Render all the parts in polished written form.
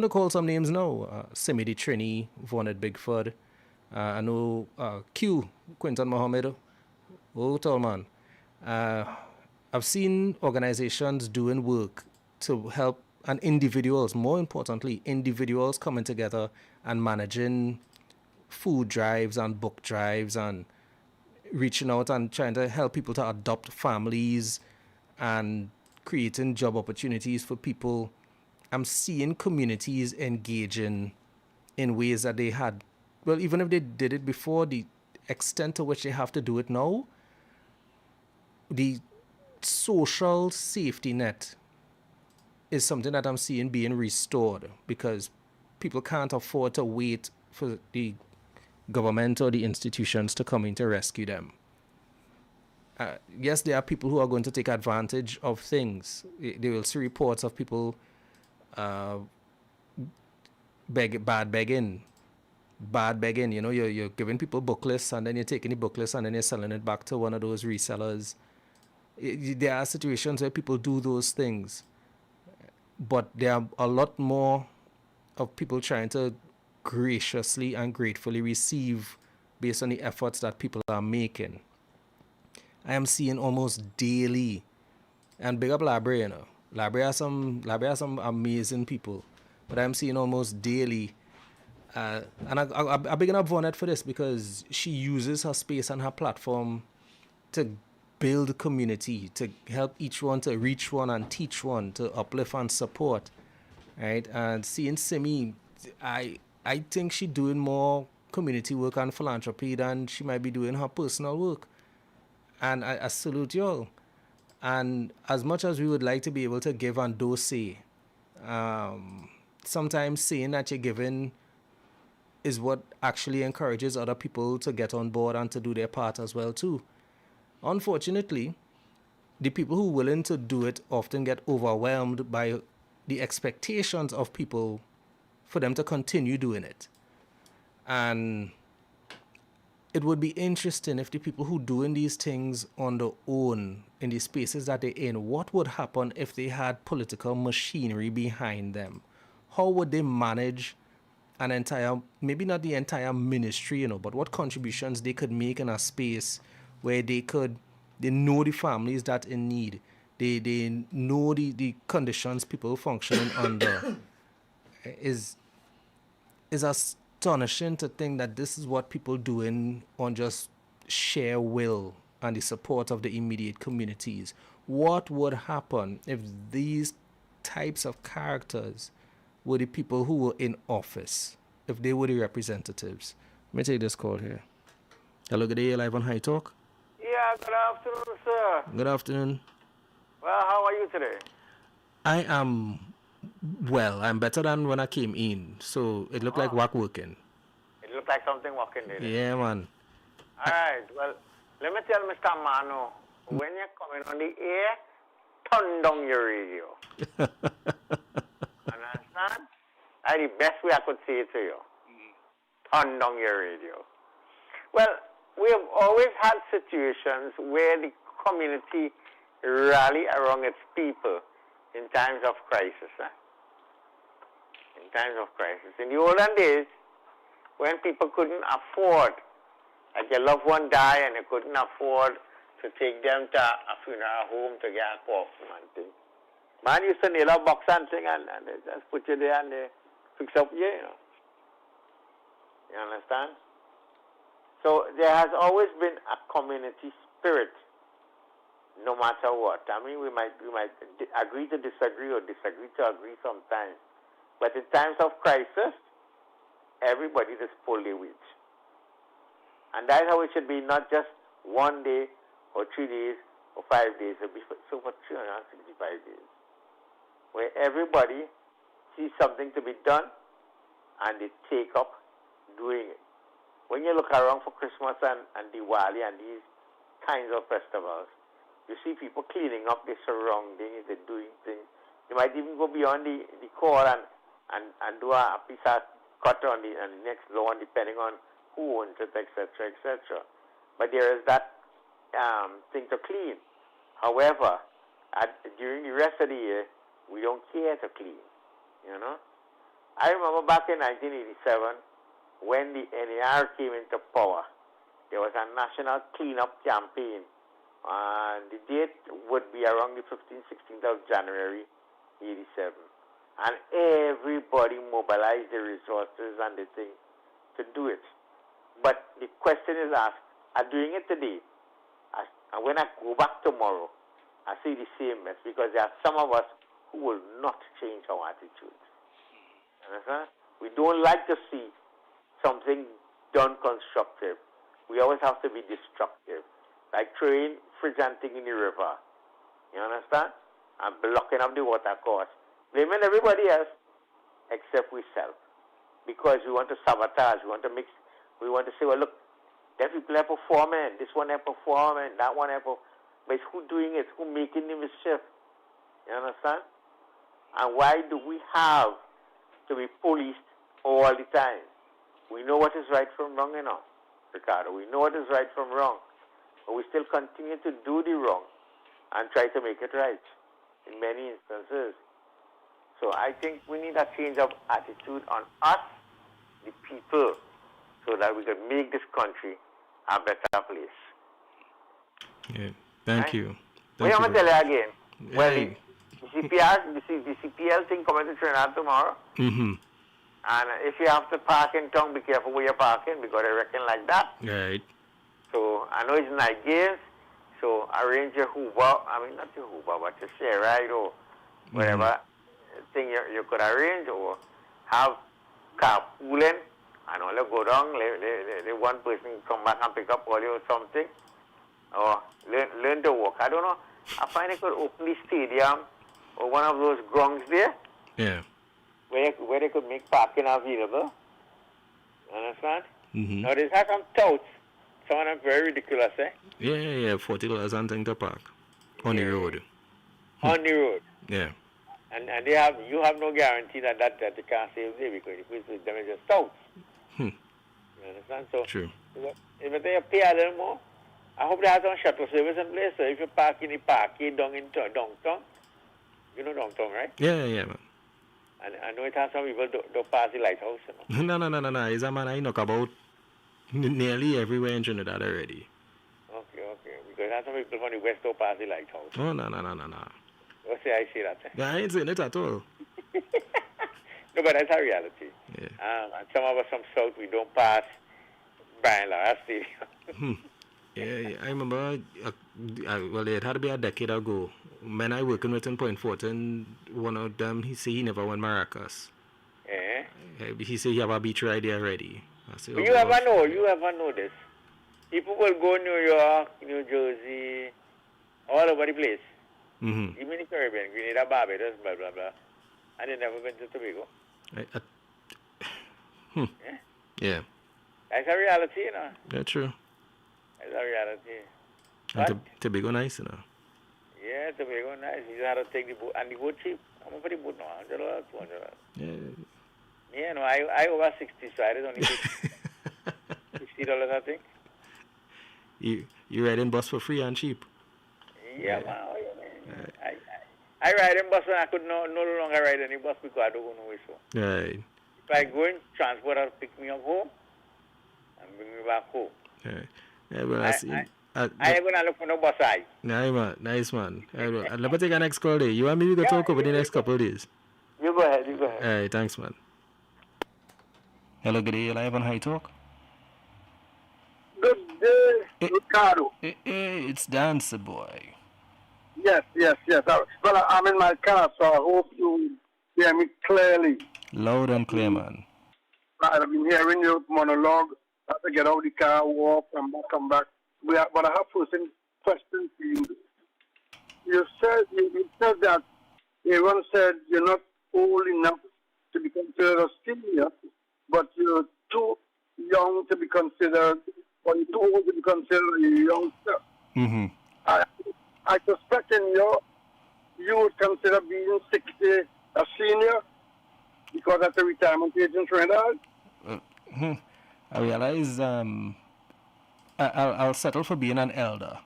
to call some names now. Simi Trini, Vonnet Bigford. I know Q, Quinton Mohammed. Oh, tall man. Uh, I've seen organizations doing work to help, and individuals, more importantly, individuals coming together and managing food drives and book drives and reaching out and trying to help people to adopt families and creating job opportunities for people. I'm seeing communities engaging in ways that they had, well, even if they did it before, the extent to which they have to do it now, the social safety net is something that I'm seeing being restored because people can't afford to wait for the government or the institutions to come in to rescue them. Yes, there are people who are going to take advantage of things. They will see reports of people uh, bad begging. Bad begging, you know, you're giving people booklets and then you're taking the booklets and then you're selling it back to one of those resellers. There are situations where people do those things, but there are a lot more of people trying to graciously and gratefully receive based on the efforts that people are making. I am seeing almost daily, and big up Library, you know. Library has some amazing people, but I'm seeing almost daily. And I big up Vonnet for this because she uses her space and her platform to build community, to help each one to reach one and teach one, to uplift and support, right? And seeing Simi, I think she's doing more community work and philanthropy than she might be doing her personal work. And I salute y'all. And as much as we would like to be able to give and do say, sometimes saying that you're giving is what actually encourages other people to get on board and to do their part as well too. Unfortunately, the people who are willing to do it often get overwhelmed by the expectations of people for them to continue doing it. And it would be interesting if the people who doing these things on their own in the spaces that they're in, what would happen if they had political machinery behind them? How would they manage an entire, maybe not the entire ministry, you know, but what contributions they could make in a space where they know the families that in need, they know the conditions people functioning under. is is astonishing to think that this is what people doing on just sheer will and the support of the immediate communities. What would happen if these types of characters were the people who were in office, if they were the representatives? Let me take this call here. Hello, good day, live on High Talk. Yeah, good afternoon, sir. Good afternoon. Well, how are you today? I am well. I'm better than when I came in. So it looked like Wack working. It looked like something walking there. Yeah, man. All right, well, let me tell Mr. Mano, when you're coming on the air, turn down your radio. Understand? That's the best way I could say it to you. Turn down your radio. Well, we have always had situations where the community rally around its people in times of crisis. In times of crisis. In the olden days, when people couldn't afford, like your loved one died and you couldn't afford to take them to a funeral home to get a coffin and thing. Man used to nail a box and thing and they just put you there and they fix up you, you know. You understand? So there has always been a community spirit, no matter what. I mean, we might agree to disagree or disagree to agree sometimes. But in times of crisis, everybody just pull their weight. And that's how it should be, not just 1 day or 3 days or 5 days, so for 365 days. Where everybody sees something to be done and they take up doing it. When you look around for Christmas and Diwali and these kinds of festivals, you see people cleaning up their surroundings, they're doing things. They might even go beyond the core and do a piece of cut on the next lawn, depending on who owns it, etc., etc. But there is that thing to clean. However, during the rest of the year, we don't care to clean, you know. I remember back in 1987 when the NAR came into power, there was a national cleanup campaign, and the date would be around the 15th, 16th of January 87. And everybody mobilized the resources and the thing to do it. But the question is asked, I'm doing it today. And when I go back tomorrow, I see the same mess because there are some of us who will not change our attitudes. Understand? We don't like to see something done constructive. We always have to be destructive. Like throwing fridge and thing in the river. You understand? And blocking up the water course. Blaming everybody else except we self. Because we want to sabotage, we want to say, well, look, that people are performing, this one are performing, that one are performing. But it's who doing it, who making the mischief. You understand? And why do we have to be policed all the time? We know what is right from wrong, Ricardo. We know what is right from wrong. But we still continue to do the wrong and try to make it right in many instances. So I think we need a change of attitude on us, the people, so that we can make this country a better place. Yeah. Thank you. I'm going to tell you again. Hey. Well, the CPL thing coming to Trinidad tomorrow. Mm-hmm. And if you have to park in town, be careful where you're parking because they reckon like that. Right. So I know it's night games, so arrange your Uber. I mean, not your Uber, but your share ride or whatever thing you could arrange, or have carpooling and only go down. Let one person come back and pick up all you or something, or learn to walk. I don't know. I find they could open the stadium or one of those grounds there. Yeah. Where they could make parking available. Understand? Mm-hmm. Now, they have some touts. Some of them very ridiculous, eh? Yeah. $40 and thing to park on the road. On the road. Yeah. And you have no guarantee that they can't save there because if them is just touts. You understand? So, true. If they pay a little more, I hope they have some shuttle service in place. So if you park in the parking down in downtown, you know downtown, right? Yeah, man. And I know it has some people don't pass the lighthouse. You know? No. It's a man I know about nearly everywhere in Trinidad already. Okay. Because there's some people from the west don't pass the lighthouse. Oh, no. What say I say that? Eh? Yeah, I ain't saying it at all. No, but that's a reality. Yeah. And some of us from south, we don't pass by and large stadium. Yeah, I remember, well, it had to be a decade ago. When I working with in Point Fortin, one of them, he said he never went Maracas. Yeah. He said he have a beach ride there already. I said, you ever know this. People will go New York, New Jersey, all over the place. Mm-hmm. Even in the Caribbean, Grenada, Barbados, blah, blah, blah. And they never been to Tobago. Yeah. That's a reality, Yeah, true. That's a reality. And Tobago nice, Yeah, Tobago nice. You have to take the boat. And the boat cheap. How much for the boat now? $100, $200. Yeah. Yeah, no, I over 60, so I only $60, I think. You ride in bus for free and cheap? Yeah, man. I ride in bus and I could no longer ride any bus because I don't go nowhere. So. Right. If I go in, transport will pick me up home and bring me back home. Right. Yeah, well, I ain't going to look for no bus eye. Nice, man. Let me take a next call there. You and me, we can talk over the next couple of days. You go ahead. All right, thanks, man. Hello, good day. You're live on High Talk. Good day, Ricardo. Hey, it's Dancer Boy. Yes. Well, I'm in my car, so I hope you hear me clearly. Loud and clear, man. I've been hearing your monologue. I have to get out of the car, walk, and come back. But I have first question for you. You said that everyone said you're not old enough to be considered a senior, but you're too young to be considered, or you're too old to be considered a youngster. Mm-hmm. I suspect you would consider being 60 a senior because that's the retirement age in Trinidad. I realize I'll settle for being an elder.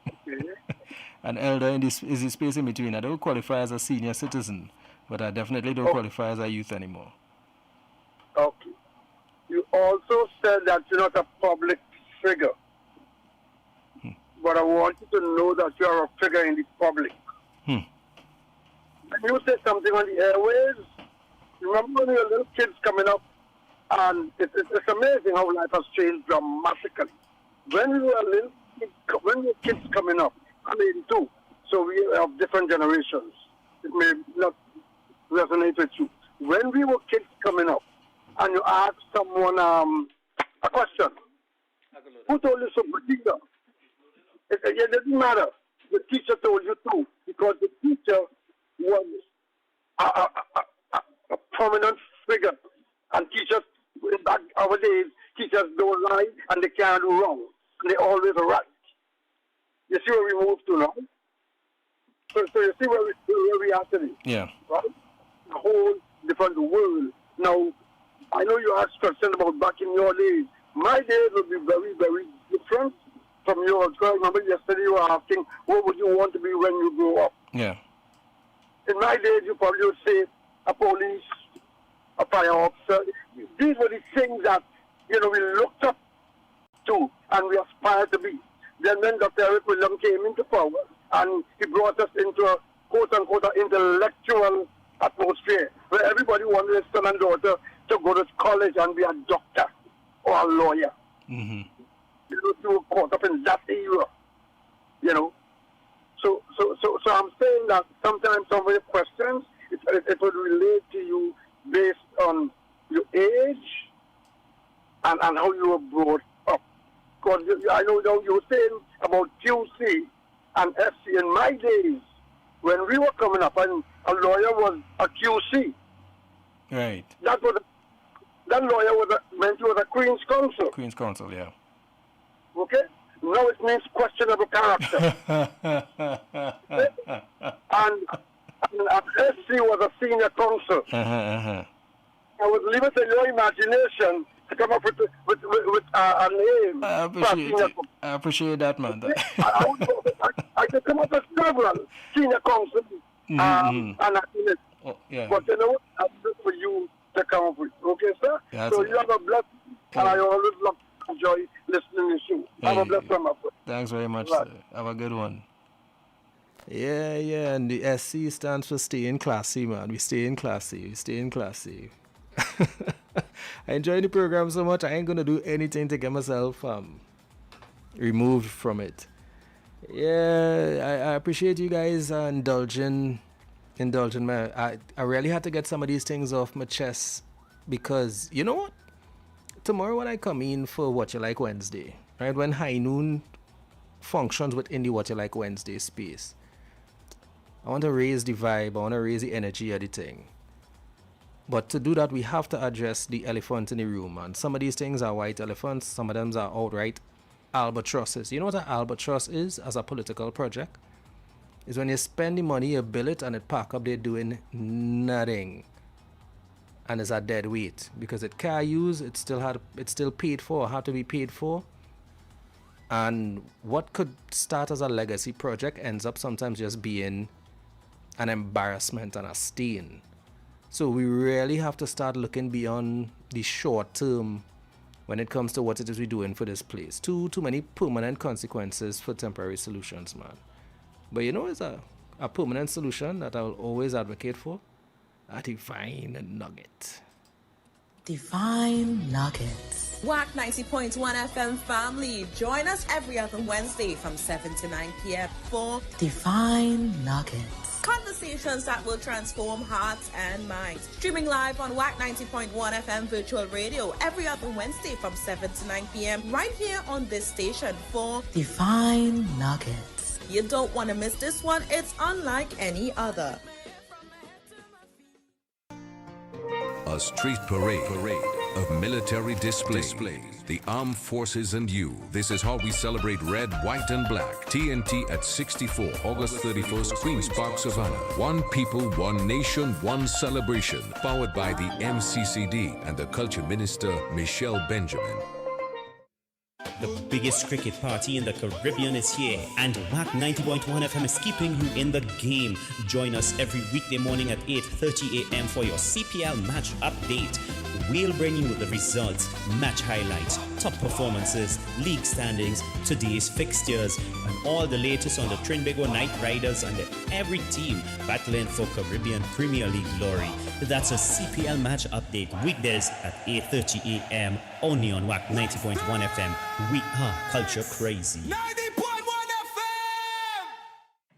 Okay. An elder is the space in between. I don't qualify as a senior citizen, but I definitely don't qualify as a youth anymore. Okay. You also said that you're not a public figure. But I want you to know that you are a figure in the public. When you say something on the airways, remember when your little kids coming up, and it's amazing how life has changed dramatically. When we were when we were kids coming up, I'm 82, so we have different generations. It may not resonate with you. When we were kids coming up, and you ask someone a question, who told you so? The teacher. It didn't matter. The teacher told you too, because the teacher was a prominent figure. And teachers, back our days, teachers don't lie and they can't do wrong. And they always right. You see where we moved to now? So you see where we are today? Yeah. Right? A whole different world. Now, I know you asked questions about back in your days. My days will be very, very different from yours. Because I remember yesterday you were asking, what would you want to be when you grow up? Yeah. In my days, you probably would say a police, a fire officer. These were the things that, we looked up to and we aspired to be. Then when Dr. Eric William came into power and he brought us into a quote-unquote intellectual atmosphere where everybody wanted his son and daughter to go to college and be a doctor or a lawyer. Mm-hmm. You were caught up in that era, So I'm saying that sometimes some of your questions, it would relate to you based on your age and how you were brought up. Because I know now you were saying about QC and FC. In my days, when we were coming up, and a lawyer was a QC. Right. That lawyer meant he was a Queen's Counsel. Queen's Counsel, yeah. Okay? Now it means questionable character. and SC was a senior counsel. I would leave it to your imagination to come up with a name. I appreciate that, man. I could come up with several senior counsel. And yeah. But you know what? I'm just for you to come up with. Okay, sir? So you have a blessed, and I always love to enjoy listening to you. Have a blessed one, my friend. Thanks very much, sir. Have a good one. Yeah, and the SC stands for staying classy, man. We staying classy. I enjoy the program so much, I ain't gonna do anything to get myself removed from it. Yeah, I appreciate you guys indulging me. I really had to get some of these things off my chest because, you know what? Tomorrow when I come in for What You Like Wednesday, right, when High Noon functions within the What You Like Wednesday space, I want to raise the vibe, I want to raise the energy of the thing. But to do that, we have to address the elephant in the room, and some of these things are white elephants, some of them are outright albatrosses. You know what an albatross is as a political project? Is when you spend the money, you bill it, and it pack up, they're doing nothing. And it's a dead weight because it can't use, it's still paid for, had to be paid for. And what could start as a legacy project ends up sometimes just being an embarrassment and a stain. So we really have to start looking beyond the short term when it comes to what it is we're doing for this place. Too many permanent consequences for temporary solutions, man. But it's a permanent solution that I will always advocate for. A divine nugget. Divine Nuggets. Wack 90.1 FM family. Join us every other Wednesday from 7 to 9 p.m. for Divine Nuggets. Conversations that will transform hearts and minds. Streaming live on Wack 90.1 FM virtual radio every other Wednesday from 7 to 9 p.m. right here on this station for Divine Nuggets. You don't want to miss this one. It's unlike any other. A street parade of military displays. The armed forces and you. This is how we celebrate red, white, and black. TNT at 64, August 31st, Queen's Park, Savannah. One people, one nation, one celebration. Powered by the MCCD and the Culture Minister, Michelle Benjamin. The biggest cricket party in the Caribbean is here, and Wack 90.1 FM is keeping you in the game. Join us every weekday morning at 8:30 a.m. for your CPL match update. We'll bring you the results, match highlights, top performances, league standings, today's fixtures, and all the latest on the Trinbago Knight Riders and every team battling for Caribbean Premier League glory. That's a CPL match update weekdays at 8:30 a.m. only on Wack 90.1 FM. We are culture crazy. 90.1 FM!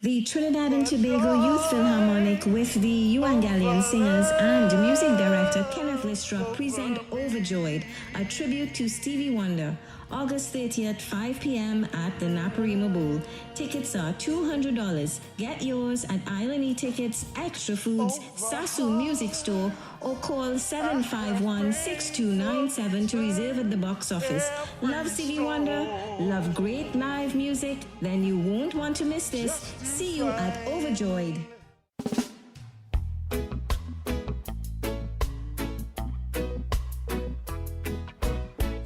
The Trinidad and Tobago Youth Philharmonic with the Evangelion Singers and music director Kenneth Listrop present Overjoyed, a tribute to Stevie Wonder, August 30th, 5 p.m. at the Naparima Bowl. Tickets are $200. Get yours at Island E-Tickets, Extra Foods, Sasu Music Store, or call 751-6297 to reserve at the box office. Love Stevie Wonder? Love great live music? Then you won't want to miss this. See you at Overjoyed.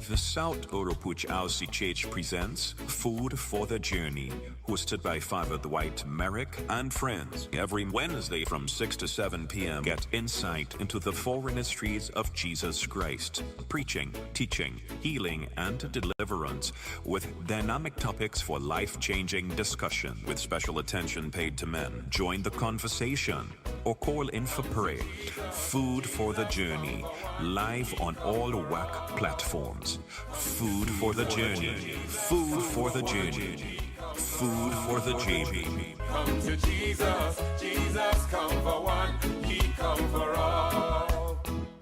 The South Oropuch Aussie Church presents Food for the Journey, hosted by Father Dwight Merrick and friends. Every Wednesday from 6 to 7 p.m., get insight into the four ministries of Jesus Christ, preaching, teaching, healing, and deliverance, with dynamic topics for life-changing discussion, with special attention paid to men. Join the conversation or call in for prayer. Food for the Journey, live on all Wack platforms. Food for the journey. Food for the journey. Food for the journey. Come to Jesus, Jesus come for one, He come for all.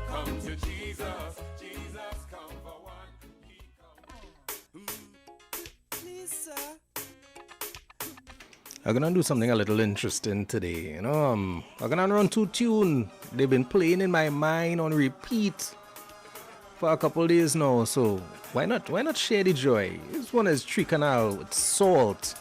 Come to Jesus, Jesus come for one, He come. Please, sir. I'm gonna do something a little interesting today. I'm gonna run two tunes. They've been playing in my mind on repeat for a couple days now, so why not share the joy? This one is Tree Canal with Salt.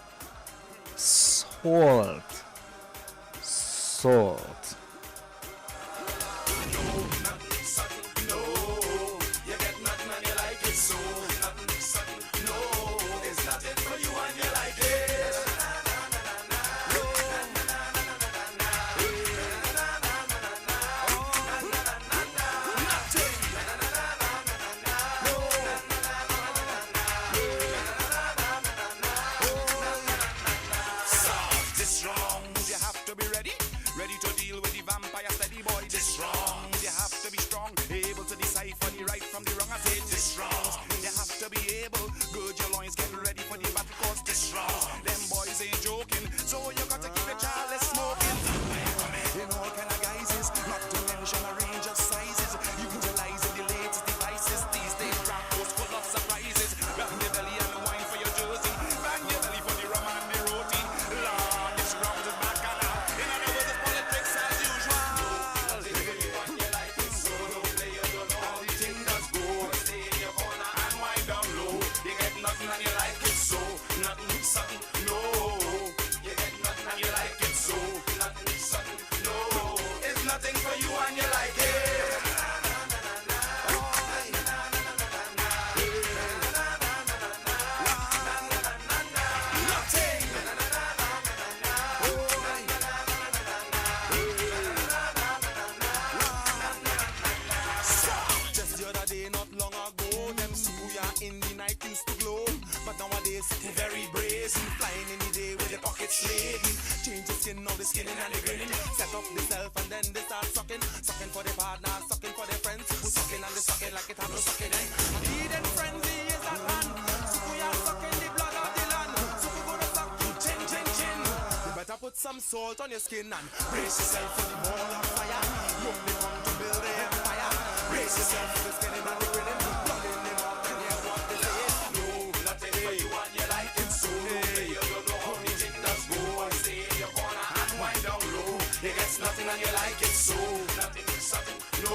Some salt on your skin and brace yourself for the ball of fire. You only come to build the empire. Brace yourself for the skinning and the grinning. Blooding them up and hear what they say. No, nothing for you and you like it so. Hey, you don't know how the thing does go. And stay in your corner and wind down low. You get nothing and you like it so. Nothing is something, no.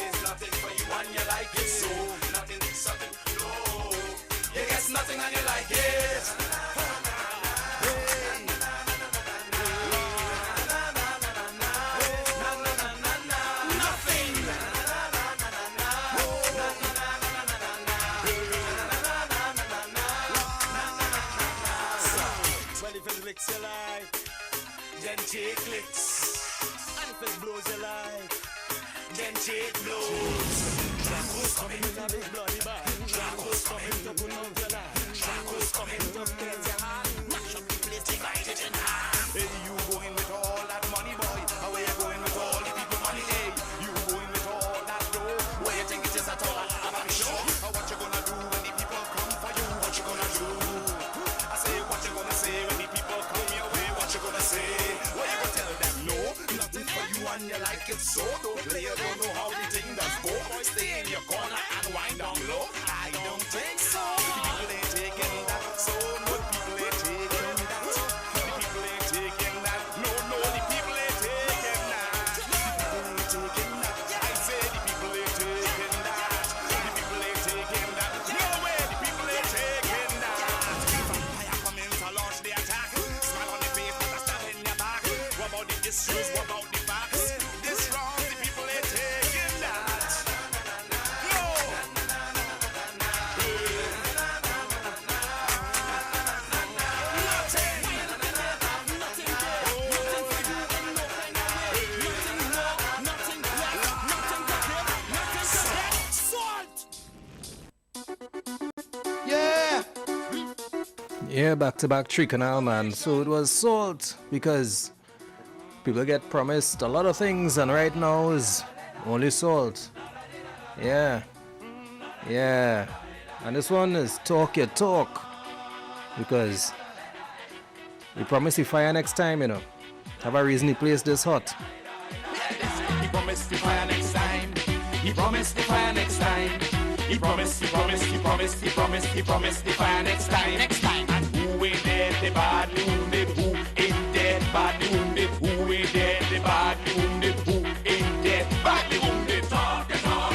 It's nothing for you and you like it so. Nothing is something, no. You get nothing and you like it. it loose. Draco's coming with a big bloody bag. Draco's coming to pull out your leg. Draco's coming to get your hand. Mash up the place, divide it in half. Hey, you going with all that money, boy? How you going with all the people money? Hey, you going with all that dough? Where you think it is at all? I'm not sure. What you gonna do when the people come for you? What you gonna do? I say, what you gonna say when the people come your way? What you gonna say? What you gonna tell them? No, nothing for you and you like it so. Don't play, you don't know how the thing does go. Stay in your corner and wind down low. I don't think so. The people ain't taking that. So no, the people ain't taking that. The people ain't taking that. No, the people ain't taking that. The people ain't taking that. I say the people ain't taking that. The people ain't taking that. No way, the people ain't taking that. Vampire come in to launch the attack. Smile on the face, but I stab in your back. What about the issues? What about the facts? This wrong, the people ain't taking that. No. Yeah, back-to-back Tree Canal, man. So it was salt because people get promised a lot of things, and right now is only salt. Yeah. And this one is talk your talk because we promise you fire next time, you know. Have a reason to place this hot. He promised to fire next time. He promised to fire next time. He promised to fire next time. And who ain't dead, the badly wounded? Who ain't dead, badly wounded? Who ain't dead, the badly wounded? Who ain't dead, badly wounded? Talk,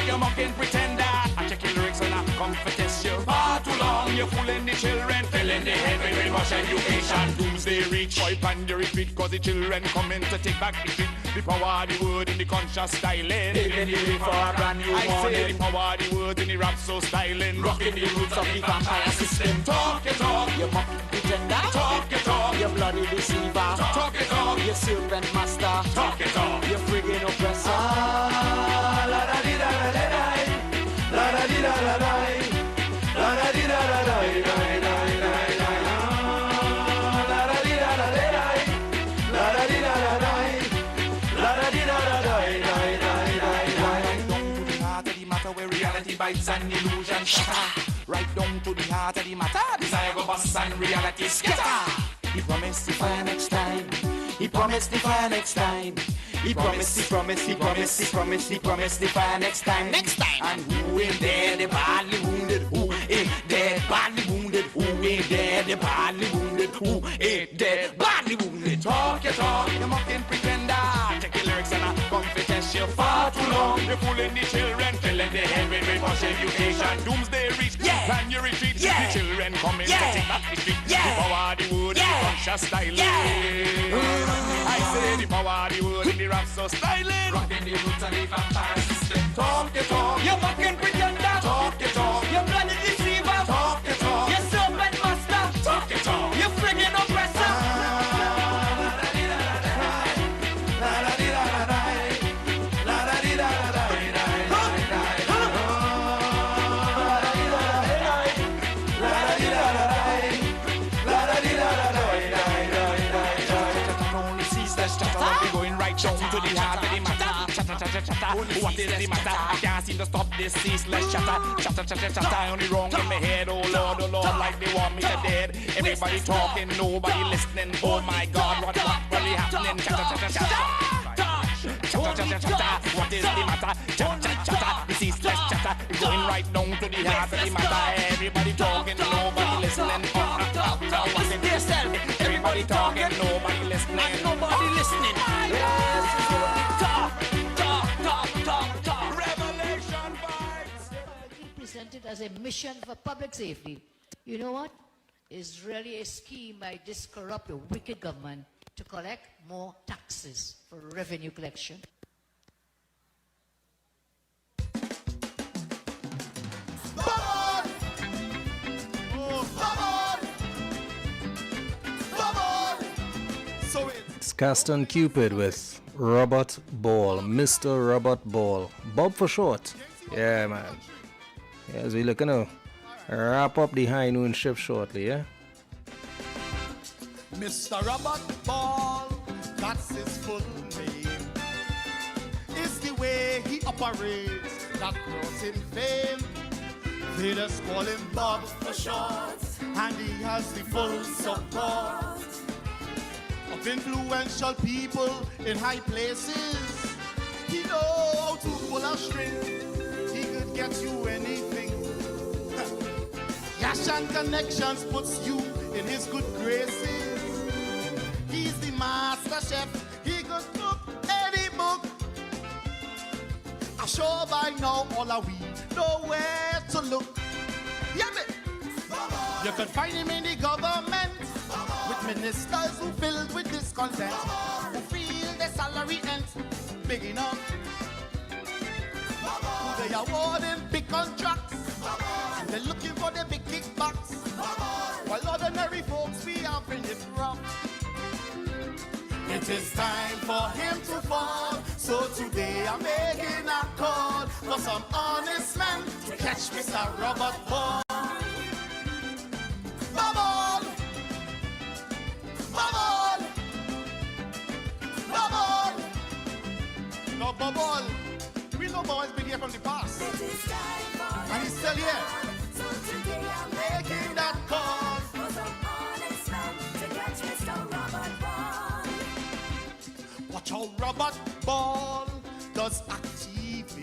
you mocking pretender. I check your lyrics and I come for test you. Far too long, you're fooling the children, filling the head with brainwash education. Doomsday reach, boy, and the retreat, cause the children coming to take back the street. The power of the word in the conscious styling. Paving the way for a brand new morning. I say the power of the word in the rap so styling. Rocking the roots of the vampire system. Talk it talk, you mocking pretender. Talk it talk, you bloody deceiver. Talk it talk, you serpent master. Talk it talk, you friggin' oppressor. Ah, la da di da da da da, la da di da da da, la da di da da da da da da. Bites and illusion shatter. Right down to the heart of the matter. Desire go bust and reality scatter. He promised to fire next time. He promised to fire next time. He promised to fire next time. And who ain't dead, the badly wounded? Who ain't dead, badly wounded? Who ain't dead, the badly wounded? Who ain't dead, badly wounded? Talk your talk, you mocking pretender. Take your lyrics and I come to test you. Far too long, you're fooling the children, filling the head with brainwash education. Doomsday reach, plan your retreat. The children coming to take back the street. The power of the word in the conscious styling. I say the power of the word in the rap so styling. Rocking the roots of the vampire system. Talk your talk, you fucking pretender. Talk your talk, you bloody deceiver. Talk your talk, you serpent master. Talk your talk, you friggin' oppressor. Down to the heart of the matter. Chatter. What is the matter? I can't seem to stop this ceaseless chatter. Chatter. Only wrong in my head. Oh Lord, like they want me to dead. Everybody talking, nobody listening. Oh my God, what really happening? Chatter. What is the matter? Chatter. The ceaseless chatter is going right down to the heart of the matter. Everybody talking, nobody listening. What's it yourself? Everybody talking, nobody listening. Nobody listening. Talk. Revelation vibes. Presented as a mission for public safety. You know what? It's really a scheme by this corrupt, wicked government to collect more taxes for revenue collection. It's Caston Cupid with Robert Ball, Mr. Robert Ball, Bob for short. Yeah, man. As we looking to wrap up the high noon shift shortly, yeah? Mr. Robert Ball, that's his full name. It's the way he operates that brought him fame. They just call him Bob for short, and he has the full support of influential people in high places. He knows how to pull a string. He could get you anything. Cash and connections puts you in his good graces. He's the master chef. He could cook any book. I'm sure by now all of we know where to look. Yeah, me. You can find him in the government with ministers who filled with discontent, who feel their salary ain't big enough, who they awarding big contracts, they're looking for the big kickbacks, while ordinary folks be having it rough. It is time for him to fall, so today I'm making a call for some honest men to catch Mr. Robert Ball. Bubble! Bubble! Bubble! No, Bubble. We know boys been here from the past. And he's still here. So today I'm making that call for some honest men to catch Mr. Robert Ball. Watch how Robert Ball does activate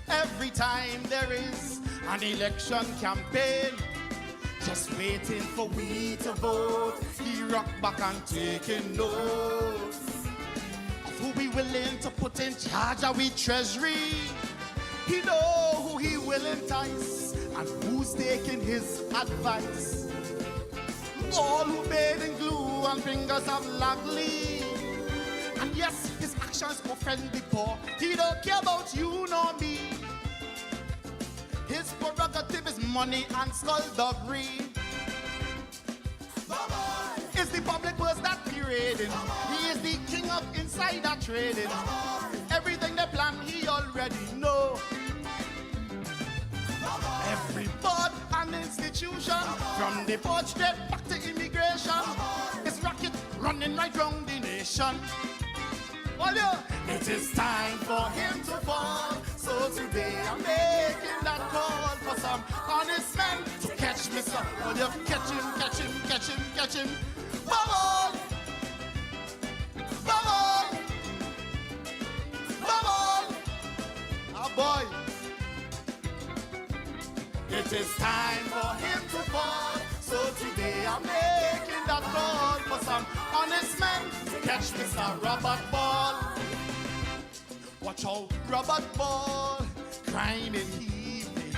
every time there is an election campaign. Just waiting for we to vote. He rock back and taking notes of who we willing to put in charge of we treasury. He know who he will entice and who's taking his advice. All who bathe in glue and fingers of lagly. And yes, his actions offend the poor. He don't care about you nor me. His prerogative is money and skullduggery. It's the public words that he raiding. He is the king of insider trading. Everything they plan, he already know. Every board and institution, from the porch straight back to immigration, it's racket running right round the nation. Well, yeah, it is time for him to fall. So today I'm making that call for some honest men to catch Mr. Well, you catch him, catch him, catch him, catch him. Bubble! Bubble! Bubble! Oh boy! It is time for him to fall. So today I'm making that call for some honest men to catch Mr. Robert Ball. Watch out, Robert Ball, crime in evening.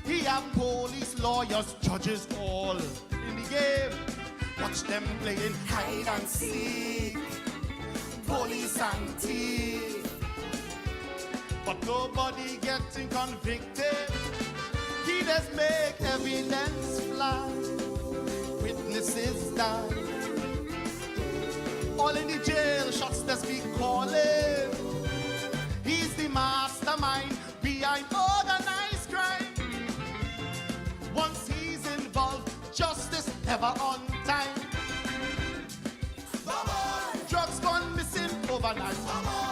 He have police, lawyers, judges all in the game. Watch them playing hide and seek, police and thief. But nobody getting convicted. He does make evidence fly, witnesses die. All in the jail, shots that be calling. He's the mastermind behind organized crime. Once he's involved, justice never on time. Drugs gone missing overnight,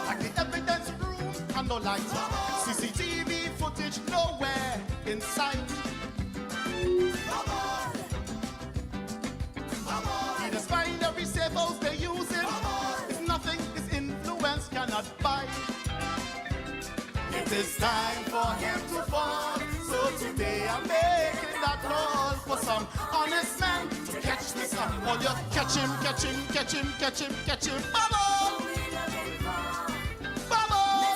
like the evidence room and no light. CCTV footage nowhere in sight. He just find every safe house they use it. If nothing, his influence cannot buy. It is time for him to fall. So today I'm making that call for some honest men to catch this up. Oh, you catch him, catch him, catch him, catch him, catch him. Bubble! Bubble!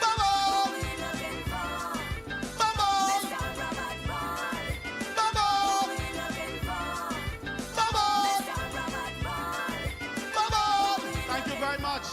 Bubble! Bubble! Bubble! Bubble! Thank you very much.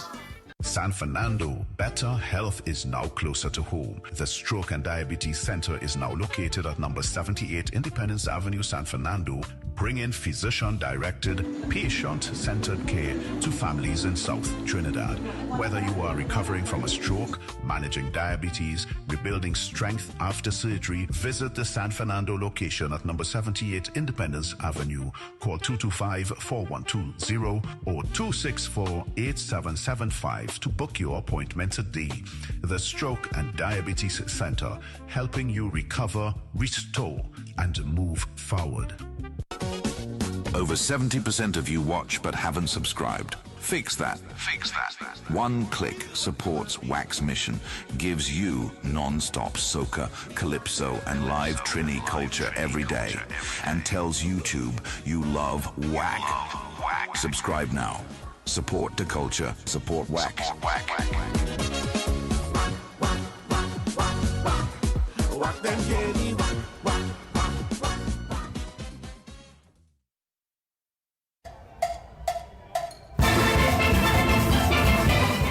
San Fernando, better health is now closer to home. The Stroke and Diabetes Center is now located at number 78 Independence Avenue, San Fernando, bringing physician-directed, patient-centered care to families in South Trinidad. Whether you are recovering from a stroke, managing diabetes, rebuilding strength after surgery, visit the San Fernando location at number 78 Independence Avenue. Call 225-4120 or 264-8775 to book your appointment today. The Stroke and Diabetes Center, helping you recover, restore, and move forward. Over 70% of you watch but haven't subscribed. Fix that. One click supports Wack's mission, gives you non-stop soca, calypso, and live Trini culture every day, and tells YouTube you love Wack. Subscribe now. Support the culture. Support Wack.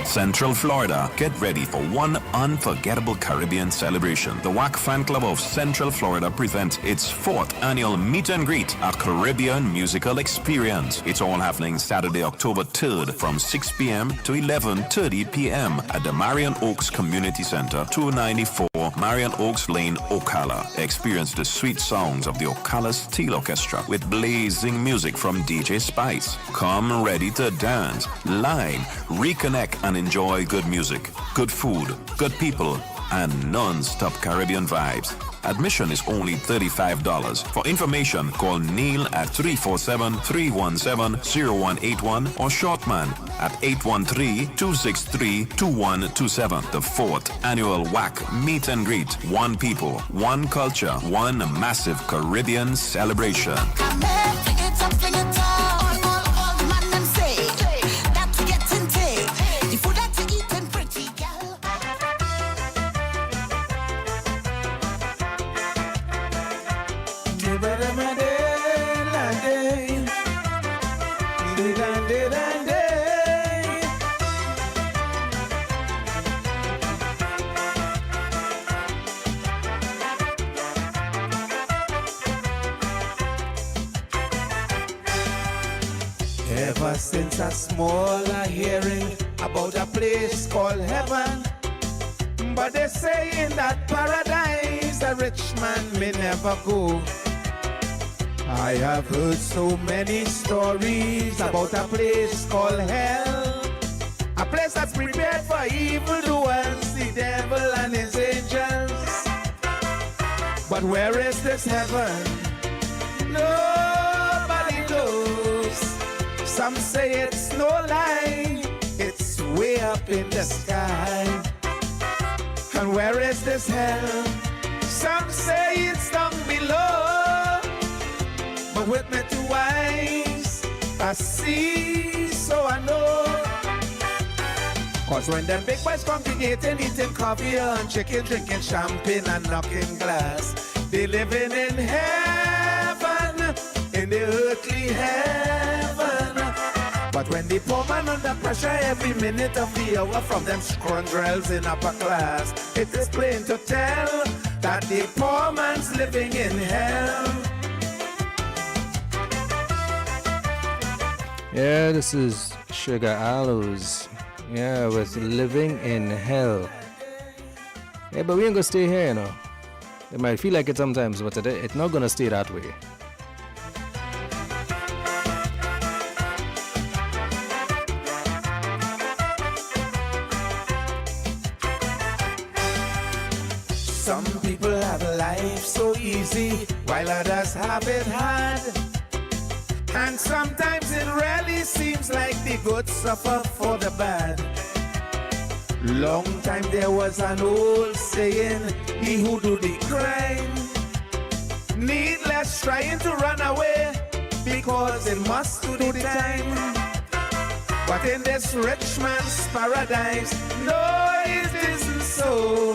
Central Florida, get ready for one unforgettable Caribbean celebration. The Wack Fan Club of Central Florida presents its 4th annual meet and greet at Caribbean Musical Experience. It's all happening Saturday, October 3rd from 6 p.m. to 11:30 p.m. at the Marion Oaks Community Center, 294 Marion Oaks Lane, Ocala. Experience the sweet sounds of the Ocala Steel Orchestra with blazing music from DJ Spice. Come ready to dance, line, reconnect, and enjoy good music, good food, good people, and non-stop Caribbean vibes. Admission is only $35. For information, call Neil at 347-317-0181 or Shortman at 813-263-2127. The 4th annual Wack Meet and Greet. One people, one culture, one massive Caribbean celebration. Ever since a smaller hearing about a place called heaven, but they say in that paradise a rich man may never go. I have heard so many stories about a place called hell, a place that's prepared for evildoers, the devil and his angels. But where is this heaven? Nobody knows. Some say it's no lie, it's way up in the sky. And where is this hell? Some say it's down below, but with me two eyes I see, so I know. Cause when them big boys congregating, eating coffee and chicken, drinking champagne and knocking glass, they living in heaven, in the earthly heaven. But when the poor man under pressure every minute of the hour from them scoundrels in upper class, it is plain to tell that the poor man's living in hell. Yeah, this is Sugar Aloes. Yeah, with Living in Hell. Yeah, but we ain't gonna stay here, you know. It might feel like it sometimes, but it's not gonna stay that way. Some people have life so easy, while others have it hard. And sometimes it really seems like the good suffer for the bad. Long time there was an old saying, he who do the crime needless trying to run away, because it must do the time. But in this rich man's paradise, no, it isn't so.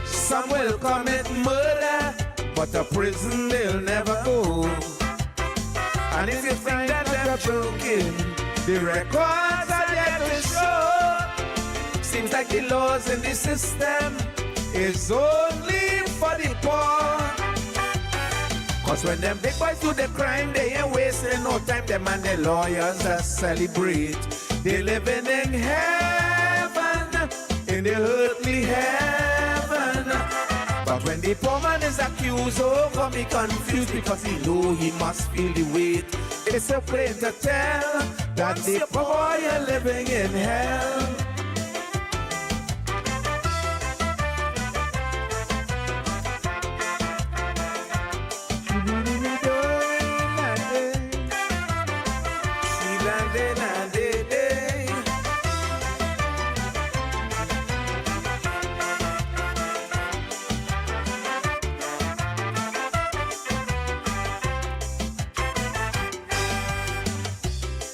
Some will commit murder, but to prison they'll never go. And if you think that they're joking, the records are yet to show seems like the laws in the system is only for the poor. Cause when them big boys do the crime, they ain't wasting no time. Them and the lawyers that celebrate. They living in heaven, in the earthly heaven. But when the poor man is accused, oh, come be confused because he know he must feel the weight. It's a plain to tell that the poor are living in hell.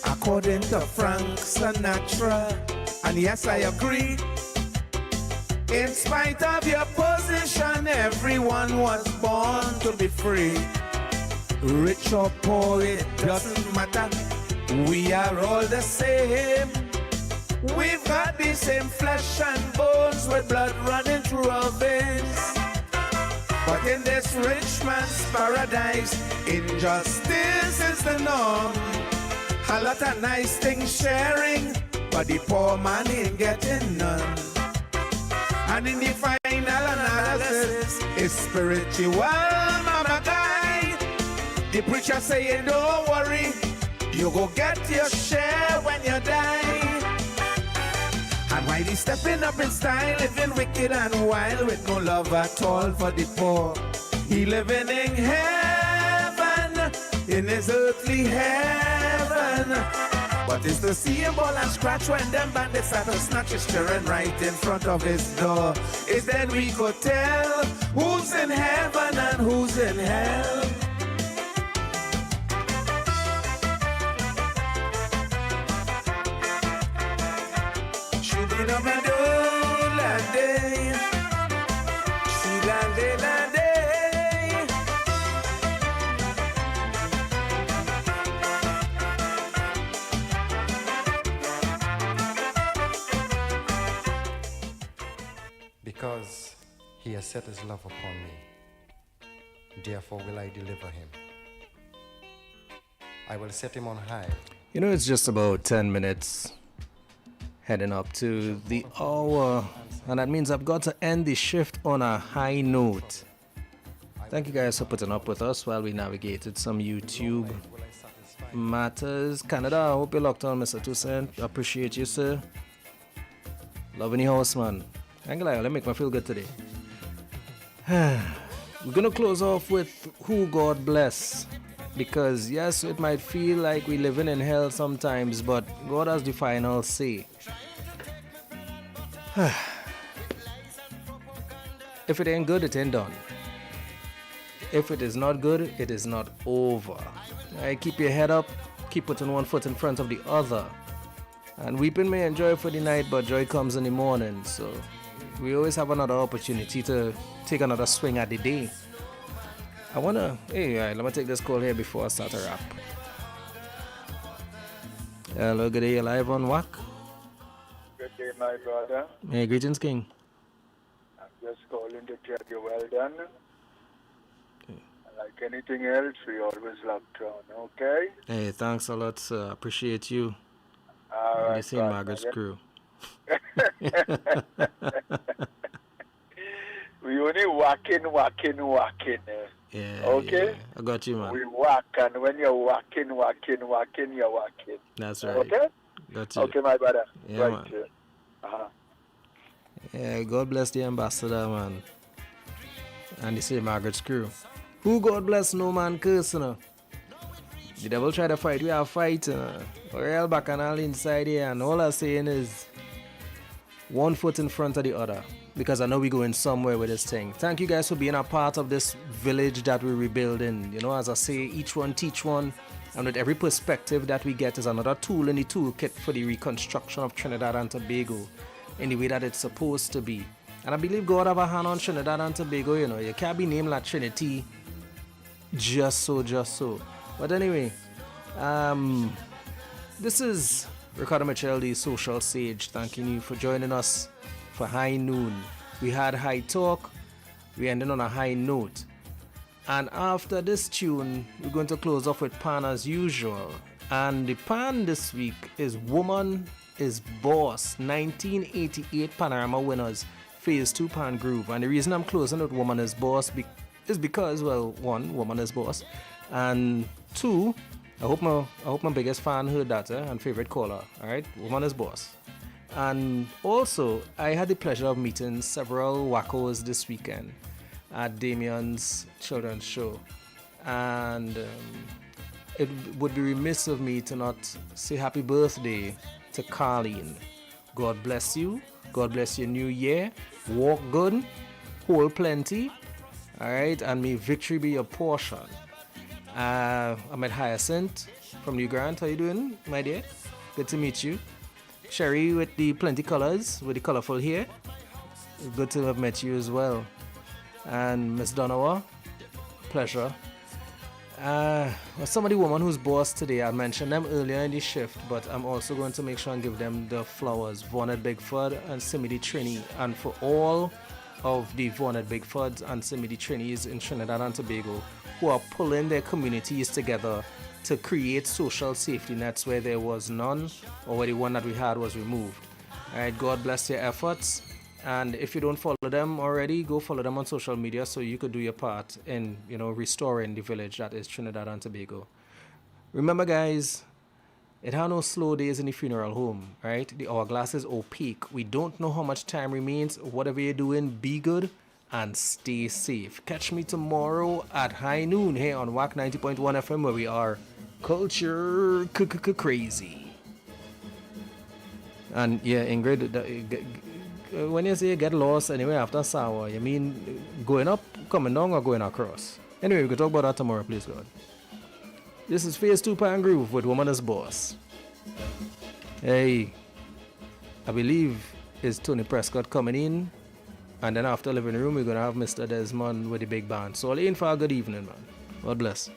According to Frank Sinatra, and yes, I agree. In spite of your position, everyone was born to be free. Rich or poor, it doesn't matter. We are all the same. We've got the same flesh and bones with blood running through our veins. But in this rich man's paradise, injustice is the norm. A lot of nice things sharing, but the poor man ain't getting none. And in the final analysis, it's spiritual, mama guy. The preacher saying, don't worry, you go get your share when you die. And while he's stepping up in style, living wicked and wild with no love at all for the poor, he living in heaven, in his earthly heaven. But it's to see him ball and scratch when them bandits start to snatch his children right in front of his door. Is then we could tell who's in heaven and who's in hell. Because he has set his love upon me, therefore will I deliver him. I will set him on high. You know, it's just about 10 minutes heading up to the hour, and that means I've got to end the shift on a high note. Thank you guys for putting up with us while we navigated some YouTube matters. Canada, I hope you're locked on, Mr. Toussaint. Appreciate you, sir. Loving the house, man. Let make me feel good today. We're gonna close off with Who God Bless, because yes, it might feel like we're living in hell sometimes, but God has the final say. If it ain't good, it ain't done. If it is not good, it is not over. Right, keep your head up, keep putting one foot in front of the other. And weeping may endure for the night, but joy comes in the morning. So we always have another opportunity to take another swing at the day. Let me take this call here before I start a rap. Hello, good day, you're live on Wack. Good day, my brother. Hey, greetings, King. I'm just calling to tell you well done. Like anything else, we always locked on, okay? Hey, thanks a lot, sir. Appreciate you. All right, the St. Margaret's crew. We only whacking. Yeah. Okay? Yeah. I got you, man. We whack, and when you're whacking, you're whacking. That's right. Okay? Got you. Okay, my brother. Yeah, right. Man. Uh-huh. Yeah, God bless the ambassador, man. And the St. Margaret's crew. Who God bless, no man curse, you know. The devil try to fight, we are fighting. We're all back and all inside here, and all I'm saying is one foot in front of the other, because I know we're going somewhere with this thing. Thank you guys for being a part of this village that we're rebuilding. You know, as I say, each one teach one, and with every perspective that we get is another tool in the toolkit for the reconstruction of Trinidad and Tobago in the way that it's supposed to be. And I believe God have a hand on Trinidad and Tobago. You know, you can't be named like Trinity just so. But anyway, this is Ricardo Mitchell, the social sage, thanking you for joining us for High Noon. We had high talk, we ended on a high note. And after this tune, we're going to close off with Pan as usual. And the Pan this week is Woman is Boss, 1988 Panorama winners, Phase 2 Pan Groove. And the reason I'm closing with Woman is Boss is because, well, one, Woman is Boss. And two, I hope my biggest fan heard that, and favorite caller, all right? Woman is Boss. And also, I had the pleasure of meeting several wackos this weekend at Damien's children's show. And it would be remiss of me to not say happy birthday to Carleen. God bless you. God bless your new year. Walk good. Hold plenty. All right? And may victory be your portion. I'm at Hyacinth from New Grant. How you doing, my dear? Good to meet you. Sherry with the plenty colors, with the colorful hair. Good to have met you as well. And Miss Donowa, pleasure. Some of the women who's boss today, I mentioned them earlier in the shift, but I'm also going to make sure and give them the flowers. Vonnet Bigford and Simidi Trini. And for all of the Vonnet Bigfords and Simidi Trinis in Trinidad and Tobago who are pulling their communities together to create social safety nets where there was none, or where the one that we had was removed. All right, God bless your efforts. And if you don't follow them already, go follow them on social media so you could do your part in, restoring the village that is Trinidad and Tobago. Remember, guys, it had no slow days in the funeral home, right? The hourglass is opaque. We don't know how much time remains. Whatever you're doing, be good and stay safe. Catch me tomorrow at high noon here on Wack 90.1 FM, where we are culture crazy. And yeah, Ingrid, when you say you get lost anyway after Sawa, you mean going up, coming down, or going across? Anyway, we can talk about that tomorrow, please God. This is Phase 2 Pan Groove with Woman as Boss. Hey, I believe it's Tony Prescott coming in. And then after Living Room, we're going to have Mr. Desmond with the big band. So all in for a good evening, man. God bless.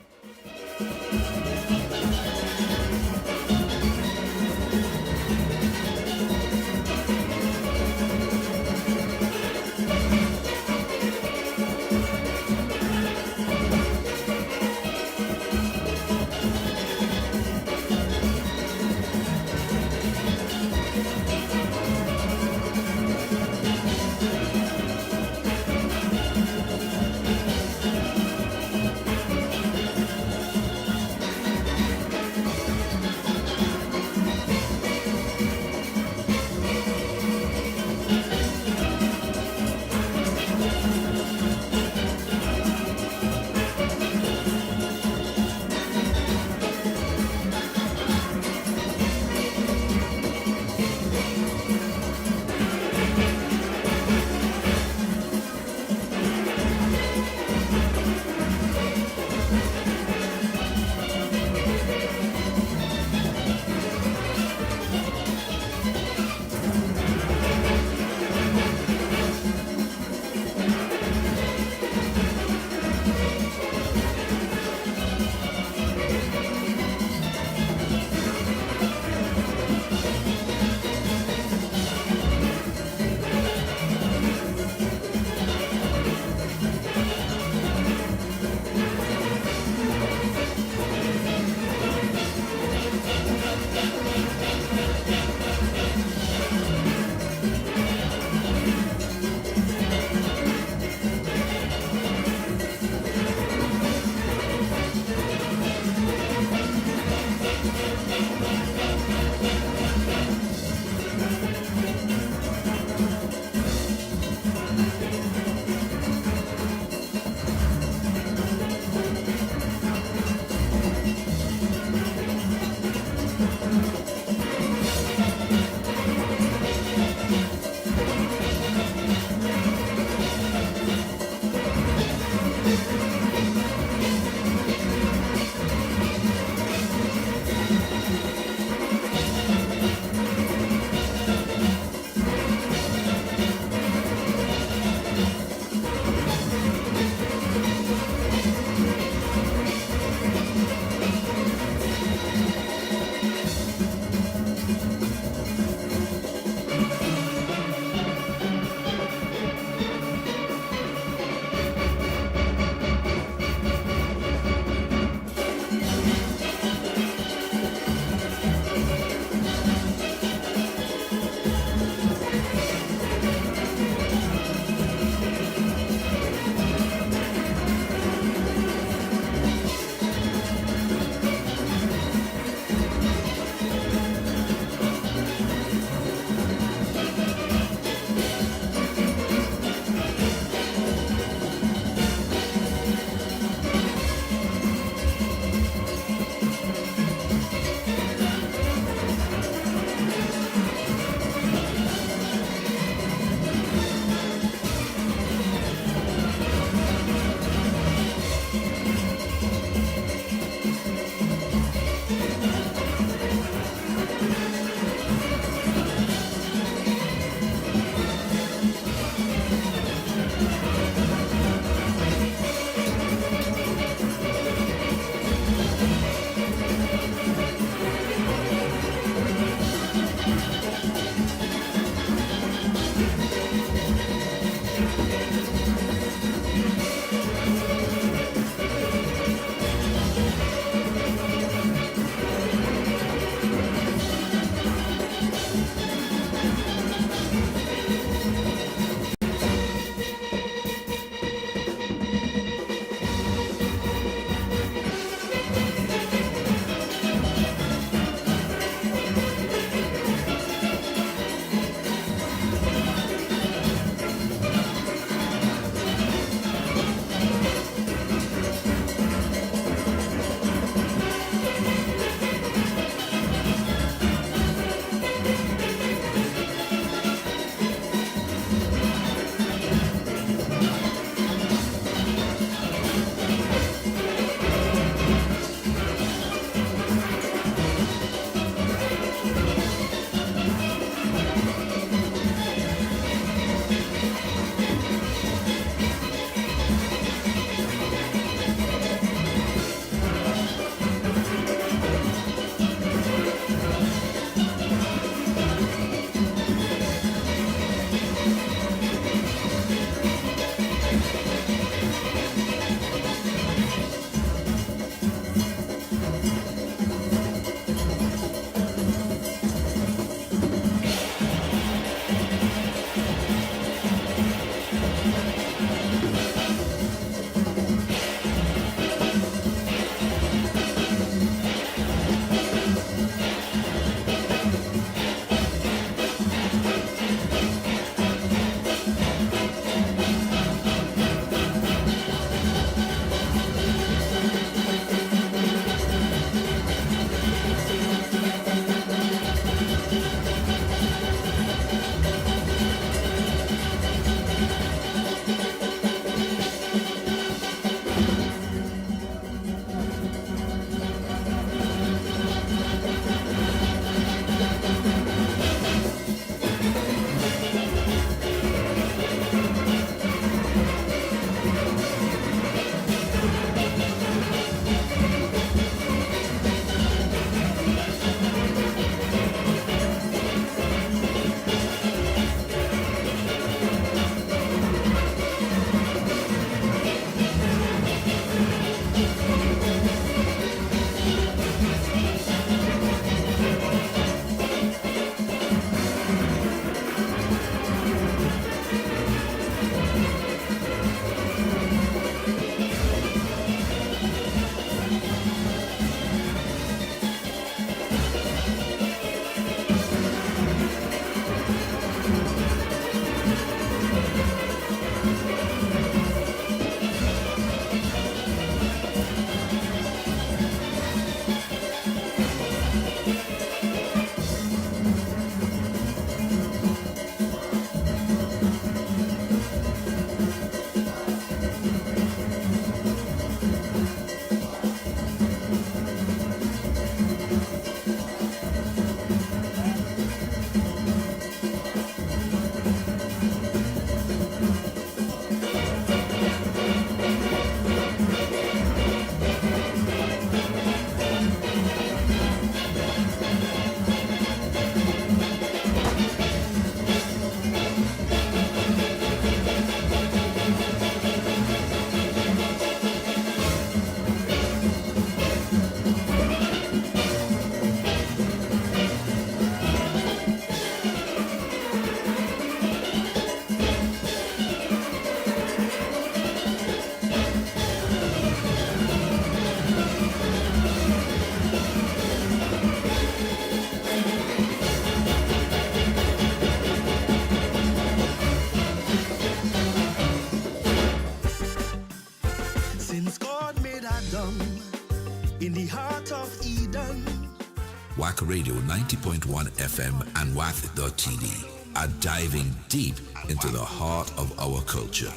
Wack Radio 90.1 FM and Wack.tv are diving deep into the heart of our culture.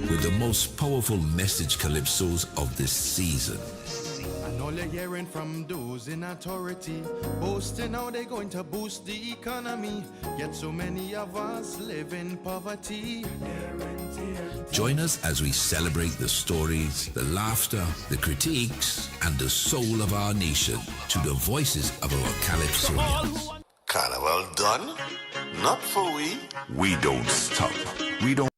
With the most powerful message calypsos of this season. And all you're hearing from those in authority, boasting how they're going to boost the economy, yet so many of us live in poverty. Join us as we celebrate the stories, the laughter, the critiques, and the soul of our nation to the voices of our calypsonians. Carnival done? Not for we. We don't stop. We don't.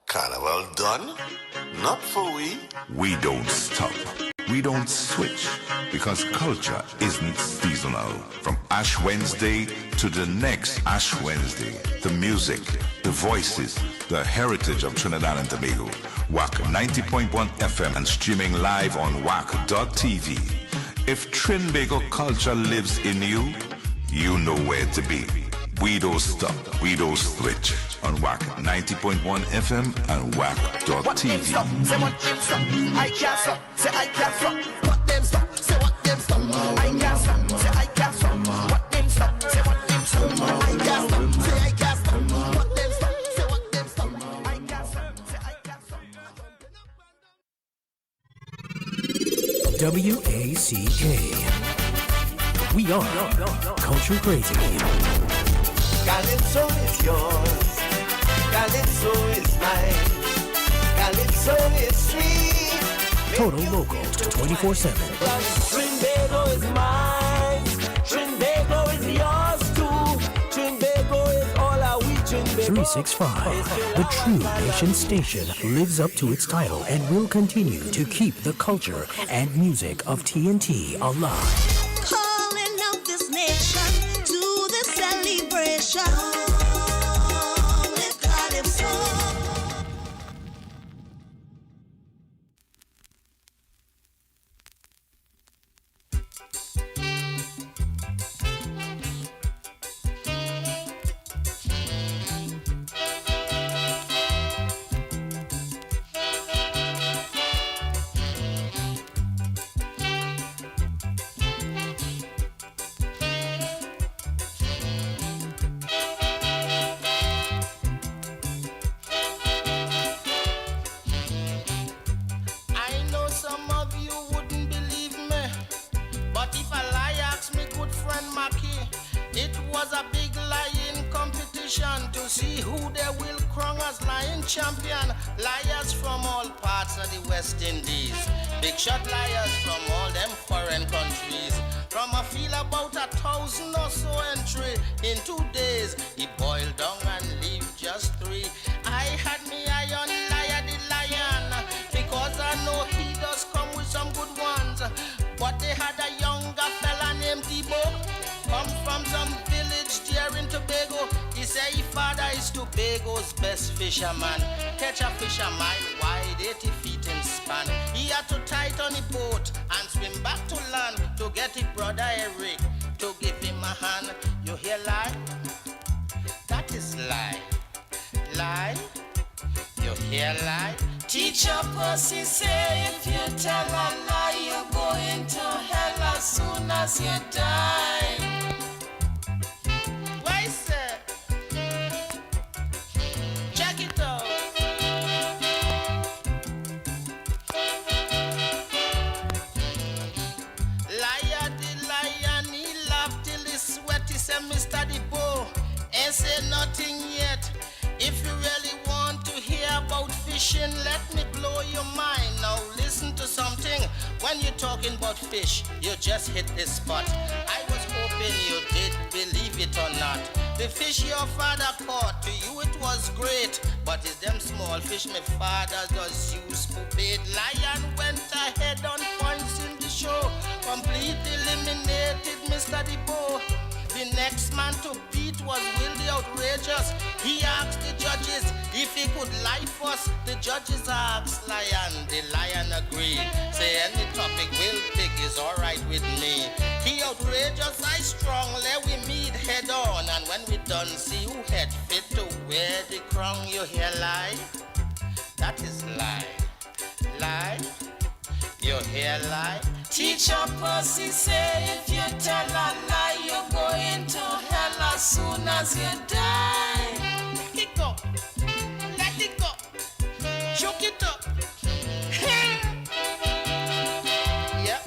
Carnival done? Not for we. We don't stop. We don't switch, because culture isn't seasonal. From Ash Wednesday to the next Ash Wednesday, the music, the voices, the heritage of Trinidad and Tobago. Wack 90.1 FM and streaming live on Wack.tv. If Trinbago culture lives in you, you know where to be. We don't stop, we don't switch. On Wack 90.1 FM and Wack.tv. What them stop? Say what them stop? I can't stop. Say I can't stop. What them stop? Say what them stop? I can't stop. Say I can't stop. What them stop? Say what them stop? I can't stop. Say I can't stop. What them stop? Say what them stop? I can't stop. Say I can't stop. WACK. We are Culture Crazy. Calypso is yours. Calypso is mine. Calypso is sweet. Total local 24/7. Trinbago is mine. Trinbago is yours too. Trinbago is all our we Trinbago. 365. The True Nation Station lives up to its title and will continue to keep the culture and music of TNT alive. Calling out this nation to the celebration. To see who they will crown as lion champion. Liars from all parts of the West Indies. Big shot liars from all them foreign countries. From a field about 1,000 or so entry. In 2 days, he boiled down and leave just 3. I had me eye on Liar the Lion, because I know he does come with some good ones. But they had a younger fella named Debo, come from some village there in Tobago. He say his father is Tobago's best fisherman. Catch a fish a mile wide, 80 feet in span. He had to tie it on the boat and swim back to land to get his brother Eric to give him a hand. You hear lie? That is lie. Lie? You hear lie? Teacher Percy say if you tell a lie, you're going to hell as soon as you die. Why, sir? Check it out. Liar the lion, he laughed till he sweat. He said, Mr. Debo, ain't say nothing yet. If you really want to hear about fishing, let me blow your mind. Now listen to something. When you're talking about fish, you just hit this spot. I was hoping you did believe it or not. The fish your father caught, to you it was great. But it's them small fish my father does use for bait. Lion went ahead on points in the show. Completely eliminated Mr. Debo. The next man to beat was wildly outrageous. He asked the judges if he could lie first. The judges asked Lion, the Lion agreed. Say any topic will pick is alright with me. He outrageous, I strong, let we meet head on. And when we done, see who head fit to wear the crown. You hear lie? That is lie. Lie? You hear lie? Teacher Percy say if you tell a lie, you're going to hell as soon as you die. Let it go. Let it go. Shook it up. Yep.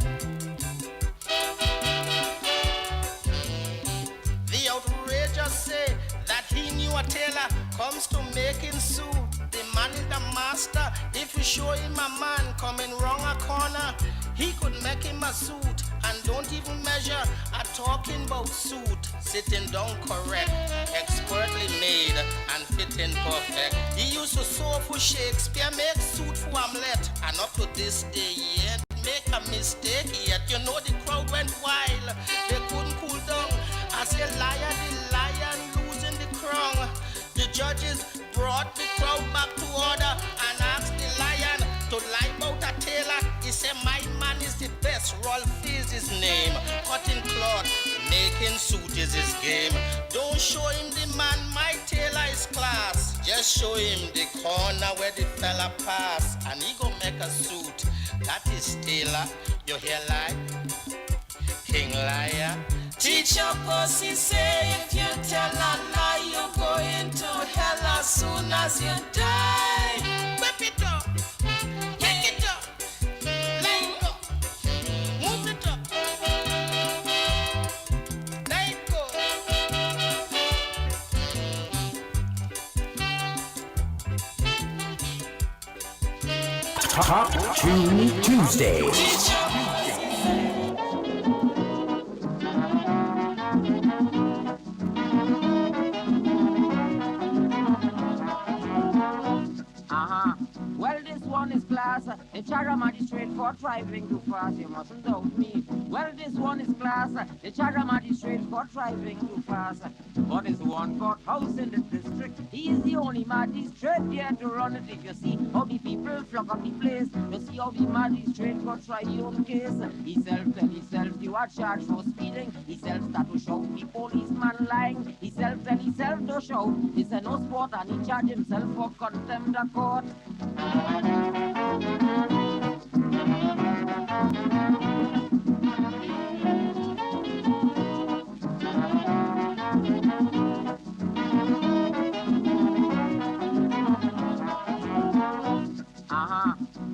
The outrageous say that he knew a tailor comes to making suit. The man is the master. If you show him a man coming wrong a corner, he could make him a suit and don't even measure. A talking about suit, sitting down correct, expertly made and fitting perfect. He used to sew for Shakespeare, make suit for Hamlet, and up to this day yet make a mistake yet. You know the crowd went wild, they couldn't cool down. I say liar, the lion losing the crown. The judges brought the crowd back to order and asked the lion to lie about a tailor. He said, my man is the best, Rolf is his name. Cutting cloth, making suit is his game. Don't show him the man, my tailor is class. Just show him the corner where the fella pass, and he gon' make a suit. That is tailor, you hear lie? King liar. Teacher Percy say if you tell a lie, you're going to hell as soon as you die. Whip it up, take it up, line it up, move it up, let it go. Top Tune Tuesday. Well, this one is class. The Chaga magistrate for driving too fast. You mustn't doubt me. Well, this one is class. The Chaga magistrate for driving too fast. But this one courthouse in the district. He is the only magistrate there to run it. If you see how the people flock up the place, you see how the magistrate go try your own case. He self tell himself you are charged for speeding. He self start to shout the policeman lying. He self tell himself to shout. He said no sport and he charge himself for contempt of court.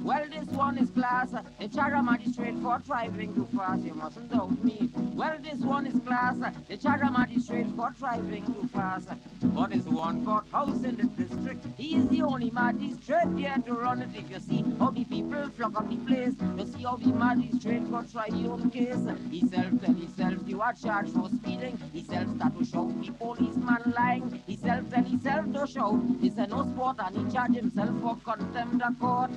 Well, this one is class. The Chaga magistrate for driving too fast. You mustn't doubt me. Well, this one is class. The Chaga magistrate for driving too fast. But this one courthouse in the district. He is the only magistrate there to run it. If you see how the people flock up the place, you see how the magistrate go try your own case. He self tell himself you are charged for speeding. He self start to shout the policeman lying. He self tell himself to shout. He said no sport and he charge himself for contempt of court.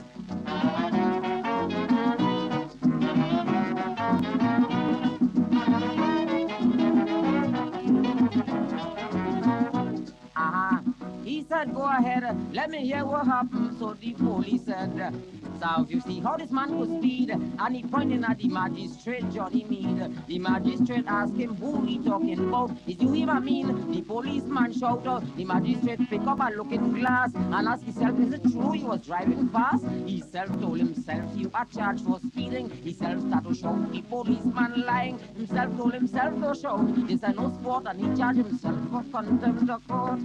He said, go ahead, let me hear what happened. So the police said, so if you see how this man could speed, and he pointed at the magistrate, Johnny Mead. The magistrate asked him who he talking about. Is you him I mean? The policeman shout out. The magistrate pick up a looking glass and ask himself, is it true he was driving fast? He self told himself, you are charged for speeding. He self started to shout, the policeman lying. Himself told himself to shout, this is no sport, and he charged himself for contempt of court.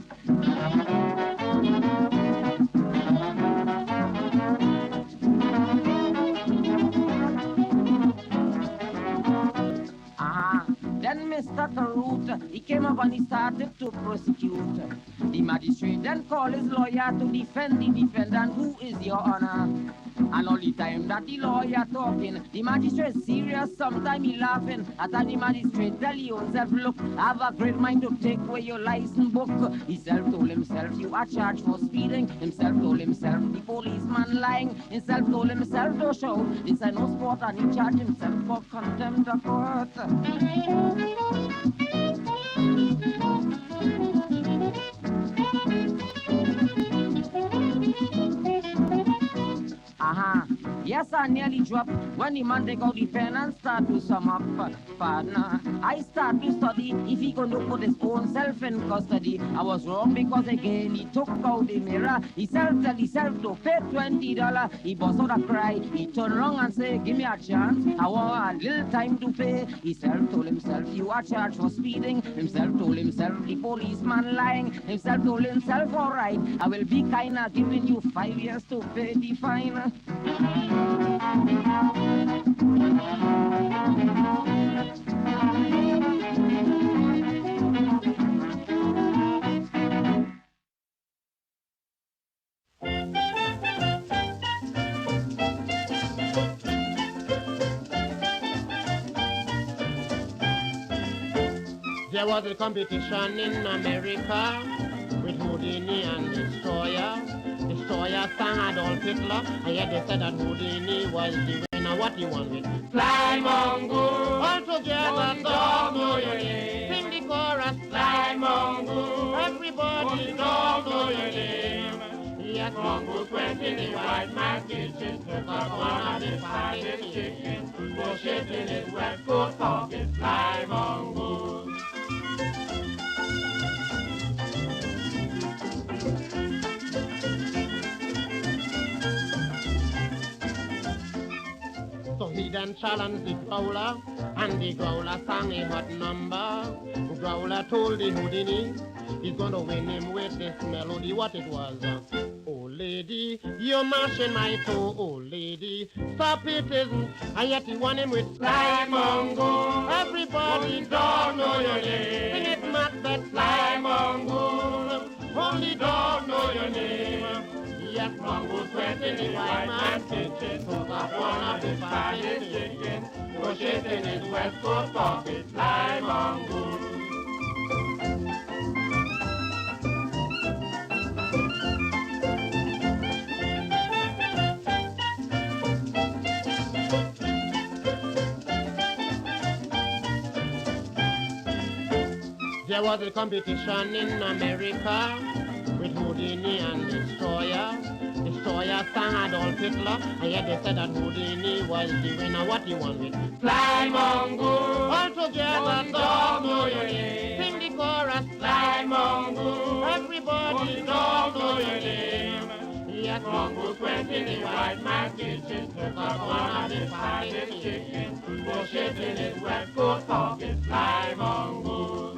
Then Mr. Tarut, he came up and he started to prosecute. The magistrate then called his lawyer to defend the defendant, who is your honor. And all the time that the lawyer talking, the magistrate serious, sometimes he laughing. At time the magistrate tell you himself, look, I have a great mind to take away your license book. He self told himself, you are charged for speeding. Himself told himself, the policeman lying. Himself told himself to show, this is no sport, and he charged himself for contempt of court. Yes, I nearly dropped when the man take out the pen and start to sum up. Partner, I start to study if he gonna put his own self in custody. I was wrong because again he took out the mirror. He tell himself to pay $20. He bust out a cry. He turn around and say, give me a chance. I want a little time to pay. Himself told himself, you are charged for speeding. Himself told himself, the policeman lying. Himself told himself, all right, I will be kinda giving you 5 years to pay the fine. There was a competition in America with Houdini and Destroyer. Destroyer sang Adolf Hitler, and yet they said that Houdini was the winner. What you want with? Fly Mongo, all together, dog know your name. Sing the chorus, Fly Mongo, everybody, dog know your name. Yes, Mongoose went in the white man's kitchen, took up one of his fatted chicken, pushed it in his wet coat pocket, Fly Mongoose. So he then challenged the growler, and the growler sang a hot number. The growler told the Houdini he's gonna win him with this melody. What it was? Oh lady, you're mashing my toe. Oh lady, stop it isn't. And yet he won him with Fly Mongo. Everybody don't know your name. Sing it, Macbeth, Fly Mongo. Only dog know your name. Yes, Mongoose went in the white man's kitchen, took up one of his fatted chicken, pushed it in his waistcoat pocket, Fly Mongoose. There was a competition in America with Houdini and Destroyer. Destroyer sang Adolf Hitler, and yet they said that Houdini was the winner. What you want with? Fly Mongo, all together, dog know your name. Sing the chorus, Fly Mongo, everybody, dog know your name. Yes, Mongoose went in the white man's kitchen, took up one of his fatted chicken, pushed it in his waistcoat pocket, Fly Mongoose.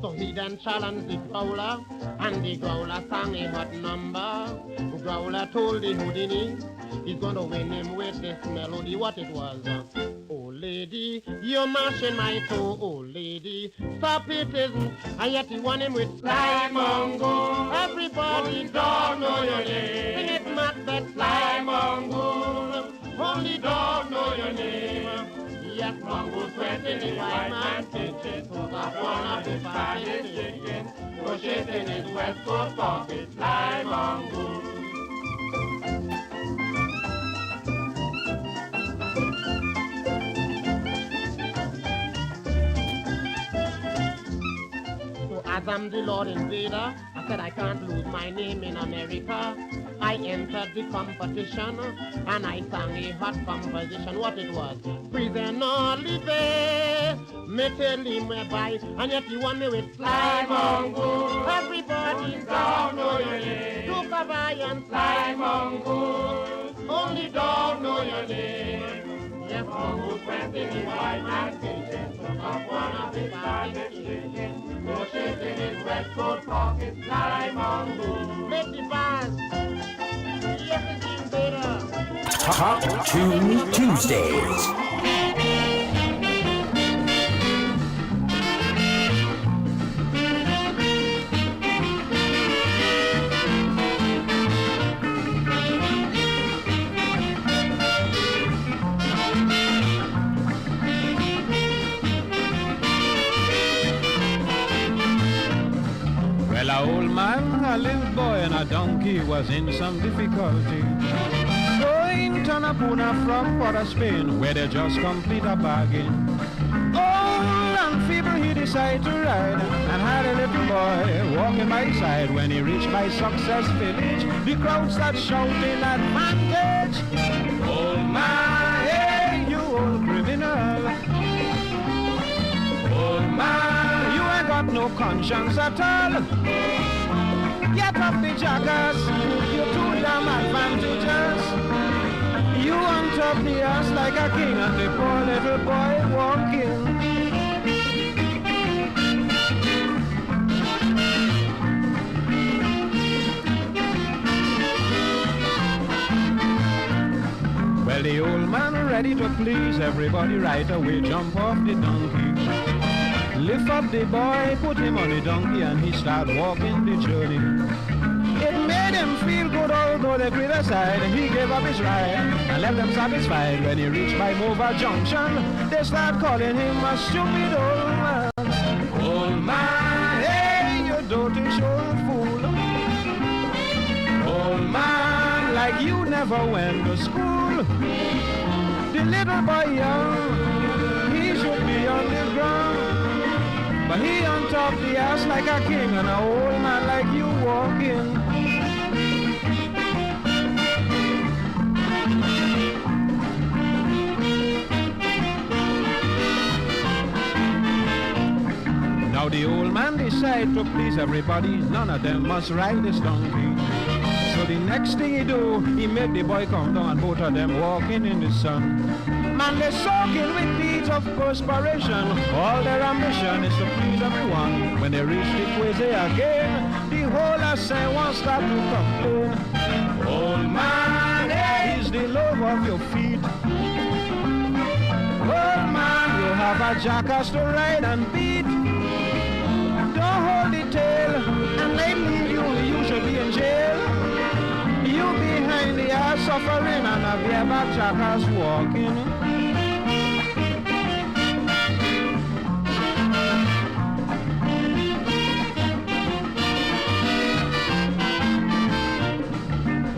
So he then challenged the growler, and the growler sang a hot number. The growler told the Houdini he's gonna win him with this melody. What it was? Oh lady, you're mashing my toe. Oh lady, stop it isn't. And yet he won him with Fly Mongo. Everybody don't know your name. Sing it, Macbeth, Fly Mongo. Only dog know your name. Yes, Mongoose went in the white man's kitchen, took up one of his fatted chicken, pushed it in his waistcoat pocket, Fly Mongoose. So as I'm the Lord Invader, I said I can't lose my name in America. I entered the competition and I sang a hot composition. What it was? Prisoner live, me tell him whereby, and yet you want me with Fly Mongo. Everybody down know your name. Took a and Fly Mongo. Only dog know your name. Yes, Mongoose went in the white man's kitchen, took up one of his fatted chicken, pushed it in his waistcoat pocket, Fly Mongo. Make the pass. Top 2 Tuesdays. Well, Well, a old man, a little boy, and a donkey was in some difficulty. Going to Napuna from Port of Spain, where they just complete a bargain. Old and feeble, he decided to ride, and had a little boy walking by his side. When he reached by Success Village, the crowd started shouting advantage. Old man, hey, you old criminal. Old man, you ain't got no conscience at all. Get off the jackass, you're too damn advantageous. You on top the ass like a king, and the poor little boy walking. Well, the old man ready to please everybody right away, jump off the donkey. Lift up the boy, put him on the donkey, and he start walking the journey. It made him feel good, although they criticized. He gave up his ride and left them satisfied. When he reached by Mova Junction, they start calling him a stupid old man. Old man, hey, you dotish old fool. Old man, like you never went to school. The little boy young, he should be on the ground, but he on top the ass like a king, and an old man like you walking. Now the old man decided to please everybody, none of them must ride this donkey. So the next thing he do, he made the boy come down, and both of them walking in the sun. Man, they're soaking with beads of perspiration. All their ambition is to please everyone. When they reach the quasi again, the whole assay won't start to complain. Old man, hey, is the love of your feet. Old man, you have a jackass to ride and beat. Don't hold the tail, and they leave you should be in jail. You behind the ass suffering, and a bareback jackass walking.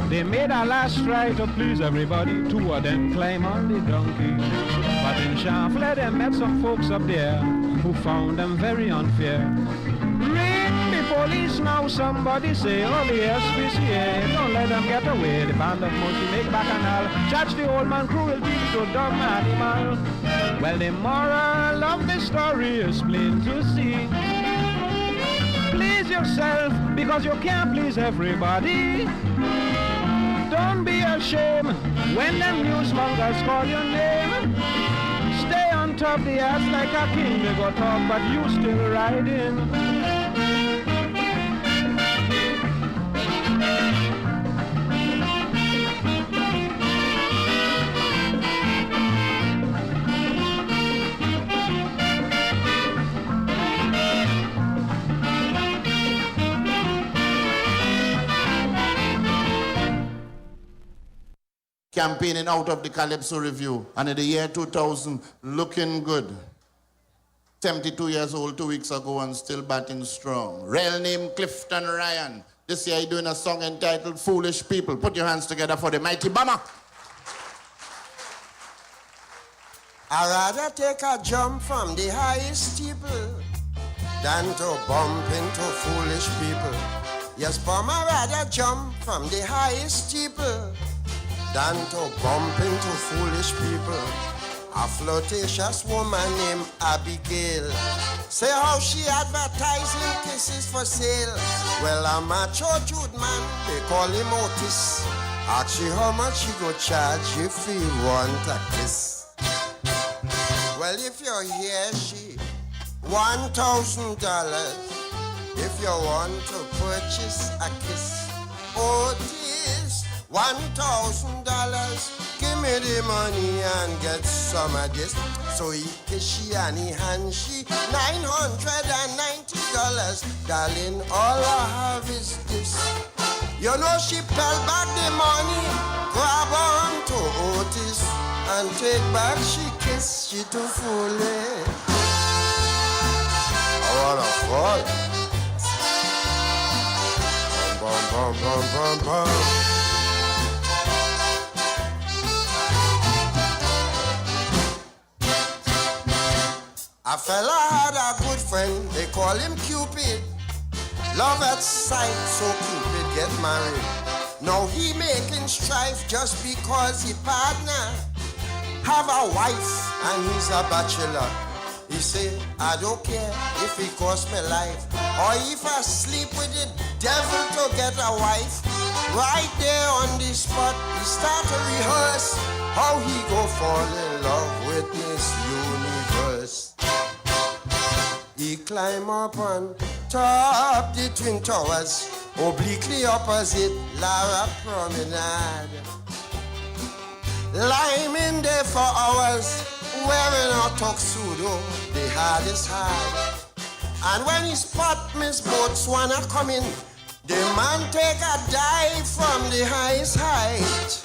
They made a last try to please everybody. Two of them climb on the donkey. But in Chamflet they met some folks up there who found them very unfair. Ring the police now, somebody say, oh the SPCA, don't let them get away. The band of monkey make bacchanal, charge the old man cruelty to dumb animal. Well, the moral of the story is plain to see. Please yourself, because you can't please everybody. Don't be ashamed when them newsmongers call your name. Stay on top the ass like a king. They go talk, but you still riding. Campaigning out of the Calypso Review, and in the year 2000, looking good. 72 years old 2 weeks ago and still batting strong. Real name Clifton Ryan. This year he's doing a song entitled Foolish People. Put your hands together for the mighty Bama. I'd rather take a jump from the highest steeple than to bump into foolish people. Yes, Bama, I'd rather jump from the highest steeple than to bump into foolish people. A flirtatious woman named Abigail say how she advertising kisses for sale. Well, a macho Jude man, they call him Otis. Ask you how much he go charge if he want a kiss. Well, if you're here, she $1,000 if you want to purchase a kiss. Otis, $1,000. Give me the money and get some of this. So he kiss she and he hand she $990. Darling, all I have is this. You know she fell back the money, grab on to Otis and take back she kiss. She too foolish. I wanna fall. bum, bum, bum, bum. A fella had a good friend, they call him Cupid. Love at sight, so Cupid get married. Now he making strife just because he partner have a wife and he's a bachelor. He say, I don't care if it costs me life, or if I sleep with the devil to get a wife. Right there on the spot, he start to rehearse how he go fall in love with Miss Universe. He climb up on top the Twin Towers, obliquely opposite Lara Promenade. Lying in there for hours, wearing a tuxedo, the hardest high. And when he spot Miss Botswana coming, the man take a dive from the highest height.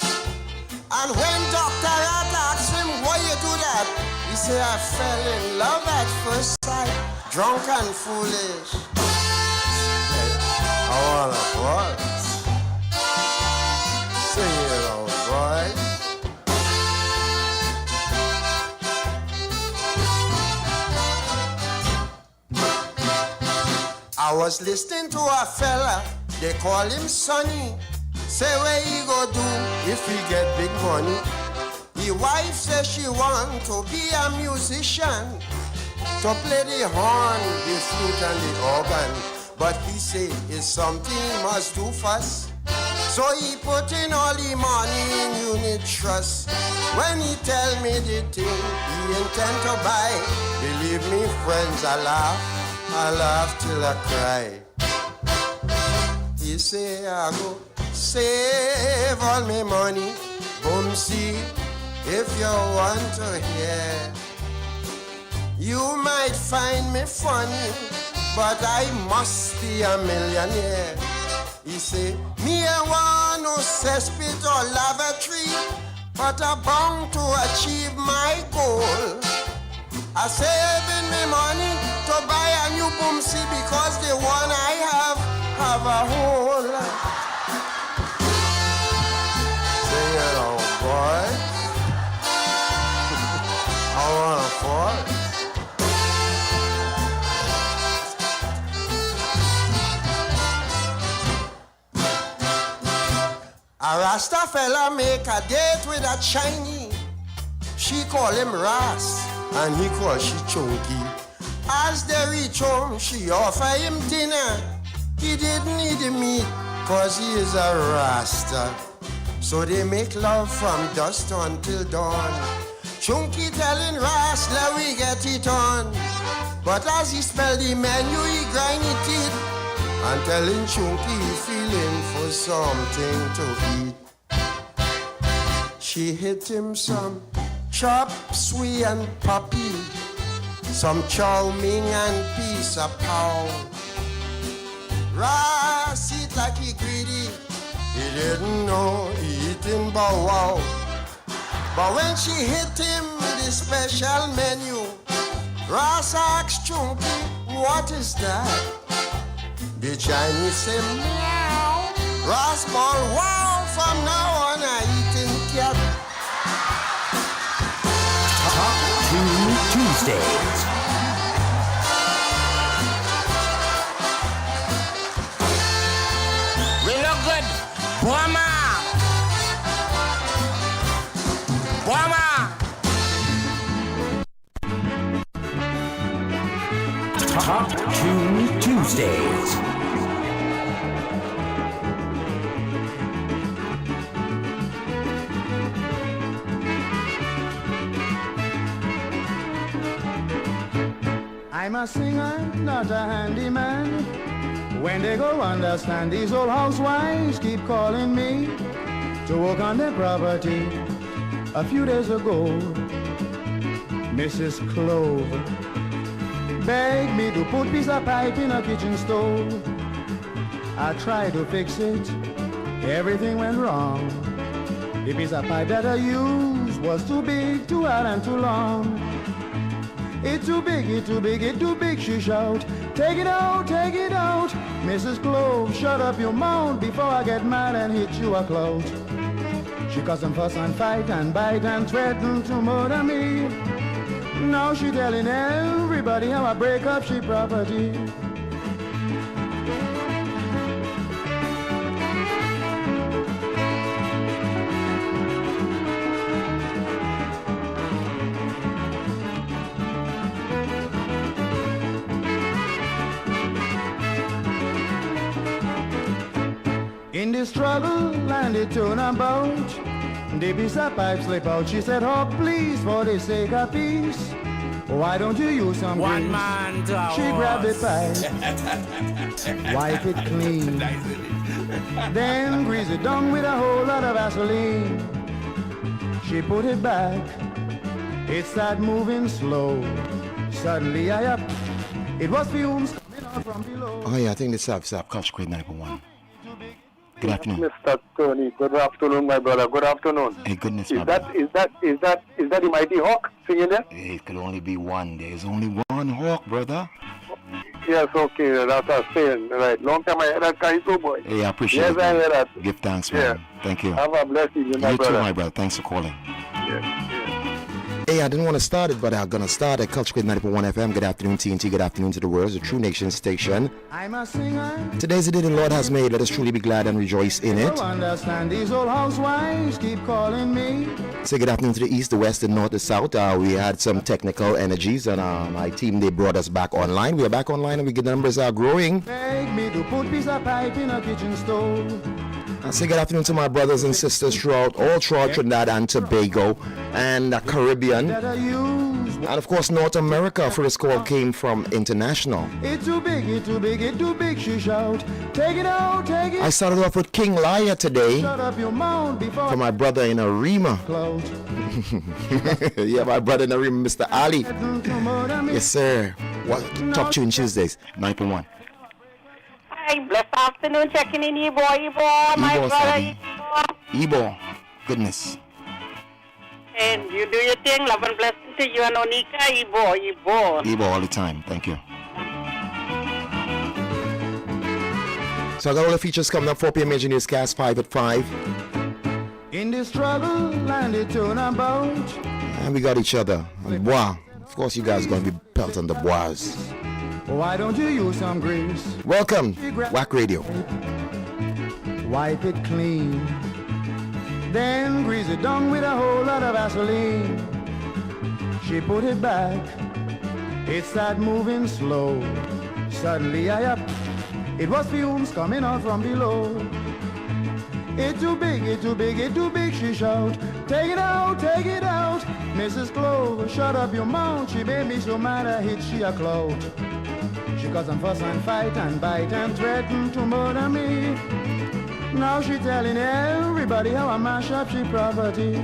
And when Dr. Rat asks him, why you do that? He say, I fell in love at first sight, drunk and foolish. I wanna waltz. Sing it, old boy. I was listening to a fella, they call him Sonny. Say where he go do if he get big money. His wife says she want to be a musician, to play the horn, the flute and the organ. But he say it's something he must do first. So he put in all the money in unit trust. When he tell me the thing he intend to buy, believe me friends, I laugh till I cry. He say I go save all my money, boom see, if you want to hear. You might find me funny, but I must be a millionaire. He say, me I want no cesspit or lavatory, but I'm bound to achieve my goal. I saving me money to buy a new boomsy because the one I have a hole. Sing it on, boy. I wanna fall. A Rasta fella make a date with a Chinese. She call him Ras and he call she Chunky. As they reach home, she offer him dinner. He didn't eat the meat cause he is a Rasta. So they make love from dusk until dawn. Chunky telling Ras, let we get it on. But as he spell the menu, he grind his teeth and telling Chunky he feeling for something to eat. She hit him some chop, sweet and puppy, some chow mein and piece of pow. Ras eat like he greedy, he didn't know he eating bow wow. But when she hit him with the special menu, Ras asked Chunky, what is that? The Chinese say meow. Ras ball wow, from now on I eating cat. Top 2 Tuesdays. We look good. Boama. Boama. Top 2 Tuesdays. I'm a singer, not a handyman. When they go understand, these old housewives keep calling me to work on their property. A few days ago, Mrs. Clove begged me to put piece of pipe in a kitchen stove. I tried to fix it, everything went wrong. The piece of pipe that I used was too big, too hard and too long. It's too big, it's too big, it's too big, she shout. Take it out, Mrs. Clove, shut up your mouth before I get mad and hit you a clout. She cuss and fuss and fight and bite and threaten to murder me. Now she telling everybody how I break up she property. In the struggle and the turnabout, the piece of pipe slip out. She said, oh please, for the sake of peace, why don't you use some One grease? man to She grabbed the pipe, wipe it clean, then grease it down with a whole lot of Vaseline. She put it back, it started moving slow. Suddenly it was fumes coming out from below. Oh yeah, I think this is Culture Queen 9.1. Good afternoon. Mr. Tony, good afternoon, my brother. Good afternoon. Hey, goodness, Is my that the Mighty Hawk singing there? It could only be one. There's only one Hawk, brother. Yes, okay, that's what I'm saying. Right, long time I heard that guy too, boy. Hey, I appreciate yes, it. Yes, I heard that. Give thanks, man. Yeah. Thank you. Have a blessed evening, my you brother. You too, my brother. Thanks for calling. Yeah. Hey, I didn't want to start it, but I'm going to start at Culture Queen 90.1 FM. Good afternoon, TNT. Good afternoon to the world. The True Nation station. I'm a singer. Today's the day the Lord has made. Let us truly be glad and rejoice in it. I understand these old housewives keep calling me. Say good afternoon to the east, the west, the north, the south. We had some technical energies, and my team, they brought us back online. We are back online, and the numbers are growing. Beg me to put piece of pipe in a kitchen stove. I say good afternoon to my brothers and sisters throughout Trinidad and Tobago and the Caribbean. And of course, North America. First call came from international. It's too big, it's too big, it's too big, she shout. Take it out, take it. I started off with King Liar today. Shut up your mouth before for my brother in Arima. Yeah, my brother in Arima, Mr. Ali. Yes, sir. What Top Tune Tuesdays, 9.1. Hi, blessed afternoon, checking in, Ebo, my brother, Ebo, goodness. And you do your thing, love and blessing to you and Onika, Ebo. All the time, thank you. So I got all the features coming up, 4 p.m. Major Newscast, 5 at 5. In the struggle and the turnabout. And we got each other. And bois. Of course you guys are going to be pelting the bois. Why don't you use some grease? Welcome, Wack Radio. Wipe it clean, then grease it down with a whole lot of Vaseline. She put it back, it started moving slow. Suddenly it was fumes coming out from below. It's too big, it's too big, it's too big, she shout. Take it out, Mrs. Clove, shut up your mouth. She made me so mad I hit she a clout. She cuss and fuss and fight and bite and threaten to murder me. Now she telling everybody how I mash up she property.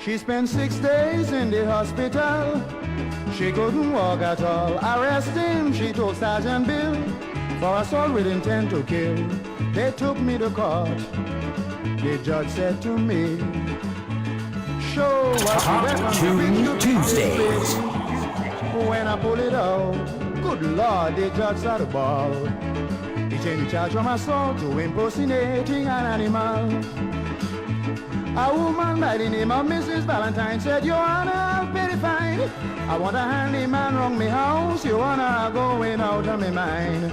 She spent 6 days in the hospital. She couldn't walk at all. Arrest him, she told Sergeant Bill, for assault with intent to kill. They took me to court. The judge said to me, show what you reckon Tuesdays. When I pull it out, good Lord, the judge started to ball. He changed the charge from assault to impersonating an animal. A woman by the name of Mrs. Valentine said, Your Honor, I'll pay the fine. I want a handyman round me house. Your Honor, I'm going out of my mind.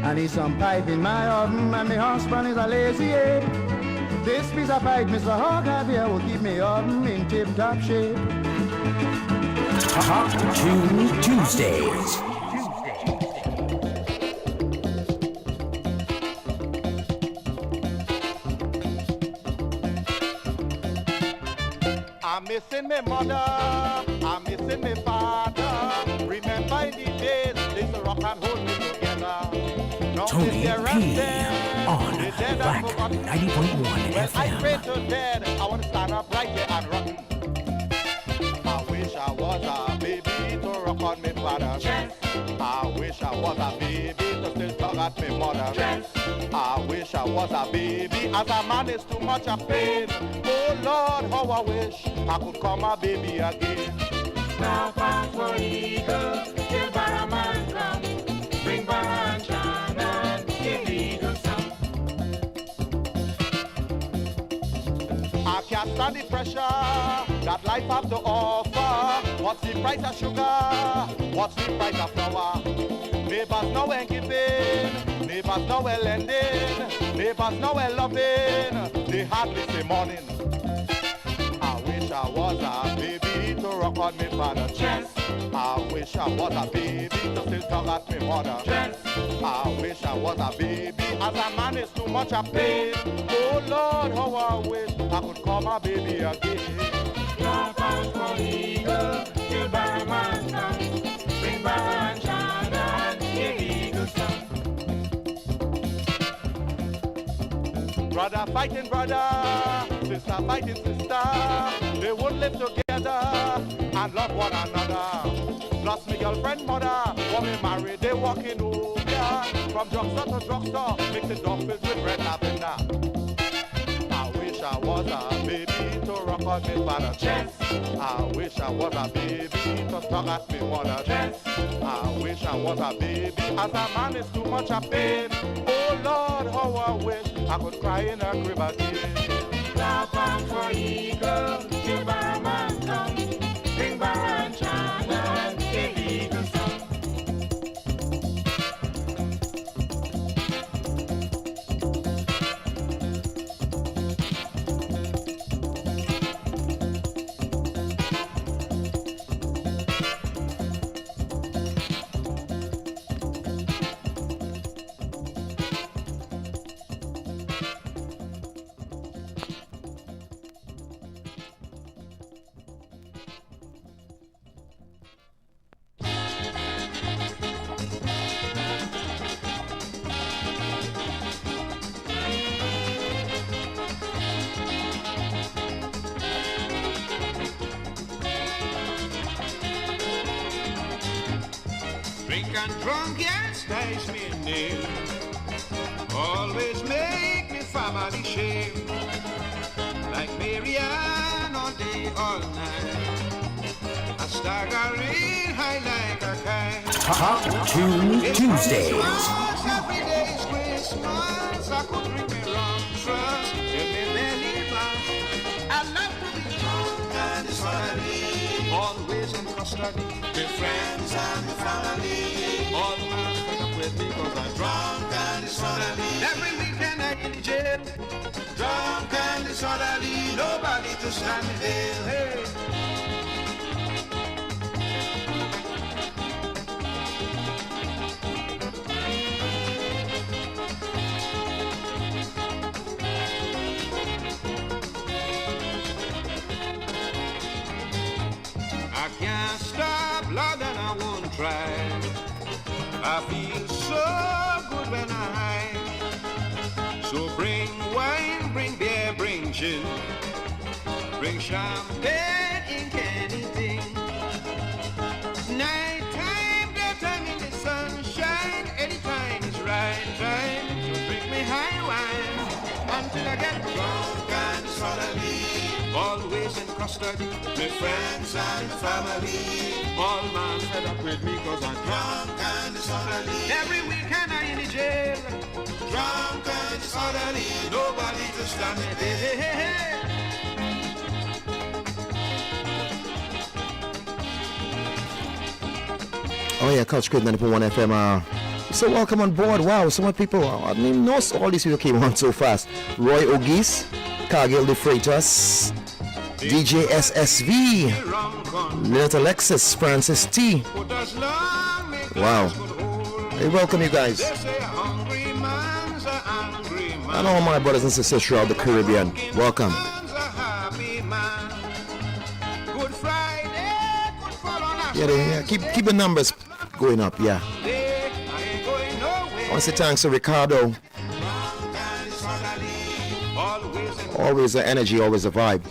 I need some pipe in my oven, and my husband is a lazy ape. This piece of pipe, Mr. Hawk, have here will keep me oven in tip-top shape. Top Tune Tuesdays. I'm missing my mother, I'm missing my father. Remember in the days, they used to rock and hold me together. Now Tony P. on Wack 90.1 when I FM. pray to dead, I want to stand up right here and rock. I was a baby to rock on me father. Yes. I wish I was a baby to still talk at me mother. Yes. I wish I was a baby, as a man is too much a pain. Oh Lord, how I wish I could come a baby again. Now pass for eagle, till Barraman come. Bring Barra and John and give eagle some. I can't stand the pressure that life have to offer. What's the price of sugar? What's the price of flour? Neighbors now ain't giving, neighbors now ain't lending, neighbors now ain't loving, they hardly say morning. I wish I was a baby to rock on me father chest. I wish I was a baby to still talk at me mother chest. I wish I was a baby, as a man is too much a pain. Oh Lord, how I wish I could call my baby again. Now pass for eagle, till Barraman come. Bring Barra and John and give eagle some. Brother fighting brother, sister fighting sister. They would live together and love one another. Plus my girlfriend mother, when we married, they walking over from drugstore to drugstore, mixing dog filled with red lavender. I wish I was a baby to rock on me father chest. I wish I was a baby to talk at me mother chest. I wish I was a baby, as a man is too much a pain. Oh Lord, how I wish I could cry in a crib again. Now pass for eagle, till Barraman come. Bring Barra and John and give eagle some. Drink and drunk, yes, that's me name. Always make me family shame. Like Marianne all day, all night. I staggering high like a kite. Top Tune Tuesdays. Every day is Christmas. I could drink me rum, trust in me belly bus. I love to be drunk and it's what I need. Always in custody, with friends and the family. All my fed up with me cause I'm drunk and disorderly. Every weekend I in the jail. Drunk and disorderly. Nobody to stand me there. Hey. I can't stop, Lord, and I won't try. I feel so good when I hide. So bring wine, bring beer, bring gin, bring champagne, ink, anything. Nighttime, daytime in the sunshine, anytime is right time to drink me high wine until I get drunk and disorderly. Always in custody, my friends and family. All man fed up with me cause I'm drunk and disorderly. Every weekend I in the jail. Drunk and disorderly. Nobody to stand me there. Hey, hey, hey. Oh yeah, Couch Crib 94.1 FM. So welcome on board. Wow, so many people. I didn't even know all these people came on so fast. Roy Ogis, Cargill the Freighters, DJ SSV, Little Alexis, Francis T. Wow. Hey, welcome you guys. And all my brothers and sisters throughout the Caribbean. Welcome. Yeah, keep the numbers going up, yeah. I want to say thanks to Ricardo. Always the energy, always the vibe.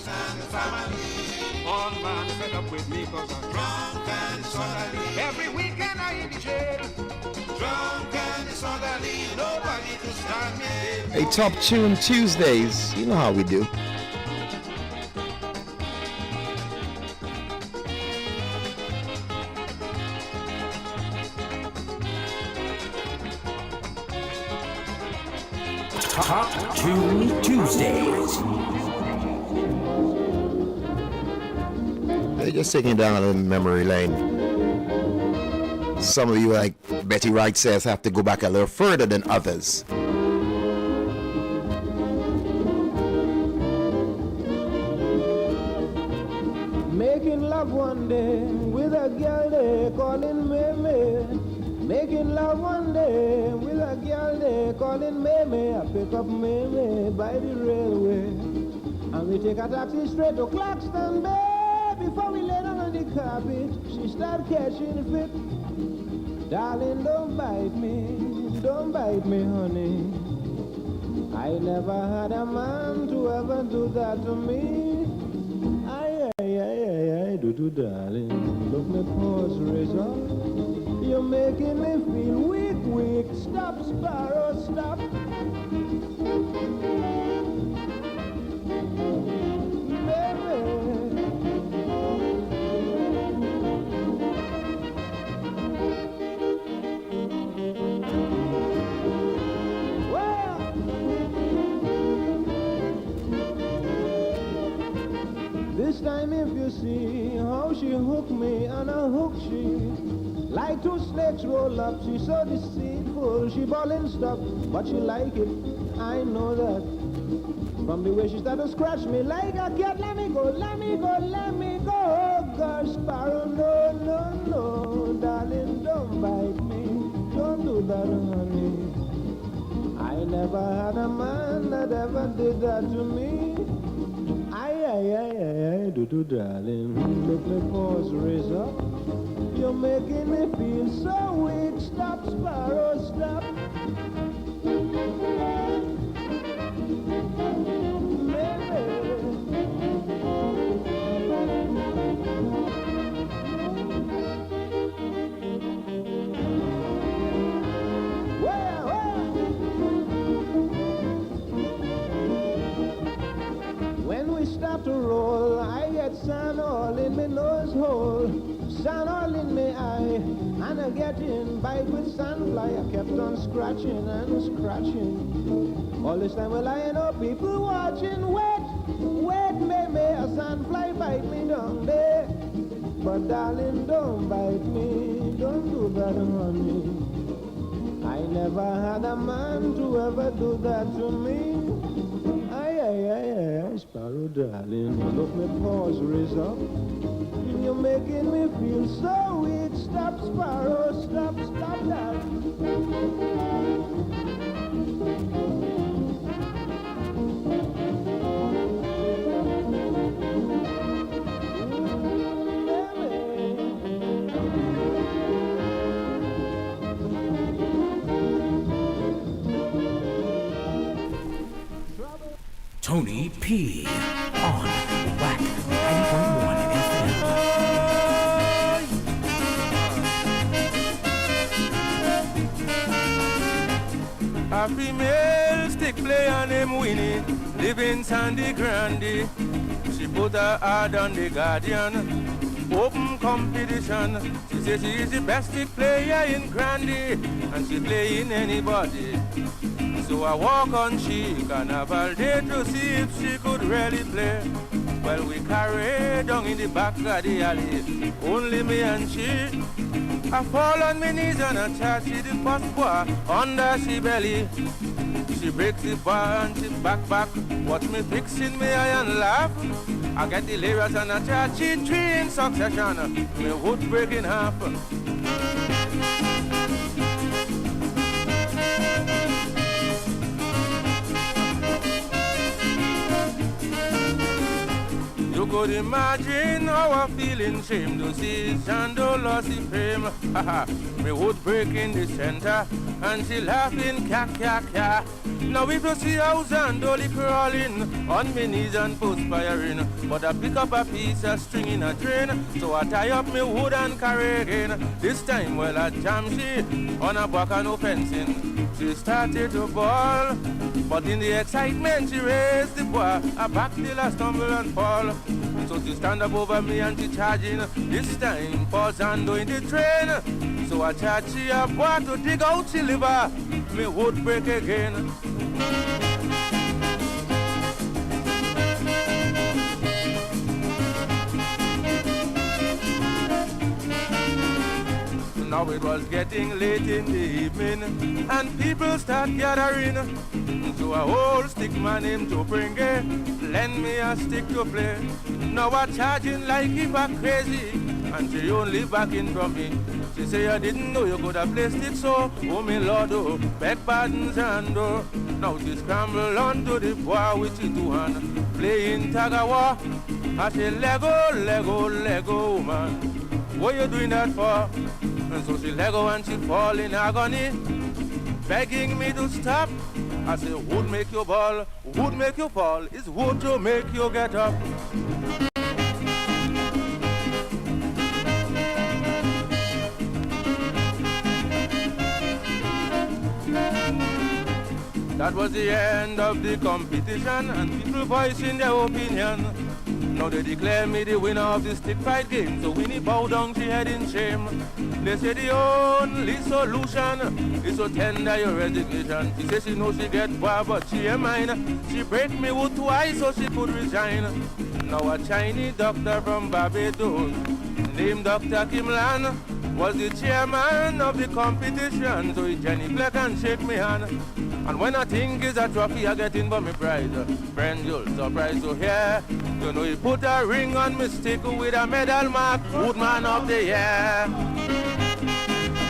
I in the jail. Drunk and disorderly, nobody to stand me. A Top Tune Tuesdays. You know how we do. Top Tune Tuesdays. Hey, just taking it down a little memory lane. Some of you, like Betty Wright says, have to go back a little further than others. Making love one day with a girl they calling Meme. Making love one day with a girl they calling Meme. I pick up Meme by the railway, and we take a taxi straight to Claxton Bay. Before we lay down on the carpet, she start catching a fit. Darling, don't bite me, honey. I never had a man to ever do that to me. I do, darling. Look, me pause, raise up. You're making me feel weak. Stop, Sparrow, stop. This time if you see how she hooked me and I hook she, like two snakes roll up, she's so deceitful, she ballin' stuff, but she like it, I know that. From the way she started to scratch me like a cat, let me go, girl, Sparrow, no, darling, don't bite me, don't do that, honey. I never had a man that ever did that to me. Do, darling, look me pause, raise up. You're making me feel so weak. Stop, Sparrow, stop. When we start to roll, I get sand all in me nose hole, sand all in me eye, and I get in bite with sandfly. I kept on scratching and scratching. All this time, well, I know people watching. Wait, maybe a sandfly bite me down there. But darling, don't bite me, don't do that, honey. I never had a man to ever do that to me. Sparrow, darling, look me pause, raise up. You're making me feel so weak. Stop, Sparrow, stop, darling. Tony P. on Wack 90.1 FM. A female stick player named Winnie, live in Sandy Grande. She put her heart on the Guardian, open competition. She says she is the best stick player in Grande, and she playing anybody. So I walk on she Carnival Day to see if she could really play. Well, we carried down in the back of the alley, only me and she. I fall on my knees and I charge she the first bar under she belly. She breaks the bar and she back. Watch me fixing me eye and laugh. I get delirious and I charge she 3 in succession. Me wood break in half. You could imagine how I feel in shame to see Shando lost his fame. Me would break in the center and she laughing, kya, kya, kya. Now if you see how Zandoli crawling on me knees and perspiring, but I pick up a piece of string in a drain, so I tie up me wood and carry again. This time, well, I jam she on a back and no fencing. She started to bawl, but in the excitement she raised the bar. I back till I stumble and fall. So she stand up over me and she charging. This time, for Zando in the train. So I charge she a boy to dig out she liver. Me would break again. Now it was getting late in the evening and people start gathering. So a whole stick man him to bring it, lend me a stick to play. Now I charging like if I crazy and she only backing from me. She say I didn't know you could have placed it so. Oh me lord, oh, beg pardons and oh. Now she scramble onto the bar with she two hand, playing tag of war. I say Lego, Lego, Lego woman, what you doing that for? And so she Lego and she fall in agony, begging me to stop. I say wood make you ball, wood make you fall, it's wood to make you get up. That was the end of the competition and people voicing their opinion. Now they declare me the winner of the stick fight game. So Winnie bow down, she head in shame. They say the only solution is to tender your resignation. She says she knows she get far, but she ain't mine. She break me wood twice so she could resign. Now a Chinese doctor from Barbados, named Dr. Kim Lan, was the chairman of the competition. So he Jenny Black and shake me hand. And when I think it's a trophy, I get in for me prize. Friend, you'll surprise to hear. You know, he put a ring on me stick with a medal mark, Woodman of the Year.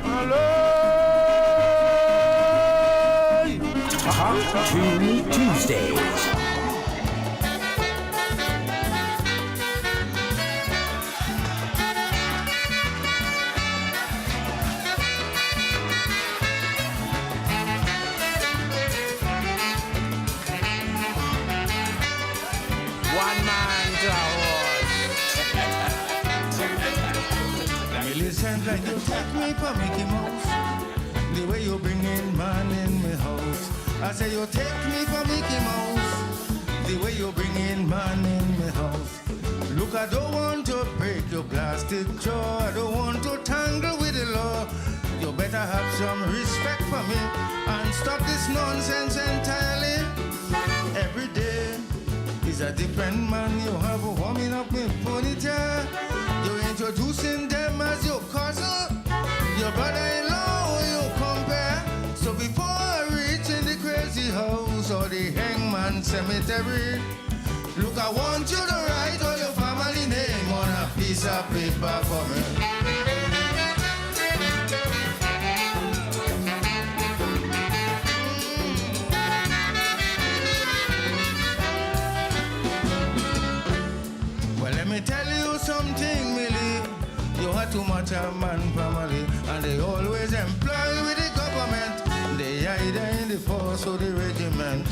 Hello. Tuesdays. One man to a horse. Millicent, like you take me for Mickey Mouse. The way you bring in man in my house. I say you take me for Mickey Mouse. The way you bring in man in my house. Look, I don't want to break your plastic jaw. I don't want to tangle with the law. You better have some respect for me and stop this nonsense entirely. Every day is a different man. You have a warming up with ponytail. You're introducing them as your cousin, your brother-in-law you compare. So before I reach in the crazy house or the hangman cemetery, look, I want you to write all your family name on a piece of paper for me. Let me tell you something, Millie. You are too much a man family, and they always employ with the government. They either in the force or the regiment.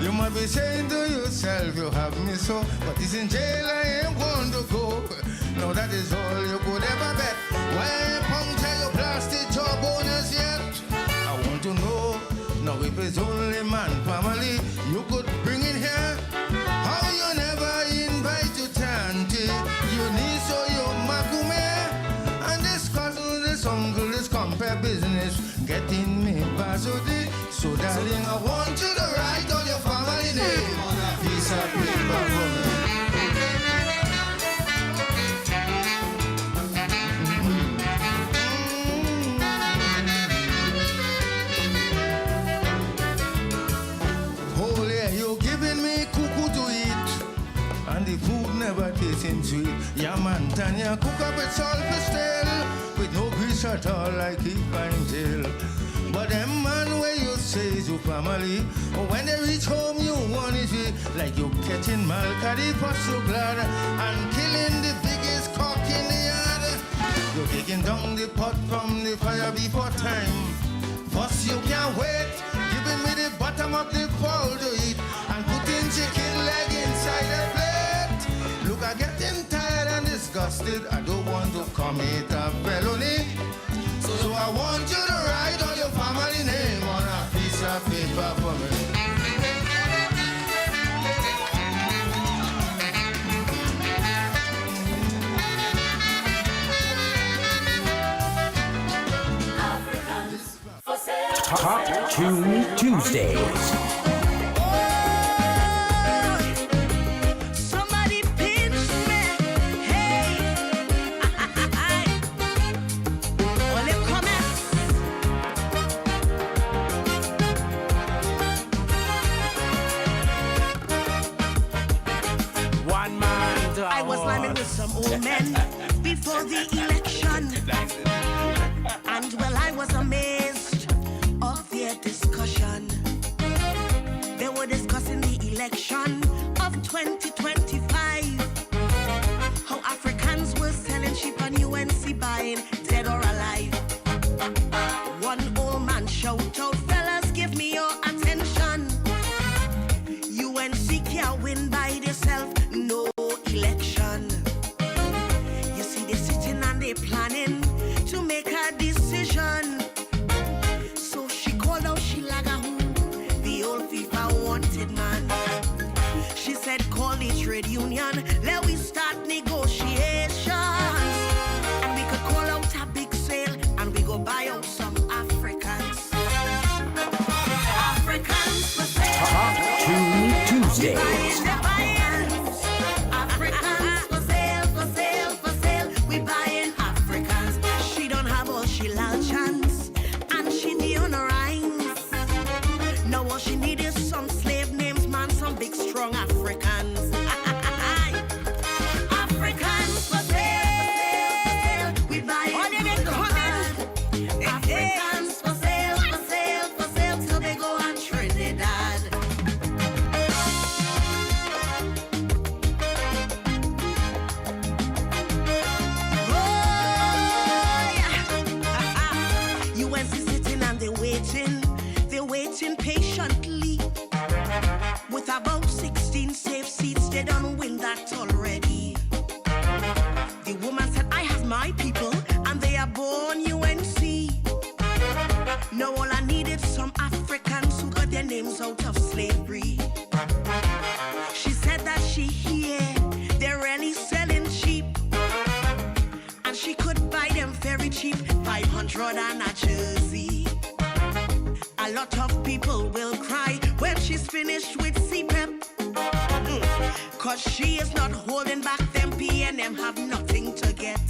You might be saying to yourself, you have me so, but it's in jail I ain't going to go. No, that is all you could ever bet. Why puncture your plastic jaw bonus yet? I want to know, now if it's only man family, you could bring in here. How you never invite your auntie, your niece or your makume, and this cousin, this uncle, this compare business, getting me basodi. So darling, I want you to write all your family name on a piece of paper for me. Holy, you giving me cuckoo to eat, and the food never tasting sweet. Yeah, man, Tanya, cook up with salt stale, with no grease at all like he fine tail. But them man where you say is your family, when they reach home you want it like you're catching milk at the pot so glad and killing the biggest cock in the yard. You're taking down the pot from the fire before time. First you can't wait, giving me the bottom of the bowl to eat and putting chicken leg inside the plate. Look, I'm getting tired and disgusted. I don't want to commit a felony. So I want you to write all your family name on a piece of paper for me. Top Tune Tuesdays. Somebody pinch me, hey. On les promesses. One man down. I was liming with some old men before the election, and well, I was amazed of their discussion. They were discussing the election of 2025. How Africans were selling sheep on UNC, buying dead or alive. One old man shout out, fellas, give me your attention. UNC can't win by themselves, no election. You see, they sitting and they planning to make a decision. So she called out Shilaga, who the old FIFA wanted man. She said, call the trade union, let we start negotiations. And we could call out a big sale and we go buy out some Africans. Africans for sale. Top Tune Tuesdays. Africans for sale, for sale, for sale. We buying Africans. She don't have all she chance, and she need on her rhymes. Now all she need is some slave names, man, some big strong Africans. Africans for sale. We buying Africans. Africans for sale, for sale, for sale, till they go on Trinidad. UNC sitting and they're waiting patiently. With about 16 safe seats, they don't win that already. The woman said, I have my people, and they are born UNC. Now all I need is some Africans who got their names out of slavery. She said that she hear they're really selling cheap, and she could buy them very cheap, 500 and a jersey. A lot of people will cry when she's finished with CPEP, cause she is not holding back them PNM have nothing to get.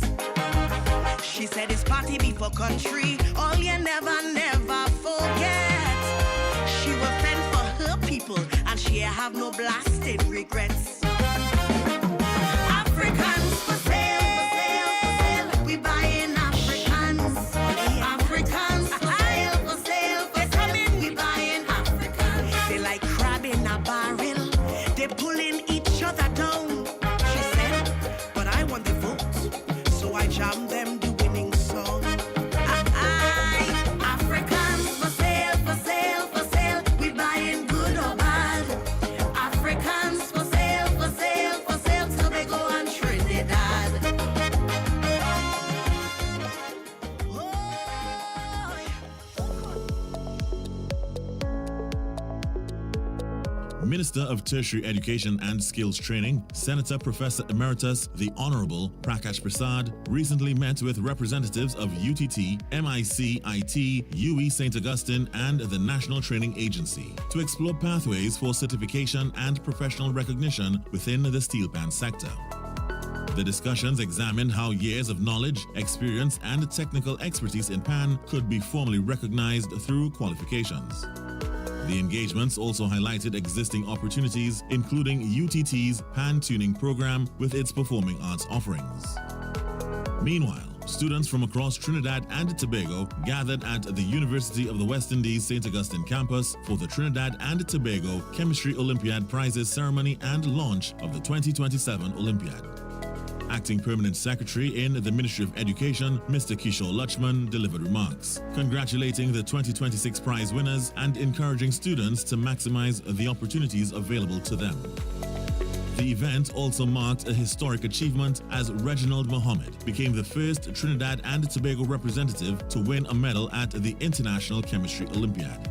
She said it's party before country, all you never, never forget. She will fend for her people and she have no blasted regrets. Africans for sale, we buying Africans. Africans for sale, for sale, for sale, we buying Africans. They like crab in a barrel, they pulling each other down. She said, but I want the vote, so I jam them the winning song. Africans for sale, for sale, for sale, we buying good or bad. Africans for sale, for sale, for sale, till they go on Trinidad. Minister of Tertiary Education and Skills Training, Senator Professor Emeritus the Honorable Prakash Prasad recently met with representatives of UTT, MIC, IT, UE St. Augustine and the National Training Agency to explore pathways for certification and professional recognition within the steel pan sector. The discussions examined how years of knowledge, experience, and technical expertise in PAN could be formally recognized through qualifications. The engagements also highlighted existing opportunities, including UTT's PAN tuning program with its performing arts offerings. Meanwhile, students from across Trinidad and Tobago gathered at the University of the West Indies St. Augustine campus for the Trinidad and Tobago Chemistry Olympiad Prizes ceremony and launch of the 2027 Olympiad. Acting Permanent Secretary in the Ministry of Education, Mr. Kishore Lachman, delivered remarks, congratulating the 2026 prize winners and encouraging students to maximize the opportunities available to them. The event also marked a historic achievement as Reginald Mohammed became the first Trinidad and Tobago representative to win a medal at the International Chemistry Olympiad.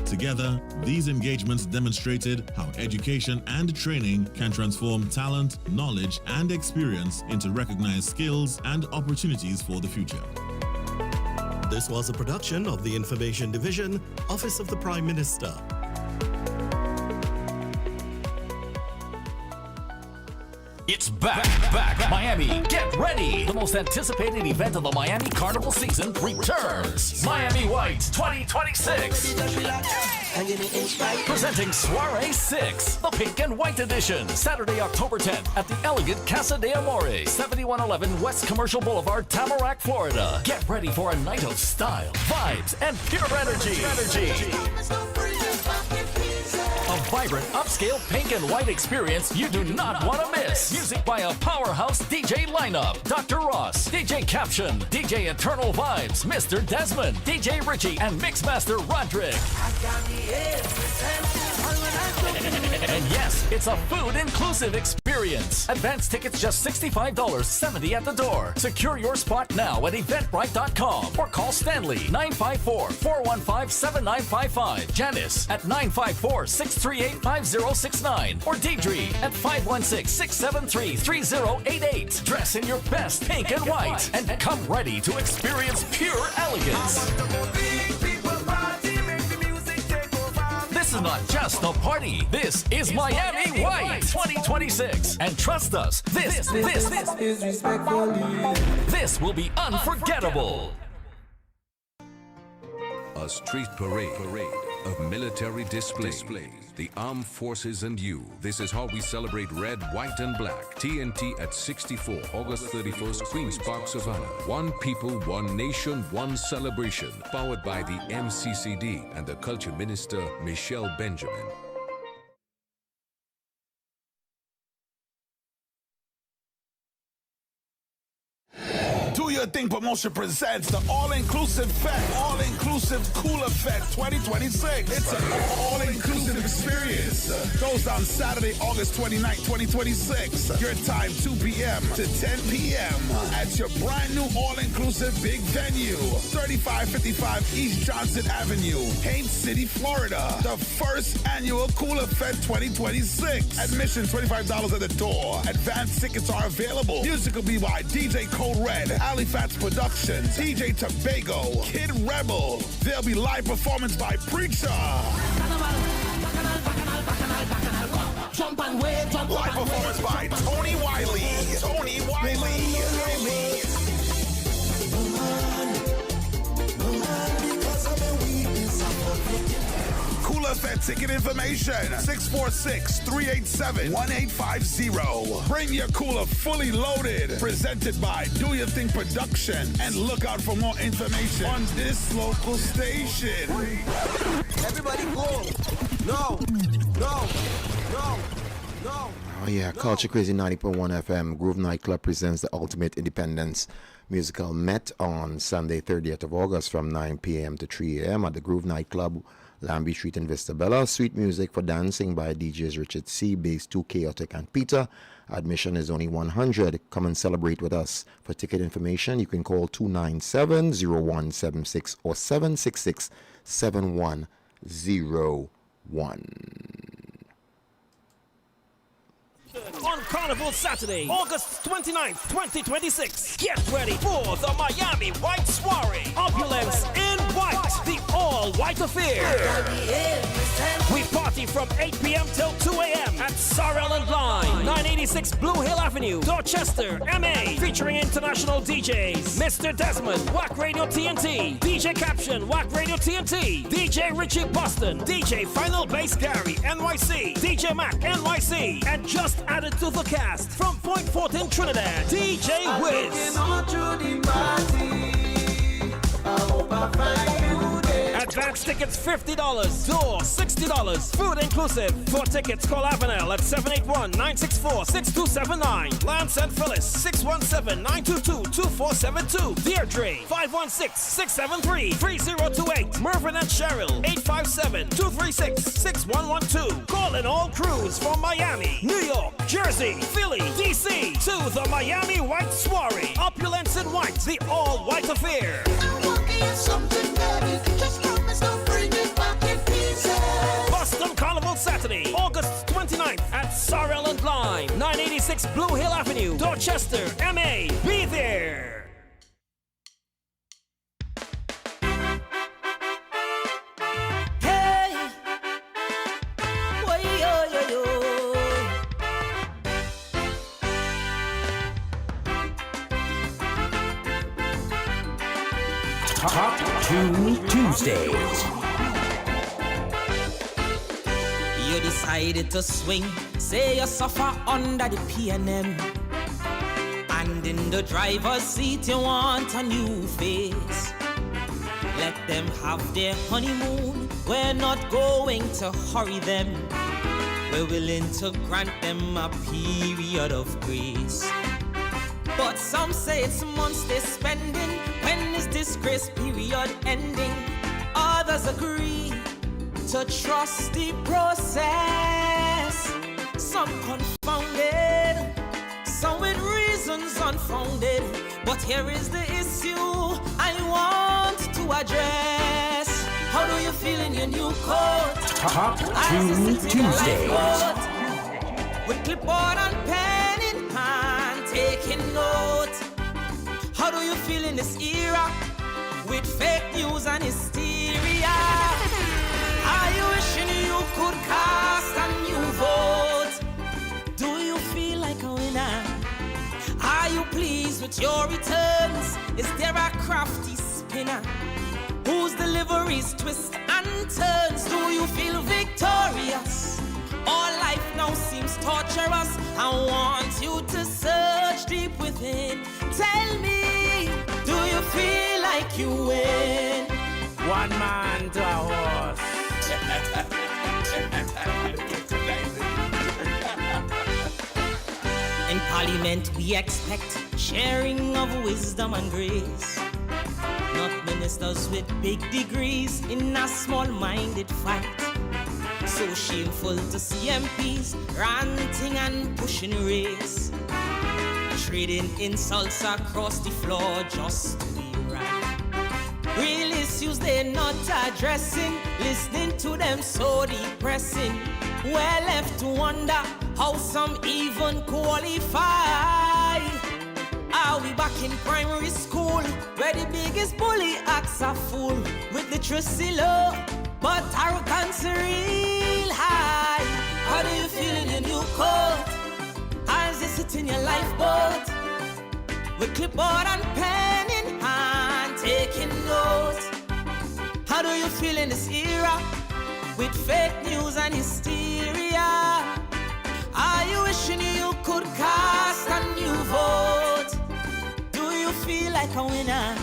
Together, these engagements demonstrated how education and training can transform talent, knowledge, and experience into recognized skills and opportunities for the future. This was a production of the Information Division, Office of the Prime Minister. It's back, Miami, get ready! The most anticipated event of the Miami Carnival season returns. Miami White 2026. Presenting Soiree 6, the Pink and White Edition. Saturday, October 10th at the elegant Casa de Amore, 7111 West Commercial Boulevard, Tamarack, Florida. Get ready for a night of style, vibes, and pure energy. A vibrant, upscale pink and white experience you do not want to miss. Music by a powerhouse DJ lineup. Dr. Ross, DJ Caption, DJ Eternal Vibes, Mr. Desmond, DJ Richie, and Mixmaster Roderick. And yes, it's a food-inclusive experience. Advance tickets just $65, $70 at the door. Secure your spot now at eventbrite.com or call Stanley 954-415-7955, Janice at 954-638-5069, or Deidre at 516-673-3088. Dress in your best pink and white and come ready to experience pure elegance. This is not just a party. This is Miami White 2026. And trust us, this is respectfully. This will be unforgettable. A street parade of military displays. The armed forces and you. This is how we celebrate red, white, and black. TNT at 64, August 31st, Queen's Park, Savannah. One people, one nation, one celebration. Powered by the MCCD and the Culture Minister, Michelle Benjamin. Do Your Thing Promotion presents the All-Inclusive Fest, All-Inclusive Cooler Fest 2026. It's an all-inclusive experience. Goes down Saturday, August 29, 2026. Your time, 2 p.m. to 10 p.m. at your brand new all-inclusive big venue, 3555 East Johnson Avenue, Haines City, Florida. The first annual Cooler Fest 2026. Admission $25 at the door. Advanced tickets are available. Music will be by DJ Code Red, Ali Fats Productions, DJ Tobago, Kid Rebel. There'll be live performance by Preacher. Live performance by Tony Wiley. Cooler Fest ticket information, 646-387-1850. Bring your cooler fully loaded. Presented by Do Your Thing Production. And look out for more information on this local station. Everybody go. No. Oh yeah, Culture Crazy 90.1 FM. Groove Nightclub presents the Ultimate Independence Musical Met on Sunday, 30th of August from 9 p.m. to 3 a.m. at the Groove Nightclub, Lambie Street in Vista Bella. Sweet music for dancing by DJs Richard C, Bass 2, Chaotic, and Peter. Admission is only $100. Come and celebrate with us. For ticket information, you can call 297-0176 or 766-7101. On Carnival Saturday, August 29th, 2026. Get ready for the Miami White Soiree. Opulence in White, the all all-white affair. We party from 8 p.m. till 2 a.m. at Sorrel and Line, 986 Blue Hill Avenue, Dorchester, MA. Featuring international DJs, Mr. Desmond, Wack Radio TNT, DJ Caption, Wack Radio TNT, DJ Richie Boston, DJ Final Bass Gary, NYC, DJ Mac, NYC, and just added to the cast from Point Fortin, Trinidad, DJ Wiz. Advance tickets $50, door $60, food inclusive. For tickets, call Avenel at 781-964-6279. Lance and Phyllis, 617-922-2472. Deirdre, 516-673-3028. Mervyn and Cheryl, 857-236-6112. Calling all crews from Miami, New York, Jersey, Philly, DC, to the Miami White Soiree. Opulence in white, the all-white affair. Something better, just promise don't bring it back in pieces. Boston Carnival Saturday, August 29th at Sorrel and Line, 986 Blue Hill Avenue, Dorchester, MA. Be there. Hey, yo. Top 2 Tuesdays. You decided to swing, say you suffer under the PNM. And in the driver's seat you want a new face. Let them have their honeymoon, we're not going to hurry them. We're willing to grant them a period of grace. But some say it's months they're spending. When is this grace period ending? Others agree to trust the process. Some confounded, some with reasons unfounded. But here is the issue I want to address. How do you feel in your new coat? Top 2 Tuesdays. With clipboard and pen in hand, taking note. How do you feel in this era? With fake news and hysteria. Are you wishing you could cast a new vote? Do you feel like a winner? Are you pleased with your returns? Is there a crafty spinner whose deliveries twist and turns? Do you feel victorious? All life now seems torturous. I want you to search deep within. Tell me, do you feel like you win? One man to a horse. In Parliament we expect sharing of wisdom and grace. Not ministers with big degrees in a small-minded fight. So shameful to see MPs ranting and pushing race, trading insults across the floor just to be right. Real issues they're not addressing, listening to them so depressing. We're left to wonder how some even qualify. Are we back in primary school, where the biggest bully acts are full with literacy low, but arrogance real high? How do you feel in your new coat? As you sit in your lifeboat, with clipboard and pen in hand, taking notes. How do you feel in this era, with fake news and hysteria? Are you wishing you could cast a new vote? Do you feel like a winner?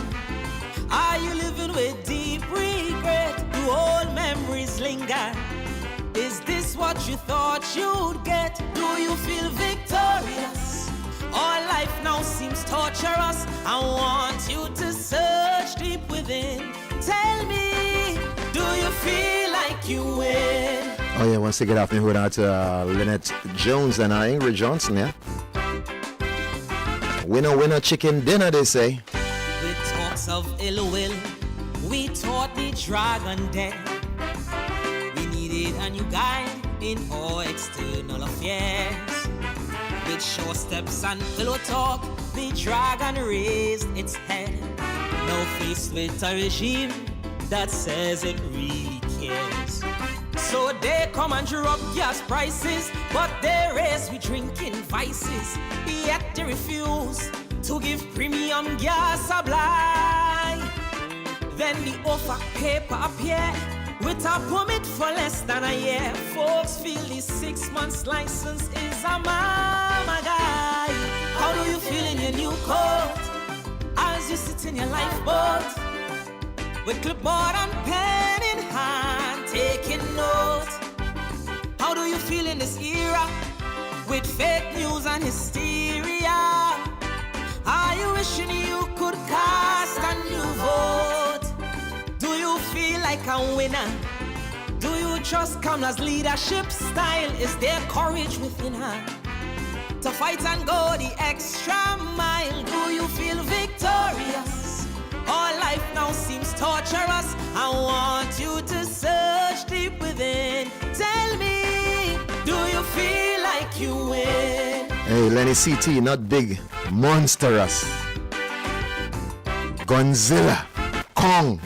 Are you living with deep regret? Do old memories linger? Is this what you thought you'd get? Do you feel victorious? All life now seems torturous. I want you to search deep within. Tell me, do you feel like you win? Oh yeah, once again, after we out to Lynette Jones and Ingrid Johnson, yeah? Winner, chicken dinner, they say. With talks of ill will, we taught the dragon dead. We needed a new guide in our external affairs. With short steps and pillow talk, the dragon raised its head. Now faced with a regime that says it really cares. So they come and drop gas prices, but they raise we drinking vices. Yet they refuse to give premium gas supply. Then the offer paper appear with a permit for less than a year. Folks feel the 6 months license is a mama guy. How do you feel in your new coat as you sit in your lifeboat with clipboard and pen in hand taking notes? How do you feel in this era with fake news and hysteria? Are you wishing you could cast a new vote? Do you feel like a winner? Do you trust Kamala's leadership style? Is there courage within her to fight and go the extra mile? Do you feel victorious? All life now seems torturous. I want you to search deep within. Tell me, do you feel like you win? Hey, Lenny CT, not big, monstrous. Godzilla, Kong.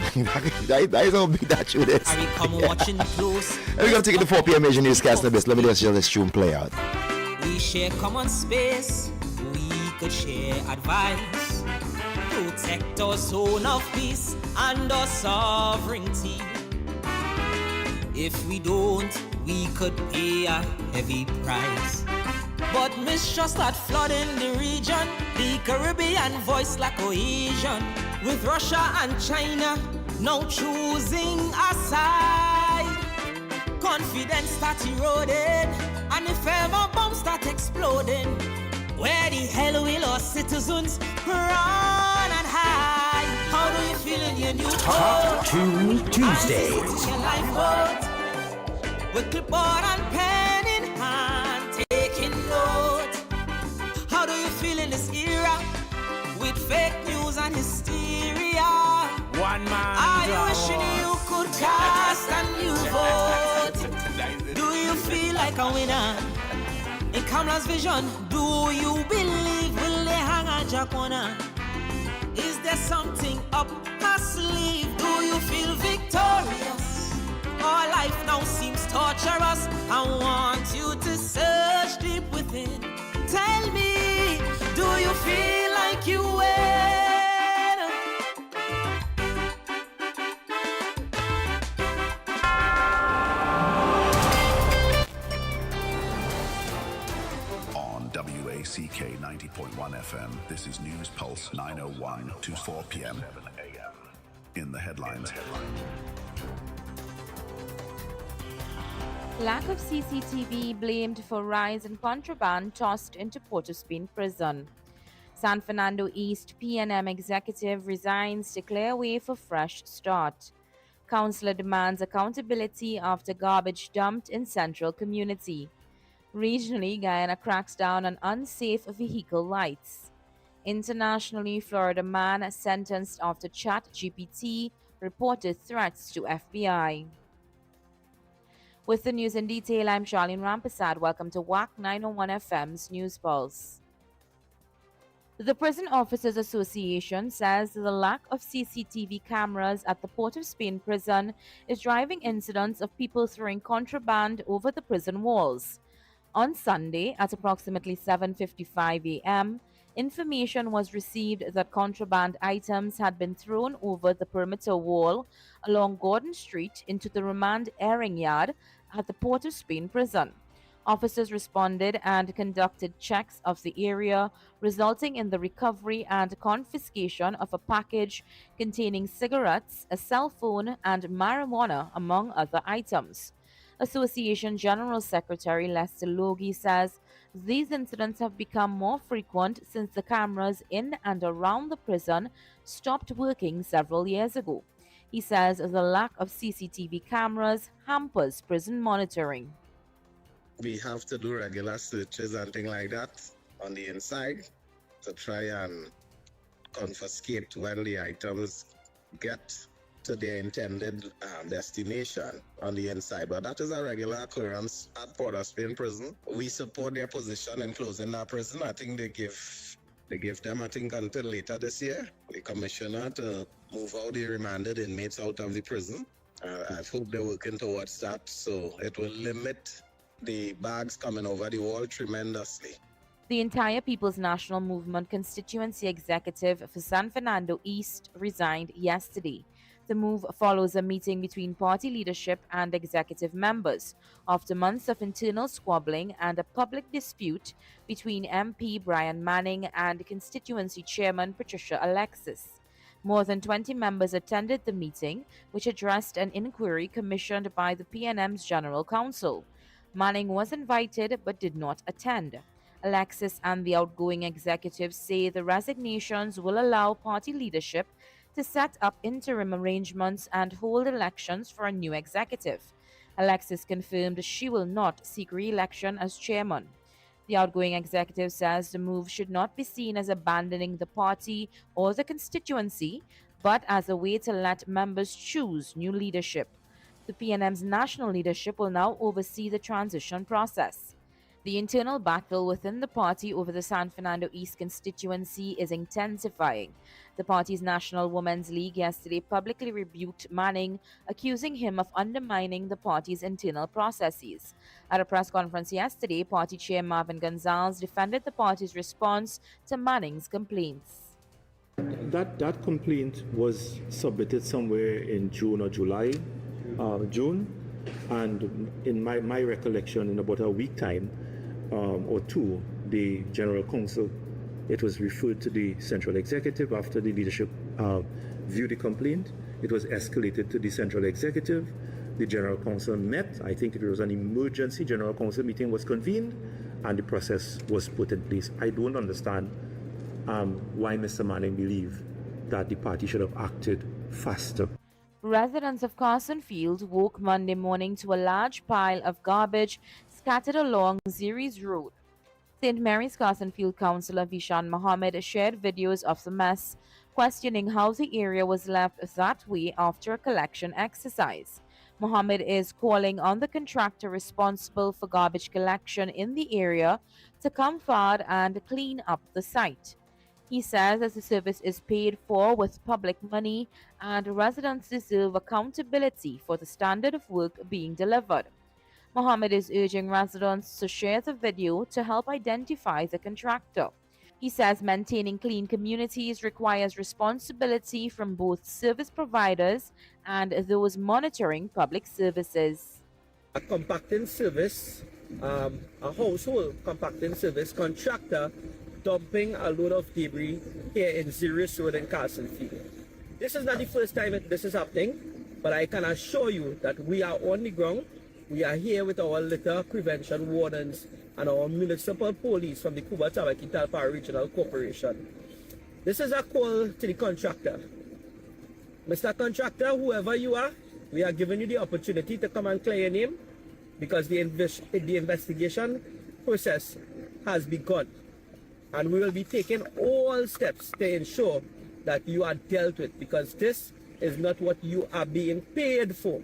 that is how big that shoot is. Are we come watching close? We're going to take it to 4 p.m. Asian newscast. Let me just let this tune play out. We share common space. We could share advice. Protect our zone of peace and our sovereignty. If we don't, we could pay a heavy price. But mistrust that flooding the region, the Caribbean voice lack cohesion. With Russia and China now choosing a side, confidence start eroding, and if ever bombs start exploding, where the hell will our citizens run and hide? How do you feel in your new Top 2 Tuesday. Your lifeboat with clipboard and pen in hand, taking note. How do you feel in this era with fake news and hysteria? One man. Are you wishing you could cast a new vote? Do you feel like a winner in Kamala's vision? Do you believe will they hang a Jacona? Is there something up her sleeve? Do you feel victorious? All life now seems torturous. I want you to search deep within. Tell me, do you feel like you win? On WACK 90.1 FM, this is News Pulse 901 to 4 p.m. In the headlines. Lack of CCTV blamed for rise in contraband tossed into Port of Spain prison. San Fernando East PNM executive resigns to clear way for fresh start. Councillor demands accountability after garbage dumped in central community. Regionally, Guyana cracks down on unsafe vehicle lights. Internationally, Florida man sentenced after ChatGPT reported threats to FBI. With the news in detail, I'm Charlene Rampasad. Welcome to Wack 901 FM's News Pulse. The Prison Officers Association says the lack of CCTV cameras at the Port of Spain prison is driving incidents of people throwing contraband over the prison walls. On Sunday, at approximately 7:55 a.m., information was received that contraband items had been thrown over the perimeter wall along Gordon Street into the remand airing yard at the Port of Spain prison. Officers responded and conducted checks of the area, resulting in the recovery and confiscation of a package containing cigarettes, a cell phone, and marijuana, among other items. Association General Secretary Lester Logie says these incidents have become more frequent since the cameras in and around the prison stopped working several years ago. He says the lack of CCTV cameras hampers prison monitoring. We have to do regular searches and things like that on the inside to try and confiscate when the items get to their intended destination on the inside. But that is a regular occurrence at Port of Spain prison. We support their position in closing that prison. I think they give them, I think, until later this year. The commissioner to move out the remanded inmates out of the prison. I hope they're working towards that, so it will limit the bags coming over the wall tremendously. The entire People's National Movement constituency executive for San Fernando East resigned yesterday. The move follows a meeting between party leadership and executive members after months of internal squabbling and a public dispute between MP Brian Manning and constituency chairman Patricia Alexis. More than 20 members attended the meeting, which addressed an inquiry commissioned by the PNM's General Counsel. Manning was invited but did not attend. Alexis and the outgoing executives say the resignations will allow party leadership to set up interim arrangements and hold elections for a new executive. Alexis confirmed she will not seek re election as chairman. The outgoing executive says the move should not be seen as abandoning the party or the constituency, but as a way to let members choose new leadership. The PNM's national leadership will now oversee the transition process. The internal battle within the party over the San Fernando East constituency is intensifying. The party's National Women's League yesterday publicly rebuked Manning, accusing him of undermining the party's internal processes. At a press conference yesterday, party chair Marvin Gonzalez defended the party's response to Manning's complaints. That complaint was submitted somewhere in June or July, June, and in my recollection, in about a week time or two, the General Counsel, it was referred to the Central Executive after the leadership viewed the complaint. It was escalated to the Central Executive. The General Counsel met. I think it was an emergency General Counsel meeting was convened, and the process was put in place. I don't understand why Mr. Manning believed that the party should have acted faster. Residents of Carson Field woke Monday morning to a large pile of garbage scattered along Zeres Road. St. Mary's Carson Field Councillor Vishan Mohammed shared videos of the mess, questioning how the area was left that way after a collection exercise. Mohammed is calling on the contractor responsible for garbage collection in the area to come forward and clean up the site. He says that the service is paid for with public money and residents deserve accountability for the standard of work being delivered. Mohammed is urging residents to share the video to help identify the contractor. He says maintaining clean communities requires responsibility from both service providers and those monitoring public services. A compacting service, a household compacting service contractor dumping a load of debris here in Zeres Road in Carson Field. This is not the first time this is happening, but I can assure you that we are on the ground. We are here with our litter prevention wardens and our municipal police from the Cuba-Tabaqui-Talpa Regional Corporation. This is a call to the contractor. Mr. Contractor, whoever you are, we are giving you the opportunity to come and clear your name because the investigation process has begun. And we will be taking all steps to ensure that you are dealt with because this is not what you are being paid for.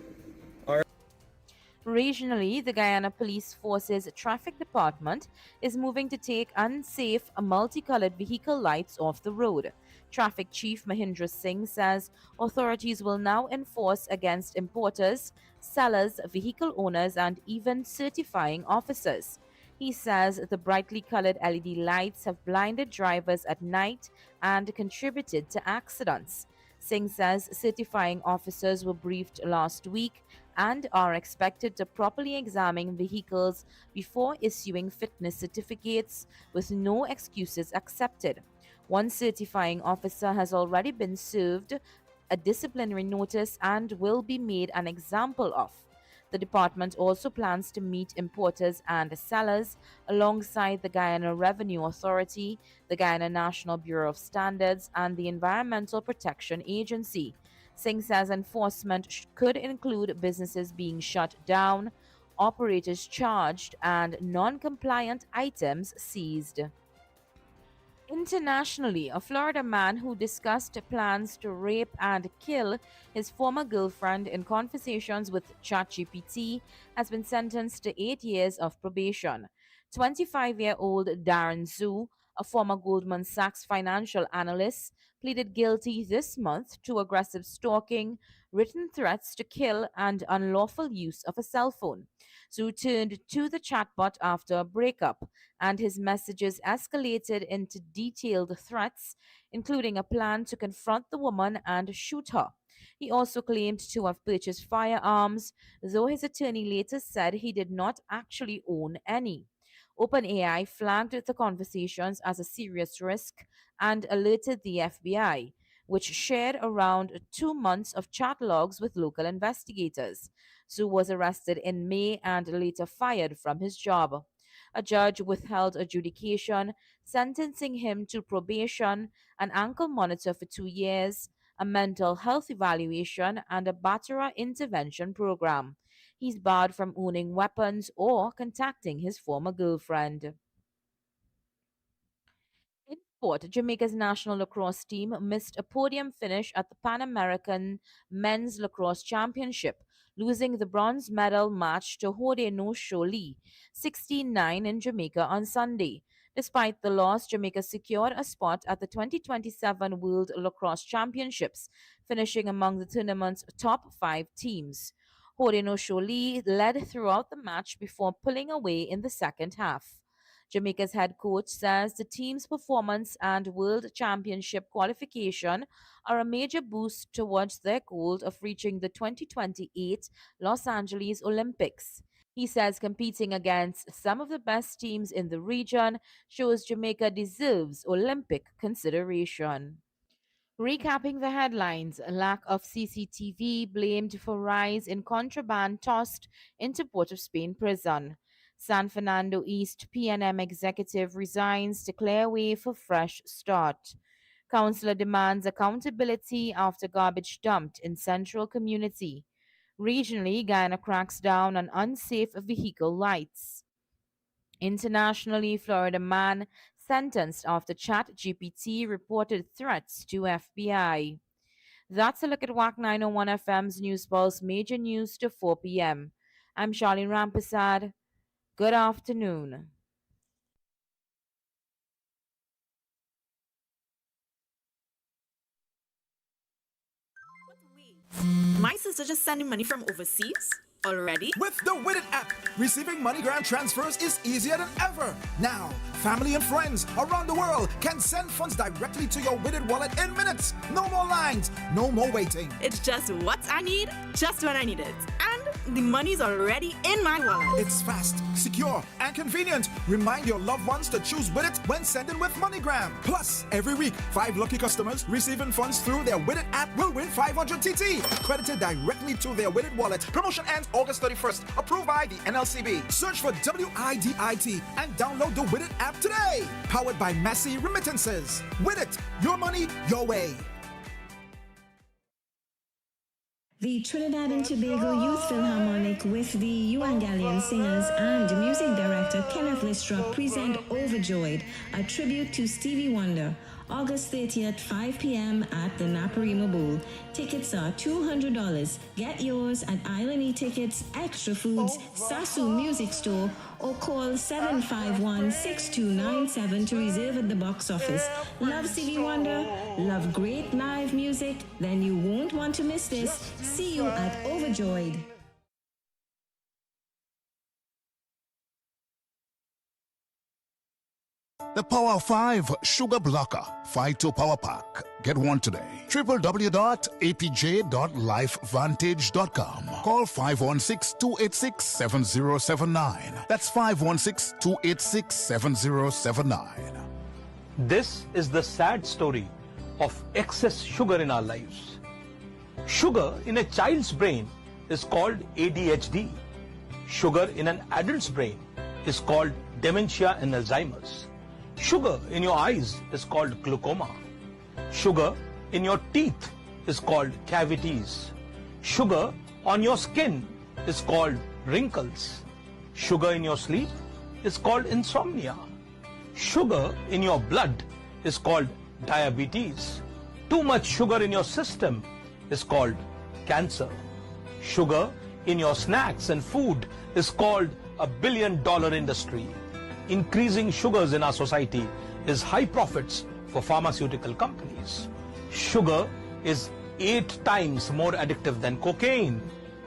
Regionally, the Guyana Police Force's Traffic Department is moving to take unsafe multicolored vehicle lights off the road. Traffic Chief Mahindra Singh says authorities will now enforce against importers, sellers, vehicle owners, and even certifying officers. He says the brightly colored LED lights have blinded drivers at night and contributed to accidents. Singh says certifying officers were briefed last week and are expected to properly examine vehicles before issuing fitness certificates with no excuses accepted. One certifying officer has already been served a disciplinary notice and will be made an example of. The department also plans to meet importers and sellers alongside the Guyana Revenue Authority, the Guyana National Bureau of Standards, and the Environmental Protection Agency. Singh says enforcement could include businesses being shut down, operators charged, and non-compliant items seized. Internationally, a Florida man who discussed plans to rape and kill his former girlfriend in conversations with ChatGPT has been sentenced to 8 years of probation. 25-year-old Darren Zhu, a former Goldman Sachs financial analyst, pleaded guilty this month to aggressive stalking, written threats to kill, and unlawful use of a cell phone. Zhu turned to the chatbot after a breakup, and his messages escalated into detailed threats, including a plan to confront the woman and shoot her. He also claimed to have purchased firearms, though his attorney later said he did not actually own any. OpenAI flagged the conversations as a serious risk and alerted the FBI, which shared around 2 months of chat logs with local investigators. Zhu was arrested in May and later fired from his job. A judge withheld adjudication, sentencing him to probation, an ankle monitor for 2 years, a mental health evaluation, and a Batara intervention program. He's barred from owning weapons or contacting his former girlfriend. In sport, Jamaica's national lacrosse team missed a podium finish at the Pan American Men's Lacrosse Championship, losing the bronze medal match to Haudenosaunee 16-9 in Jamaica on Sunday. Despite the loss, Jamaica secured a spot at the 2027 World Lacrosse Championships, finishing among the tournament's top 5 teams. Haudenosaunee led throughout the match before pulling away in the second half. Jamaica's head coach says the team's performance and World Championship qualification are a major boost towards their goal of reaching the 2028 Los Angeles Olympics. He says competing against some of the best teams in the region shows Jamaica deserves Olympic consideration. Recapping the headlines, lack of CCTV blamed for rise in contraband tossed into Port of Spain prison. San Fernando East PNM executive resigns to clear way for fresh start. Councillor demands accountability after garbage dumped in central community. Regionally, Guyana cracks down on unsafe vehicle lights. Internationally, Florida man sentenced after ChatGPT reported threats to FBI. That's a look at Wack 901 FM's News Pulse major news to 4 p.m. I'm Charlene Rampersad. Good afternoon. My sister just sending money from overseas? Already? With the Widit app, receiving MoneyGram transfers is easier than ever. Now, family and friends around the world can send funds directly to your Widit wallet in minutes. No more lines, no more waiting. It's just what I need, just when I need it. And the money's already in my wallet. It's fast, secure, and convenient. Remind your loved ones to choose Widit when sending with MoneyGram. Plus, every week, 5 lucky customers receiving funds through their Widit app will win 500 TT, credited directly to their Widit wallet. Promotion ends August 31st. Approved by the NLCB. Search for WIDIT and download the Widit app today. Powered by Massey Remittances. Widit, your money, your way. The Trinidad and Tobago Youth Philharmonic with the Euangelion Singers and music director Kenneth Listrop present Overjoyed, a tribute to Stevie Wonder, August 30th, 5 p.m. at the Naparima Bowl. Tickets are $200. Get yours at Island E-Tickets, Extra Foods, Sasu Music Store, or call 751-6297 to reserve at the box office. Love Stevie Wonder? Love great live music? Then you won't want to miss this. See you at Overjoyed. The Power 5 Sugar Blocker Phyto Power Pack. Get one today. www.apj.lifevantage.com. Call 516-286-7079. That's 516-286-7079. This is the sad story of excess sugar in our lives. Sugar in a child's brain is called ADHD. Sugar in an adult's brain is called dementia and Alzheimer's. Sugar in your eyes is called glaucoma. Sugar in your teeth is called cavities. Sugar on your skin is called wrinkles. Sugar in your sleep is called insomnia. Sugar in your blood is called diabetes. Too much sugar in your system is called cancer. Sugar in your snacks and food is called a billion-dollar industry. Increasing sugars in our society is high profits for pharmaceutical companies. Sugar is 8 times more addictive than cocaine.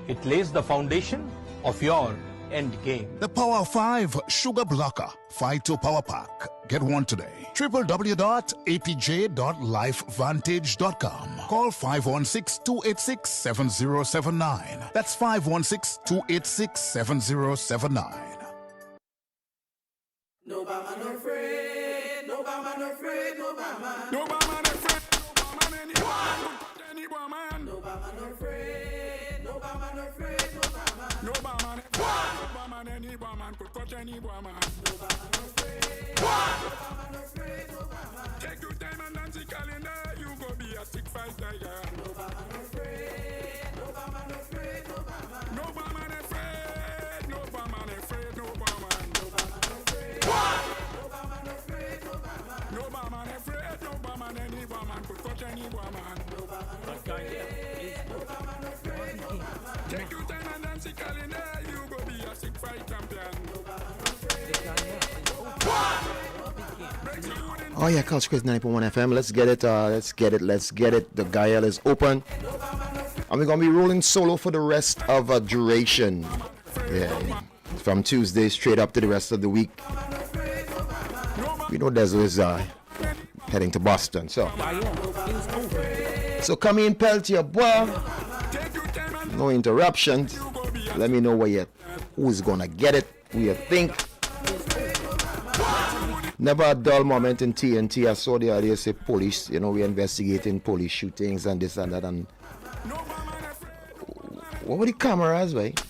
It lays the foundation of your end game. The Power 5 Sugar Blocker Phyto Power Pack. Get one today. www.apj.lifevantage.com. Call 516-286-7079. That's 516-286-7079. No man afraid, no man afraid, no man. No man afraid, no man No man afraid, no man afraid, no man. No man any woman could touch any woman. No man afraid, no man afraid, no man. Take your time and dance the calendar, you go be a sick fighter, yeah. No man afraid, no man afraid, no man. No man afraid, no man afraid, no woman. No man afraid, no man afraid, no man. No man afraid, no woman any woman could touch any woman. No man afraid, no man afraid, no man. Take your time and dance the calendar, you go be a sick fight champion. No man afraid, Oh yeah, Culture Quiz 90.1 FM. Let's get it. Let's get it. The Gael is open. And we're gonna be rolling solo for the rest of a duration. Yeah. From Tuesday straight up to the rest of the week. We know Dezo is heading to Boston. So come in, Peltier, boy. No interruptions. Let me know who's gonna get it, who you think. Never a dull moment in TNT. I saw the idea say police, we're investigating police shootings and this and that. And what were the cameras, right?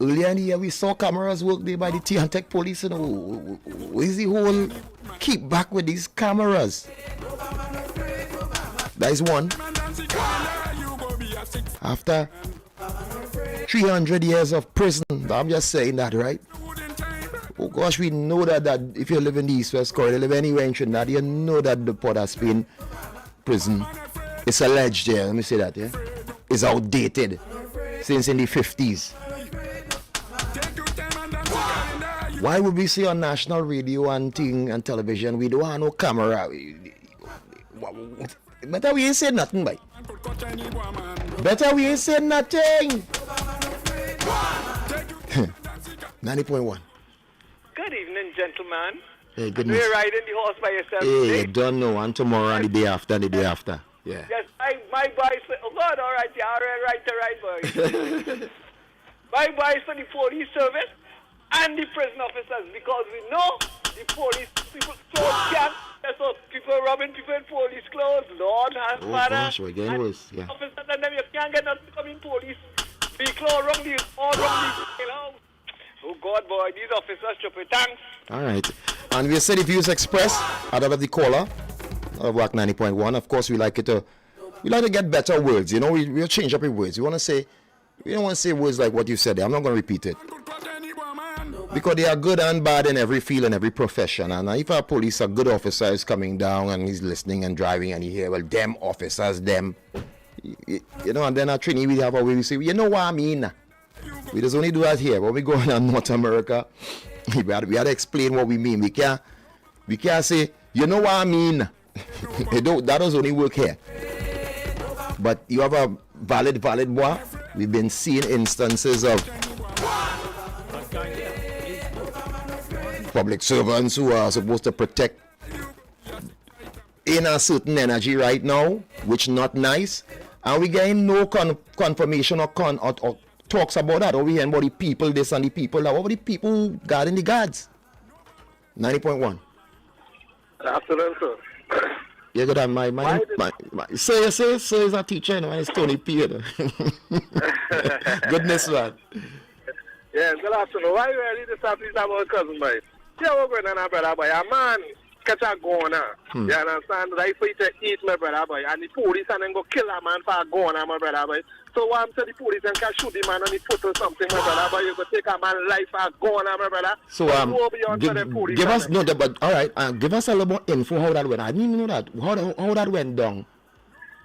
Earlier in the year, we saw cameras work there by the T&Tech police. What is the whole keep back with these cameras? That is one. After 300 years of prison, I'm just saying that, right? Oh gosh, we know that if you live in the East-West Corridor, live anywhere in Trinidad, you know that the Port of Spain prison, it's alleged, yeah, let me say that, yeah, is outdated since in the 50s. Why would we see on national radio and television, we don't have no camera? Better we ain't saying nothing, boy. Better we ain't saying nothing. 90.1. Good evening, gentlemen. Hey, You're goodness. riding the horse by yourself Hey, today? you don't know. And tomorrow and the day after and the day after. Yeah. Yes, my boys. Oh God, all right, yeah, all right, boys. My boys for the police service and the prison officers, because we know the police people clothes can't. So people robbing people in police clothes. Lord has Oh Father. gosh, we're getting worse. Yeah. Officers and them, you can't get nothing to come in police. Be clothes wrong, these all wrong, these, Oh God, boy, these officers stupid. Thanks. All right. And we said if you use Express out of the caller of Wack 90.1, of course we like to get better words. We'll change up your words. We don't want to say words like what you said there. I'm not going to repeat it. Because they are good and bad in every field and every profession. And if a a good officer is coming down and he's listening and driving and you hear, well, them officers, them. And then at Trini we have a way we say, you know what I mean? We just only do that here. When we go in North America, we had to explain what we mean. We can't say, you know what I mean? That does only work here. But you have a valid boy. We've been seeing instances of public servants who are supposed to protect in a certain energy right now, which not nice. And we getting no confirmation or talks about that. Or we hearing about the people this and the people that. What about the people who guarding the guards? 90.1. Good afternoon, sir. Yeah, good on my sir is a teacher, and it's Tony P. Goodness, man. Yeah, good afternoon. Why you really this about cousin, boy? Yeah, we're going on, brother, boy. A man catch a gun, you understand? Right for you to eat, my brother, boy. And the police and then go kill a man for a gun, my brother, boy. So what I'm saying, the police and can shoot the man on the foot or something, my brother, boy. You go take a man life for a gun, my brother. So give us but all right, give us a little more info how that went. I didn't even know that. How that went down.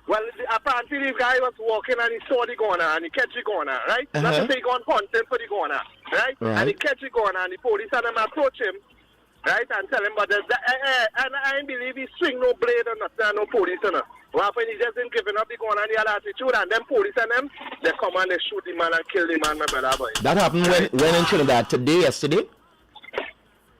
Well, apparently the guy was walking and he saw the gun and he catch the gun, right? Not to say he gone hunting for the gun, right? And he catch the gun and the police and them approach him right? And tell him, but and I believe he swing no blade or nothing, no police or nothing. What happened, he just didn't give up the gun and the other attitude, and them police and them, they come and they shoot the man and kill the man, my brother boy. That happened when in Trinidad? Today, yesterday?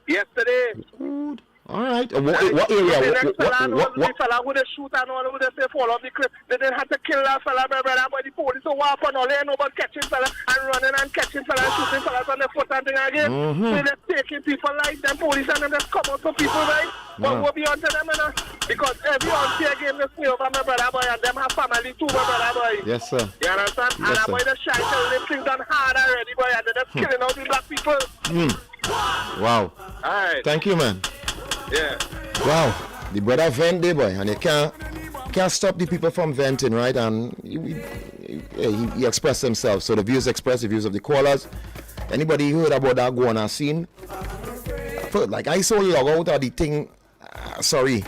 Yesterday. Good. All right. What area? The fella would shoot and all would say fall off the cliff. They didn't have to kill that fella, my brother, but the police will walk on all, they know about catching fella and running and catching fella and shooting fellas on the foot and thing again. So they're taking people like them police and them just come out to people, right? But we'll be on to them, you know? Because everyone see again this way over, my brother boy, and them have family too, my brother boy. Yes, sir. You understand? Yes, and that sir. boy just shine till them things done hard already, boy, and they're just killing out the black people. Wow. Alright. Thank you, man. Yeah. Wow. The brother vent there, boy, and he can't stop the people from venting, right? And he expressed himself. So the views expressed, the views of the callers. Anybody heard about that going on scene? Like I saw log out of the thing. Sorry.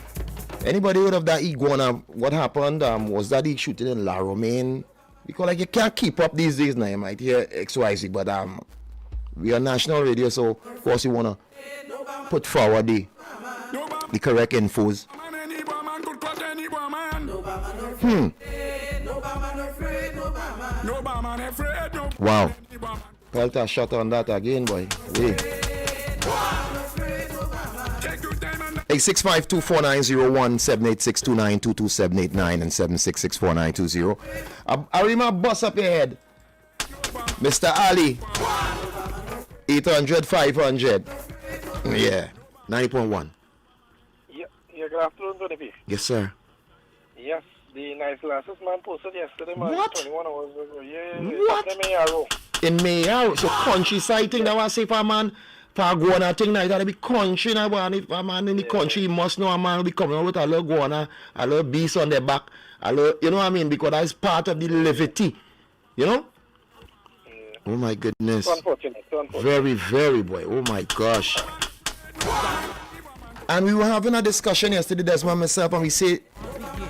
Anybody heard of that iguana? What happened? Was that he shooting in La Romaine? Because like you can't keep up these days now. You might hear XYZ, but we are national radio, so of course you wanna put forward the correct infos. Wow. Pelter shot on that again, boy. Hey. 865-24901, 786-2922-789, and 766-4920. I remember bust up your head. Mr. Ali. 800, 500. Yeah. 90.1. Yeah, good afternoon, Brother. Yes, sir. Yes, the nice glasses man posted yesterday, man. What? 21 hours ago. Yeah. What? In Mayaro. So countryside thing that was say for a man, for a guana thing like that, be country now, and if a man in the country, he must know a man will be coming out with a little guana, a little beast on their back, a little, you know what I mean? Because that's part of the levity, you know? Oh my goodness. It's unfortunate. Very, very, boy. Oh my gosh. And we were having a discussion yesterday, Desmond, myself, and we say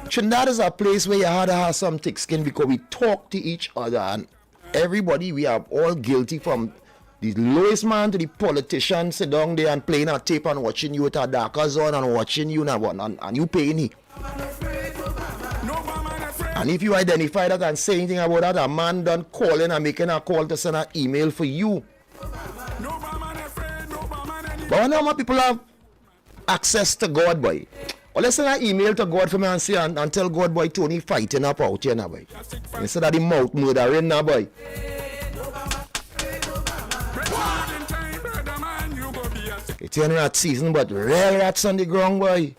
Trinidad is a place where you had to have some thick skin because we talk to each other, and everybody, we are all guilty, from the lowest man to the politician, sit down there and playing a tape and watching you with a darker zone and watching you and you paying it. And if you identify that and say anything about that, a man done calling and making a call to send an email for you. But I know how people have access to God, boy. Well, let's send an email to God for me and say and tell God, boy, Tony fighting up out here now, boy. Instead of the mouth murdering now, boy. It's in rat season, but real rats on the ground, boy.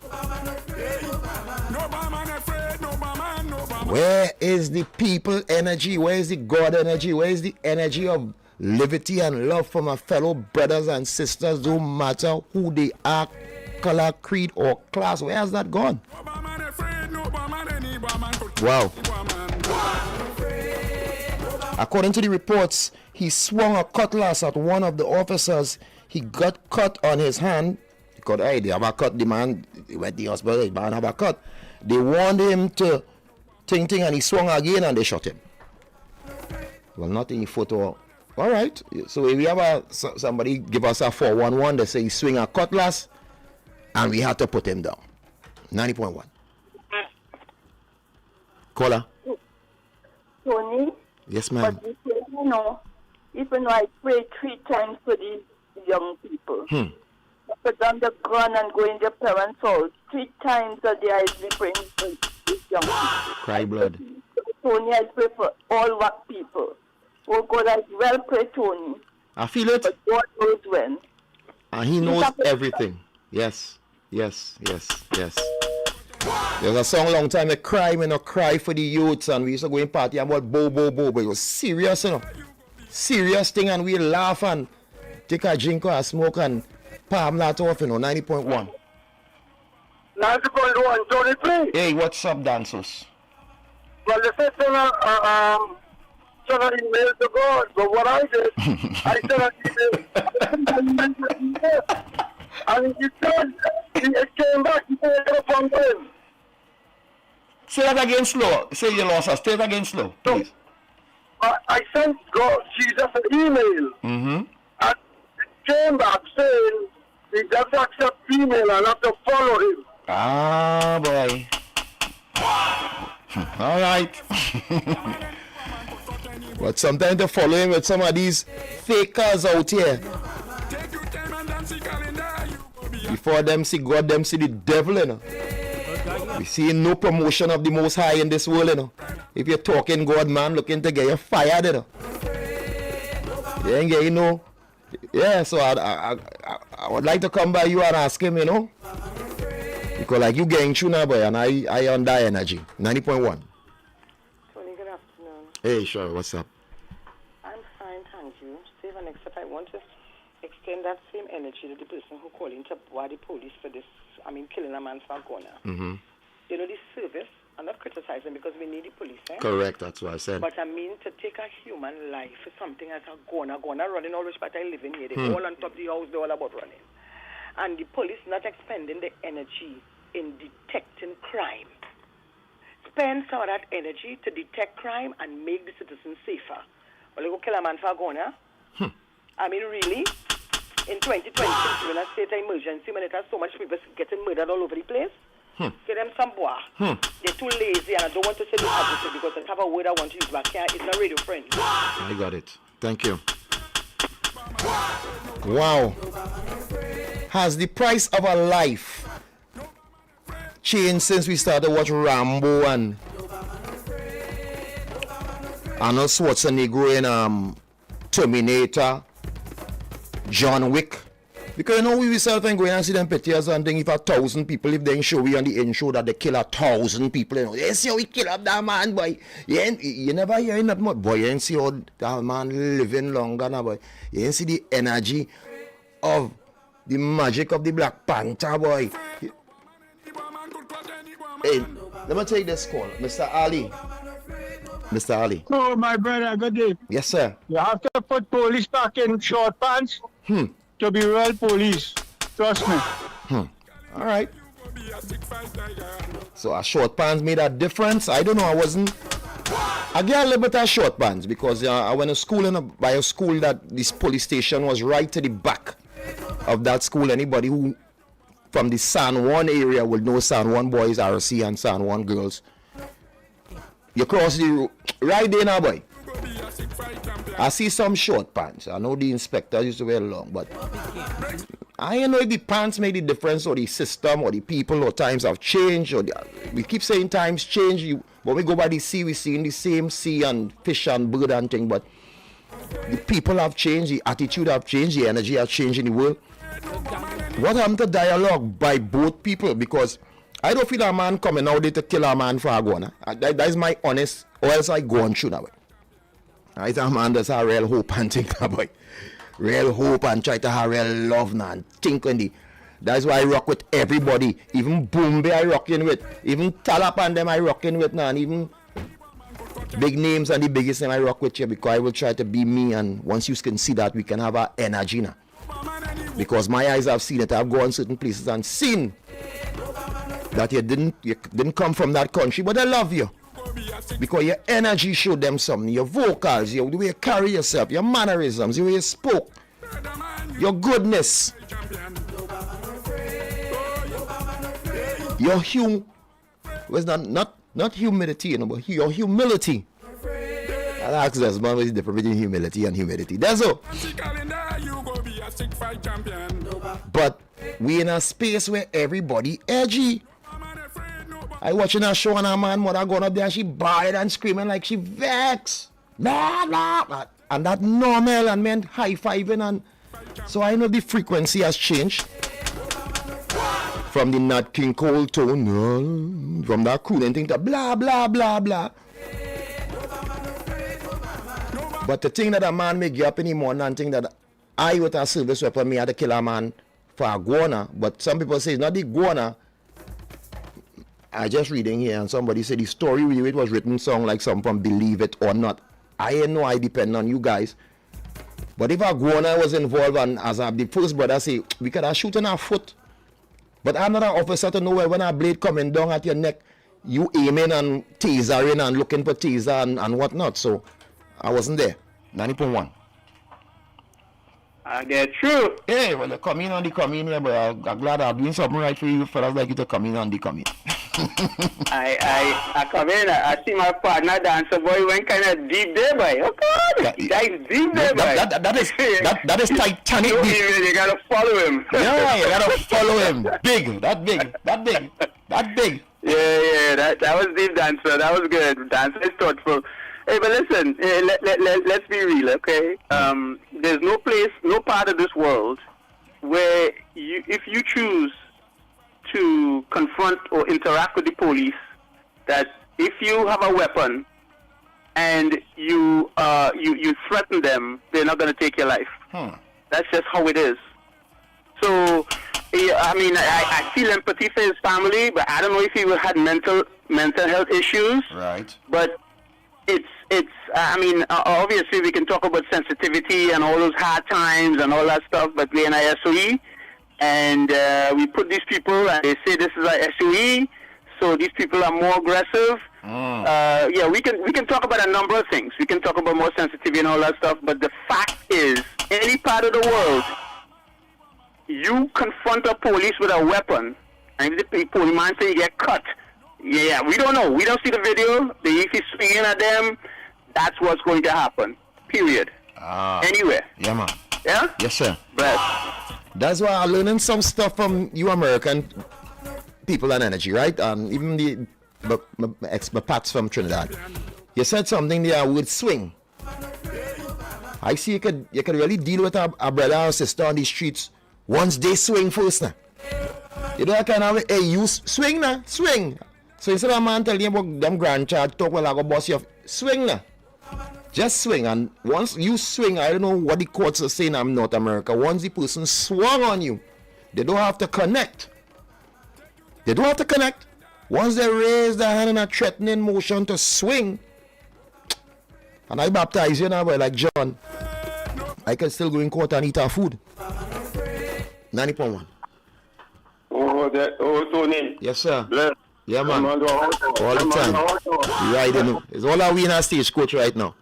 Where is the people energy? Where is the God energy? Where is the energy of liberty and love for my fellow brothers and sisters? Don't matter who they are, color, creed, or class. Where has that gone? Wow. According to the reports, he swung a cutlass at one of the officers. He got cut on his hand. Because, hey, they have a cut. The man went to the hospital. The man have a cut. They warned him to ting, and he swung again and they shot him. Well, not in the photo. All right. So if we have somebody give us a 411, they say he swing a cutlass and we had to put him down. 90.1. Caller. Tony? Yes, ma'am. But even though I pray 3 times for these young people, put down the gun and go in their parents' house 3 times a day, I be praying for these young people. Cry blood. Tony, I pray for all Wack people. Oh God, I well pray, Tony. I feel it. But God knows when. And he knows everything. Yes. There's a song long time, I cry, me no cry for the youths, and we used to go in party and about bo, but it was serious, you know. Serious thing, and we laugh and take a drink or a smoke and palm that off, you know. 90.1. 90.1, Tony, please. Hey, what's up, Dansos? Well, they said send an email to God, but what I did, I sent an email. And he said, it came back, he said, from him. Say that again slow. Say you lost us. Say it again slow, please. I sent God, Jesus, an email. And it came back saying, He just accept female and have to follow him. Ah, boy. All right. But sometimes to follow him with some of these fakers out here. Before them see God, them see the devil, you know. We see no promotion of the Most High in this world, you know. If you're talking God, man, looking to get you fired, you know. You ain't getting no. Yeah, so I would like to come by you and ask him, you know. Because like you getting through now, boy, and I on that energy. 90.1. Tony, good afternoon. Hey, sure, what's up? I'm fine, thank you. Stephen, except I want to extend that same energy to the person who called into the police for this, killing a man for Gona. Mm-hmm. You know, this service, I'm not criticizing because we need the police, eh? Correct, that's what I said. But I mean, to take a human life for something as a Gona running all the spot I live in here. They all on top of the house, they're all about running. And the police not expending the energy in detecting crime. Spend some of that energy to detect crime and make the citizens safer. Well, you go kill a man for Gona. I mean, really? In 2020, when a state of emergency, when it has so much people getting murdered all over the place, give them some boy. They're too lazy, and I don't want to say the opposite because I have a word I want to use, but it's not radio friendly. I got it. Thank you. Wow. Has the price of a life changed since we started watching Rambo and Arnold Schwarzenegger in Terminator, John Wick? Because you know we yourself and going and see them pictures and think if 1,000 people, if they show we on the intro that they kill 1,000 people, you know, you see how we kill up that man, boy. You never hear that much, boy. You ain't see how that man living longer now, boy. You ain't see the energy of the magic of the Black Panther, boy. Hey, let me take this call, Mr. Ali. Mr. Ali. Oh, my brother, good day. Yes, sir. You have to put police back in short pants to be real police. Trust me. All right. So a short pants made a difference. I don't know. I get a little bit of short pants because I went to school by a school that this police station was right to the back of that school. Anybody who from the San Juan area will know San Juan boys, RC, and San Juan girls. You cross the road right there now, boy. I see some short pants. I know the inspector used to wear long, but I don't know if the pants made the difference or the system or the people or times have changed. We keep saying times change. When we go by the sea, we see in the same sea and fish and bird and thing, but the people have changed, the attitude have changed, the energy has changed in the world. What happened to dialogue by both people? Because I don't feel a man coming out there to kill a man for a gun. That is my honest, or else I go on through that way. I think a man that's a real hope and think that way. Real hope and try to have real love now and think on the. That's why I rock with everybody. Even Boombe I rocking with. Even Talap and them I rocking with now. And even big names and the biggest name I rock with you because I will try to be me. And once you can see that, we can have our energy now. Because my eyes have seen it. I've gone certain places and seen that you didn't come from that country, but I love you. Because your energy showed them something. Your vocals, the way you carry yourself, your mannerisms, the way you spoke, your goodness, your not humility, you know, but your humility. I'll ask this man, what is the difference between humility and humility? That's all. But we in a space where everybody edgy. I watching a show and a man mother going up there and she bawling and screaming like she vexed. Blah, blah, blah. And that normal and men high-fiving and so I know the frequency has changed. From the Nat King Cole tone, from that cooling thing to blah, blah, blah, blah. But the thing that a man may get up in the morning and think that I with a service weapon, me had to kill a man for a guana. But some people say it's not the guana. I just reading here and somebody said the story it was written song like some from Believe It or Not. I ain't know I depend on you guys. But if a guana was involved and as the first brother say, we could have shooting our foot. But I'm not an officer to know when a blade coming down at your neck, you aiming and tasering and looking for taser and whatnot. So I wasn't there. 90.1. They're true. Hey, well, you come in on the come in here, but I'm glad I'm doing something right for you fellas like you to come in on the come in. I come in, I see my partner dancer, boy, went kind of deep there, boy. Oh, God, that's deep there, boy. That is Titanic. You gotta follow him. Yeah, you gotta follow him. Big. Yeah, that was deep, dancer. That was good. Dancer is thoughtful. Hey, but listen, let's be real, okay? There's no place, no part of this world where if you choose to confront or interact with the police, that if you have a weapon and you threaten them, they're not going to take your life. That's just how it is. So, I mean, I feel empathy for his family, but I don't know if he had mental health issues. Right. But it's I mean, obviously we can talk about sensitivity and all those hard times and all that stuff, but we're in a SOE, and we put these people, and they say this is a SOE, so these people are more aggressive. Yeah, we can talk about a number of things. We can talk about more sensitivity and all that stuff, but the fact is, any part of the world, you confront a police with a weapon, and if the police man say you get cut, yeah, we don't know. We don't see the video. If he's swinging at them, that's what's going to happen. Period. Anyway. Yeah, man. Yeah? Yes, sir. But that's why I'm learning some stuff from you American people and energy, right? And even my Pats from Trinidad. You said something there with swing. I see you could really deal with a brother or sister on the streets once they swing first now. You know that kind of, hey, you swing now, swing. So instead of a man telling you about them grandchild talk, well, I go boss you, swing now. Just swing, and once you swing, I don't know what the courts are saying in North America, once the person swung on you, they don't have to connect. They don't have to connect. Once they raise their hand in a threatening motion to swing, and I baptize you now, boy, like John, I can still go in court and eat our food. 90.1. Oh, Tony. Yes, sir. Bless. Yeah, man. All the time. Right, you know. It's all our winner stage coach right now.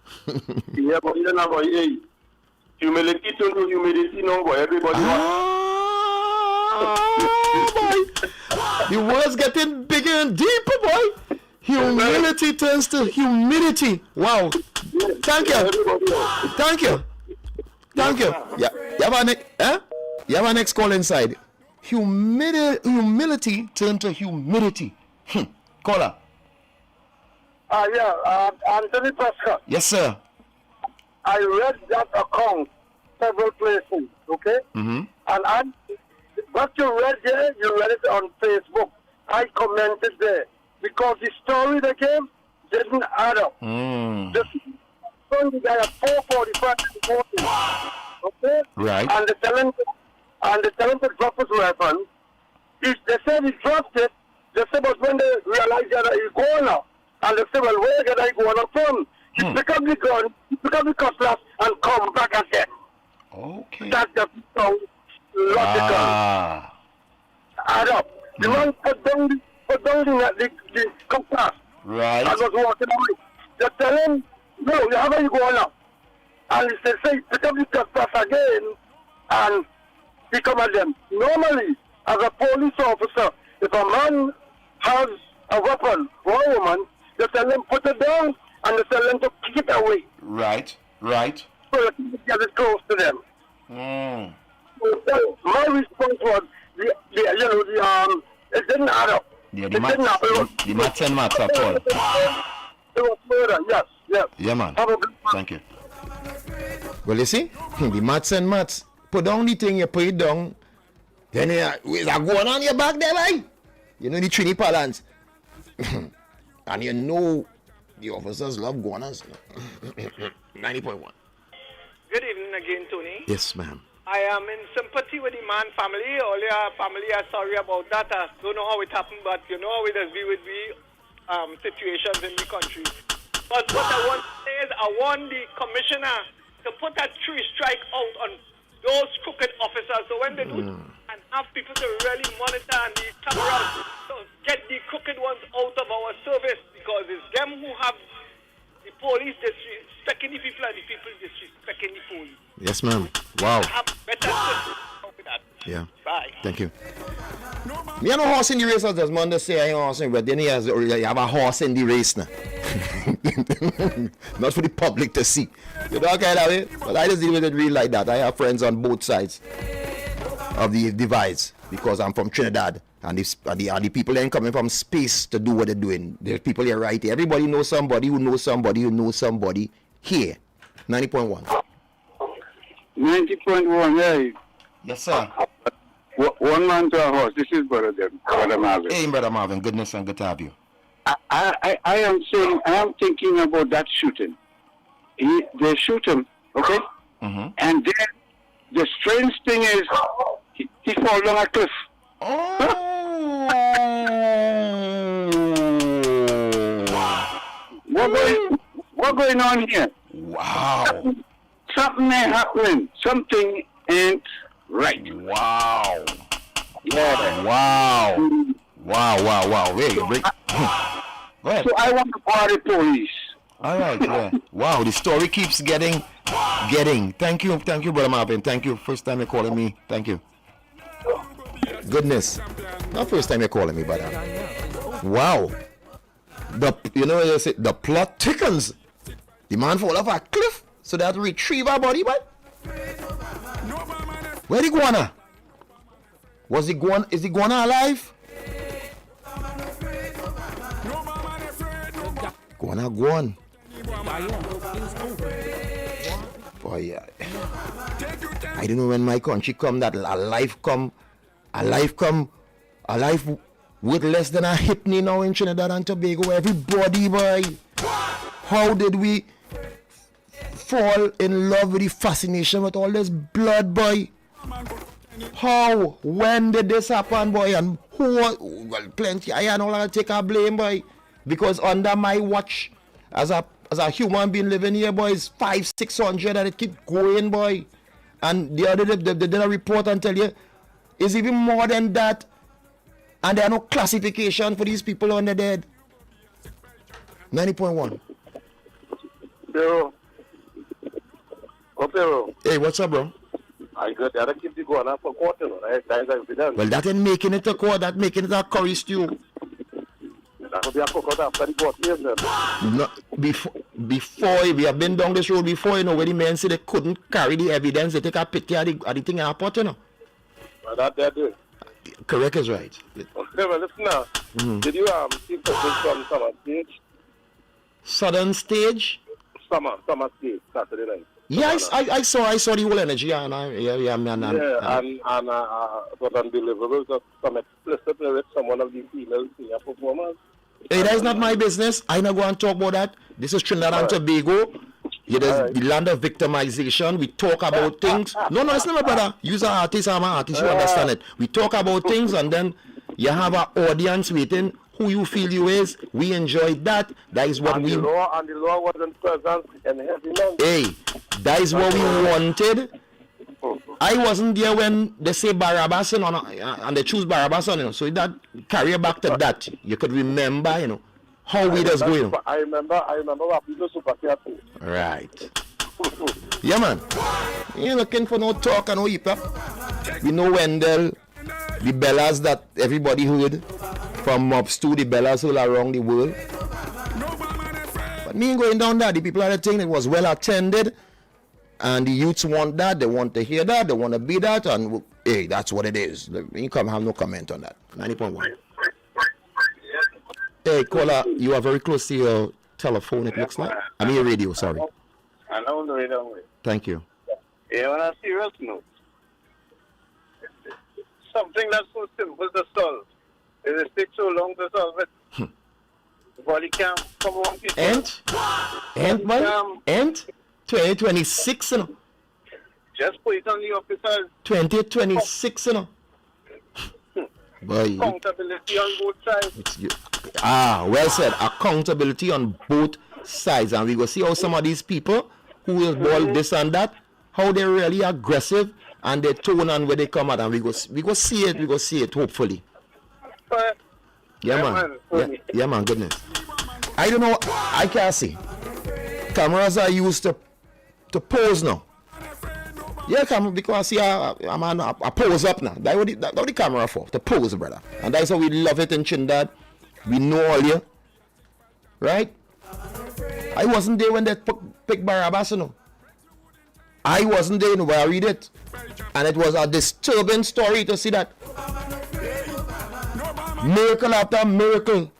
Yeah, but you don't know, hey, humility turn to humility now, boy. Everybody boy. The world's getting bigger and deeper, boy. Humility turns to humility. Wow. Thank you. Thank you. Thank you. Yeah. You have a next call inside. Humility turn to humility. Caller. Anthony Prescott. Yes, sir. I read that account several places, okay? Mm-hmm. And what you read there, you read it on Facebook. I commented there. Because the story they gave didn't add up. The guy at 4:45 in the morning, okay? Right. And the talented drop his weapon. They said he dropped it. They said, but when they realized that he's going up, and they said, well, where did I go on from? He pick up the gun, he pick up the cutlass, and come back again. Okay. That just sounds logical. Add up. The man put down the cutlass. Right. And was walking away. They tell him, no, you haven't gone up. And he say, pick up the cutlass again, and he come at them. Normally, as a police officer, if a man has a weapon for a woman, they tell him put it down, and they tell him to kick it away. Right. So that he can get it close to them. So my response was, it didn't add up. Yeah, the maths and maths are all. It was murder, yes. Yeah, man. Thank you. Well, you see, the maths and maths. Put down the thing, you put it down. Then is that going on your back there, boy? You know the Trini Palance. And you know the officers love guanas. 90.1. Good evening again, Tony. Yes, ma'am. I am in sympathy with the man family. All your family are sorry about that. I don't know how it happened, but you know how it has been with the situations in the country. But what I want to say is I want the commissioner to put a 3-strike out on those crooked officers, so when they do and have people to really monitor and the cameras to get the crooked ones out of our service, because it's them who have the police disrespecting the people and the people disrespecting the police. Yes, ma'am. Wow. Yeah. Bye. Thank you. Me have no horse in the race, as does Monday say I ain't horse in, but then you have a horse in the race now. Not for the public to see. You know, kind of way. But I just deal with it real like that. I have friends on both sides of the divides because I'm from Trinidad. And the people ain't coming from space to do what they're doing. There's people here right here. Everybody knows somebody who knows somebody who knows somebody here. 90.1. 90.1, yeah. Yes, sir. One man to a horse. This is Brother Marvin. Hey, Brother Marvin. Goodness and good to have you. I am thinking about that shooting. They shoot him, okay? Mm-hmm. And then the strange thing is, he falls down a cliff. What going on here? Wow. Something ain't happening. Something ain't right. Wow. Yeah. Wow. Wait. Go ahead. So I want to call the police. All right, yeah. Wow, the story keeps getting. Thank you, Brother Marvin. Thank you. First time you're calling me. Thank you. Goodness. Not first time you're calling me, but wow. The plot thickens. The man fall off a cliff, so they have to retrieve our body, but where the guana? Is the guana alive? Guana gone. Boy, yeah. I don't know when my country come that a life with less than a hipney now in Trinidad and Tobago. Everybody, boy. How did we fall in love with the fascination with all this blood, boy? How? When did this happen, boy? And who? Well, plenty. I don't want to take a blame, boy. Because under my watch, as a human being living here, boy, it's 500-600 and it keep going, boy. And the other day, they did a report and tell you, it's even more than that. And there are no classification for these people on the dead. 90.1. Pero. Hey, what's up, bro? I got the other keep the going up for court, right? That is evidence. Well, that ain't making it a court, that making it a curry stew. That could be a court after the court case, then. No, before we have been down this road before, you know, where the men say they couldn't carry the evidence, they take a picture of the thing in a pot, you know. Well, that they're doing. Correct is right. Okay, well, listen now. Mm-hmm. Did you see something from Summer Stage? Southern Stage? Summer Stage, Saturday night. Yeah, I saw the whole energy, and it was unbelievable. So some explicit lyrics from one of the female senior performers. Hey, that is not my business. I not going to talk about that. This is Trinidad and Tobago. Yeah, there's the land of victimization. We talk about things. No, it's not, my brother. You're an artist, I'm an artist. You understand it. We talk about things, and then you have an audience waiting. Who you feel you is. We enjoyed that. That is what and we. The law wasn't present in heavy. Hey, that is what we wanted. I wasn't there when they say Barabbas and they choose Barabbas, you know. So that carry back to that. You could remember, you know, how we just going. I remember what people super careful. Right. Yeah, man. You ain't looking for no talk and no hip hop. We know Wendell, the Bellas that everybody heard from Mobs to the Bellas all around the world. But me ain't going down there. The people are saying it was well attended. And the youths want that, they want to hear that, they want to be that, and hey, that's what it is. You come have no comment on that. 90.1. Hey, caller, you are very close to your telephone, it looks like. I mean your radio, sorry. I don't know it anyway. Thank you. Yeah, on a serious note, something that's so simple to solve, it takes so long to solve it. Body cam, come on, people. And 2026, you know. Just put it on the officers. 2026, you know. Boy, accountability on both sides. Well said. Accountability on both sides. And we go see how some of these people who will ball this and that, how they're really aggressive and they tone on where they come out. And we go see it, hopefully. Yeah, man. Yeah, man, goodness. I don't know, I can't see. Cameras are used to pose now. Yeah, camera, because see, I'm a pose up now. That's what the camera for, to pose, brother. And that's how we love it in Trinidad. We know all you. Right? I wasn't there when they picked Barabbas, you know. I wasn't there, but I read it. And it was a disturbing story to see that. Miracle after miracle.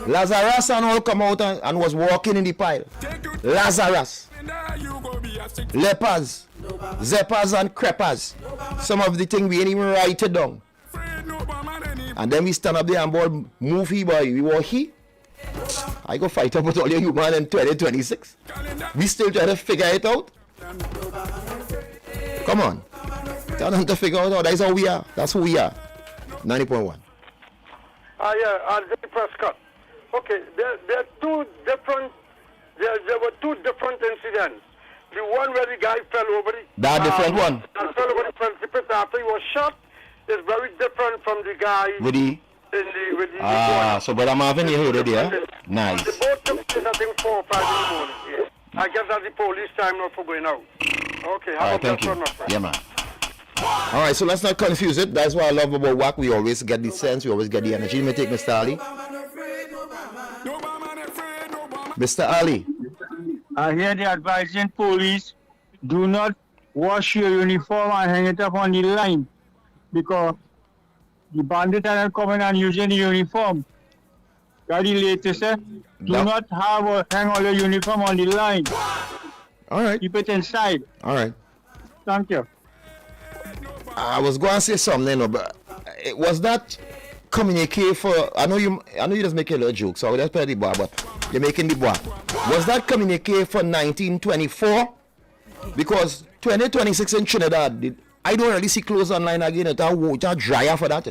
Lazarus and all come out and was walking in the pile. Lazarus. Lepers. Zeppers and creppers. Some of the things we ain't even write it down. And then we stand up there and boy, move he boy. We were he. I go fight up with all your human in 2026. We still try to figure it out. Come on. Tell them to figure it out. That's how we are. That's who we are. 90.1. Jay Prescott. Okay, there are two different. There were two different incidents. The one where the guy fell over the. That different one. Fell over the precipice after he was shot is very different from the guy. With the. So brother Marvin, you heard it there. Nice. They both took place, I think, 4 or 5 in the morning. Yeah. I guess that's the police time not for going out. Okay, all right, thank you. Yeah, man. All right, so let's not confuse it. That's what I love about Wack. We always get the sense, we always get the energy. Let me take Mr. Ali. Mr. Ali. I hear the advising police, do not wash your uniform and hang it up on the line, because the bandits are coming and using the uniform. That's the latest, eh? Do not hang all your uniform on the line. All right. Keep it inside. All right. Thank you. I was going to say something, but it was that communique for. I know you just make a little joke, so that's pretty bad, but you're making the bar. Was that communique for 1924? Because 2026 in Trinidad, I don't really see clothes online again. It's a dryer for that.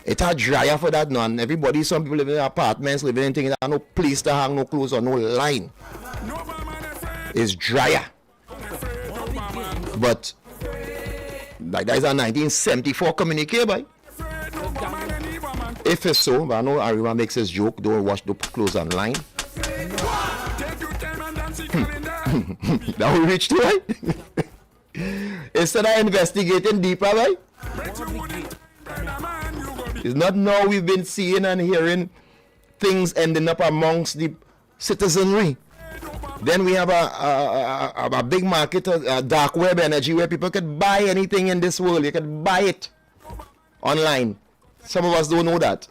It's a dryer for that now. And everybody, some people live in apartments, living in things, there's no place to hang no clothes or no line. It's dryer. But like that is a 1974 communique, boy. If it's so, but I know Ariwa makes his joke, don't wash the clothes online. That will reach to right? Instead of investigating deeper, right? It's not now we've been seeing and hearing things ending up amongst the citizenry. Then we have a big market, a dark web energy where people can buy anything in this world. You can buy it online. Some of us don't know that.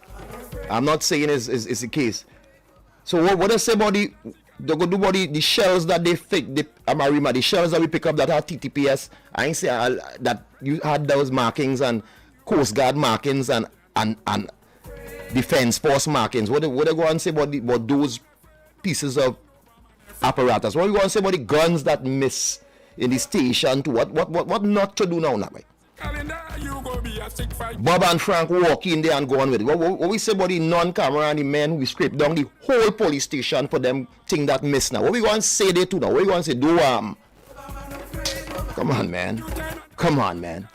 I'm not saying it's the case. So what I say about the shells that they fake, the shells that we pick up that are TTPS, I ain't say that you had those markings and Coast Guard markings and Defense Force markings. What they go and say about those pieces of apparatus? What are you going to say about the guns that miss in the station? To what not to do now, right? Bob and Frank walk in there and go on with it. What we say about the non-camera and the men who scrape down the whole police station for them thing that miss now? What we going to say they to now? What we going to say? Do come on, man. Come on, man.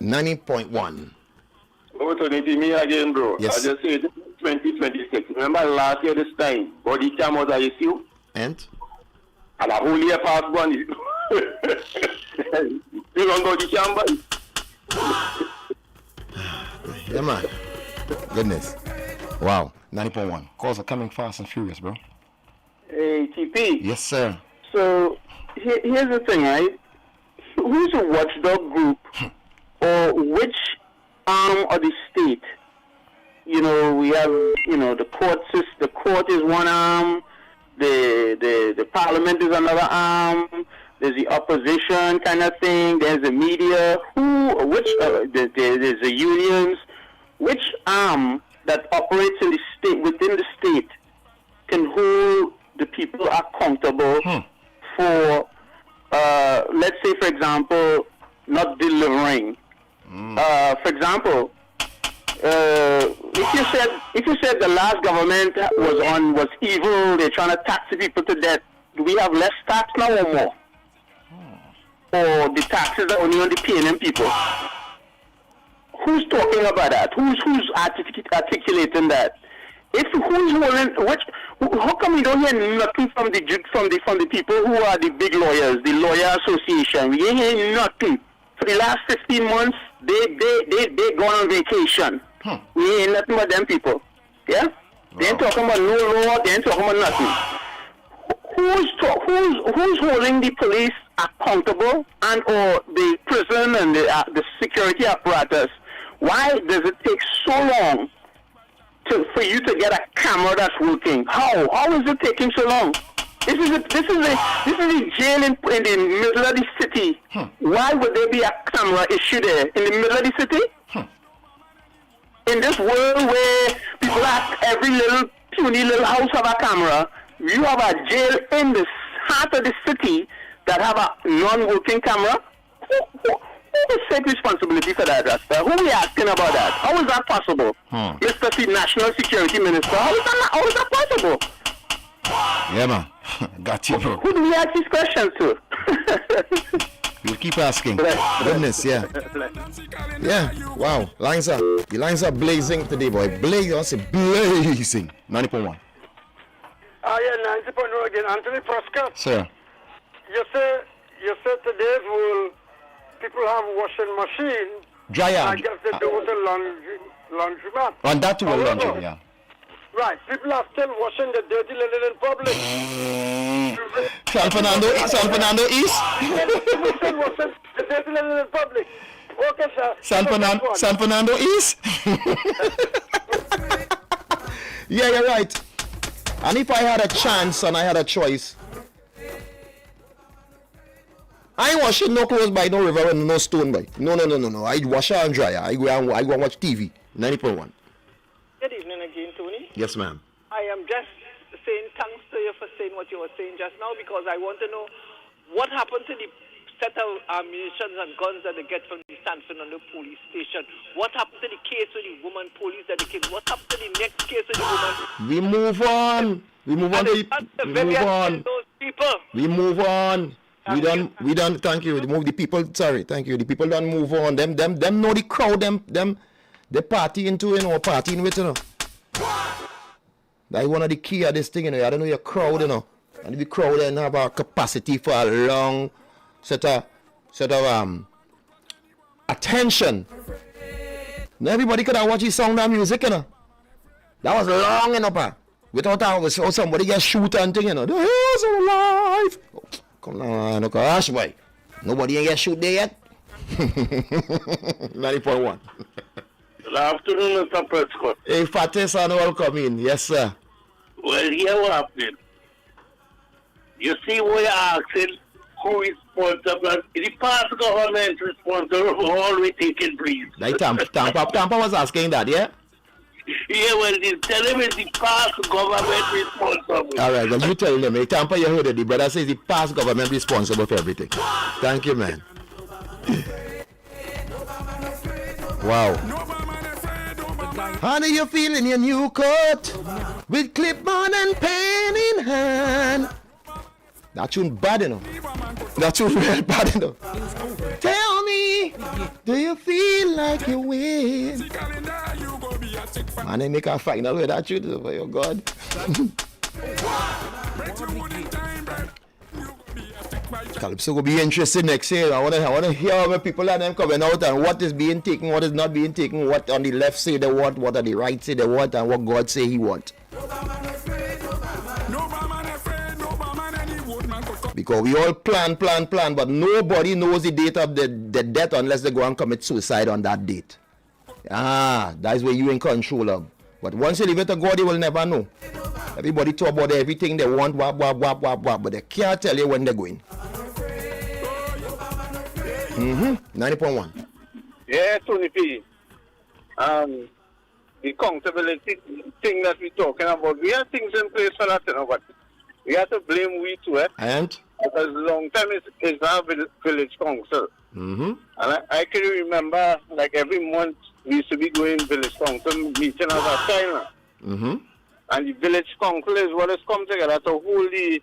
$90.1. Opportunity me again, bro. Yes. I just said 2026. Remember last year this time, body cam was an issue? And a whole year past one. You don't go to cam, boy? Yeah, man. Goodness. Wow. 90.1. Calls are coming fast and furious, bro. Hey, TP. Yes, sir. So, here's the thing, right? Who's a watchdog group or which arm of the state? You know, we have, the court the court is one arm, the parliament is another arm, there's the opposition kind of thing, there's the media, there's the unions. Which arm that operates in the state, within the state, can hold the people accountable for, let's say, for example, not delivering? For example, if you said the last government was evil, they're trying to tax the people to death, do we have less tax now or more? Or the taxes are only on the PNM people? who's talking about that? Who's articulating that? If who's holding how come we don't hear nothing from the people who are the big lawyers, the lawyer association? We ain't hearing nothing. For the last 15 months, they gone on vacation. We ain't nothing but them people. Yeah? They ain't talking about no law, they ain't talking about nothing. Who's holding the police accountable and or the prison and the security apparatus? Why does it take so long for you to get a camera that's working? How is it taking so long? This is a jail in the middle of the city. Why would there be a camera issue there in the middle of the city? In this world where people have every little puny little house have a camera, you have a jail in the heart of the city that have a non-working camera. Who will take responsibility for that, Rasta? Who are we asking about that? How is that possible? Mr. National Security Minister, how is that possible? Yeah, man. Got you, bro. Who do we ask these questions to? We'll keep asking. Goodness, yeah. Yeah, wow. The lines are blazing today, boy. Blazing. 90.1. Yeah, 90.1 again. Anthony Prescott. Sir. You say today's world, people have washing machine. Dryer. I guess they do with the laundromat. And that too, laundry, yeah. Right, people are still washing the dirty linen in public. San Fernando East? People still washing the dirty linen in public. Okay, sir. San Fernando East? Yeah, you're right. And if I had a chance and I had a choice, I ain't washing no clothes by no river and no stone by. No. I wash and dryer. I go and watch TV. 90.1. Good evening again, Tony. Yes, ma'am. I am just saying thanks to you for saying what you were saying just now, because I want to know what happened to the set of ammunition and guns that they get from the San Fernando police station. What happened to the case with the woman police that they killed? What happened to the next case with the woman? We move on. We move on. We move on. We done. Thank you. Move the people. Sorry. Thank you. The people don't move on. Them know the crowd. Them. They party into partying with That's one of the key of this thing. I don't know your crowd. And if the crowd then have a capacity for a long set of attention. Now everybody could have watched the sound of music. That was long enough. Without somebody get shoot and thing. The hills are alive. Oh, come on, gosh, boy. Nobody ain't get shoot there yet. 90.1. Good afternoon, Mr. Prescott. Hey, Fatis, and welcome in. Yes, sir. Well, here what happened. You see what you're asking, who is responsible? The past government responsible for all we taking place. Like Tampa was asking that, yeah? Yeah, well, they tell him it's the past government responsible. All right, well, you tell them. Hey, Tampa, you heard it. The brother says the past government responsible for everything. Thank you, man. Wow. Honey, you feeling your new coat with clip-on and pen in hand. That tune bad enough. That tune real bad enough. Tell me, do you feel like you win? Man, they make a final with that tune. Oh, your God. Calypso will be interesting next year. I wanna hear how many people are them coming out and what is being taken, what is not being taken, what on the left say they want, what on the right say they want, and what God say he want. Because we all plan, but nobody knows the date of the death unless they go and commit suicide on that date. That's where you in control of. But once you leave it to God, you will never know. Everybody talk about everything they want, wap, but they can't tell you when they're going. 90.1. Yeah, Tony P. The accountability thing that we're talking about, we have things in place for that, but we have to blame we too, And? Because long time it's our village council. And I can remember, like every month, we used to be going village council meeting as a child. And the village council is what has come together to hold the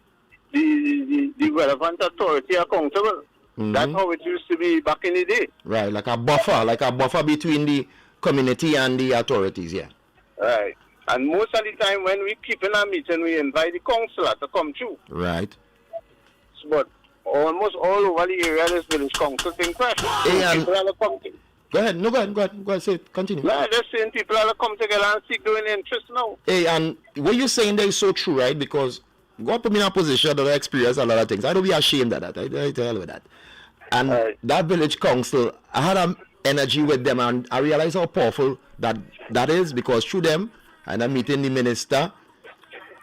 relevant authority accountable. That's how it used to be back in the day. Right, like a buffer between the community and the authorities, yeah. Right. And most of the time when we keep in a meeting, we invite the councillor to come through. Right. But almost all over the area, this village council thing crash. Hey, People are come to. Go ahead, go ahead, say it, continue. No, just saying people are come together and seek doing interest now. Hey, and what you're saying there is so true, right? Because God put me in a position that I experience a lot of things. I don't be ashamed of that. I tell you that. And that village council, I had an energy with them, and I realized how powerful that is, because through them, and I'm meeting the minister,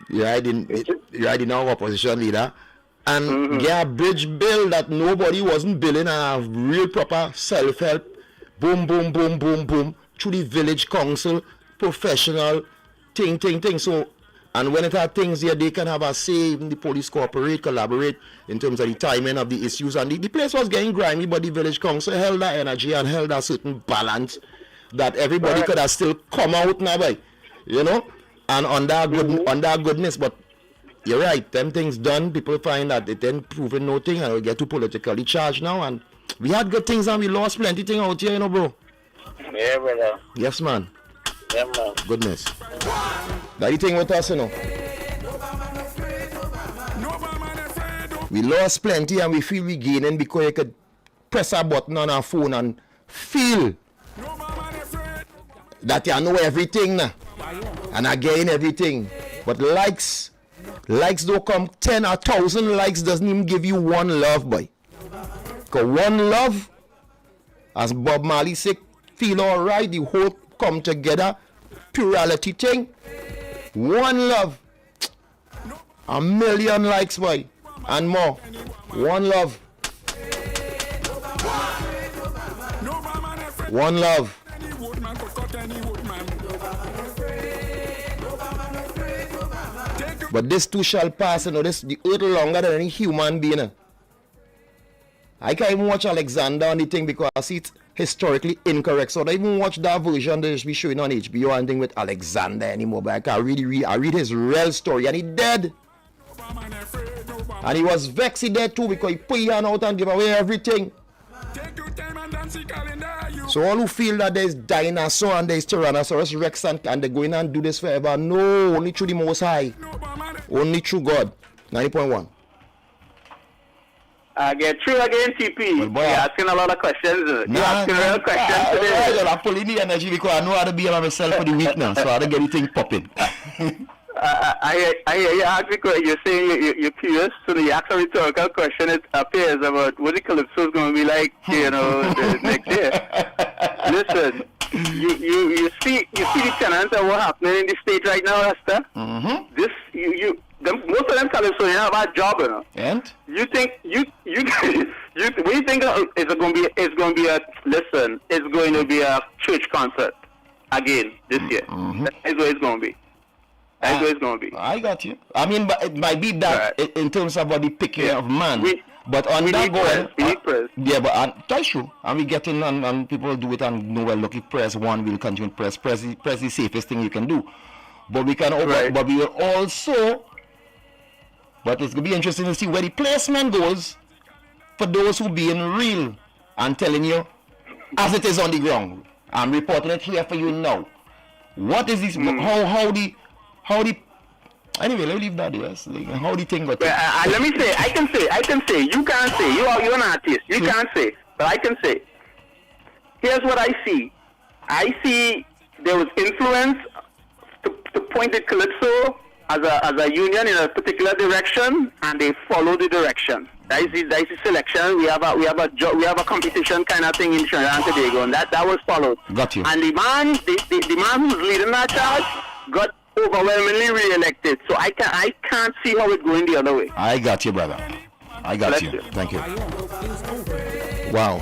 you're in our opposition leader, and get a bridge bill that nobody wasn't billing, and a real proper self-help, boom, boom, boom, boom, boom, through the village council, professional, thing. So, and when it had things here, they can have a say, even the police collaborate in terms of the timing of the issues. And the place was getting grimy, but the village council held that energy and held a certain balance that everybody could have still come out now, by, and on that goodness. But you're right, them things done, people find that it ain't proven nothing, and we get too politically charged now. And we had good things and we lost plenty things out here, bro. Yeah, brother. Yes, man. Yeah, man. Goodness. That the thing with us, We lost plenty and we feel we gaining because you could press a button on our phone and feel that you know everything now. And I gain everything. But likes don't come. 10 or 1,000 likes doesn't even give you one love, boy. Because one love, as Bob Marley said, feel alright, the whole come together, plurality thing. One love, 1,000,000 likes, boy, and more. One love. One love. But this too shall pass, this the earth longer than any human being. I can't even watch Alexander on the thing because I see it's historically incorrect. So I don't even watch that version they should be showing on HBO and thing with Alexander anymore. But I can read his real story, and he dead. And he was vexed, he dead too, because he put his hand out and give away everything. So all who feel that there's dinosaur and there's Tyrannosaurus Rex and they're going and do this forever, no, only through the Most High. Only through God. 90.1. Get through again, TP. Well, boy, you're asking a lot of questions. You're asking real questions today. I'm pulling the energy because I know how to be by myself for the week now, so I don't get anything popping. I hear you ask because you're saying you're curious, so you ask a rhetorical question. It appears about what the Calypso is going to be like, the next year. Listen, you see the tenants of what happening in the state right now, Esther. This most of them Calypso, have a job, And you think what do you think it's going to be it's going to be a church concert again this year. That's what it's going to be. That's what it's going to be. I got you. I mean, but it might be that in terms of the picking of man. But on that going, yeah, but that's true. And we getting and people do it and know well. Look, if press one, we'll continue to press the safest thing you can do. But we can, but we will also. But it's gonna be interesting to see where the placement goes for those who being real and telling you as it is on the ground. I'm reporting it here for you now. What is this? How the anyway, let me leave that there. Like, how the thing got let me say, I can say, you can't say, you're an artist, you can't say, but I can say. Here's what I see. I see there was influence to point at Calypso as a union in a particular direction, and they follow the direction. That is the selection. We have a competition kind of thing in Trinidad and Tobago, and that was followed. Got you. And the man who's leading that charge got overwhelmingly re-elected. So I can't see how it's going the other way. I got you, brother. I got you. Thank you. Wow.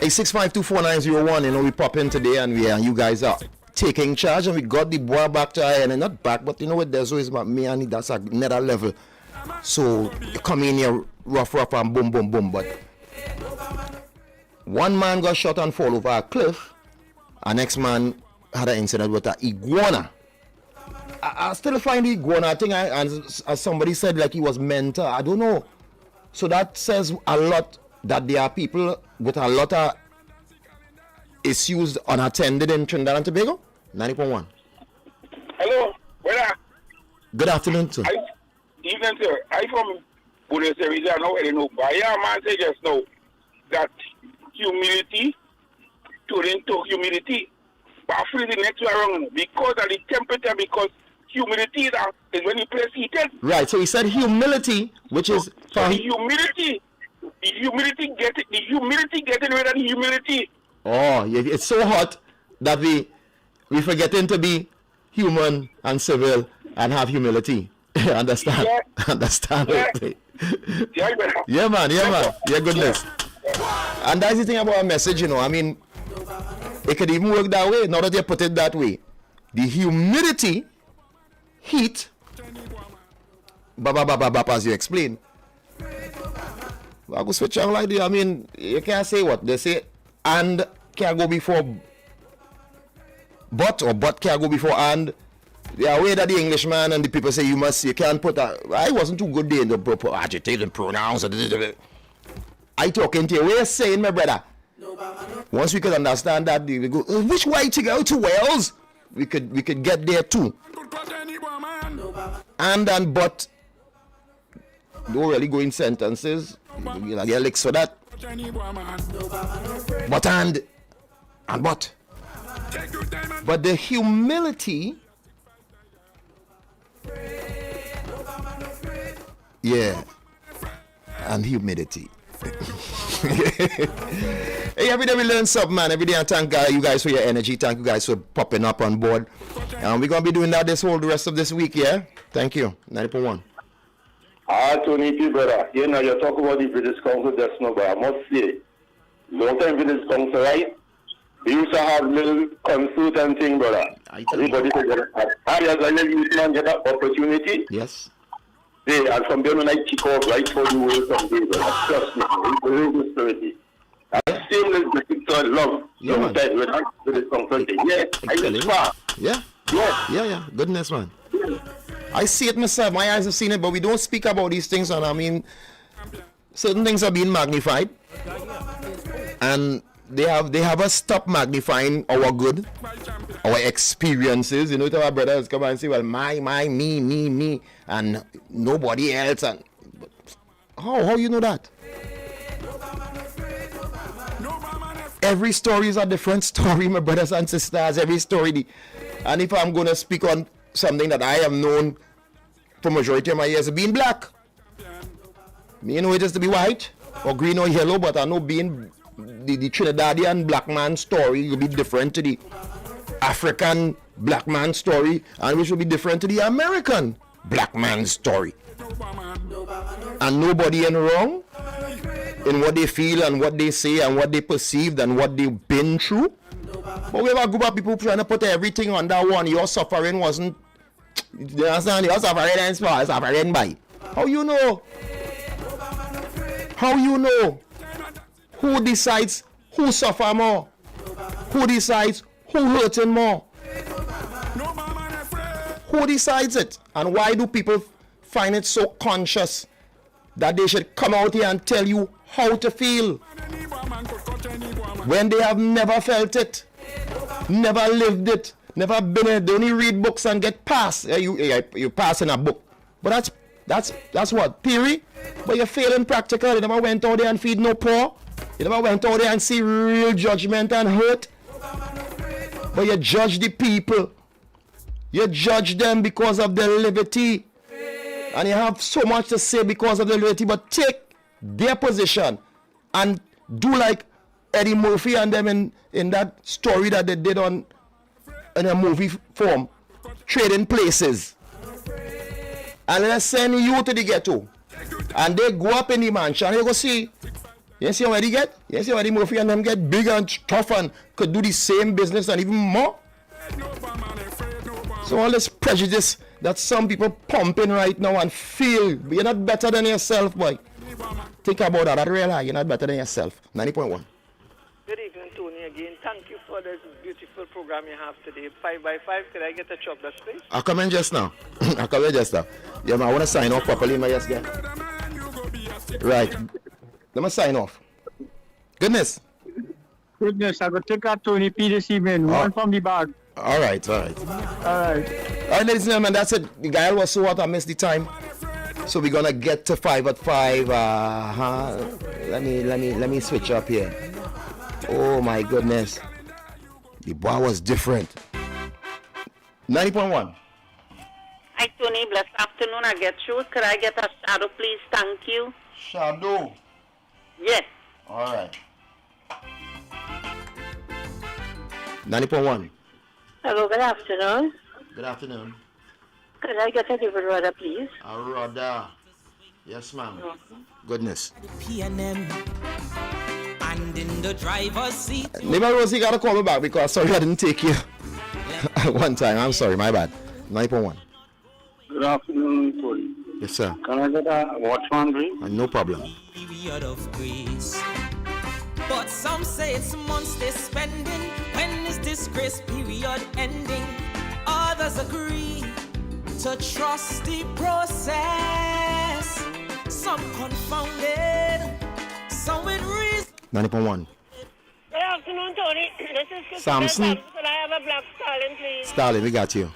865249001. We pop in today and you guys are taking charge, and we got the boy back to and not back, but what there's always about me and that's another level. So you come in here rough and boom boom boom, but one man got shot and fall over a cliff, and next man had an incident with an iguana. I still find the iguana thing, and as somebody said, like he was mental. I don't know. So that says a lot that there are people with a lot of issues unattended in Trinidad and Tobago? 90.1. Hello, brother. Good afternoon, sir. Evening, sir. I from Buenos Aires, I know, I know. But yeah, man, say just now that humidity turned into humidity. But I feel the next way around because of the temperature, because humidity is when you place heated. Right, so he said humility, which is... So the humidity getting rid of the humidity. Oh, it's so hot that we forgetting to be human and civil and have humility. Understand? Yeah. Understand? Yeah. Yeah, man. Yeah, goodness. And that's the thing about a message, I mean, it could even work that way, now that you put it that way. The humidity, heat, as you explain. I go switch on like that. I mean, you can't say what they say, and can't go before but, or but can't go before and. The way that the Englishman and the people say you can't put a. I wasn't too good there in the proper agitated pronouns. I talking to you. We're saying, my brother. Once we could understand that, we go, which way to go to Wales? We could get there too. And but don't really go in sentences. You'll get licks for that. But and but. But the humility. Yeah, and humidity. Hey, every day we learn something, man. Every day I thank you guys for your energy. Thank you guys for popping up on board. And we're going to be doing that the rest of this week, yeah? Thank you. 90.1. Tony P, brother. You know, you talk about the British Council just now, but I must say, long time British Council, right? They used to have little consultant thing, brother. Everybody could get as a youth man get an opportunity. Yes. They are from there when I kick off right for the world someday, brother. Trust me, it's really good spirit. That shameless Victor love. Yeah, man. When I do this consulting. Yeah, I just far. Yeah. Yeah. Goodness, man. I see it myself. My eyes have seen it, but we don't speak about these things. And I mean, certain things are being magnified. And they have us stop magnifying our good, our experiences. You know, to our brothers come and say, well, my, me, and nobody else. And how you know that? Every story is a different story, my brothers and sisters. Every story. And if I'm going to speak on something that I have known for majority of my years of being black, me know it is to be white or green or yellow, but I know being the Trinidadian black man story will be different to the African black man story, and which will be different to the American black man story. And nobody in wrong in what they feel and what they say and what they perceived and what they've been through. But we have a group of people trying to put everything on that one. Your suffering wasn't, you understand? Your suffering and suffering by. How you know? How you know? Who decides who suffer more? Who decides who hurting more? Who decides it? And why do people find it so conscious that they should come out here and tell you how to feel when they have never felt it, never lived it, never been in it? They only read books and get passed. You pass in a book, but that's what theory. But you're failing practical. You never went out there and feed no poor. You never went out there and see real judgment and hurt. But you judge the people. You judge them because of their liberty. And you have so much to say because of their liberty. But take their position and do like Eddie Murphy and them in that story that they did in a movie form. Trading places. And let's send you to the ghetto. And they go up in the mansion and you go see. You see where they get? You see where the Murphy and them get big and tough and could do the same business and even more? So all this prejudice that some people pumping right now and feel you're not better than yourself, boy. Think about that. Realize you're not better than yourself. 90.1. Good evening, Tony, again. Thank you for this beautiful program you have today. 5x5, could I get a chop that please? I'll come in just now. Yeah, man, I want to sign off properly, my yes guy. Right. Let me sign off. Goodness. Goodness, I will take out Tony P this evening. One from the bag. All right. All right. All right, ladies and gentlemen, that's it. The guy was so hot, I missed the time. So we're gonna get to 5 at 5. Let me switch up here. Oh my goodness. The bar was different. 90.1. Hi Tony, blessed afternoon. I get you. Could I get a shadow, please? Thank you. Shadow. Yes. All right. 90.1. Hello, good afternoon. Good afternoon. Could I get a different order, please? A rudder. Yes, ma'am. Goodness. PNM and in the driver's seat. Neighbor Rosie gotta call me back because sorry I didn't take you one time. I'm sorry, my bad. 9.1. Good afternoon, Tony. Yes, sir. Can I get a watchman, please? No problem. Period of grace. But some say it's months they're spending. When is this grace period ending? Others agree to trust the process. Some confounded, some with reason. 90.1. Good afternoon, Tony. This is Christopher Samson. Could I have a black stallion, please? Stalin, we got you.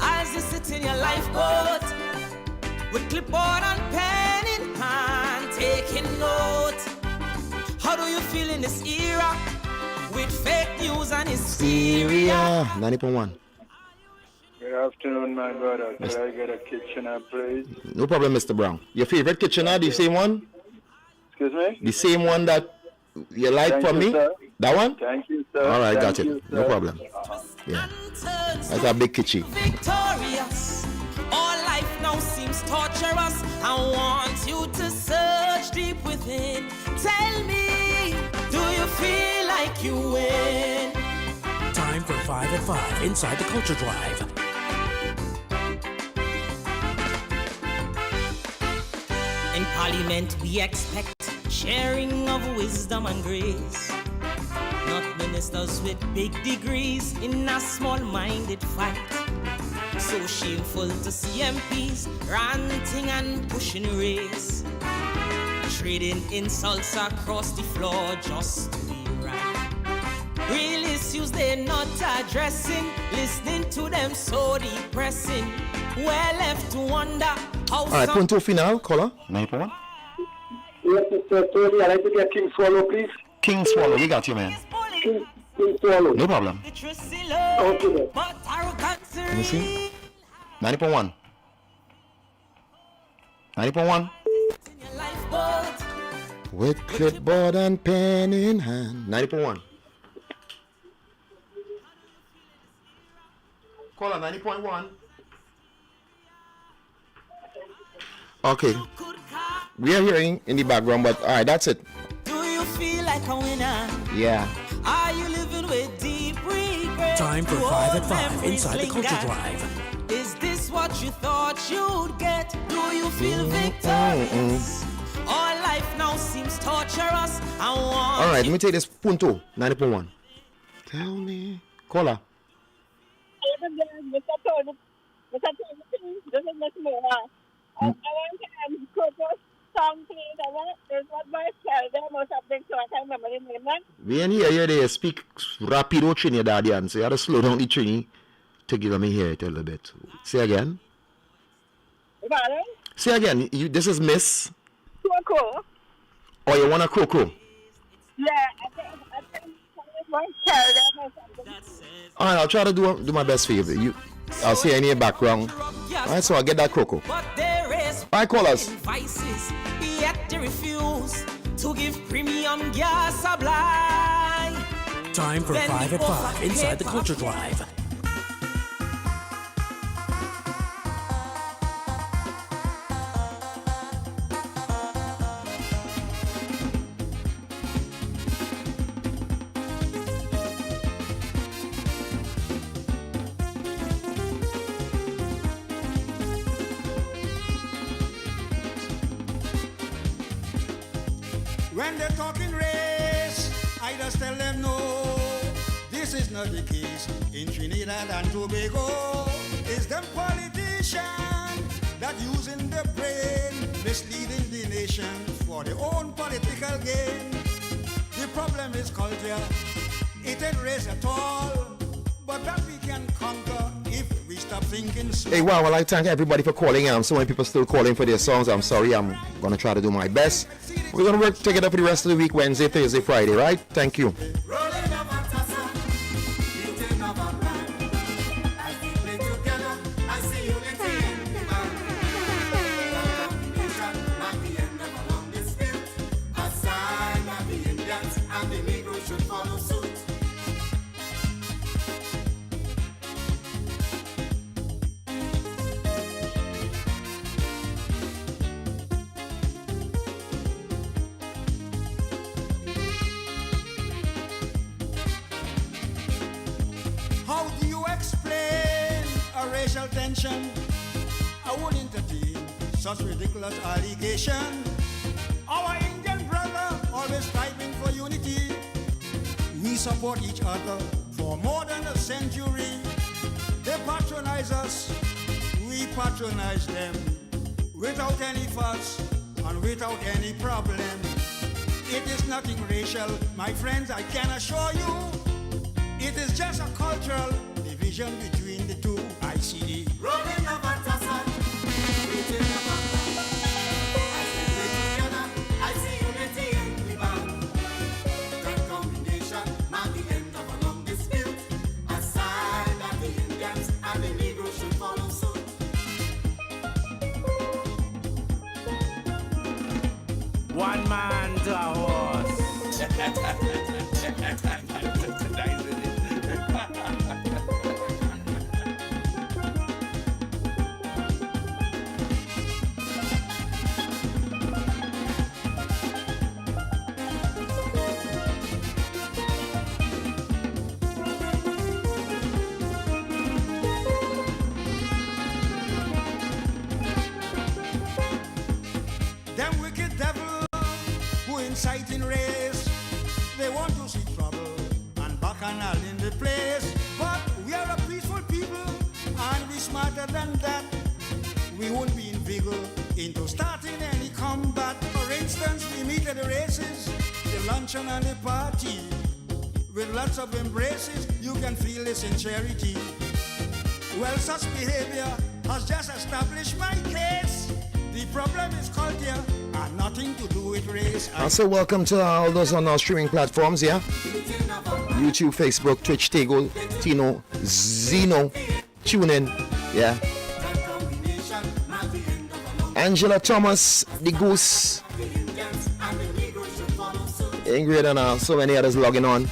As you sit in your lifeboat with clipboard and pen in hand, taking note. How do you feel in this era with fake news and hysteria? 90.1. Good afternoon, my brother. Could I get a Kitchener, please? No problem, Mr. Brown. Your favorite Kitchener, the same one? Excuse me? The same one that you like Thank from you, me? sir. That one? Thank you, sir. All right, got Thank it. you, No sir. problem. Yeah. That's a big kitchen. Victorious. All life now seems torturous. I want you to search deep within. Tell me, do you feel like you win? Time for 5 at 5 inside the Culture Drive. In Parliament we expect sharing of wisdom and grace. Not ministers with big degrees in a small-minded fight. So shameful to see MPs ranting and pushing race, trading insults across the floor just to be right. Real issues they're not addressing, listening to them so depressing. We're left to wonder how. All right, punto final, caller. 9.1. Yes, Mr. Tony, I'd like to get King Swallow, please. King Swallow, we got you, man. King Swallow. No problem. Okay, Let me see. 90.1. 90.1. With clipboard and pen in hand. 90.1. Caller, 90.1. Okay. We are hearing in the background, but all right, that's it. Do you feel like a winner? Yeah. Are you living with deep regret? Time for 5 at 5 inside the Culture Drive. Is this what you thought you'd get? Do you feel victorious? All life now seems torturous. I want All right, let me take this punto. 90.1. Tell me. Caller. Mr. Tony, this is Miss Mora. I want to propose song, please. I want there's one by them or something, so I can't remember the name. We ain't hear they speak rapido Trinidadian, so you have to slow down the Trini to give me hear it a little bit. Say again. Pardon? Say again. This is Miss. Coco. Oh, you want a croco? Yeah, I think one tell them or something. All right, I'll try to do my best for you. I'll see any background. All right, so I'll get that croco. But there is Bye, callers. vices, yet they refuse to give premium gas supply. Time for 5 at 5 inside the Culture Drive. When they're talking race, I just tell them no, this is not the case. In Trinidad and Tobago, it's them politicians that using the brain misleading the nation for their own political gain. The problem is culture, it ain't race at all, but that we can conquer if we stop thinking small. Hey, wow, well, I thank everybody for calling. So many people still calling for their songs. I'm sorry, I'm going to try to do my best. We're going to work together for the rest of the week, Wednesday, Thursday, Friday, right? Thank you. How do you explain a racial tension? I won't entertain such ridiculous allegation. Our Indian brother always striving for unity. We support each other for more than a century. They patronize us, we patronize them, without any fuss and without any problem. It is nothing racial, my friends, I can assure you. It is just a cultural division between the two. I see. Rolling up a tassel, beating up a band. As we play together, I see unity in the band. That combination mark the end of a long dispute. A sign that the Indians and the Negroes should follow suit. One man to a horse. Them wicked devil who inciting race, they want to see trouble and bacchanal in the place. But we are a peaceful people and we smarter than that. We won't be inveigled into starting any combat. For instance, we meet at the races, the luncheon and the party. With lots of embraces, you can feel the sincerity. Well, such behavior has just established my case. The problem is culture and nothing to do with race. Also, welcome to all those on our streaming platforms, yeah? YouTube, Facebook, Twitch, Tego, Tino, Zeno, TuneIn, yeah? Angela Thomas, the Goose, Ingrid, and so many others logging on.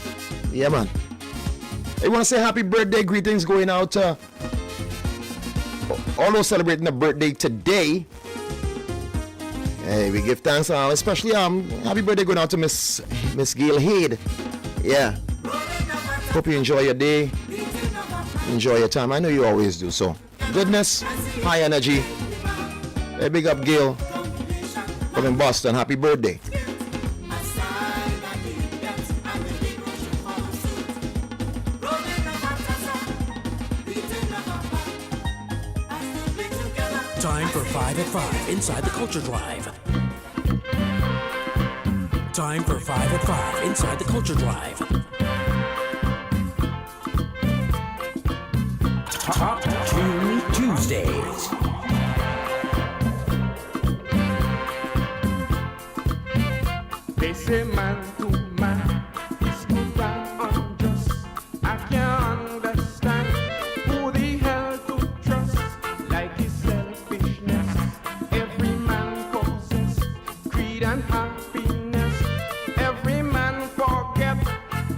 Yeah, man. I want to say happy birthday greetings going out to all those celebrating a birthday today. Hey, we give thanks, especially happy birthday going out to Miss Gail Haid. Yeah. Hope you enjoy your day. Enjoy your time. I know you always do so. Goodness, high energy. Hey, big up Gail from in Boston. Happy birthday. Time for 5 at 5 inside the Culture Drive. Time for 5 at 5 inside the Culture Drive. Top Tune Tuesdays. They say man to man is good and unjust. I can't understand who the hell to trust. Like his selfishness, every man possess greed and happiness. Every man forget.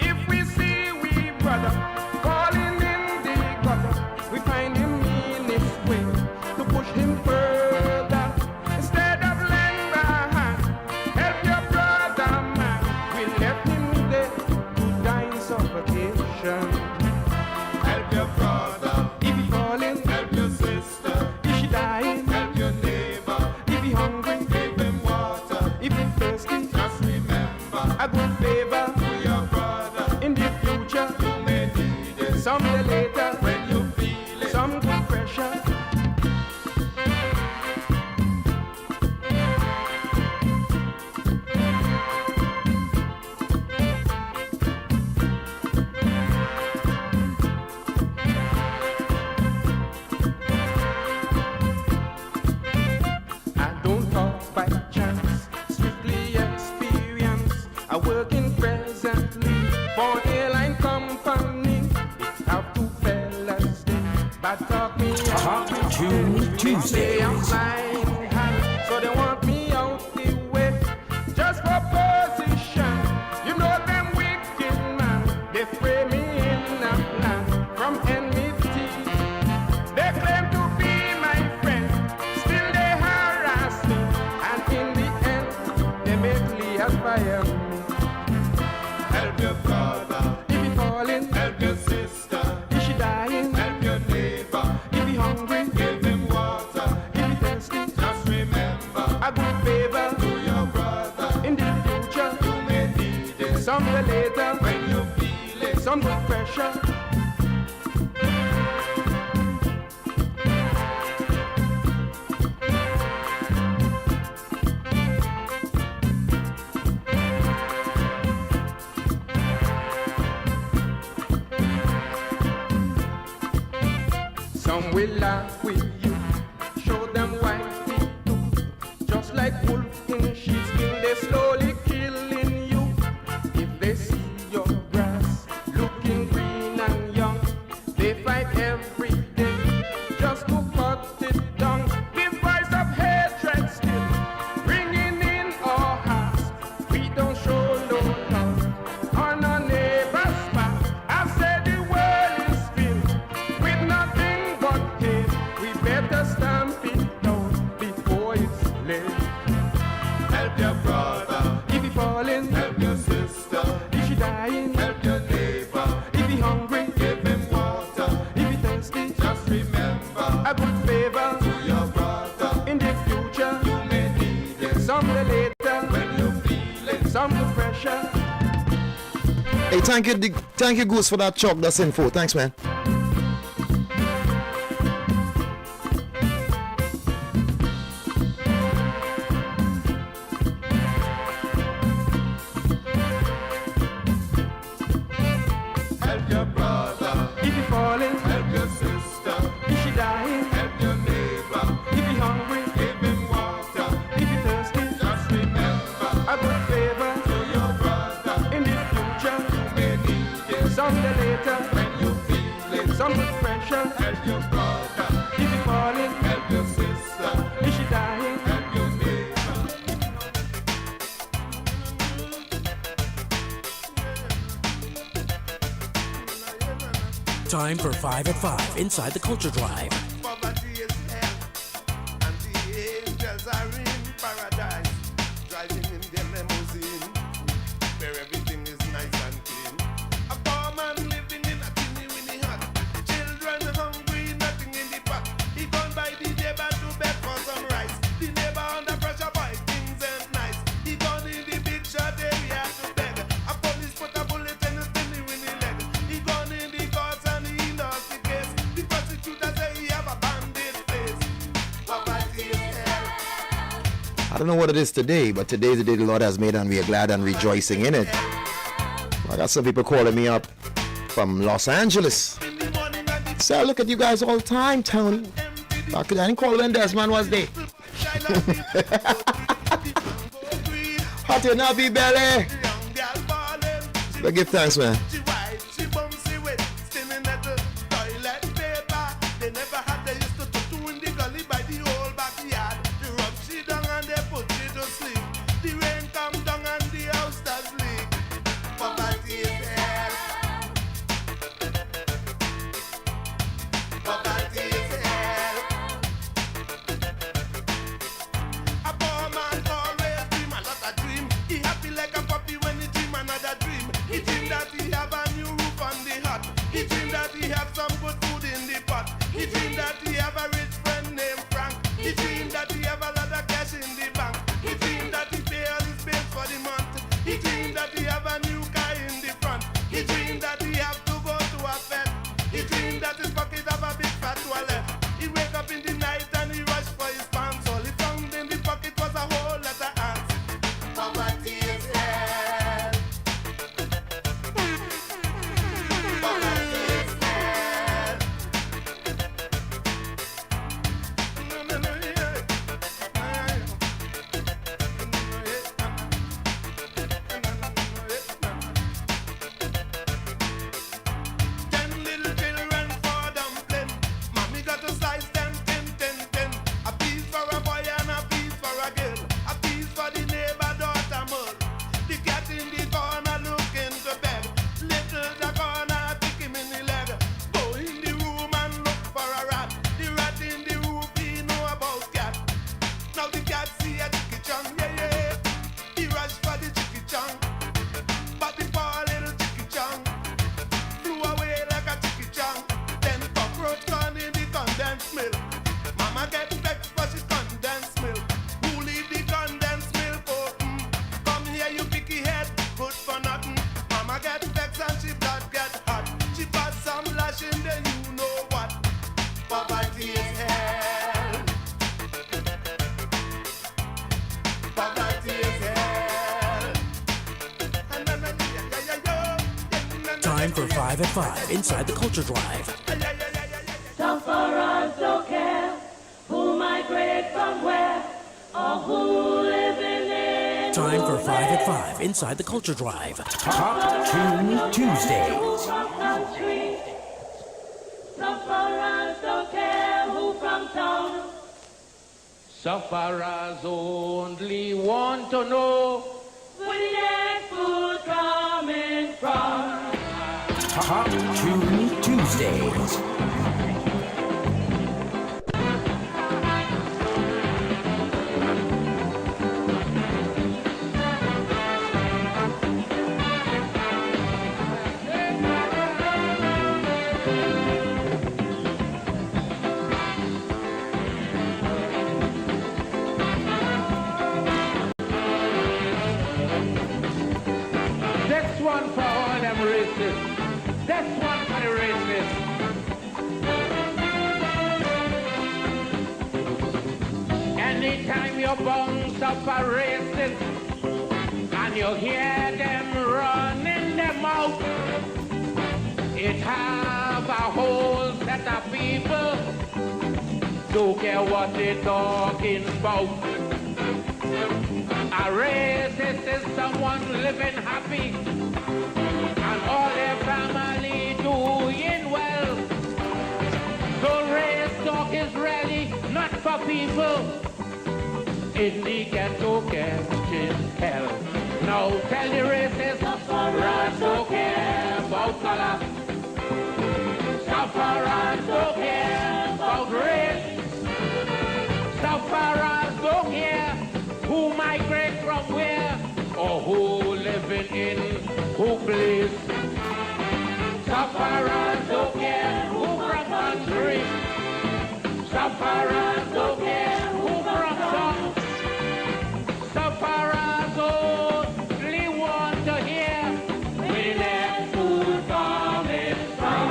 If we see we brother calling in the gutter, we find him in his way. For airline company, it have two fellas stay. But talk me Talk out. to Tuesday. I'm flying high, so they want me out the way. Just for position, you know them wicked man. They spray me in a plan from enmity. They claim to be my friend, still they harass me, and in the end, they make me aspire me. Help your brother. If he falling, Help your sister. if she dying, Help your neighbor. if he hungry, Give him water. if he thirsty, Just remember, a good favor to your brother. in the future. You may need it. Someday later, When you feel it. some good pressure. Some will laugh with you, show them why we do. Just like wolf in sheepskin, they slowly killing you. If they see your grass looking green and young, they fight every day just to cut it down. The voice of hatred still ringing in our hearts. We don't show no love on our neighbor's path. I said the world is filled with nothing but hate. We better stamp it down before it's late. Help your brother. If he falling, Help your sister. if she dying, Help your neighbor. if he hungry, Give him water. if he thirsty, Just remember, a good favor to your brother. in the future. You may need it. Someday later, When you feel it. some good pressure. Hey, thank you, Goose, for that chalk. That's info. Thanks, man. Help your brother. If he falling, Help your sister. if she dying, Help your neighbor. if he hungry, Give him water. if he thirsty, Just remember, a good favor to your brother. in the future. You may need it. Someday later, When you feel it. some good pressure. Help your brother. If he falling, Help your sister. if she dying, Help your neighbor. Time for 5 at 5 inside the Culture Drive. Poverty is hell, and the angels are in paradise, driving in their limousine, where everything is nice and clean. A poor man living in a teeny-weeny hut, children hungry, nothing in the pot. He gone by the neighbor to beg for some rice. The neighbor under pressure, boy, things ain't nice. He gone in the big shot area to beg. A police put a bullet in his teeny-weeny leg. He gone in the courts and he lost the case. The prosecutor say he have a bandit face. Poverty is hell. I don't know what it is today, but today is the day the Lord has made, and we are glad and rejoicing in it. I got some people calling me up from Los Angeles. So I look at you guys all the time, Tony. I didn't call when Desmond was there. Hot you now, be belly. But give thanks, man. She white, she bumsy wet, steaming at the toilet paper. They never had, they used to tutu in the gully by the whole backyard. They rub she down and they put she to sleep. The rain come down and the house does leak. Poverty is hell. Poverty is hell. A poor man always dream a lot of dream. He happy like a puppy when he dream another dream. He dream that he have a new roof on the hut. He dream that he have some good food in the pot. He dream that he have a rich friend named Frank. He dream that he have a lot of cash in the bank. He dream that he pay all his bills for the month. He dream that he have a new car in the front. He dream that he have to go to a fete. He dream that his pocket have a big fat wallet. He wake up in the night and he rush for his pants. All he found in the pocket was a whole lot of ants. Poverty is hell. Time for 5 at 5 inside the Culture Drive. Sufferers don't care who migrate from where or who living in. Time for 5 at 5 inside the Culture Drive. Top Tune Tuesdays. Sufferers don't care who from town. Sufferers only want to know where the next food coming from. Top Tune Tuesdays. One for all them racists. That's one for the racists. Anytime you bounce up a racist and you hear them running their mouth, it have a whole set of people don't care what they're talking about. A racist is someone living happy and all their family doing well. So race talk is really not for people in the ghetto catching hell. Now tell the racists, sufferers don't care about color. Sufferers don't care about race. Sufferers don't care who migrate from where or who living in who place. Sufferers don't care who from country. Sufferers don't care who from town. Sufferers only want to hear where the next food coming from.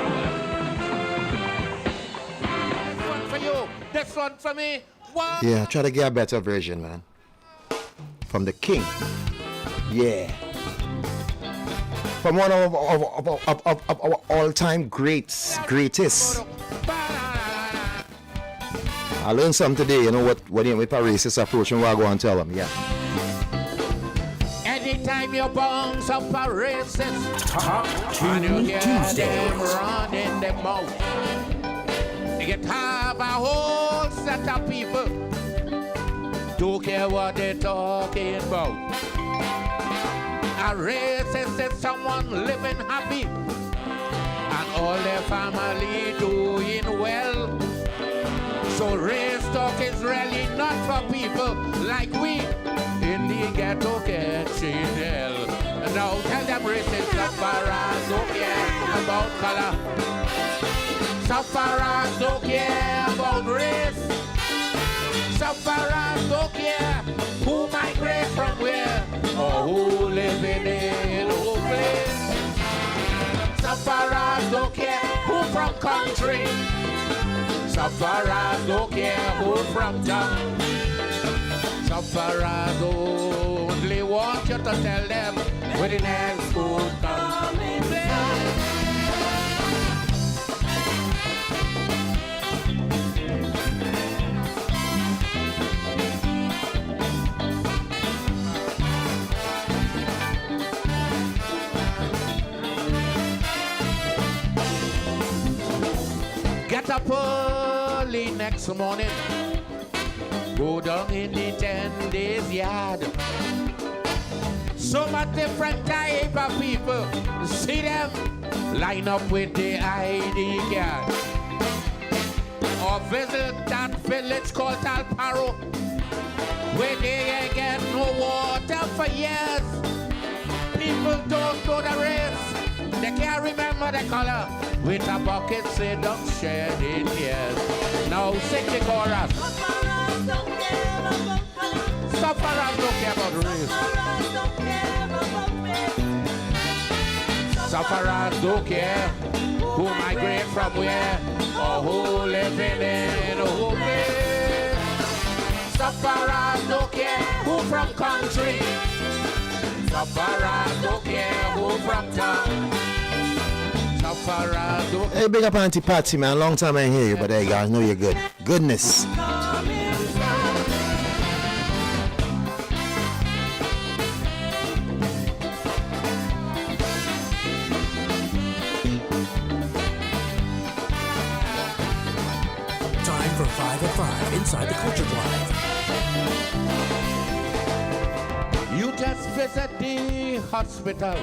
This one for you, this one for me. What? Yeah, try to get a better version, man. From the king. Yeah. From one of our all-time greatest. I learned something today, you know what, when a racist approach and what I go and tell them, yeah. Anytime you bounce up a racist, Top and you Tune hear Tuesdays. them running their mouth, you get have a whole set of people don't care what they're talking about. A racist is someone living happy and all their family doing well. So race talk is really not for people like we in the ghetto catching hell. Now tell them racists, sufferers don't care about color. Sufferers don't care about race. Sufferers don't care who migrate from where or who living in who place. Sufferers don't care who from country. Sufferers don't care who from town. Sufferers only want you to tell them where the next food coming from. Get up early next morning, go down in the 10 days yard. So much different type of people, see them line up with the ID card. Or visit that village called Alparo, where they ain't get no water for years. People don't know the race, they can't remember the color. With a bucket, say don't shed in tears. Now sing the chorus. Sufferers don't care about color. Sufferers don't care about race. Sufferers don't care about race. Sufferers don't care who migrate from where or who living in who place. Sufferers don't care who from country. Sufferers don't care who from town. Hey, big up Auntie Patsy, man. Long time I ain't hear you, but hey, guys, know you're good. Goodness. Time for 5 at 5 inside the Culture Drive. You just visit the hospital,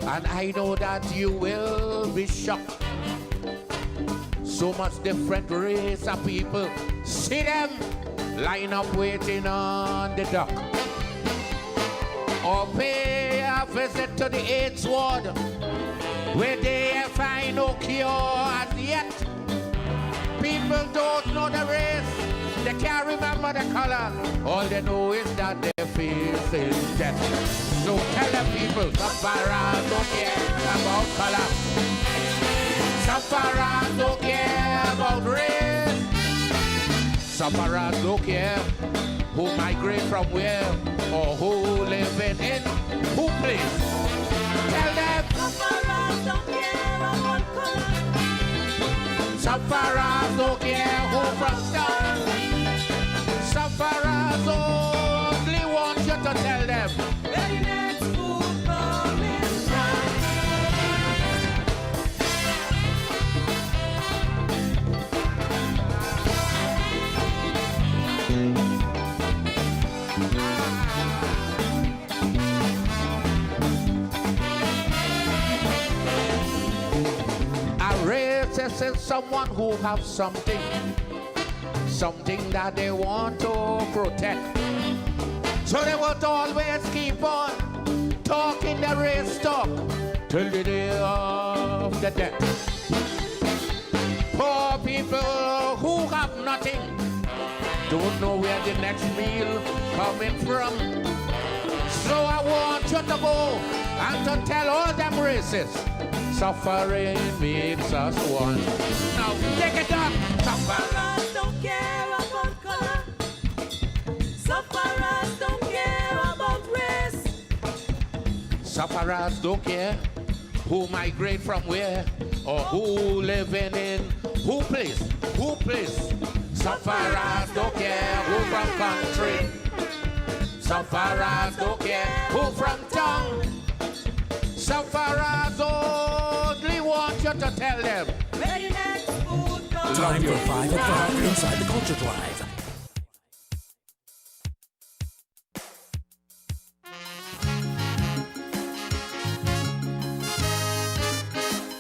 and I know that you will be shocked. So much different race of people. See them line up waiting on the dock. Or pay a visit to the AIDS ward, where they find no cure as yet. People don't know the race, they can't remember the color. All they know is that their face is death. So tell the people, sufferers don't care about color. Sufferers don't care about race. Sufferers don't care who migrate from where or who living in who place. Tell them sufferers don't care about color. Sufferers don't care who from town. Sufferers only want you to tell them very next food coming from. A racist is someone who have something that they want to protect. So they will always keep on talking the race talk till the day of the death. Poor people who have nothing don't know where the next meal coming from. So I want you to go and to tell all them racists, suffering makes us one. Now take it up. Sufferers don't care about color. Sufferers don't care about race. Sufferers don't care who migrate from where or who living in who place. Sufferers don't care who from country. Sufferers don't care who from town. Sufferers only want you to tell them. Time for 5 at 5 inside the Culture Drive.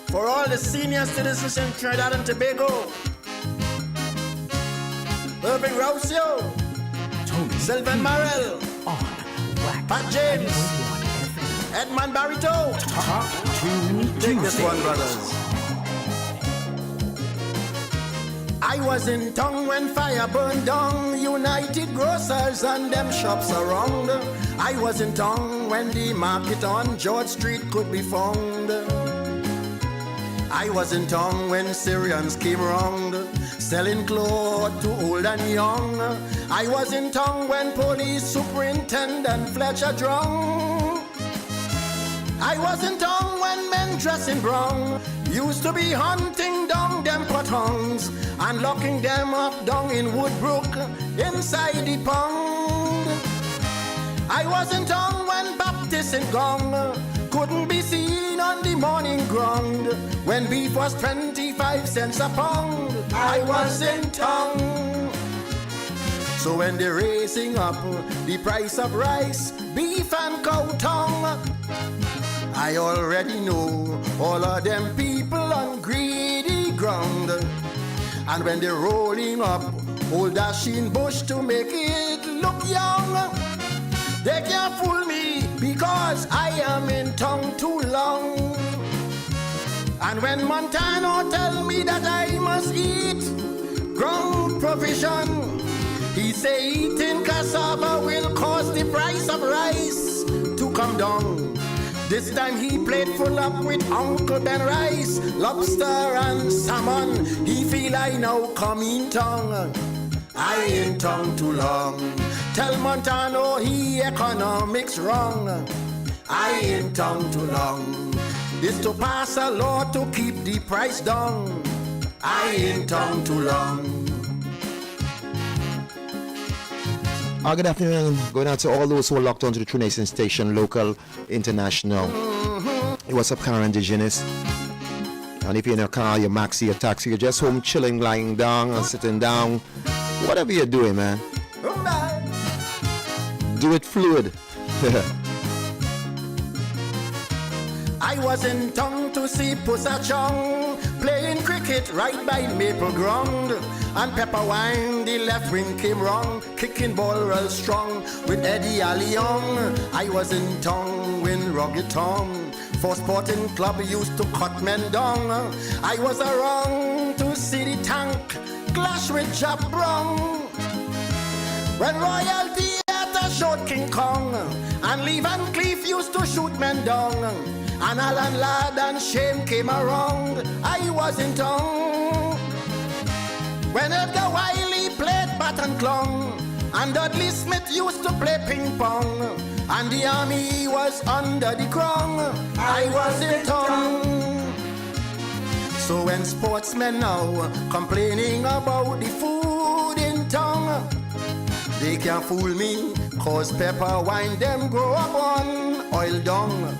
For all the senior citizens in Trinidad and Tobago, Irving Rousseau, Sylvan Morrell, Pat James, Edmund Barito. Take this one, brothers. I was in town when fire burned down United Grocers and them shops around. I was in town when the market on George Street could be found. I was in town when Syrians came round, selling clothes to old and young. I was in town when Police Superintendent Fletcher drowned. I was in town when men dressed in brown used to be hunting down them pothounds and locking them up down in Woodbrook inside the pound. I was in town when Baptist and Gong couldn't be seen on the morning ground when beef was 25 cents a pound. I was in town. So when they're raising up the price of rice, beef and cow tongue, I already know all of them people on greedy ground. And when they're rolling up old dashing bush to make it look young, they can't fool me because I am in town too long. And when Montano tell me that I must eat ground provision, he say eating cassava will cause the price of rice to come down. This time he played full up with Uncle Ben rice, lobster and salmon. He feel I now come in tongue. I in tongue too long. Tell Montano he economics wrong. I in tongue too long. is to pass a law to keep the price down. I ain't tongue too long. Good afternoon. Going out to all those who are locked onto the True Nation station, local, international. Hey, what's up, car indigenous? And if you're in your car, your maxi, your taxi, you're just home chilling, lying down and sitting down, whatever you're doing, man, do it fluid. I was in town to see Pussa Chong playing cricket right by Maple Ground. And Pepper Wine, the left wing came wrong, kicking ball real strong with Eddie Alliong. I was in town when Rugged Tom for Sporting Club used to cut men down. I was around to see the tank clash with Jab Brown. When Royal Theatre showed King Kong, and Lee Van Cleef used to shoot men down, and Alan Ladd and Shame came around, I was in town. When Edgar Wiley played bat and clung, and Dudley Smith used to play ping pong, and the army was under the crown, I was in town. So when sportsmen now complaining about the food in town, they can't fool me, cause Pepper Wine them grow up on oil dung.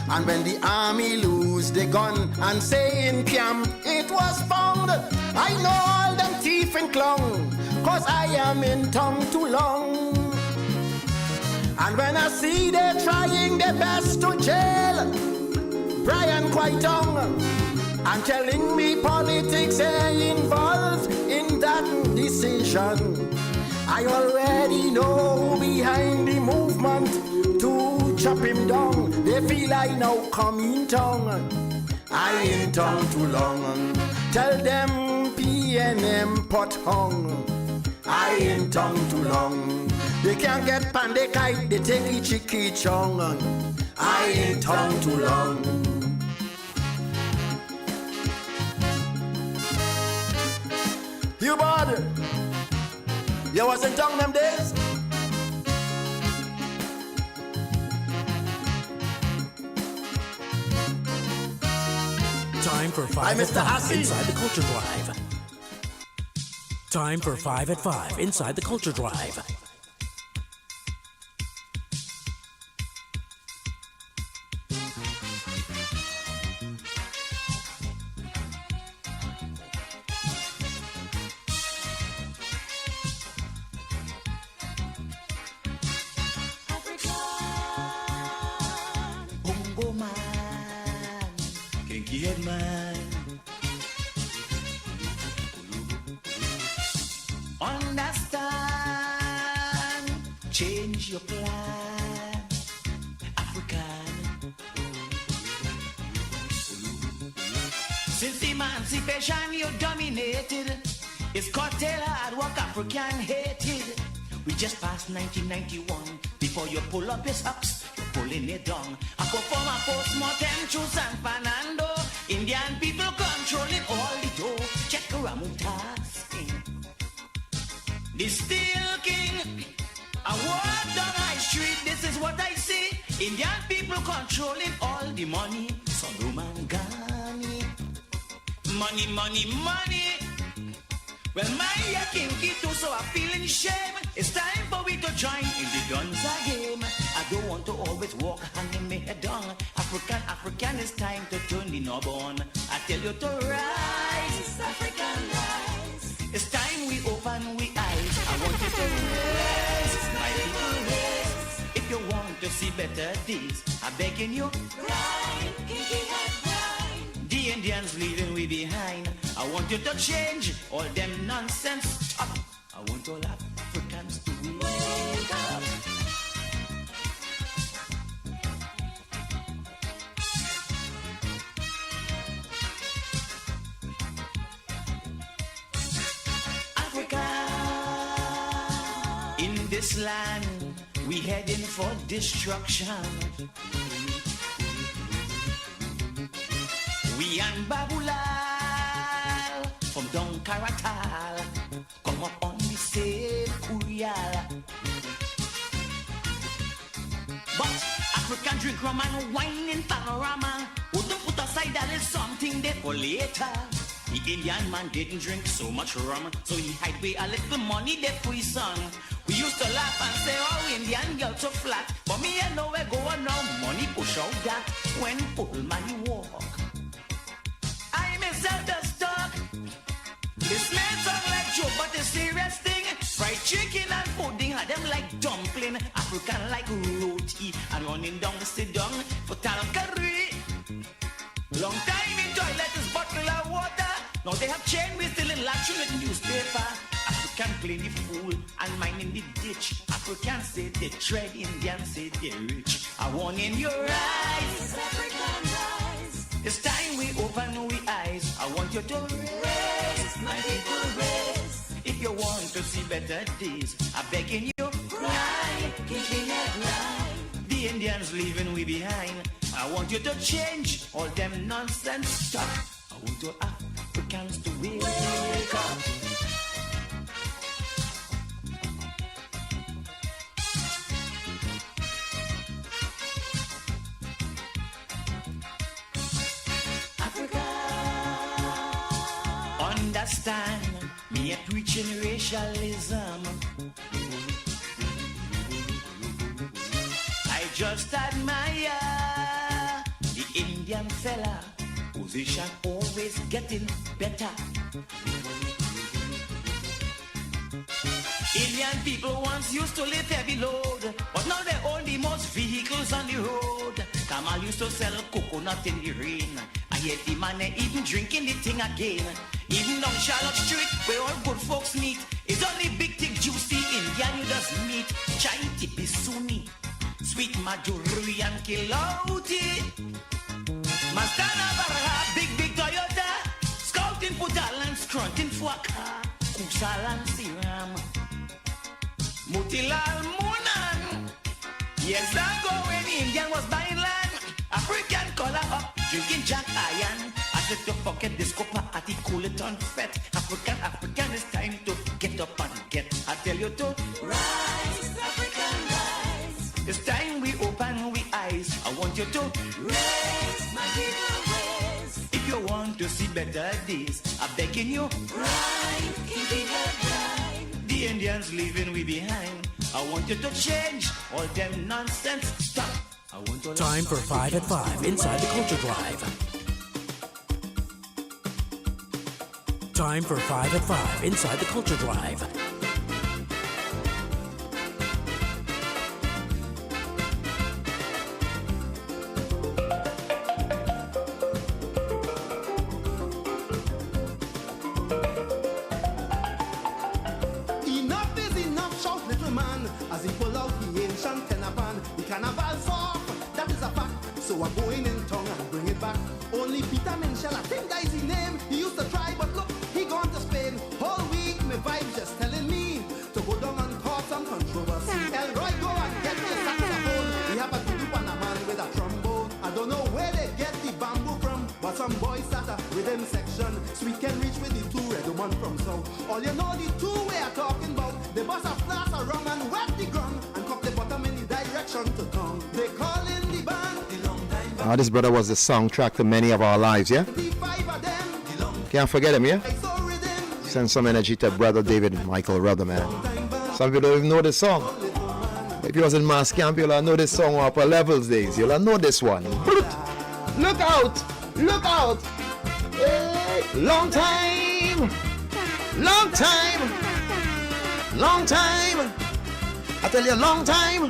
And when the army lose the gun and say in camp it was found, I know all them thief and clown, cause I am in town too long. And when I see they trying their best to jail Brian Quaitong, and telling me politics ain't involved in that decision, I already know behind the movement to chop him down. They feel I now come in town. I ain't town too long. Tell them PNM pot hung. I ain't town too long. They can't get pandekite, they take a chicky chong. I ain't town too long. You bother. You was in town them days? Time for 5 at 5 inside the Culture Drive. Time for 5 at 5 inside the Culture Drive. Understand, change your plan, African. Since emancipation you dominated, it's cartel hard work African hated. We just passed 1991, before you pull up your socks, you're pulling it down. I perform a post-mortem through San Fernando, Indian people controlling all the dough. Check Ramutas. The Steel King, I walk down High Street, this is what I see. Indian people controlling all the money. Solomangani. Money, money, money. Well, my kinky too, so I'm feeling shame. It's time for we to join in the Gunza game. I don't want to always walk hanging my head down. African, it's time to turn the knob on. I tell you to rise, African rise. It's time we open we eyes. I want you to rest, my people rest. If you want to see better days, I'm begging you, grind, kinky head grind. The Indians leaving we behind. I want you to change all them nonsense stuff. I want all Africans to wake up. In this land, we heading for destruction. We and Babulal from Don Karatal come up on the same Kurial. But African drink rum and wine in Panorama. later. The Indian man didn't drink so much rum, so he hide away a little money there for his son. We used to laugh and say, oh, Indian girl so flat. But me I know where going now, money push out that when pull money walk. I myself just talk. This may sound like joke, but the serious thing. Fried chicken and pudding, had them like dumpling. African like roti, and running down the sit down for talent curry. Long time in toilet is bottle of water. Now they have chain, we still in latching with newspaper. African play the fool and mine in the ditch. African say they trade, Indian say they rich. I want in your eyes, African eyes. It's time we open we eyes. I want you to raise, my people raise. If you want to see better days, I'm begging you, cry, kicking it right. The Indians leaving we behind. I want you to change all them nonsense stuff. I want you Africans to wake up. Africa, understand me a preaching racialism. I just admire the Indian fella, position always getting better. Indian people once used to live heavy load, but now they own the most vehicles on the road. Kamal used to sell coconut in the rain, and yet the man ain't even drinking the thing again. Even down Charlotte Street, where all good folks meet, it's only big, thick, juicy Indian you just meet. Chai tipi Sunni, sweet Maduri and Kilauti. Mastana Barra, big, big Toyota. Scouting Putalan, scrunting Fuaka. Kusalan Siram. Mutilal Munan. Years ago when Indian was buying land, African color up, drinking Jack Iron. I said to forget this copper at the cool it on fat. African, it's time to get up and get. I tell you to rise, African rise. It's time we open we eyes. I want you to raise, my people raise. If you want to see better days, I'm begging you, right, keep it right. The Indians leaving we behind. I want you to change all them nonsense stuff. I want to Time for 5 at 5 inside the Culture Drive. Time for 5 at 5 inside the Culture Drive. Enough is enough, shout little man, as he pull out the ancient tenapan. The carnival's off, that is a fact. So I'm going in tongue and bring it back. Only Peter Minshall, I think that is his name. He used to try, but look, he gone to Spain. Whole week, my vibe just telling me to go down and cause some controversy. Elroy, go and get me a saxophone. We have a dudu and a man with a trombone. I don't know where they get the bamboo from, but some boys at a rhythm section. Sweet can reach with the two red one from south. All you know the two we are talking about. They bust a flask around and wet the ground and cock the bottom in the direction to town. They call in the band. This brother was the soundtrack to many of our lives, yeah? Can't forget him, yeah? Send some energy to brother David Michael Rudder, man. Some people don't even know this song. If you was in mass camp, you'll know this song upper levels days. You'll know this one. Look out! Look out! Hey, long time! Long time! Long time! I tell you, long time!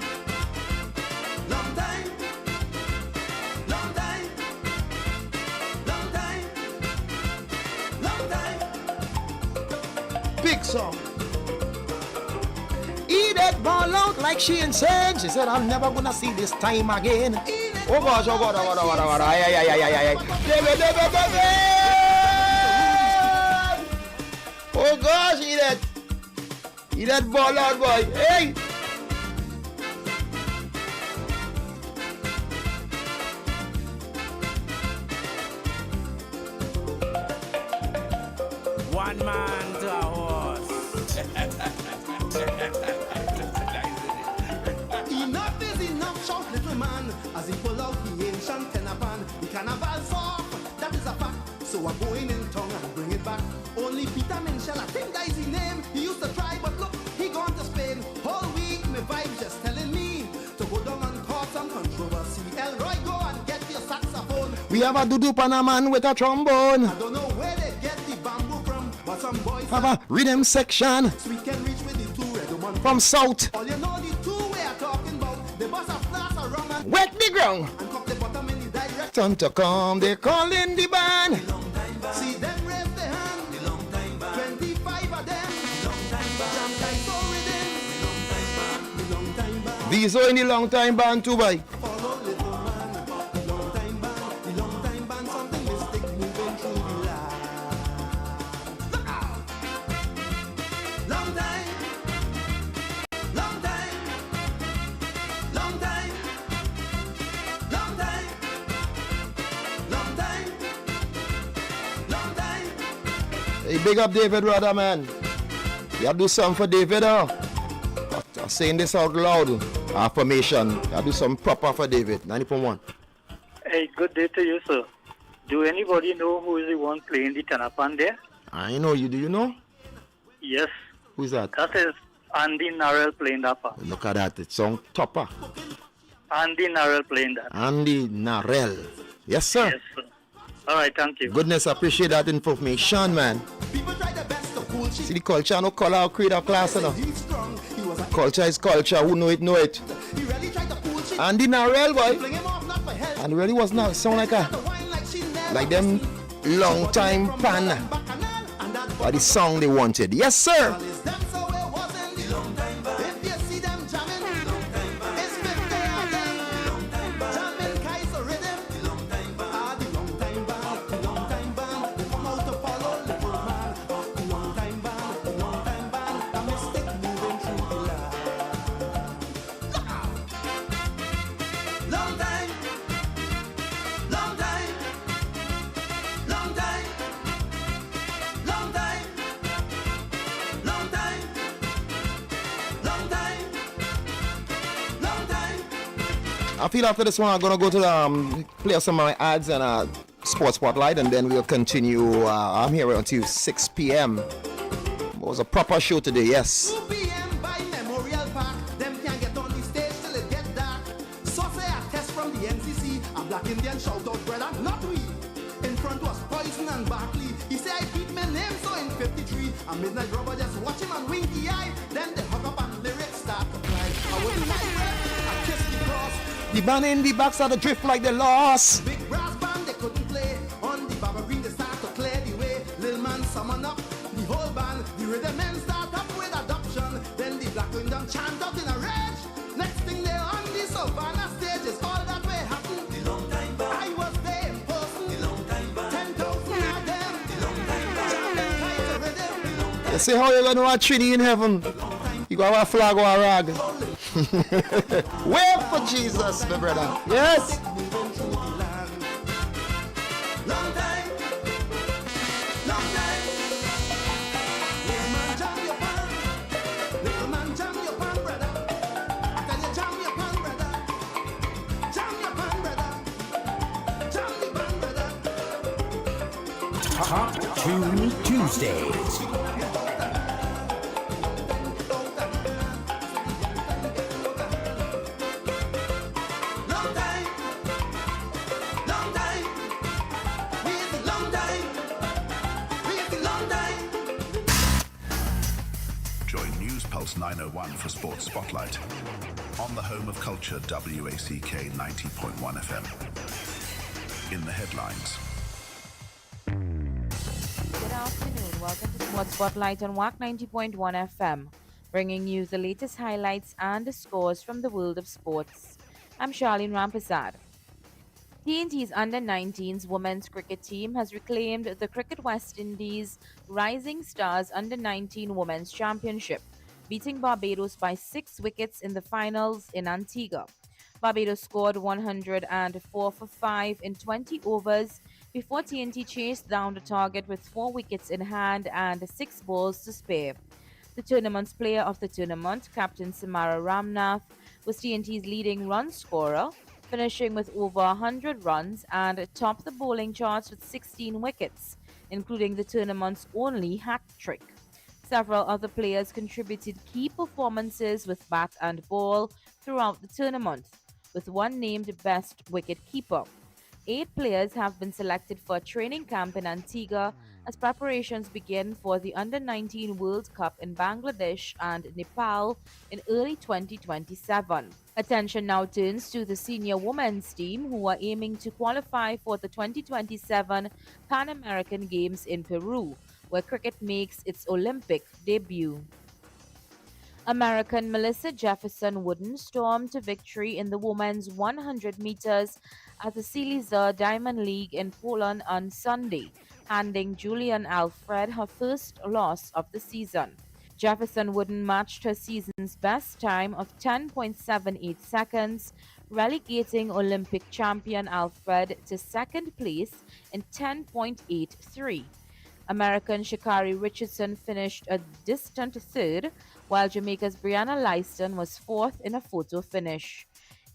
Big song. Eat that ball out like she said. She said, I'm never gonna see this time again. Oh gosh, oh God, oh God, oh God, oh God. Ay. Oh gosh, eat that. Eat that ball out, boy. Hey. One man to a horse. Enough is enough, shout little man, as he pull out the ancient tenapan. The carnival's off, that is a fact. So I'm going in town and bring it back. Only Peter Minshall, I think that is his name. He used to try, but look, he gone to Spain. Whole week, my vibe just telling me to go down and cause some controversy. Elroy, go and get your saxophone. We have a Dudu Panaman with a trombone. I don't know where they get the bamboo from, but some boys have a rhythm section. We can reach with the two red woman from South. All you know the two we are talking about. The boss of class are wrong and wet the ground. And cup the bottom in the direct. Time to come, they calling the band. See them raise their hand. 25 of them. Jam guys so rhythm. These are in the long time band too, boy. Follow little man. The long time band, something mystic moving through the land. Look out. Long time. Long time. Long time. Long time. Long time. Long time. Hey, big up David Rudder, man. You have to do something for David, huh? I'm saying this out loud. Affirmation. You have to do something proper for David. 90.1. Hey, good day to you, sir. Do anybody know who is the one playing the tanapan there? I know you. Do you know? Yes. Who's that? That is Andy Narell playing that part. Look at that. It's on topper. Andy Narell playing that. Andy Narell. Yes, sir. Yes, sir. All right, thank you. Goodness, I appreciate that information, man. See the culture, no color or creed or class, no. Culture is culture. Who know it, know it. Andy Narell, boy. And really was not sound like them long time pan. But the song they wanted. Yes, sir. I feel after this one I'm gonna go to play some of my ads and sports spotlight, and then we'll continue. I'm here until 6 p.m. It was a proper show today, yes. 2 p.m. by Memorial Park. Them can't get on the stage till it get dark. So say a test from the NCC. A black Indian shout out, brother, not we. In front was Poison and Barkley. He say I beat my name, so in 53. A midnight robber just watch him and wink the eye. Then they hug up and lyrics start to cry. I wouldn't like I kiss the cross. The band in the backs of the drift like they lost. Big brass band they couldn't play. On the Baba Green they start to clear the way. Lil man summon up the whole band. The rhythm men start up with adoption. Then the black kingdom chant out in a rage. Next thing they're on the Savannah stage is all that way happen. The long time band. I was there in person. The long time band. 10,000 of them. The long time band. Chanting kites of rhythm. The long time. You see how you're gonna watch Trinity in heaven? You got a flag or a rag. Wait for Jesus, my brother. Yes. Long time. Long time. Little man jam your pan. Little man jam your pan, brother. I tell you jam your pan, brother. Jam your pan, brother. Jam the pan, brother. Hot Tune Tuesdays. Long time. Long time. We're the long time. We're the long time. Join News Pulse 901 for Sports Spotlight on the home of culture, WACK 90.1 FM. In the headlines. Good afternoon. Welcome to Sports Spotlight on Wack 90.1 FM, bringing you the latest highlights and the scores from the world of sports. I'm Charlene Rampersad. TNT's Under-19s women's cricket team has reclaimed the Cricket West Indies Rising Stars Under-19 Women's Championship, beating Barbados by 6 wickets in the finals in Antigua. Barbados scored 104 for 5 in 20 overs before TNT chased down the target with 4 wickets in hand and 6 balls to spare. The tournament's player of the tournament, Captain Samara Ramnath, was TNT's leading run scorer, finishing with over 100 runs and topped the bowling charts with 16 wickets, including the tournament's only hat trick. Several other players contributed key performances with bat and ball throughout the tournament, with one named Best Wicketkeeper. 8 players have been selected for a training camp in Antigua as preparations begin for the Under-19 World Cup in Bangladesh and Nepal in early 2027. Attention now turns to the senior women's team who are aiming to qualify for the 2027 Pan American Games in Peru, where cricket makes its Olympic debut. American Melissa Jefferson Wooden stormed to victory in the women's 100 meters at the Silesia Diamond League in Poland on Sunday, handing Julian Alfred her first loss of the season. Jefferson Wooden matched her season's best time of 10.78 seconds, relegating Olympic champion Alfred to second place in 10.83. American Sha'Carri Richardson finished a distant third, while Jamaica's Brianna Lyston was fourth in a photo finish.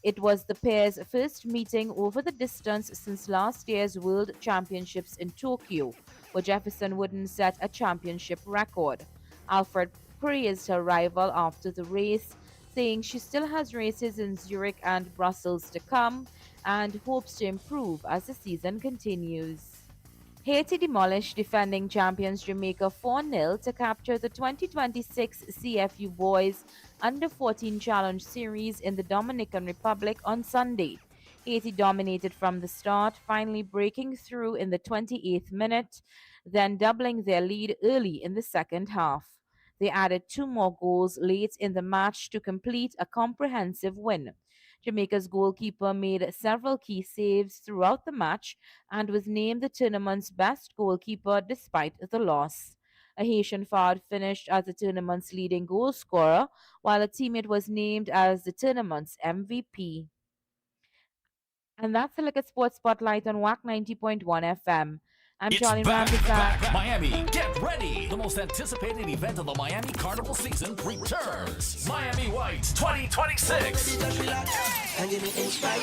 It was the pair's first meeting over the distance since last year's World Championships in Tokyo, where Jefferson Wooden set a championship record. Alfred praised her rival after the race, saying she still has races in Zurich and Brussels to come and hopes to improve as the season continues. Haiti demolished defending champions Jamaica 4-0 to capture the 2026 CFU Boys Under-14 Challenge Series in the Dominican Republic on Sunday. Haiti dominated from the start, finally breaking through in the 28th minute, then doubling their lead early in the second half. They added 2 more goals late in the match to complete a comprehensive win. Jamaica's goalkeeper made several key saves throughout the match and was named the tournament's best goalkeeper despite the loss. A Haitian forward finished as the tournament's leading goal scorer, while a teammate was named as the tournament's MVP. And that's the Look at Sports Spotlight on Wack 90.1 FM. I'm It's Charlie back. Rampazat. Miami, get ready! The most anticipated event of the Miami Carnival season returns. Miami White 2026.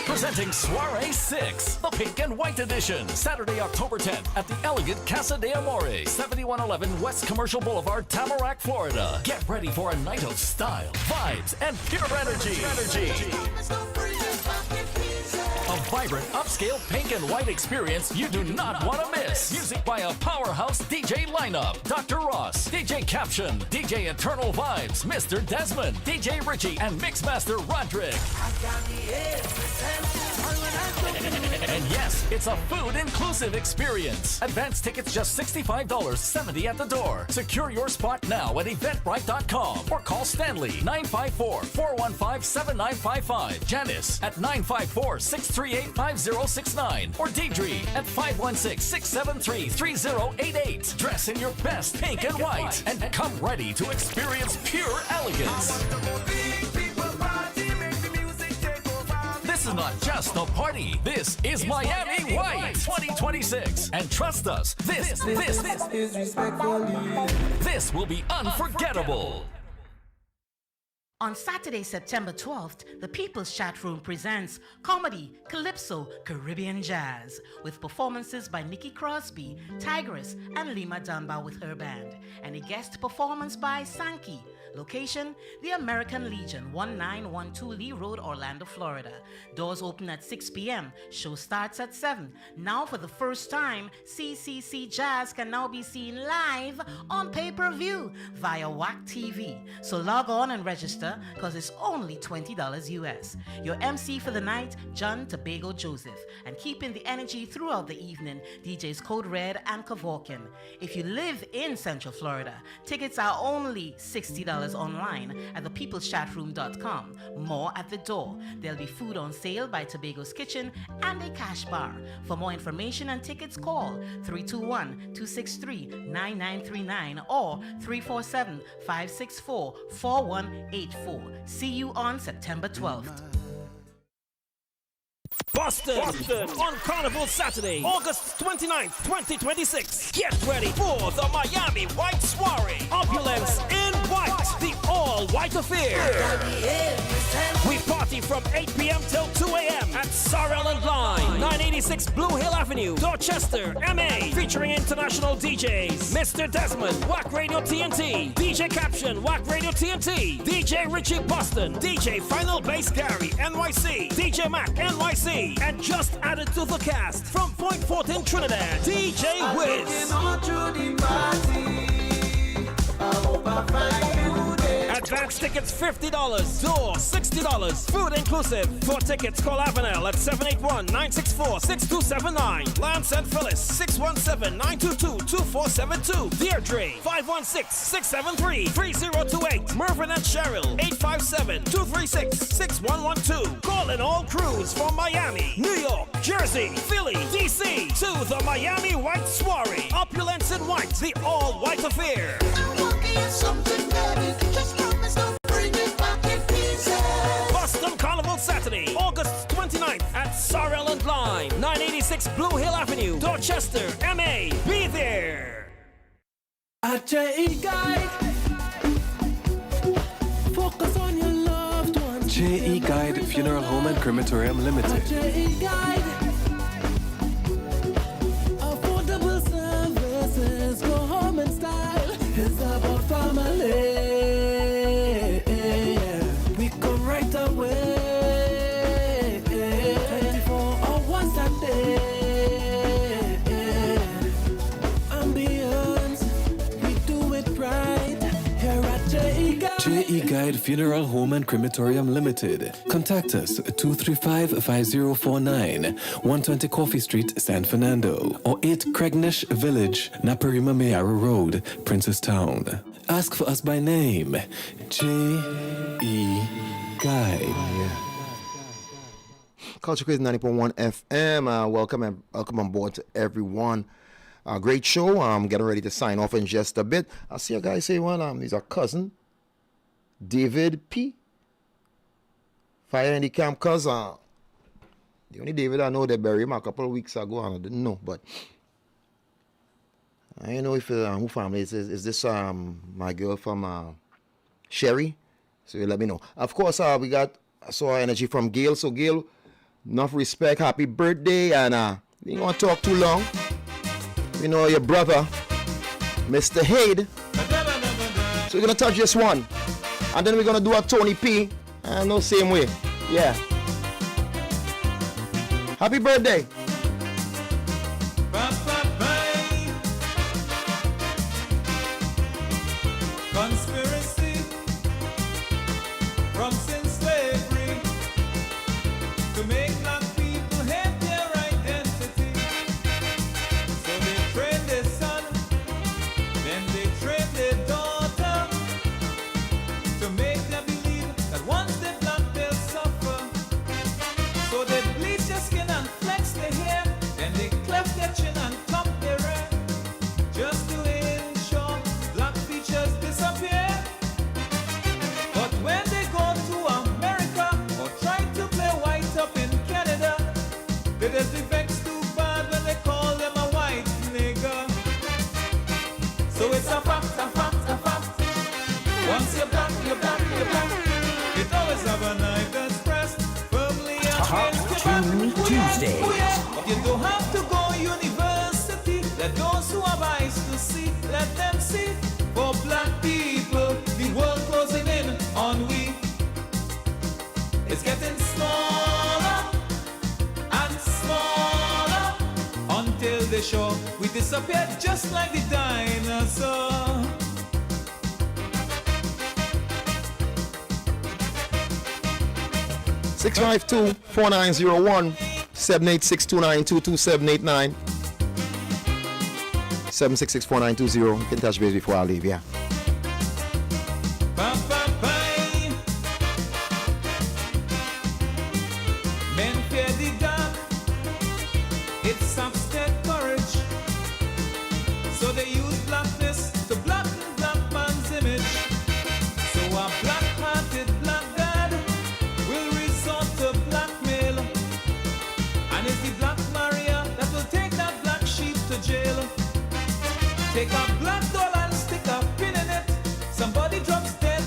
Presenting Soiree 6, the Pink and White Edition. Saturday, October 10th at the elegant Casa de Amore, 7111 West Commercial Boulevard, Tamarack, Florida. Get ready for a night of style, vibes, and pure energy. A vibrant, upscale pink and white experience you do not want to miss. Music by a powerhouse DJ lineup. Dr. Ross, DJ Caption, DJ Eternal Vibes, Mr. Desmond, DJ Richie, and Mixmaster Roderick. And yes, it's a food-inclusive experience. Advance tickets just $65, $70 at the door. Secure your spot now at eventbrite.com or call Stanley 954-415-7955, Janice at 954-638-5069, or Deidre at 516-673-3088. Dress in your best pink and white and come ready to experience pure elegance. This is not just a party. This is Miami White 2026. And trust us, this will be unforgettable. On Saturday, September 12th, the People's Chat Room presents Comedy, Calypso, Caribbean Jazz, with performances by Nikki Crosby, Tigress, and Lima Dunbar with her band, and a guest performance by Sankey. Location, the American Legion, 1912 Lee Road, Orlando, Florida. Doors open at 6 p.m. Show starts at 7. Now, for the first time, CCC Jazz can now be seen live on pay-per-view via Wack TV. So log on and register, because it's only $20 US. Your MC for the night, John Tobago Joseph. And keeping the energy throughout the evening, DJs Code Red and Kevorkian. If you live in Central Florida, tickets are only $60 online at thepeopleschatroom.com. More at the door. There'll be food on sale by Tobago's Kitchen and a cash bar. For more information and tickets, call 321-263-9939 or 347-564-4184. See you on September 12th. Boston on Carnival Saturday, August 29th, 2026. Get ready for the Miami White Soiree. Opulence in white. the all-white affair. We party from 8 p.m. till 2 a.m. at Sorrel and Line, 986 Blue Hill Avenue, Dorchester, MA. Featuring international DJs, Mr. Desmond, Wack Radio TNT, DJ Caption, Wack Radio TNT, DJ Richie Boston, DJ Final Bass Gary, NYC, DJ Mac, NYC, and just added to the cast from Point Fort in Trinidad, DJ Wiz. Advance tickets $50, door $60, food inclusive. For tickets, call Avenel at 781-964-6279. Lance and Phyllis, 617-922-2472. Deirdre, 516-673-3028. Mervyn and Cheryl, 857-236-6112. Calling all crews from Miami, New York, Jersey, Philly, DC, to the Miami White Soiree. Opulence in white, the all-white affair. Boston Carnival Saturday, August 29th at Sorrel and Line, 986 Blue Hill Avenue, Dorchester, MA. Be there. Guide. Focus on your loved ones. JE Guide Funeral Home and Crematorium Limited. Guide. Affordable services, go home in style. It's about family. We come right away. 24 hours a day. Ambience, we do it right here at JE Guide. JE Guide Funeral Home and Crematorium Limited. Contact us at 235-5049, 120 Coffee Street, San Fernando, or 8 Craignish Village, Naparima Mayara Road, Princestown. Ask for us by name, J.E. Guide. Culture Crazy 90.1 FM. Welcome on board to everyone. Great show. I'm getting ready to sign off in just a bit. I see a guy say he's a cousin, David P. Fire in the camp cousin. The only David I know, they buried him a couple of weeks ago, and I didn't know, but I don't know if who family is this my girl from Sherry. So you let me know. Of course, we got our energy from Gail. So Gail, enough respect, happy birthday, and we don't want to talk too long. You know your brother, Mr. Haid. So we're gonna touch this one, and then we're gonna do a Tony P. No same way. Yeah. Happy birthday. Conspiracy from sin slavery to make black people hate their identity. So they train their son, then they train their daughter to make them believe that once they're black they'll suffer. So they bleach their skin and flex their hair, then they cleft their chin and plump their hair, just to ensure black features disappear. But when they go to America or try to play white up in Canada, they just be vexed too bad when they call them a white nigger. So it's a fact, a fact, a fact. Once you're black, you're black, you're black. It always have a knife that's pressed firmly against your back. Tuesday. You don't have to go university. Let those who have eyes to see, let them see. For black people, the world closing in on we. It's getting smaller and smaller until they show we disappear just like the dinosaur. 652-4901, 786-292-2789, 766-4920. You can touch base before I leave, yeah. Men fear the dark, it saps their courage. So they use blackness to blacken black man's image. So a black-hearted black dad will resort to blackmail. And it's the black Maria that will take that black sheep to jail. Take a black doll and stick a pin in it. Somebody drops dead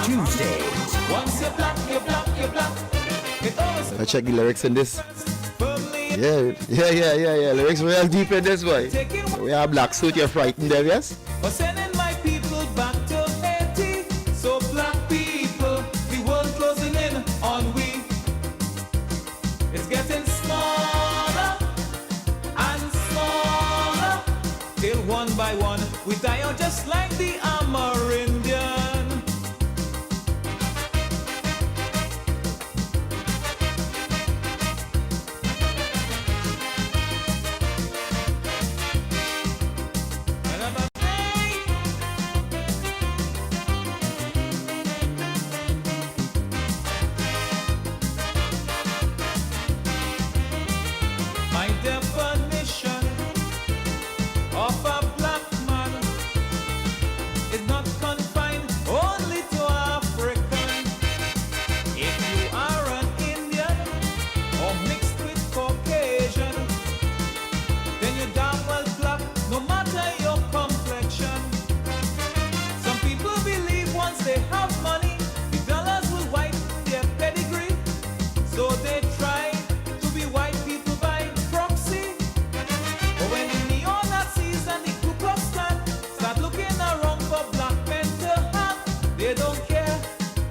Tuesdays. Once you black, you black, you black. It always I check the lyrics in this. Yeah. Lyrics real deep in this boy. We are black suit, you're frightened there, yes? for sending my people back to Haiti. So black people, the world closing in on we. It's getting smaller and smaller till one by one we die out just like the Amerindian. My definition of a black man is not confined only to African. If you are an Indian or mixed with Caucasian, then you're damn well black, no matter your complexion. Some people believe once they have money, the dollars will wipe their pedigree, so they try to be white people by proxy. But when the neo-Nazis and the Ku Klux Klan start looking around for black men to have, they don't care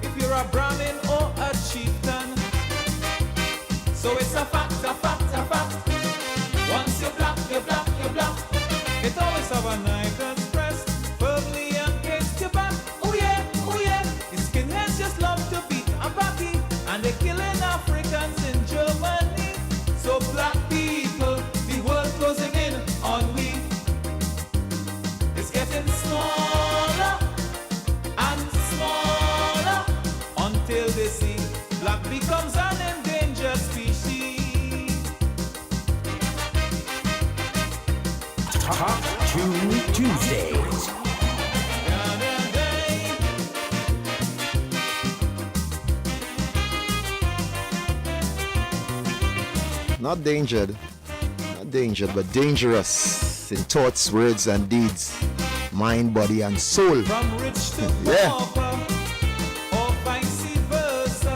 if you're a Brahmin or a chieftain. So it's a fact, a fact, a fact. Once you're black, you're black, you're black. It always have a knife that's pressed firmly against your back. Oh yeah, oh yeah. The skinheads just love to beat a backy, and they're killing Africans in Germany. So black people, the world closing in on we. It's getting smaller and smaller until they see black becomes an endangered species. Top Tune Tuesdays. Not dangered, but dangerous in thoughts, words, and deeds, mind, body, and soul. From rich to Yeah. pauper, or vice versa.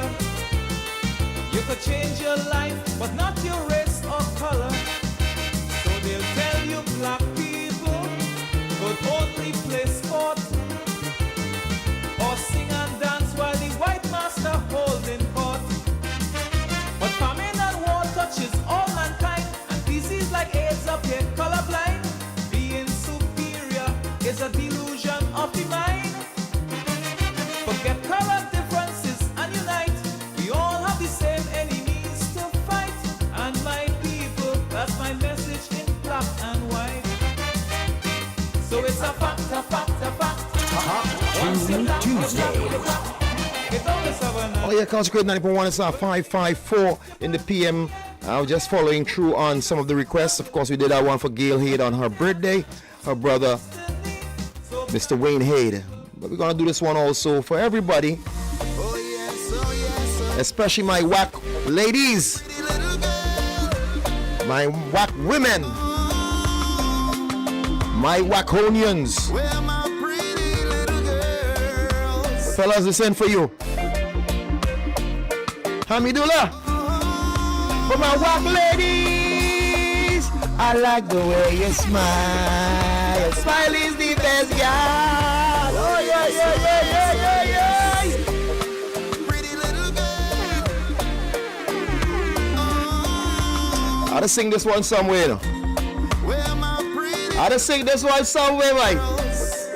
You could change your life, but not your race or color. So they'll tell you black people could only play sport or sing and dance while the white master holding court. But famine and war touches all mankind, and disease like AIDS appear colorblind. Being superior is a delusion of the mind. Forget color differences and unite. We all have the same enemies to fight. And my people, that's my message in black and white. So it's a fact, a fact, a fact. Once you're black, you're black, you're black. It always have a Oh yeah, Consecrate 90.1, it's 5:54 in the PM. I was just following through on some of the requests. Of course, we did that one for Gail Haid on her birthday, her brother, Mr. Wayne Haid. But we're gonna do this one also for everybody, especially my Wack ladies, my Wack women, my Wackonians. Fellas, this in for you. Hamidullah. For my Wack ladies, I like the way you smile. Your smile is the best, girl. Oh yeah, yeah, yeah, yeah, yeah, yeah. I just sing this one somewhere, you know. I just sing this one somewhere, right?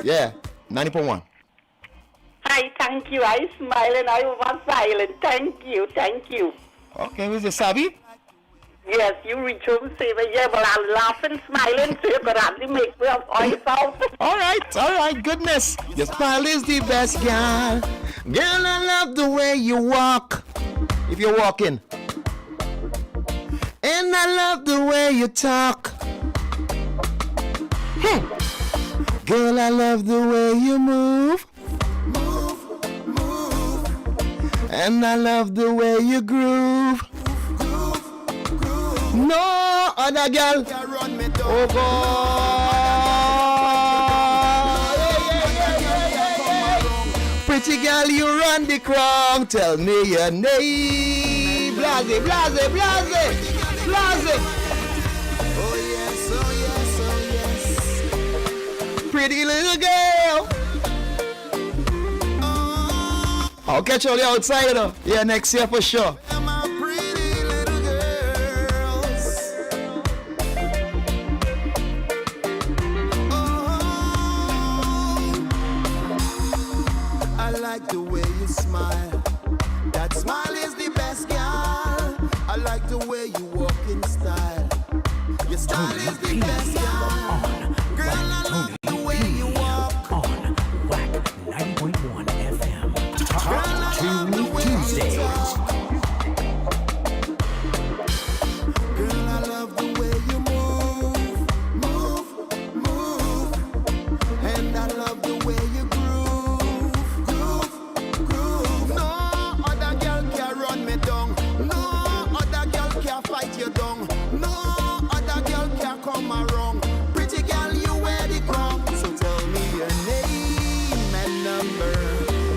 Yeah, 90.1. Hi, thank you. I smile and I was silent. Thank you, thank you. Okay, Mr. Sabi? Yes, you reach home and say, well, yeah, well, I'll laugh and smile and say, but I'll make my voice out. All right, goodness. Your smile is the best, girl. Girl, I love the way you walk. If you're walking. And I love the way you talk. Girl, I love the way you move. And I love the way you groove. No other girl. Oh God. Pretty girl, you run the crown. Tell me your name. Blase, blase, blase, blase. Oh yes, oh yes, oh yes. Pretty little girl. I'll catch all the outside, though. Yeah, next year for sure. I like the way you smile. That smile is the best, girl. I like the way you walk in style. Your style is the best, girl. Girl, I love the way you walk. On Wack 90.1 FM. Girl, I love the way Tuesdays. you talk. Girl, I love the way you move, move, move. And I love the way you groove, groove, groove. No other girl can run me down. No other girl can fight you down. No other girl can come around. Pretty girl, you wear the crown. So tell me your name and number.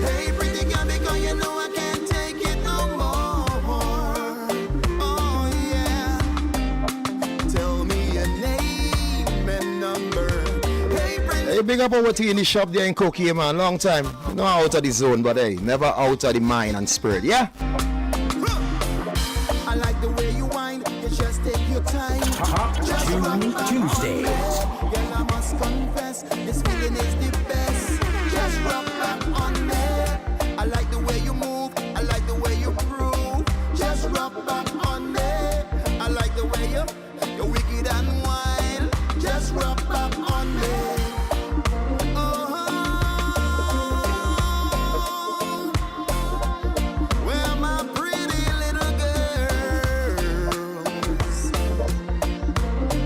Hey, pretty girl, because you know I can't take it no more. Oh yeah. Tell me your name and number. Hey, pretty. Hey, big up over to you in the shop there in Koki, man. Long time. No out of the zone, but hey, never out of the mind and spirit, yeah? I like the way you whine. You just take your time. Just rock back Tuesdays. on me. Girl, I must confess, this feeling is the best. Just rock back on me. I like the way you move. I like the way you prove. Just rock back on me. I like the way you're wicked and wild. Just rock back on me. Where my pretty little girls?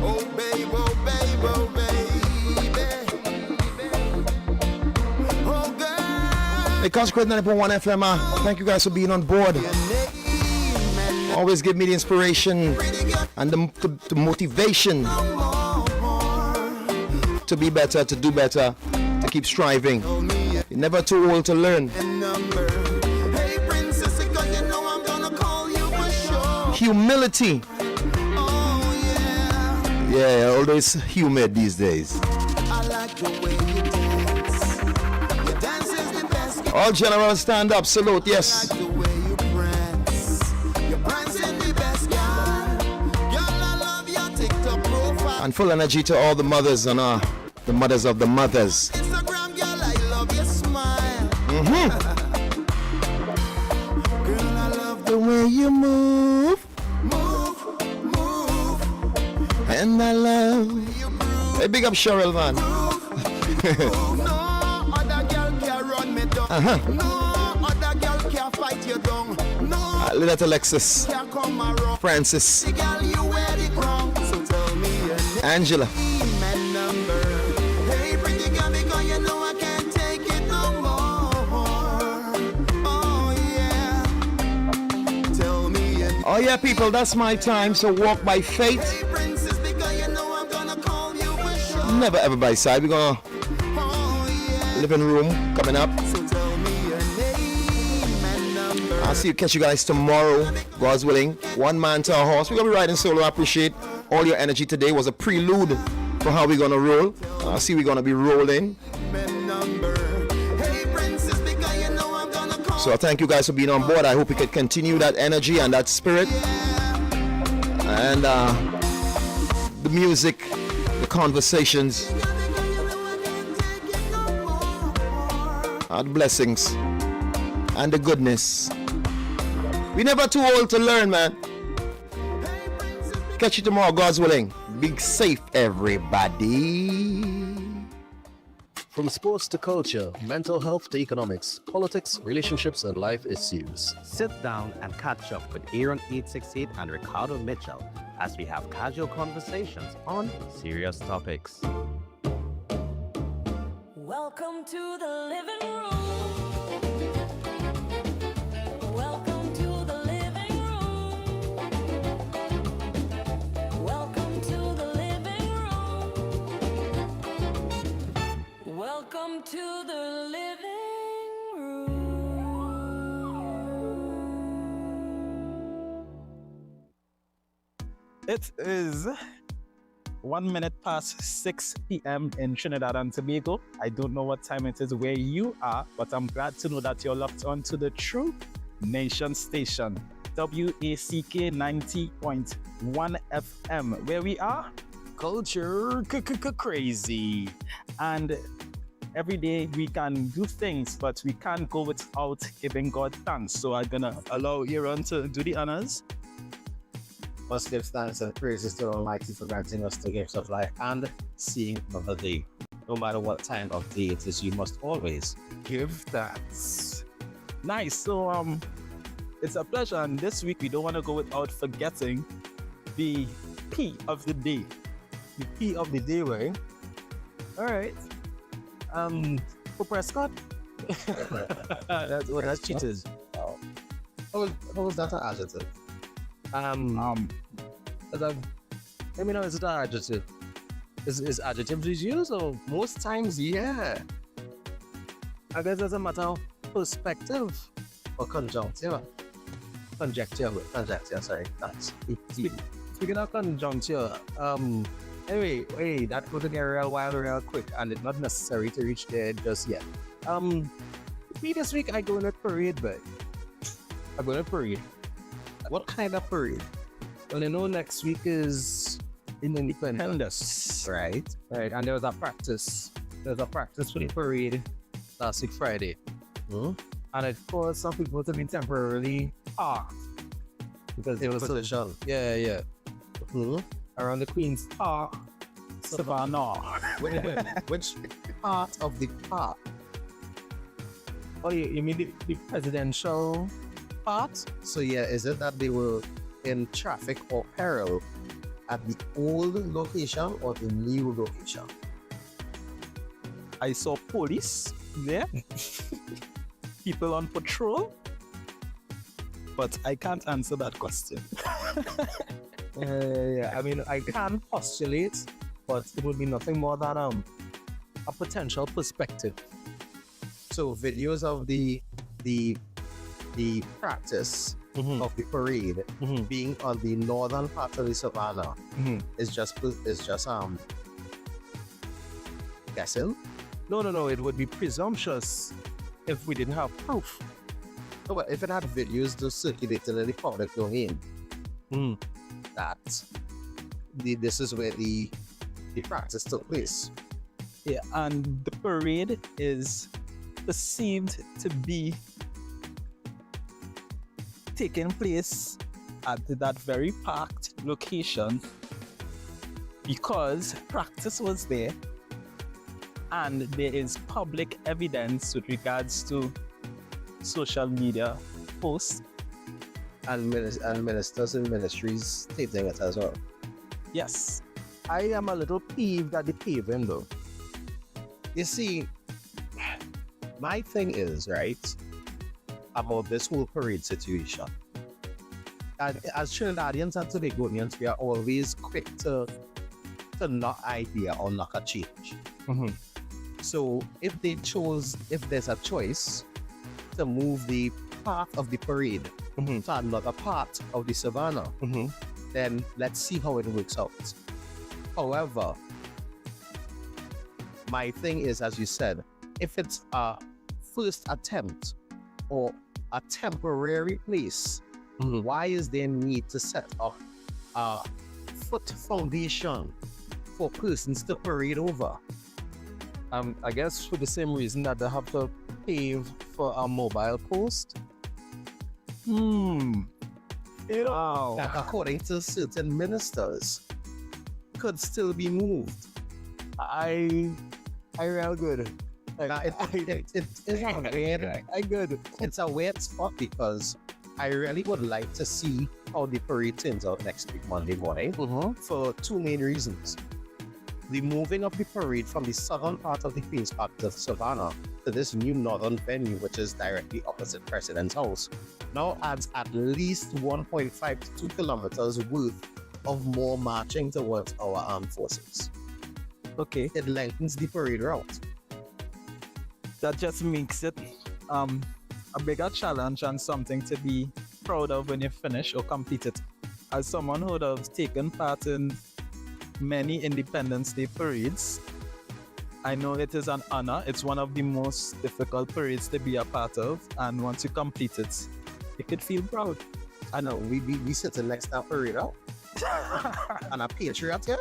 Oh babe, oh babe, oh baby. Oh girl. Hey, Consecrate 90.1 FM, thank you guys for being on board. Always give me the inspiration and the motivation to be better, to do better, to keep striving. You're never too old to learn. Hey princess, because you know I'm gonna call you for sure. Humility. Oh yeah. Yeah, although it's humid these days. I like the way you dance. Your dance is the best. All general stand up, salute, yes. I like the way you prance. Your prance is the best, girl. Girl, I love your TikTok profile. And full energy to all the mothers and the mothers of the mothers. Instagram, girl, I love your smile. Girl, I love The way you move, move, move. and I love. Hey, big up Cheryl, man. No other girl can run me down. No other girl can fight you down. No Little Alexis, can come around. Francis, The girl, you wear the crown. So tell me your Angela. name and number. Hey, pretty girl, because you know I can't take it no more. Oh yeah. Tell me your Oh yeah, people, that's my time. So walk by faith, Hey, princess, because you know I'm gonna call you for sure. never ever by side. We're gonna Oh yeah. living room coming up. So tell me your name and number. I'll see you, catch you guys tomorrow, God's willing. One man to a horse. We're gonna be riding solo. I appreciate all your energy today. Was a prelude for how we're gonna roll. I'll see we're gonna be rolling. Hey, princess, because you know I'm gonna call. So I thank you guys for being on board. I hope we can continue that energy and that spirit. And the music, the conversations, the blessings, and the goodness. We're never too old to learn, man. Catch you tomorrow, God's willing. Be safe, everybody. From sports to culture, mental health to economics, politics, relationships, and life issues. Sit down and catch up with Aaron 868 and Ricardo Mitchell as we have casual conversations on serious topics. Welcome to the living room. Welcome to the living room. Welcome to the living room. Welcome to the living room. It is 1 minute past 6 p.m. in Trinidad and Tobago. I don't know what time it is where you are, but I'm glad to know that you're locked on to the True Nation Station, WACK 90.1 FM, where we are culture crazy. And every day we can do things, but we can't go without giving God thanks. So I'm gonna allow Aaron to do the honors. Must give thanks and praises to Almighty for granting us the gifts of life and seeing another day. No matter what time of day it is, you must always give thanks. Nice. So it's a pleasure, and this week we don't want to go without forgetting the P of the day. The P of the day, right? All right. For Prescott. That's cheaters. How is that an adjective? Let me know, is it an adjective? Is adjectives used, or most times, yeah. I guess it's a matter of perspective or conjuncture. Conjecture, sorry. That's speaking of conjuncture, anyway, hey, that could get real wild real quick, and it's not necessary to reach there just yet. This week I go in a parade, but I go in a parade. What kind of parade? Well, you know, next week is Independence, right? Right, and there was a practice. There's a practice for the parade last week Friday. And it caused some people to be temporarily parked because there was position. Yeah. Around the Queen's Park, Savannah. Which part of the park? Oh, you mean the presidential part? So yeah, is it that they were in traffic or peril at the old location or the new location? I saw police there, people on patrol, but I can't answer that question. I mean, I can postulate, but it would be nothing more than a potential perspective. So videos of the practice of the parade being on the northern part of the savannah is just guessing. No, it would be presumptuous if we didn't have proof. No, but if it had videos just circulating in the public domain, that this is where the practice took place. Yeah, and the parade is perceived to be taking place at that very packed location because practice was there and there is public evidence with regards to social media posts and ministers and ministries stating it as well. Yes. I am a little peeved at the paving though. You see, my thing is, right, about this whole parade situation. And as Trinidadians and Tobagonians, we are always quick to knock idea or knock a change. So if there's a choice to move the part of the parade to another part of the savannah, then let's see how it works out. However, my thing is, as you said, if it's a first attempt or a temporary place, why is there need to set up a foot foundation for persons to parade over? I guess for the same reason that they have to pave for a mobile post. That according to certain ministers could still be moved. I real good. It's a weird spot because I really would like to see how the parade turns out next week, Monday morning, for two main reasons. The moving of the parade from the southern part of the Queen's Park to Savannah to this new northern venue, which is directly opposite President's House, now adds at least 1.5 to 2 kilometers worth of more marching towards our armed forces. Okay. It lengthens the parade route. That just makes it a bigger challenge and something to be proud of when you finish or complete it. as someone who would have taken part in many Independence Day parades, I know it is an honor. It's one of the most difficult parades to be a part of, and once you complete it, you could feel proud. I know, we sitting next to a parade, huh? And a patriot, yeah?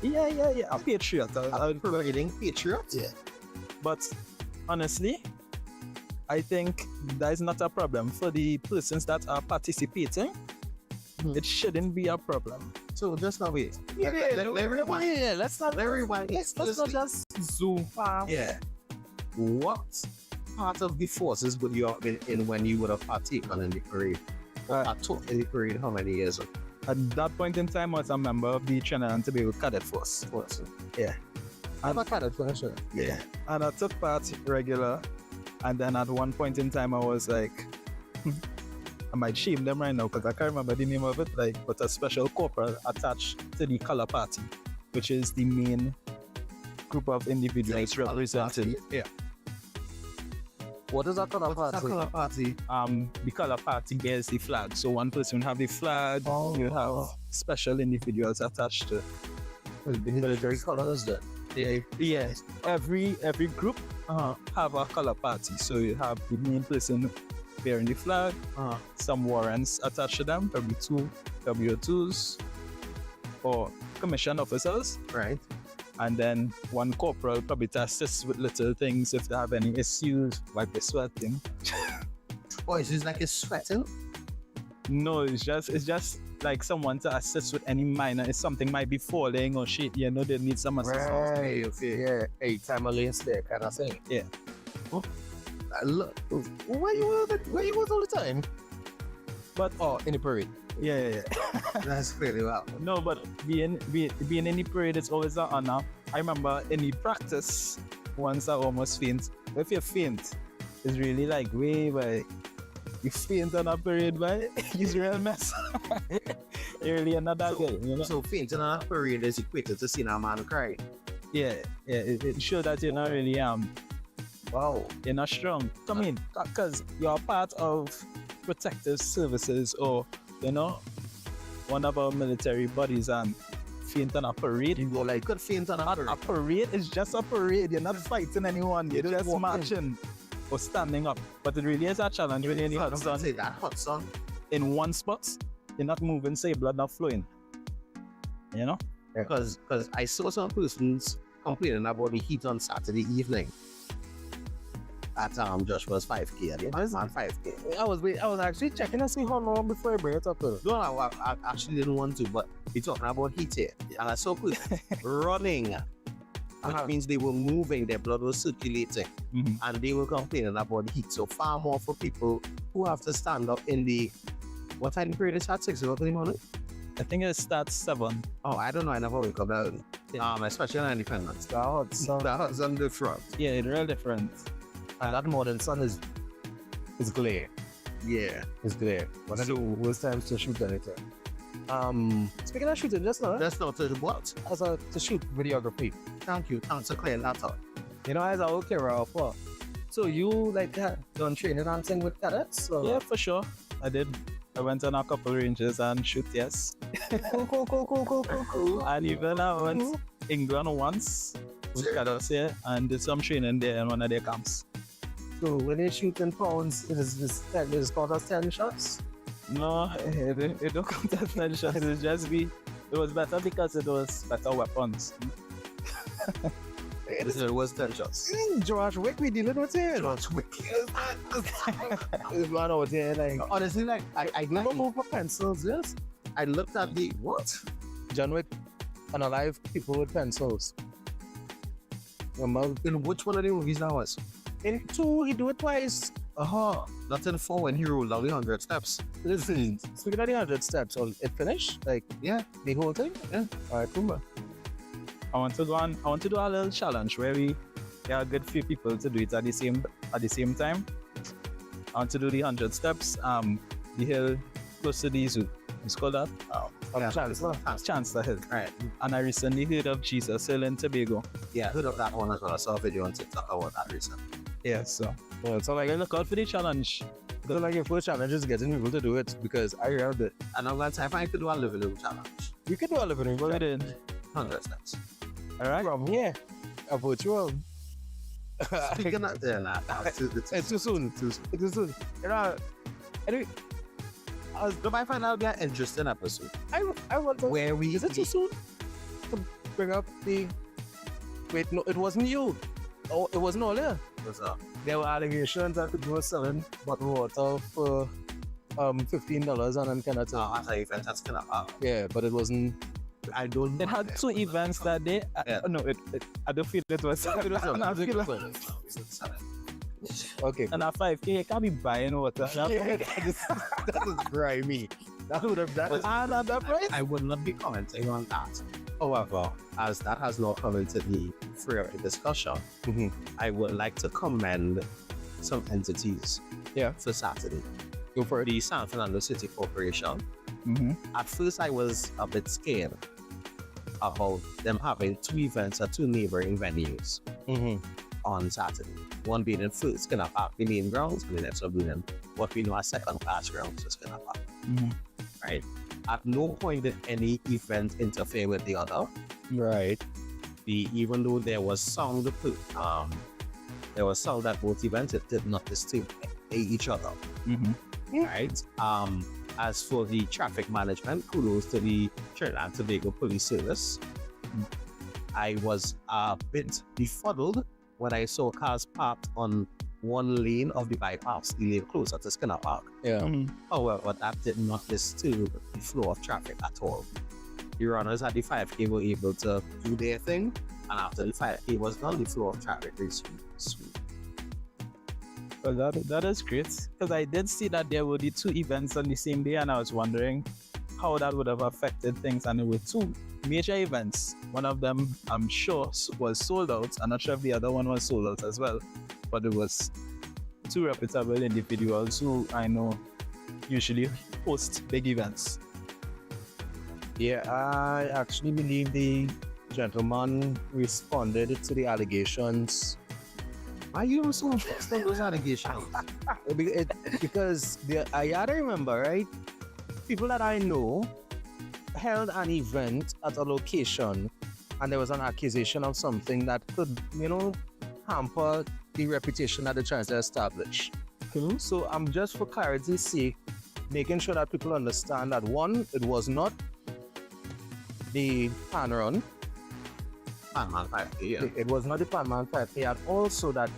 Yeah, a patriot. A parading patriot? Yeah. But honestly, I think that is not a problem for the persons that are participating. It shouldn't be a problem. So just now wait. Let's not just zoom fast. Yeah. What part of the forces would you have been in when you would have partaken in the parade? I took in the parade how many years ago? At that point in time, I was a member of the Trinidad and Tobago Cadet Force. Yeah. I'm a cadet force, sure. Yeah. And I took part regular. And then at one point in time, I was like, I might shame them right now because I can't remember the name of it, like, but a special corporal attached to the Color Party, which is the main group of individuals represented. Yeah. What is that Color Party? Color Party? The Color Party bears the flag. So one person will have the flag, you have special individuals attached to the military colors then. Yes. Every group have a color party. So you have the main person bearing the flag, some warrants attached to them, probably 2 WO2s or commissioned officers. Right. And then one corporal probably to assist with little things if they have any issues, like the sweating. Oh, it's just like it's sweating? No, it's just like someone to assist with any minor. If something might be falling or shit, you know, they need some assistance. Right, okay, yeah. Hey, time of lane there, kind of thing. Yeah. Oh, look, where you was all the time? But in the parade. Yeah. That's pretty well. No, but being in the parade is always an honor. I remember in the practice, once I almost faint. If you faint, it's really like way by you faint on a parade, by it's real mess. You're really another guy, you know. So fainting on a parade is equated to seeing a man cry. Yeah. It shows that you're not really wow, you're not strong. Come in, because you're part of protective services or, you know, one of our military bodies and faint on a parade. You go like, could faint on a parade. A parade is just a parade. You're not fighting anyone. You're just marching or standing up. But it really is a challenge when you're in the hot sun. Say that hot sun. In one spot, you're not moving, say blood not flowing. You know? Because I saw some persons complaining about the heat on Saturday evening. At Joshua's 5K. I was on 5K. I was actually checking to see how long before I bring it up. No, I actually didn't want to, but we're talking about heat here. And I saw people running, which means they were moving, their blood was circulating, and they were complaining about the heat. So far more for people who have to stand up in the, what time period is at 6 o'clock in the morning? I think it starts 7. Oh, I don't know, I never wake up down. Especially on Independence. The hot sun different. Yeah, it's real different. And that morning sun is glare. Yeah, it's glare. So, worst times to shoot anything? Speaking of shooting, just now. That's not to what? To shoot videography. Thank you. Thanks for clearing that up. You know, as a okay, Ralph. So you like done training and thing with cadets? Or? Yeah, for sure. I did. I went on a couple ranges and shoot, yes. Cool. And even I went to England once with cadets here and did some training there in one of their camps. So when you're shooting pounds, it is called as 10 shots? No, it don't count as 10 shots. It was better because it was better weapons. It was 10 shots. George Wick, we dealing with it. George Wick. Man out here, like. Honestly, like, I never move for pencils, yes? I looked at the, what? John Wick unalive people with pencils. In which one of the movies that was? In 2, he do it twice. Not in 4 when he rolled down the 100 steps. Listen, speaking of the 100 steps, so it finished? Like, yeah, the whole thing? Yeah. Alright, cool. I want to do a little challenge where we get a good few people to do it at the same time. I want to do the 100 steps, the hill close to the zoo. What's called that? Chancellor Hill. Right. And I recently heard of Jesus Hill in Tobago. Yeah, I heard of that one as well. I saw a video on TikTok about that recently. Yeah, so like, look out for the challenge. So like your first challenge is getting people to do it because I heard it. And I'm going to if I could do a living room challenge. You can do a living room, go ahead. 100 steps. All right. From here, a virtual. Speaking of it's too soon. It's too soon. You know, anyway, do I find out be an interesting episode? I want to. Where we is it too soon to bring up the? Wait, no, it wasn't you. Oh, it wasn't all there. What's up? There were allegations that people were selling bottled water for $15 and then kind of thing. That's an event that's kind of yeah, but it wasn't. I don't. It had 2 events that day. No, I don't feel it was. It was okay. And at 5K, you can't be buying water. That is grimy. That would have that. At that price, I would not be commenting on that. However, as that has not come into the free of the discussion, I would like to commend some entities for Saturday. Go for it. The San Fernando City Corporation. At first, I was a bit scared about them having 2 events at 2 neighboring venues on Saturday. One being in first Skinner Park, the main grounds, and the next one being in what we know as second class grounds, so Skinner Park. Right? At no point did any event interfere with the other. Right. Even though there was sound that both events, it did not disturb each other. Right? As for the traffic management, kudos to the Trinidad and Tobago Police Service. I was a bit befuddled when I saw cars parked on one lane of the bypass, the lane closer to Skinner Park. However, that did not disturb the flow of traffic at all. The runners at the 5K were able to do their thing, and after the 5K was done, the flow of traffic resumed. Well, that is great, because I did see that there were the 2 events on the same day, and I was wondering how that would have affected things. And there were 2 major events. One of them, I'm sure, was sold out. I'm not sure if the other one was sold out as well, but it was 2 reputable individuals who I know usually host big events. Yeah, I actually believe the gentleman responded to the allegations. Why you so obsessed with those allegations? Because I gotta remember, right? People that I know held an event at a location and there was an accusation of something that could, hamper the reputation that they're trying to establish. So I'm just for clarity's sake making sure that people understand that 1, it was not the Pan Run. Panman 5K, It was not the Panman 5K, and also that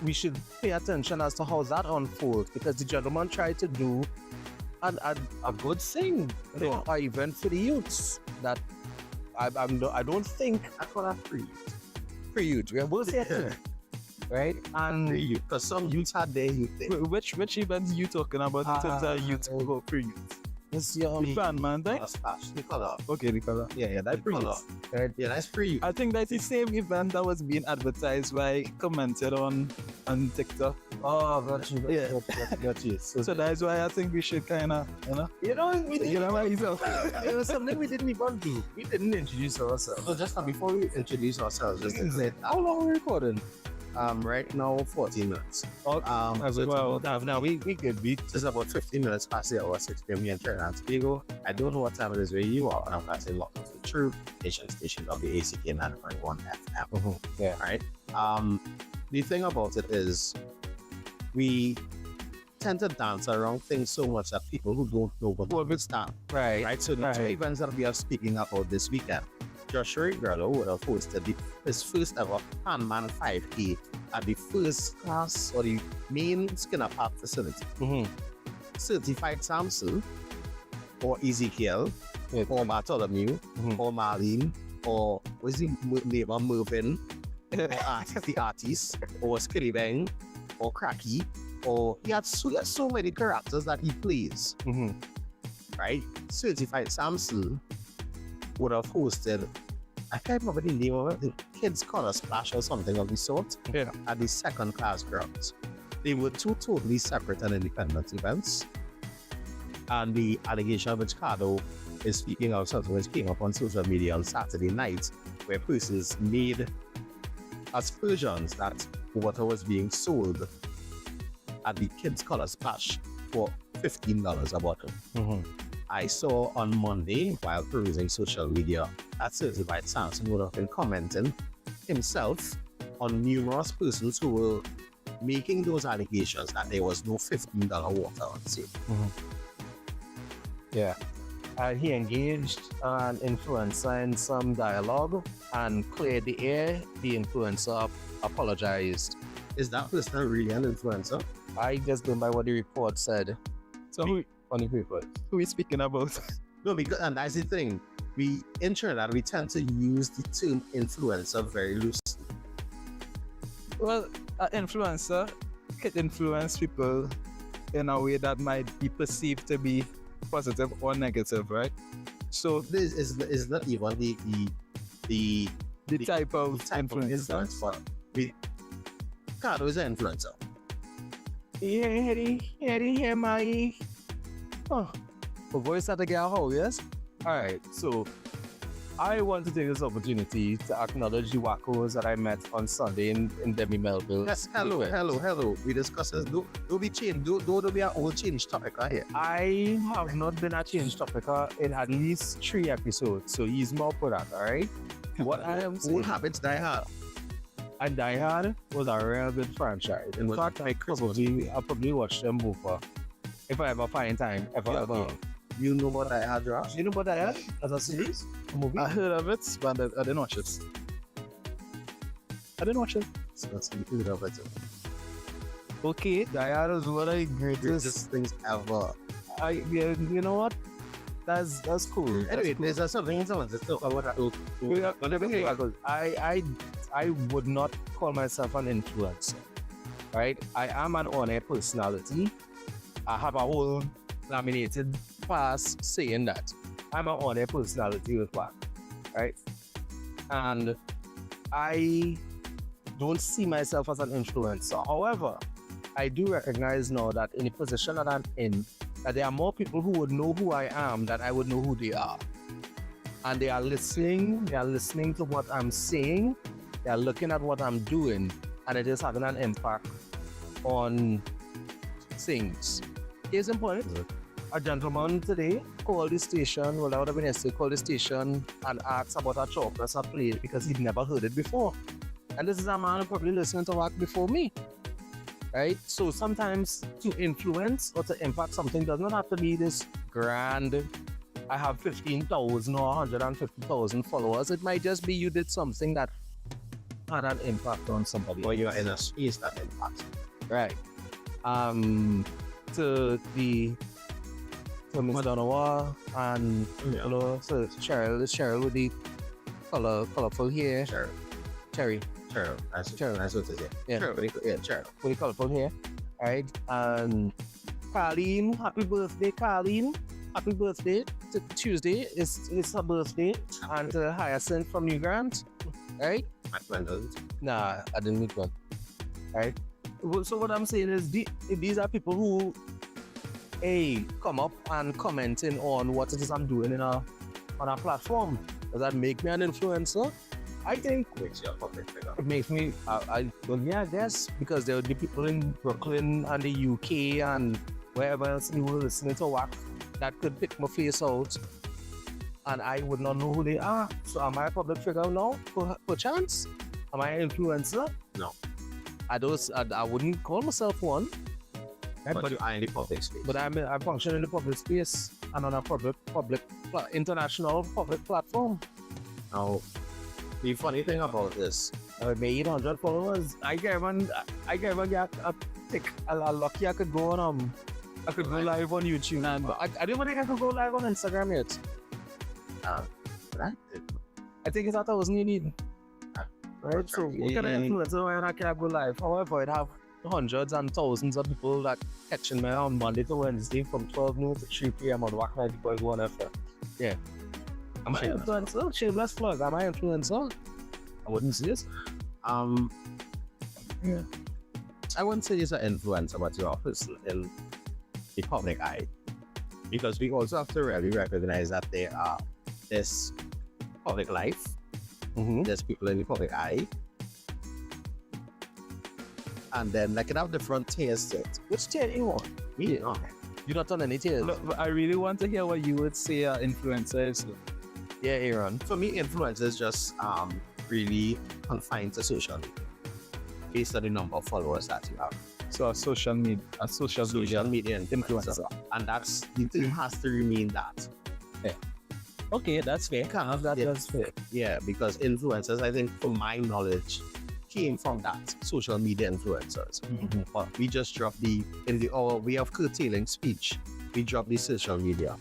we should pay attention as to how that unfolds, because the gentleman tried to do a good thing, an event for the youths that I don't think I call that free youth. We are both here, right? And because some youths had their youth thing. Which events you talking about in terms of youth or free youth? It's the fan man thing? Okay, the color. Yeah, that's free youth. Right? Yeah, that's free youth. I think that's the same event that was being advertised by commented on TikTok. Oh, got you. So that's why I think we should kind of, it was something we didn't even do. We didn't introduce ourselves. So just before we introduce ourselves, how long are we recording? Right now, 14 minutes. Now we could beat. It's about 15 minutes past the hour, 6 p.m. here in Trinidad and Tobago. I don't know what time it is where you are, and I'm going to say locked into the true station of the ACK 9.1 FM. Yeah. All right. The thing about it is, we tend to dance around things so much that people who don't know what will stand. Right. So the 2 events that we are speaking about this weekend, Joshua Grillo would have hosted his first ever Panman 5K at the first class or the main Skinner Park facility. Certified Samson or Ezekiel or Bartholomew or Marlene or what's his neighbor Mervyn or the artist or Skilly Bang or Cracky, or he had so many characters that he plays. Right? Certified Samson would have hosted, I can't remember the name of it, the Kids Color Splash or something of the sort, at the second class grounds. They were 2 totally separate and independent events. And the allegation which Cardo is speaking of something which came up on social media on Saturday night, where persons made aspersions that water was being sold at the Kids Color Splash for $15 a bottle. I saw on Monday, while perusing social media, that certified Samson would have been commenting himself on numerous persons who were making those allegations that there was no $15 water on sale. Yeah. He engaged an influencer in some dialogue and cleared the air. The influencer apologized. Is that person really an influencer? I just go by what the report said. So who on the report? Who are we speaking about? No, because, and that's the thing. We in Trinidad, we tend to use the term influencer very loosely. Well, an influencer can influence people in a way that might be perceived to be positive or negative, right? So this is not even the type of influence. But Cardo is an influencer. Yeah, my voice at the girl, yes? Alright, so I want to take this opportunity to acknowledge the wackos that I met on Sunday in Demi Melville. Yes, hello. We discussed this. Don't be changed. Don't be an old change topic right here. I have not been a change topic in at least 3 episodes, so he's more for that, alright? What I am saying. Old habits die hard. And Die Hard was a real good franchise. In fact, I probably watch them both if I ever find time. Ever. You know about Die Hard, Josh? You know about Die Hard as a series? A movie? I heard of it, but I didn't watch it. So that's you heard of it. Okay, Die Hard is one of the greatest things ever. You know what? That's cool. Anyway, there's something else to talk about. I would not call myself an influencer, right? I am an on-air personality. I have a whole laminated pass saying that I'm an on-air personality with Wack, right? And I don't see myself as an influencer. However, I do recognize now that in the position that I'm in, that there are more people who would know who I am than I would know who they are. And they are listening to what I'm saying, they are looking at what I'm doing, and it is having an impact on things. Case in point, a gentleman today called the station, well, I would have been yesterday, called the station and asked about a chocolate plate because he'd never heard it before. And this is a man who probably listened to Wack before me. Right? So sometimes to influence or to impact something does not have to be this grand, I have 15,000 or 150,000 followers. It might just be you did something that had an impact on somebody. Or you're in a space that impacts. Right. To Miss Donowa and you know, so Cheryl with the colorful hair. Cherry. That's what it is. Yeah. Cheryl. With the colorful hair. Alright. And Carleen, happy birthday, Carleen. Happy birthday. Tuesday is her birthday. And Hyacinth from New Grant. Right? Nah, I didn't meet one. Right? So what I'm saying is these are people who come up and commenting on what it is I'm doing on a platform. Does that make me an influencer? I think it makes me, I guess, because there would be people in Brooklyn and the UK and wherever else you were listening to Wack that could pick my face out and I would not know who they are. So am I a public figure now, per chance? Am I an influencer? No. I wouldn't call myself one. Right? But you are in the public space. But I function in the public space and on a international public platform. Now, the funny thing about this, with my 800 followers, I get lucky I could go on I could go live on YouTube, and I don't think I could go live on Instagram yet. I think it's 1,000 you need. Right? So what kind of influencer why I can't go live? However, I'd have hundreds and thousands of people that catching me on Monday to Wednesday from 12 noon to 3 p.m. on Wack 90.1 FM. Yeah. Am I an influencer? Shameless plug. Am I an influencer? I wouldn't say this. Yeah. I wouldn't say you're an influencer, but you're obviously in the public eye. Because we also have to really recognize that there are this public life, there's people in the public eye, And then like it have different tiers to it. Which tier you want? Me, no. You not on any tiers? Look, but I really want to hear what you would say influencers. Yeah, Aaron. For me, influencers just really confined to social media based on the number of followers that you have. So a social media influencer. And that's the thing has to remain that. Yeah. Okay, that's fair. That's fair. Yeah, because influencers, I think from my knowledge, came from that social media influencers. But we just dropped our way of curtailing speech. We dropped the social media.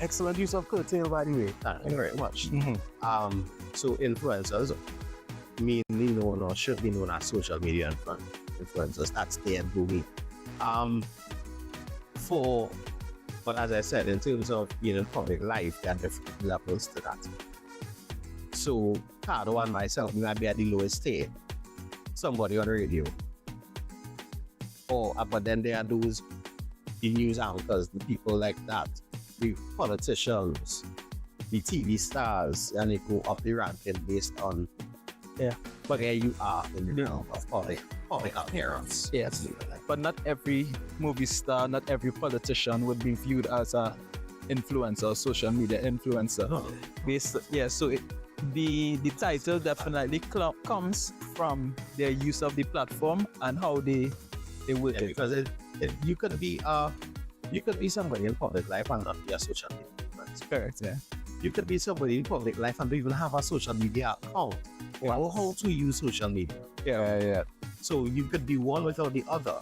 Excellent use of curtail, by the way. Thank you very much. So influencers, mainly known or should be known as social media influencers. That's their domain. But as I said, in terms of being in public life, there are different levels to that. So Cardo and myself, we might be at the lowest tier. Somebody on the radio. But then there are those the news anchors, the people like that, the politicians, the TV stars, and they go up the ranking based on but there you are in the realm of public appearance. Yes. But not every movie star, not every politician would be viewed as a influencer, social media influencer. So the title definitely comes from their use of the platform and how they work it. Because you could be somebody in public life and not be a social media influencer. Correct, yeah. You could be somebody in public life and don't even have a social media account. Or how to use social media. Yeah. So you could be one without the other.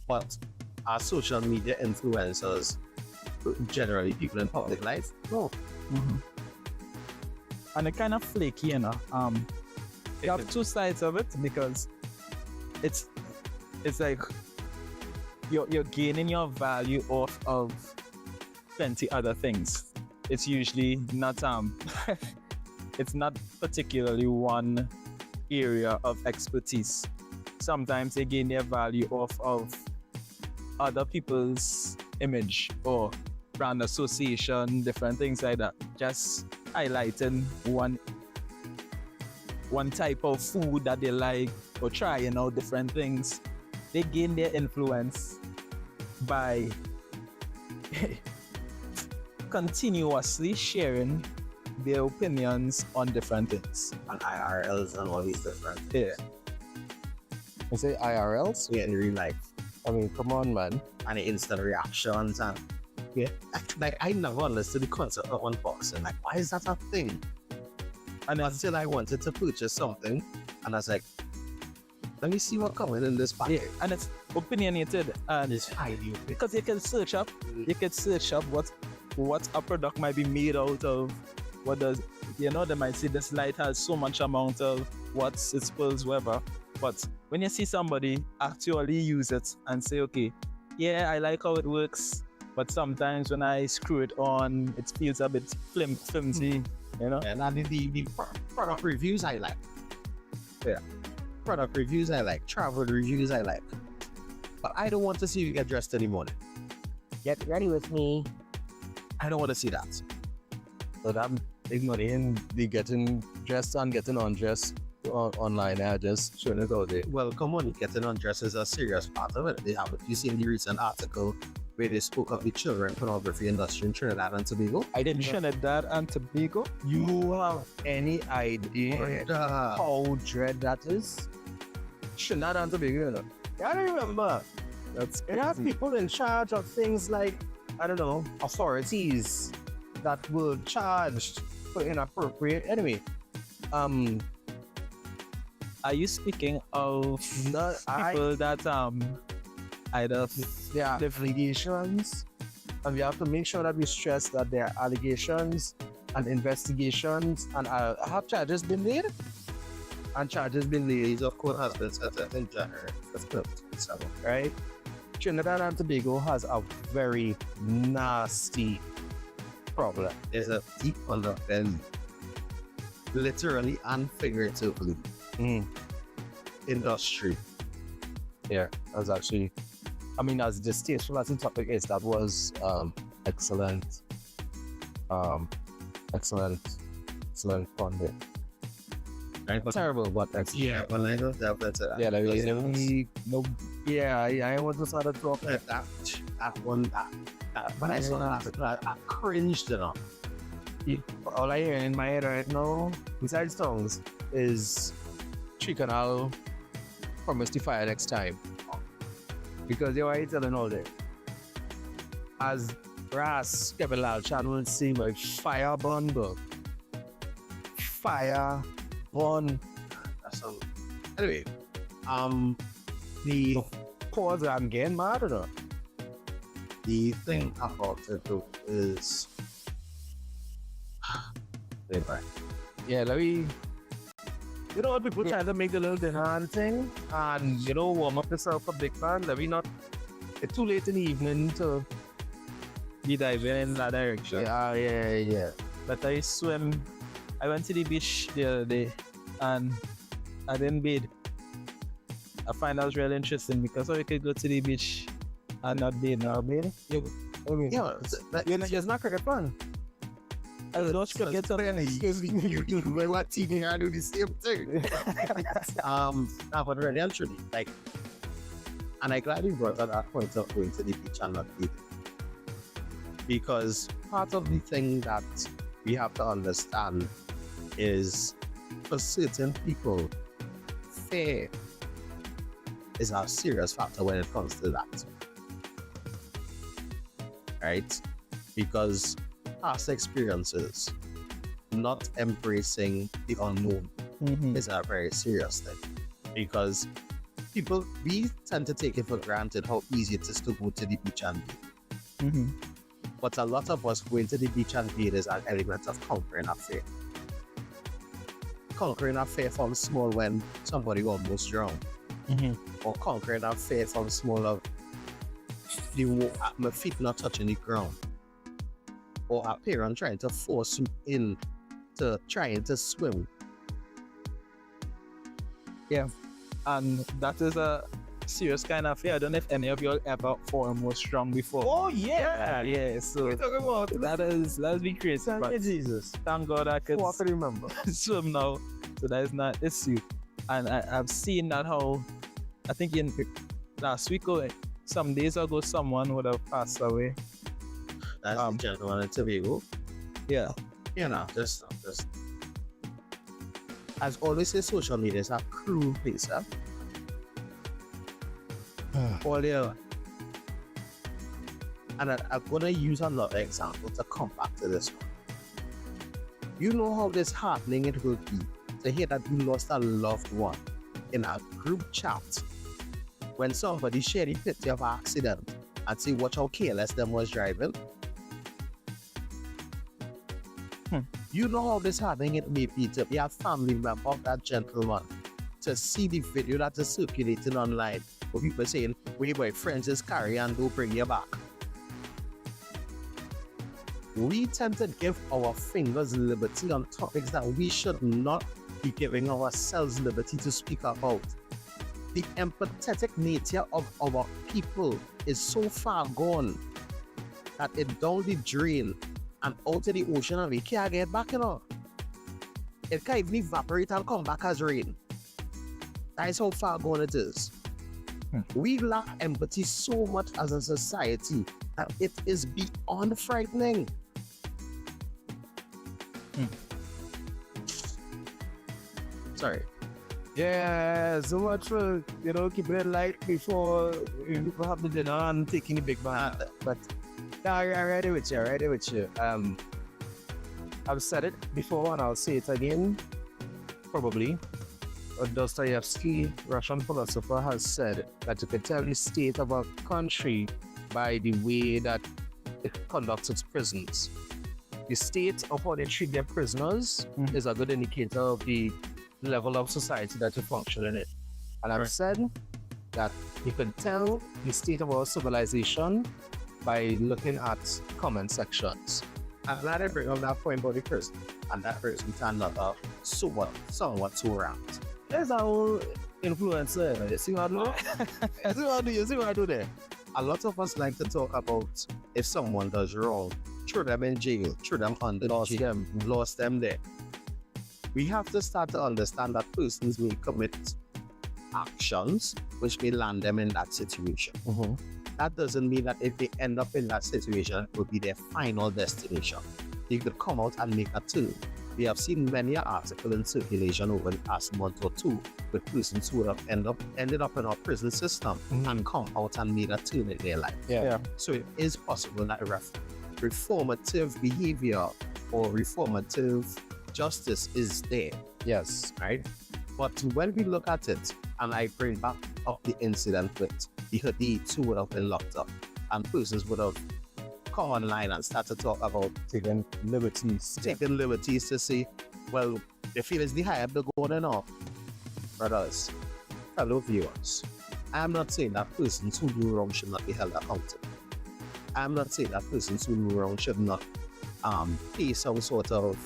But are social media influencers generally people in public life? No. And it's kind of flaky, you know. You have two sides of it because it's like you're gaining your value off of plenty other things. It's usually not it's not particularly one area of expertise. Sometimes they gain their value off of other people's image or brand association, different things like that. Just highlighting one type of food that they like or trying out different things. They gain their influence by continuously sharing their opinions on different things. And IRLs and all these different things. Yeah. You say IRLs? Yeah, in real life. I mean, come on, man. And the instant reactions and like I never understood the concept of unboxing. Like, why is that a thing? And until I wanted to purchase something, and I was like, let me see what's coming in this package. Yeah, and it's opinionated and it's highly because you can search up what a product might be made out of. What does they might say this light has so much amount of watts, it spills, whatever. But when you see somebody actually use it and say, okay, yeah, I like how it works, but sometimes when I screw it on, it feels a bit flimsy, you know? And the product reviews I like. Yeah. Product reviews I like. Travel reviews I like. But I don't want to see you get dressed in the morning. Get ready with me. I don't want to see that. So I'm ignoring the getting dressed and getting undressed online. I just showing it out there. Well, come on, getting undressed is a serious part of it. You seen the recent article where they spoke of the children pornography industry in Trinidad and Tobago? I didn't Trinidad and Tobago. You have any idea how dread that is? Trinidad and Tobago, you know. I remember. It has people in charge of things like, I don't know, authorities that were charged for inappropriate. Anyway, are you speaking of people that either there are allegations, and we have to make sure that we stress that there are allegations and investigations, and have charges been laid? And charges been laid. Of course, has been set in January. Right? Trinidad and Tobago has a very nasty problem. There's a deep underbelly, literally and figuratively, industry. Yeah, that's actually, I mean, as distasteful as the topic is, that was excellent content. Right? Terrible, but that's When I go there, that's it. yeah, like no, yeah, I want to start to talk. That one, when I saw that, I cringed enough. All I hear in my head right now, besides songs, is Chicanal promise to fire next time. Because they were telling all day. As Ras Kevin Lal Chan will see my fire burn, bro. Fire burn. So, anyway, the cause I'm getting mad at her. The thing about it though is yeah, let me. You know what, people try to make the little hand thing and warm up yourself for big band. Let me not. It's too late in the evening to be diving in that direction. Yeah. But I swim. I went to the beach the other day and I didn't bathe. I find that was really interesting because I could go to the beach and not bathe. Now bathe. It's not cricket fun. I was watching cricket up and you what TV I do the same thing. But really and truly, like, and I'm glad you brought that point of going to the beach and not bathing. Because part of the thing that we have to understand is for certain people, fear is a serious factor when it comes to that. Right? Because past experiences, not embracing the unknown is a very serious thing. Because we tend to take it for granted how easy it is to go to the beach and bathe. But a lot of us going to the beach and bathe is an element of conquering a fear. Conquering a fear from small when somebody almost drowned. Or conquering a fear from small of my feet not touching the ground. Or a parent trying to force you in to trying to swim. Yeah, and that is a serious kind of fear. I don't know if any of you ever fallen more strong before. Oh yeah. So What are you talking about? that's be crazy. Thank but you, Jesus. Thank God I could What I remember. swim now, so that is not an issue. And I've seen that how I think in last week or some days ago someone would have passed away. That's the gentleman in Tobago. Yeah. Just as always say, social media is a cruel place, huh? All there. And I'm gonna use another example to come back to this one. You know how disheartening it will be to hear that you lost a loved one in a group chat when somebody shared a picture of an accident and say watch how careless them was driving. You know how disheartening it may be to be a family member of that gentleman, to see the video that is circulating online of people saying, "Wait, my friends is carry and don't bring you back." We tend to give our fingers liberty on topics that we should not be giving ourselves liberty to speak about. The empathetic nature of our people is so far gone that it down the drain and out of the ocean and we can't get back, It can't even evaporate and come back as rain. That is how far gone it is. We lack empathy so much as a society that it is beyond frightening. Sorry. Yeah, so much for, keeping it light before people have the dinner and taking the big man. But I'm ready with you. I've said it before and I'll say it again, probably. Dostoevsky, Russian philosopher, has said that you can tell the state of a country by the way that it conducts its prisons. The state of how they treat their prisoners is a good indicator of the level of society that you function in it. And I've said that you can tell the state of our civilization by looking at comment sections. I'm glad I bring up that point about the person, and that person turned out somewhat too ramped. There's a whole influencer. You see what I do? You see what I do there? A lot of us like to talk about if someone does wrong, throw them in jail, throw them under lost jail, lost them there. we have to start to understand that persons may commit actions which may land them in that situation. That doesn't mean that if they end up in that situation, it will be their final destination. They could come out and make a turn. We have seen many articles in circulation over the past month or two with persons who have ended up in our prison system and come out and made a turn in their life. So it is possible that reformative behavior or reformative justice is there. Yes. Right? But when we look at it, and I bring back up the incident with the Hadiths who would have been locked up, and persons would have come online and start to talk about taking liberties to say, well, they feel it's the higher the going on. Brothers, fellow viewers, I'm not saying that persons who do wrong should not be held accountable. I'm not saying that persons who do wrong should not pay some sort of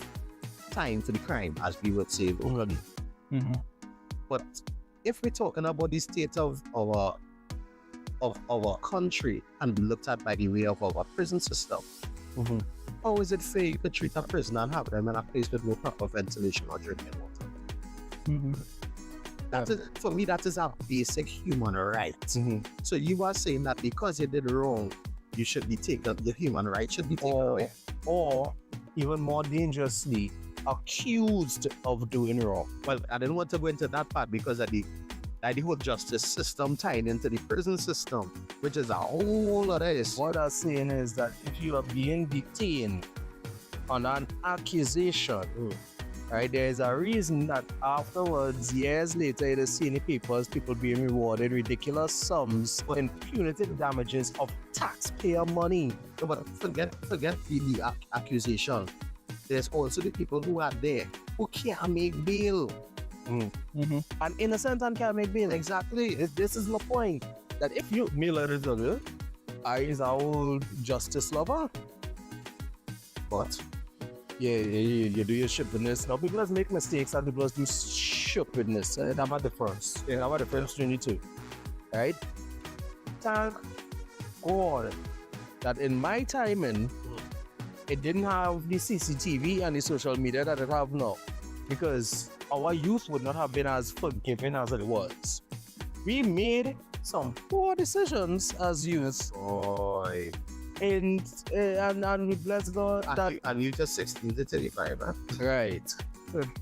time for the crime, as we would say already. But if we're talking about the state of our country and be looked at by the way of our prison system, how is it fair to treat a prisoner and have them in a place with no proper ventilation or drinking water? That is, for me, that is a basic human right. So you are saying that because you did wrong, you should be taken, your human right should be taken away. Or even more dangerously, accused of doing wrong. Well, I didn't want to go into that part because of the whole justice system tied into the prison system, which is a whole other issue. What I'm saying is that if you are being detained on an accusation, right, there is a reason that afterwards, years later, you see in the papers, people being rewarded ridiculous sums in punitive damages of taxpayer money. No, but forget the accusation. There's also the people who are there who can't make bail. And innocent and can't make bail. Exactly. This is the point. That if you, I is our old justice lover. But you do your stupidness. Now people just make mistakes and people just do stupidness. That's a difference. That's a difference between the two. Right? Thank God that in my timing, it didn't have the CCTV and the social media that it have now. Because our youth would not have been as forgiving as it was. We made some poor decisions as youth. And we bless God that... And you just 16 to 35, huh? Right.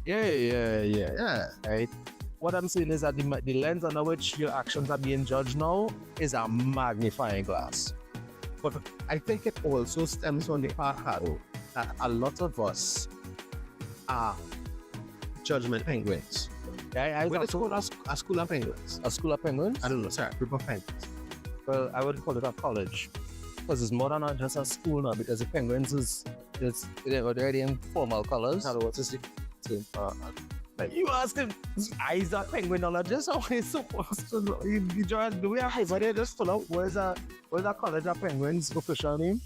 Yeah. Right. What I'm saying is that the lens under which your actions are being judged now is a magnifying glass. But I think it also stems from the fact that a lot of us are judgment penguins. What is called a school of penguins? A school of penguins? I don't know, sorry, a group of penguins. Well, I would call it a college. Because it's more than just a school now, because the penguins they're already in formal colors. What is the you ask him, is that penguinologist or he's supposed to know? You just do it, but they just pull out where's that college of penguins official name?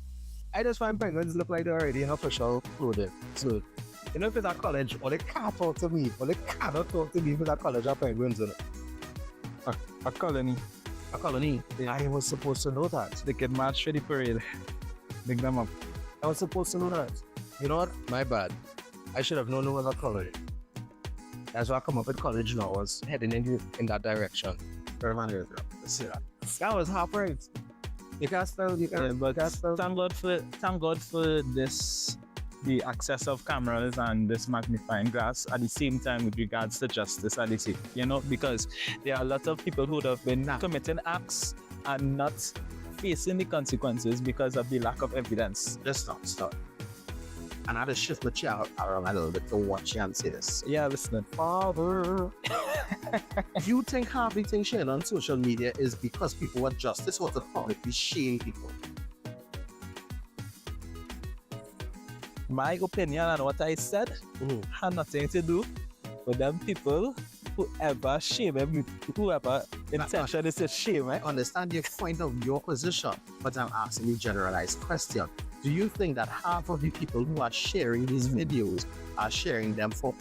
I just find penguins look like they're already in official clothing. So, you know, if it's a college, or they can't talk to me, or they cannot talk to me if it's a college of penguins in it. A colony. A colony. I was supposed to know that. They can march for the parade. Big them up. I was supposed to know that. You know what? My bad. I should have known it was a college. That's why I come up with college now. I was heading in that direction. That was half right. You can't spell. Thank God for this, the access of cameras and this magnifying glass at the same time with regards to justice at the same, because there are a lot of people who would have been committing acts and not facing the consequences because of the lack of evidence. Just stop. And I just shift the chair around a little bit to watch you and say this. Yeah, listening. Father, you think half the thing shared on social media is because people want justice or to publicly shame people? My opinion and what I said had nothing to do with them people whoever shame him, whoever intention is to shame. I understand your point of your position, but I'm asking you a generalized question. Do you think that half of the people who are sharing these videos are sharing them for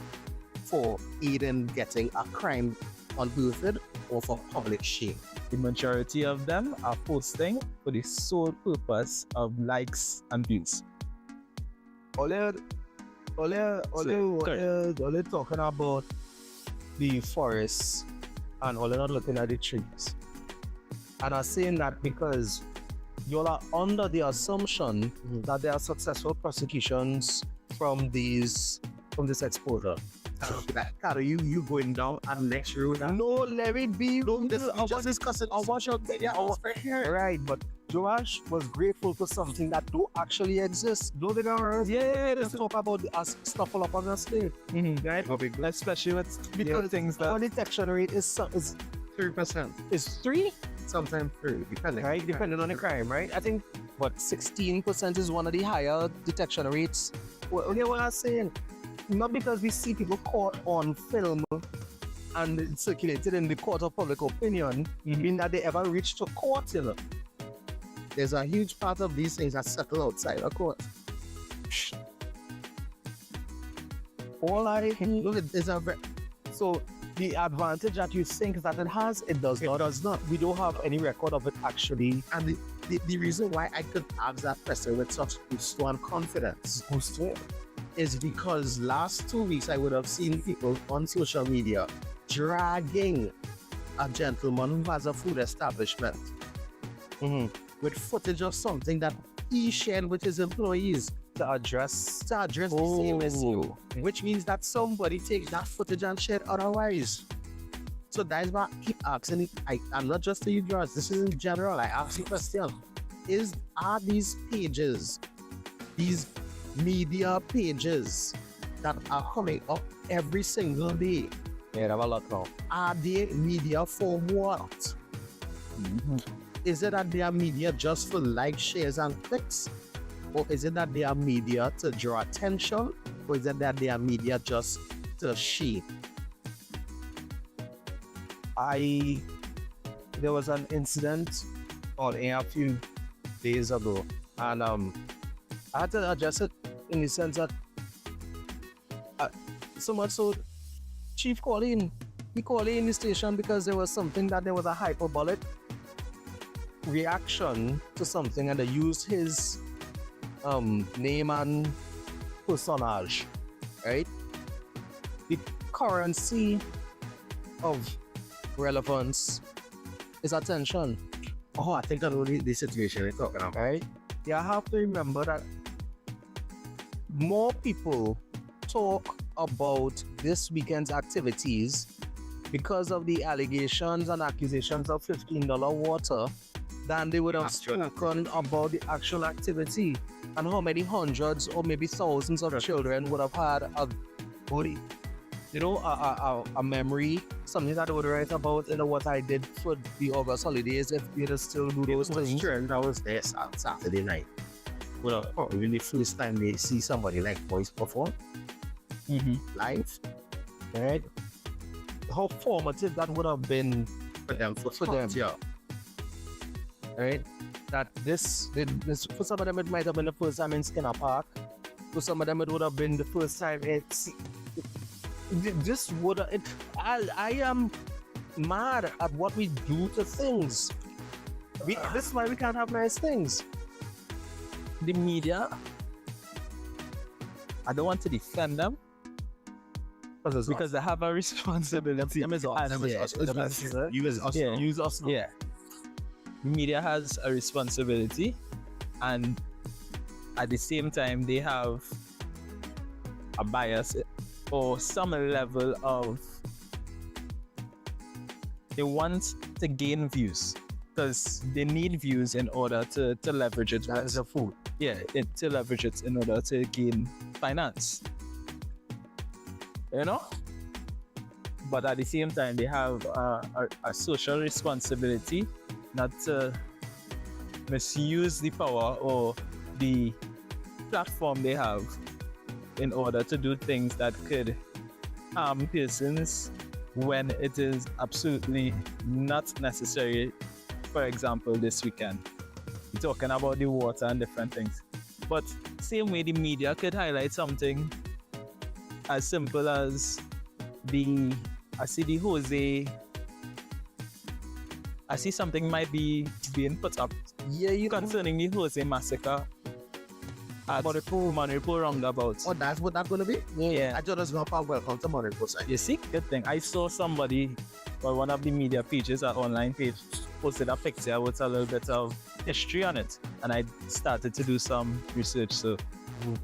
even getting a crime unbufted or for public shame? The majority of them are posting for the sole purpose of likes and views. All Only talking about the forests and only not looking at the trees. And I'm saying that because you are under the assumption that there are successful prosecutions from this exposure. Carol, you going down and next row now? No, let it be. No, just discussing. I watch out there. Right, but Joash was grateful for something that do actually exist. Do they know? Yeah, let's talk about the stuff all up on the state. Right? Especially with because things that our detection rate is 3%. Is 3? Sometimes 3, depending. Right, depending on the crime, right? I think 16% is one of the higher detection rates. Well, you know what I'm saying? Not because we see people caught on film and it's circulated in the court of public opinion, mean that they ever reach to court, you know. There's a huge part of these things that settle outside of court. All I look at is so the advantage that you think that it has, it does not. We don't have any record of it actually. And the reason why I could ask that question with such gusto and confidence is because last 2 weeks I would have seen people on social media dragging a gentleman who has a food establishment with footage of something that he shared with his employees to address the same issue, which means that somebody takes that footage and shared otherwise. So that is why I keep asking, I'm not just to you girls, this is in general, I ask you question, are these pages, these media pages that are coming up every single day, are they media for what? Is it that they are media just for likes, shares and clicks? Or is it that they are media to draw attention? Or is it that they are media just to shame? There was an incident on air a few days ago, and I had to address it in the sense that so much so, Chief called in the station because there was a hyperbolic reaction to something, and they used his name and personage, right? The currency of relevance is attention. Oh, I think I know the situation we're talking about. Right? You have to remember that more people talk about this weekend's activities because of the allegations and accusations of $15 water than they would have spoken about the actual activity and how many hundreds or maybe thousands of children would have had a memory, something that I would write about in what I did for the August holidays if we still do those things. I was there Saturday night. Well, probably the first time they see somebody like Boys perform live, right? How formative that would have been for them. Yeah. Right? That this for some of them it might have been the first time in Skinner Park. For some of them it would have been the first time I am mad at what we do to things. This is why we can't have nice things. The media, I don't want to defend them because they have a responsibility. Use us. Yeah. The media has a responsibility, and at the same time they have a bias or some level of they want to gain views because they need views in order to leverage it. That is a food. Yeah, to leverage it in order to gain finance. You know? But at the same time, they have a social responsibility not to misuse the power or the platform they have in order to do things that could harm persons when it is absolutely not necessary. For example, this weekend, we're talking about the water and different things. But same way the media could highlight something as simple as I see something might be being put up concerning the Jose massacre at Moneypool roundabouts. Oh, that's what that's gonna be? Yeah. I thought it was gonna pop welcome to Moneypool side. You see, good thing. I saw somebody on one of the media pages, an online page, posted a picture with a little bit of history on it. And I started to do some research. So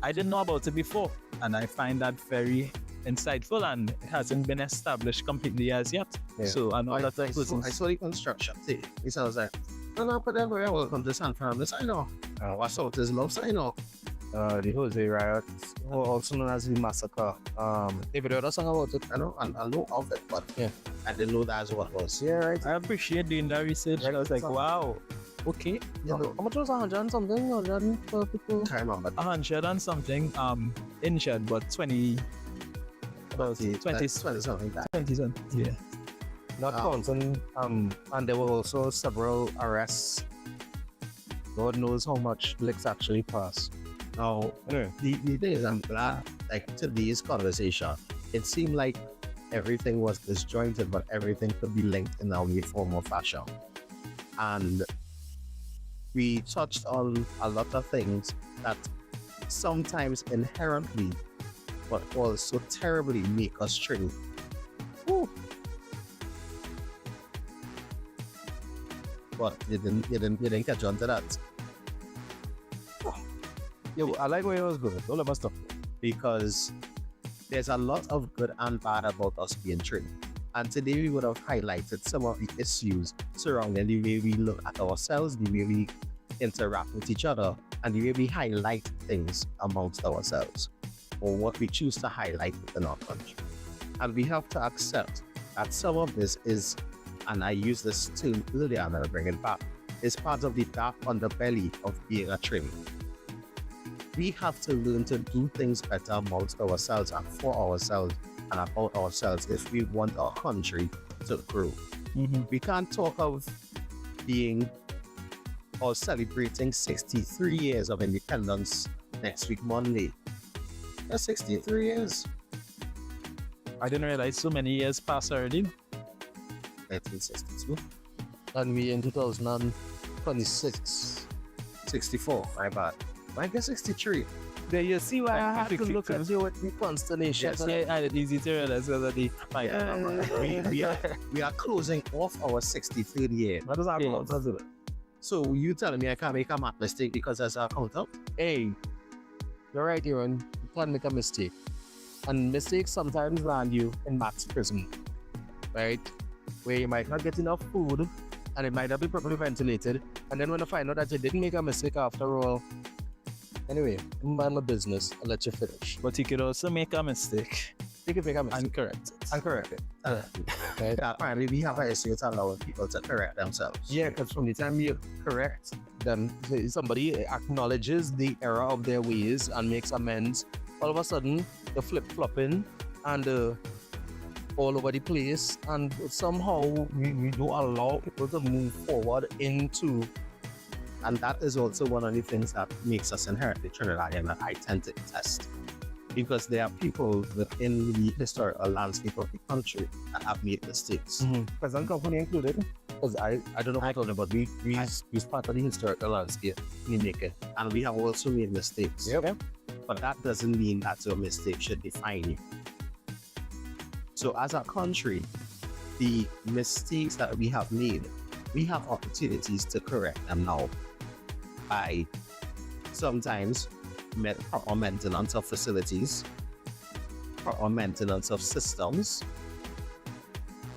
I didn't know about it before. And I find that very insightful, and it hasn't been established completely as yet. Yeah. So I know that I saw the construction thing. I was like, no, but then we're welcome to San Francisco. I know. What's out is love, I know. The Jose riot, also known as the massacre. David, you heard a song about it? I know of it, but yeah, I didn't know that's what it was. Yeah, right. I appreciate doing that research. I was like, wow, okay. Yeah, how much was 100 and something? 100 for people? I can't remember. 100 and something, injured, but 20 something. 20 something, yeah. Not counting, and there were also several arrests. God knows how much licks actually passed. Now, the thing is, I'm glad, like, today's conversation, it seemed like everything was disjointed, but everything could be linked in a way, form, or fashion. And we touched on a lot of things that sometimes inherently, but also terribly make us true. Woo. But you didn't catch on to that. Yeah, I like where it was going. All of us stuff. Because there's a lot of good and bad about us being true. And today we would have highlighted some of the issues surrounding the way we look at ourselves, the way we interact with each other, and the way we highlight things amongst ourselves, or what we choose to highlight within our country. And we have to accept that some of this is, and I use this term earlier and I'll bring it back, is part of the dark underbelly of being a trim. We have to learn to do things better amongst ourselves and for ourselves and about ourselves if we want our country to grow. We can't talk of being or celebrating 63 years of independence next week, Monday. That's 63 years. I didn't realize so many years passed already. 1962. And we in 2026. 64, my bad. I guess 63. There you see why I have to look at you with the consternation. Yes, yeah, it's easy to realize because of the we are closing off our 63rd year. What does that mean? So you telling me I can't make a math mistake because there's a count up? Hey, you're right, Aaron. You can't make a mistake. And mistakes sometimes land you in maths prison, right? Where you might not get enough food and it might not be properly ventilated. And then when you find out that you didn't make a mistake after all, anyway, mind my business, I'll let you finish. But you could also make a mistake. You could make a mistake. And correct it. And correct it. Right? Apparently we have an issue to allow people to correct themselves. Yeah, because from the time you correct them, somebody acknowledges the error of their ways and makes amends, all of a sudden they're flip-flopping and all over the place, and somehow we don't allow people to move forward into. And that is also one of the things that makes us inherently Trinidadian that I tend to test. Because there are people within the historical landscape of the country that have made mistakes. Present company included. Because I don't know what I'm talking about. We part of the historical landscape. We make it. And we have also made mistakes. Yep. But that doesn't mean that your mistake should define you. So as a country, the mistakes that we have made, we have opportunities to correct them now by sometimes proper maintenance of facilities, proper maintenance of systems,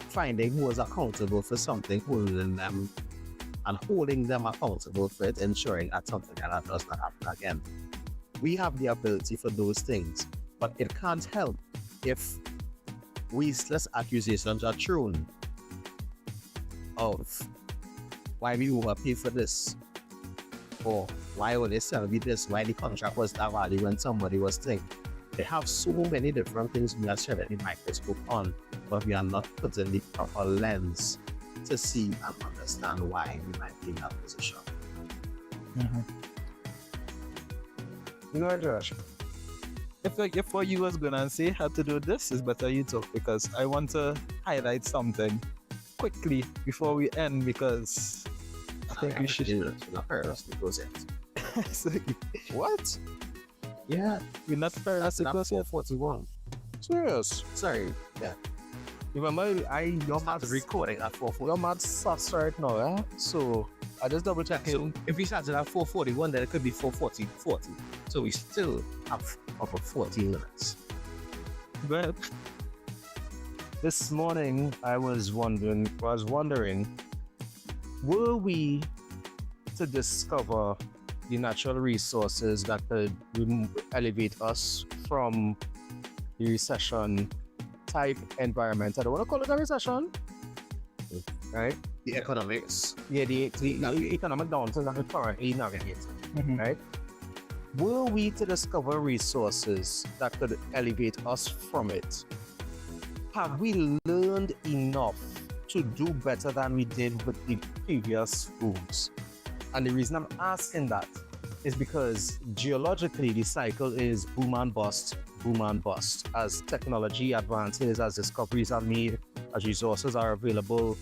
finding who is accountable for something, holding them accountable for it, ensuring that something like that does not happen again. We have the ability for those things, but it can't help if baseless accusations are thrown of why we overpay for this, or why would they sell me this, why the contract was that value when somebody was saying. They have so many different things we are sharing the microscope on, but we are not putting the proper lens to see and understand why we might be in that position. You know, Josh, if what you was gonna say had to do this, is better you talk, because I want to highlight something quickly before we end, because I think we should. So, what? Yeah. We're not fair as That's close yet. 41. Serious? Sorry. Yeah. Remember, your maths recording at 4:40. Your maths sucks right now, eh? So I just double checking. So if we started at 4:41, then it could be 4:40. So we still have about 14 minutes. But this morning I was wondering, were we to discover the natural resources that could elevate us from the recession type environment? I don't want to call it a recession, right? The economics. Yeah, the economic downturn that we're currently navigating, right? Were we to discover resources that could elevate us from it? Have we learned enough to do better than we did with the previous booms? And the reason I'm asking that is because geologically the cycle is boom and bust. As technology advances, as discoveries are made, as resources are available,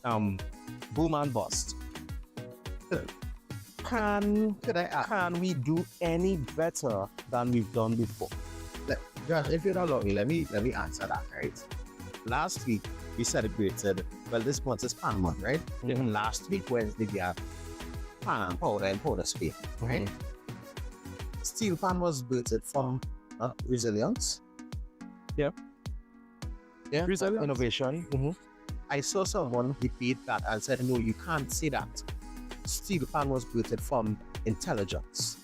boom and bust. Can we do any better than we've done before? Josh, if you'd allow me, let me answer that, right? Last week we celebrated, well, this month is Pan Month, right? Mm-hmm. Last week Wednesday we had pan powder and powder spray, right? Steel pan was birthed from resilience. Yeah, resilience. Innovation. I saw someone debate that and said, no, you can't say that. Steel pan was birthed from intelligence.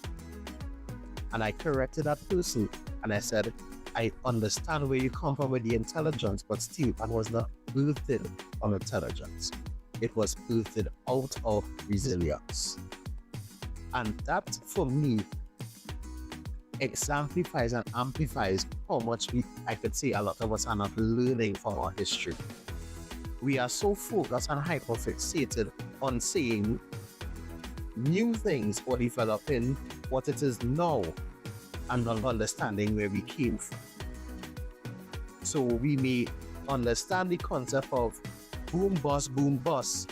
And I corrected that person and I said, I understand where you come from with the intelligence, but steel pan was not birthed from intelligence. It was birthed out of resilience. And that, for me, exemplifies and amplifies how much I could say a lot of us are not learning from our history. We are so focused and hyperfixated on saying new things or developing what it is now and not understanding where we came from. So we may understand the concept of boom bust,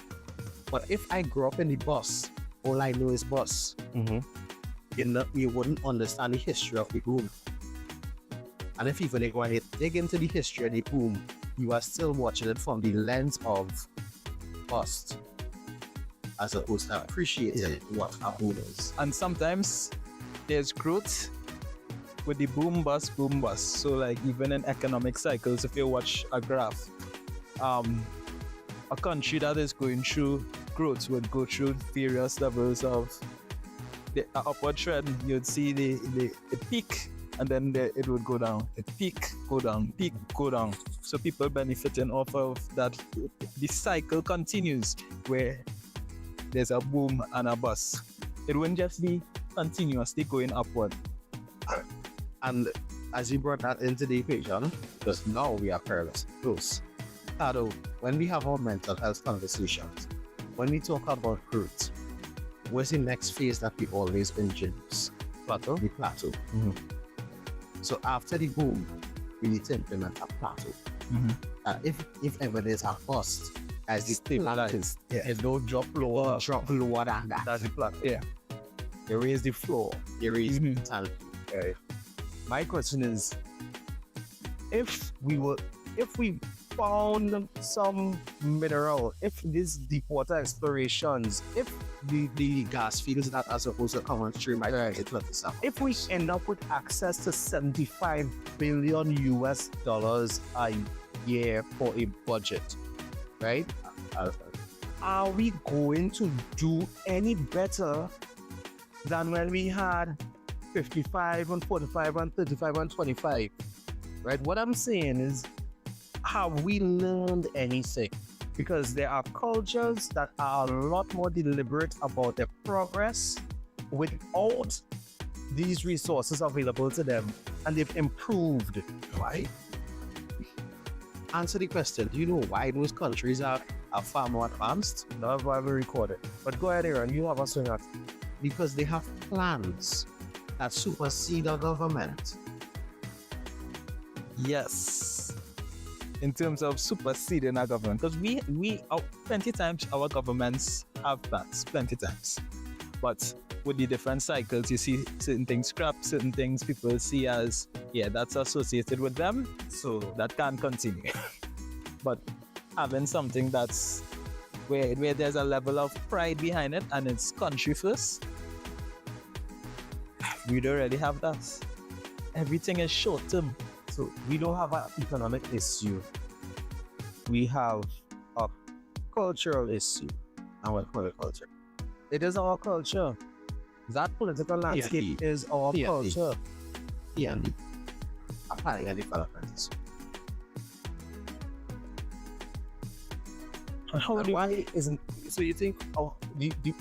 but if I grew up in the bus, all I know is bus. You wouldn't understand the history of the boom. And if even they go and dig into the history of the boom, you are still watching it from the lens of bust, as opposed to appreciating what a boom is. And sometimes there's growth with the boom bust. So like even in economic cycles, if you watch a graph, a country that is going through growth would go through various levels of the upward trend. You'd see the peak and then it would go down. The peak, go down, peak, go down. So people benefiting off of that. The cycle continues where there's a boom and a bust. It wouldn't just be continuously going upward. And as you brought that into the equation, because now we are perilous close. Although, when we have our mental health conversations, when we talk about growth, what's the next phase that we always introduce? Plateau. The plateau. So after the boom, we need to implement a plateau. If ever there's a bust, as the plateau, it don't drop lower than that. That's the plateau. Yeah. You raise the floor, you raise the talent. My question is, if we found some mineral, if these deep water explorations, if the gas fields that are supposed to come on stream, if we end up with access to $75 billion a year for a budget, right? Are we going to do any better than when we had 55 and 45 and 35 and 25, right? What I'm saying is, have we learned anything? Because there are cultures that are a lot more deliberate about their progress without these resources available to them, and they've improved. Why? Answer the question. Do you know why those countries are far more advanced? No, I've ever recorded. But go ahead, Aaron. You have a swing at. Because they have plans that supersede our government. Yes. In terms of superseding our government, because we plenty times our governments have plans, plenty times. But with the different cycles, you see certain things scrapped, certain things people see as, yeah, that's associated with them, so that can't continue. But having something that's where there's a level of pride behind it and it's country first, we don't really have that. Everything is short term. So we don't have an economic issue. We have a cultural issue. And we call it culture. It is our culture. That political landscape is our culture. Yeah, applying a development. Why isn't so? You think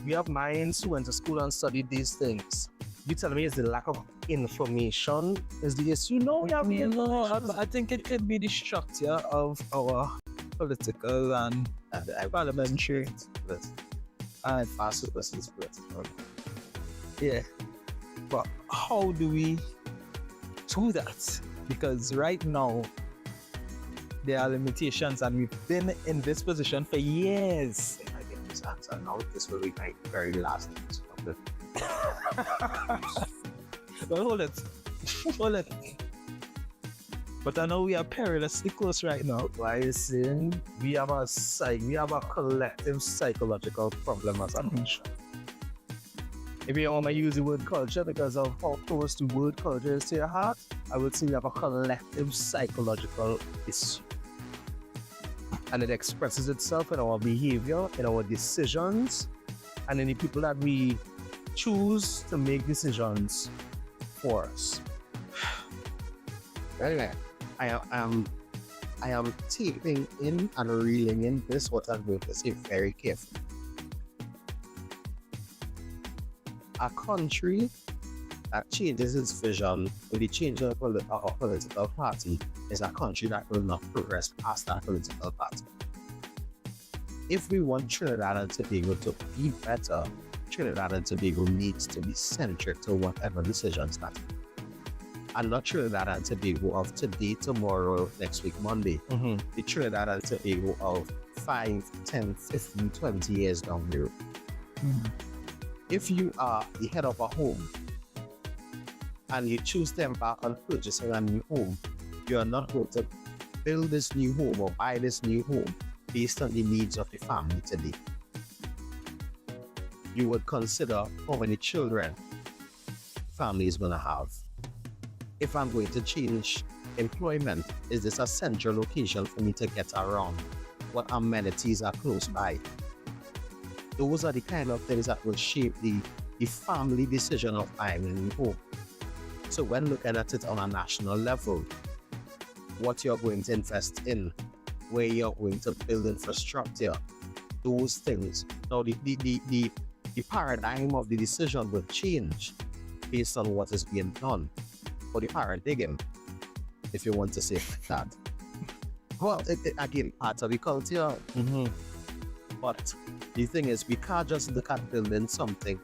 we have minds who went to school and studied these things? You telling me it's the lack of information is the issue? No, I think it could be the structure of our political and parliamentary and fast person's political. Yeah, but how do we do that? Because right now there are limitations, and we've been in this position for years. If I get this answer now, this will be my very last answer. Well, hold it. But I know we are perilously close right now. Why is saying we have a collective psychological problem as a nation. If you want to use the word culture because of how close the word culture is to your heart, I would say we have a collective psychological issue. And it expresses itself in our behavior, in our decisions, and in the people that we choose to make decisions for us. Anyway, I am taking in and reeling in this what I'm going to say very carefully. A country that changes its vision with the change of a political party is a country that will not progress past that political party. If we want Trinidad and Tobago to be better, Trinidad and Tobago needs to be centric to whatever decisions that we make. And not Trinidad and Tobago of today, tomorrow, next week, Monday. The Trinidad and Tobago of 5, 10, 15, 20 years down the road. If you are the head of a home and you choose to embark on purchasing a new home, you are not going to build this new home or buy this new home based on the needs of the family today. You would consider how many children family is going to have. If I'm going to change employment, is this a central location for me to get around? What amenities are close by? Those are the kind of things that will shape the family decision of buying a new home. So when looking at it on a national level, what you're going to invest in, where you're going to build infrastructure, those things. Now the paradigm of the decision will change based on what is being done. Or the paradigm, if you want to say that. Well, again, part of the culture. But the thing is, we can't just look at building something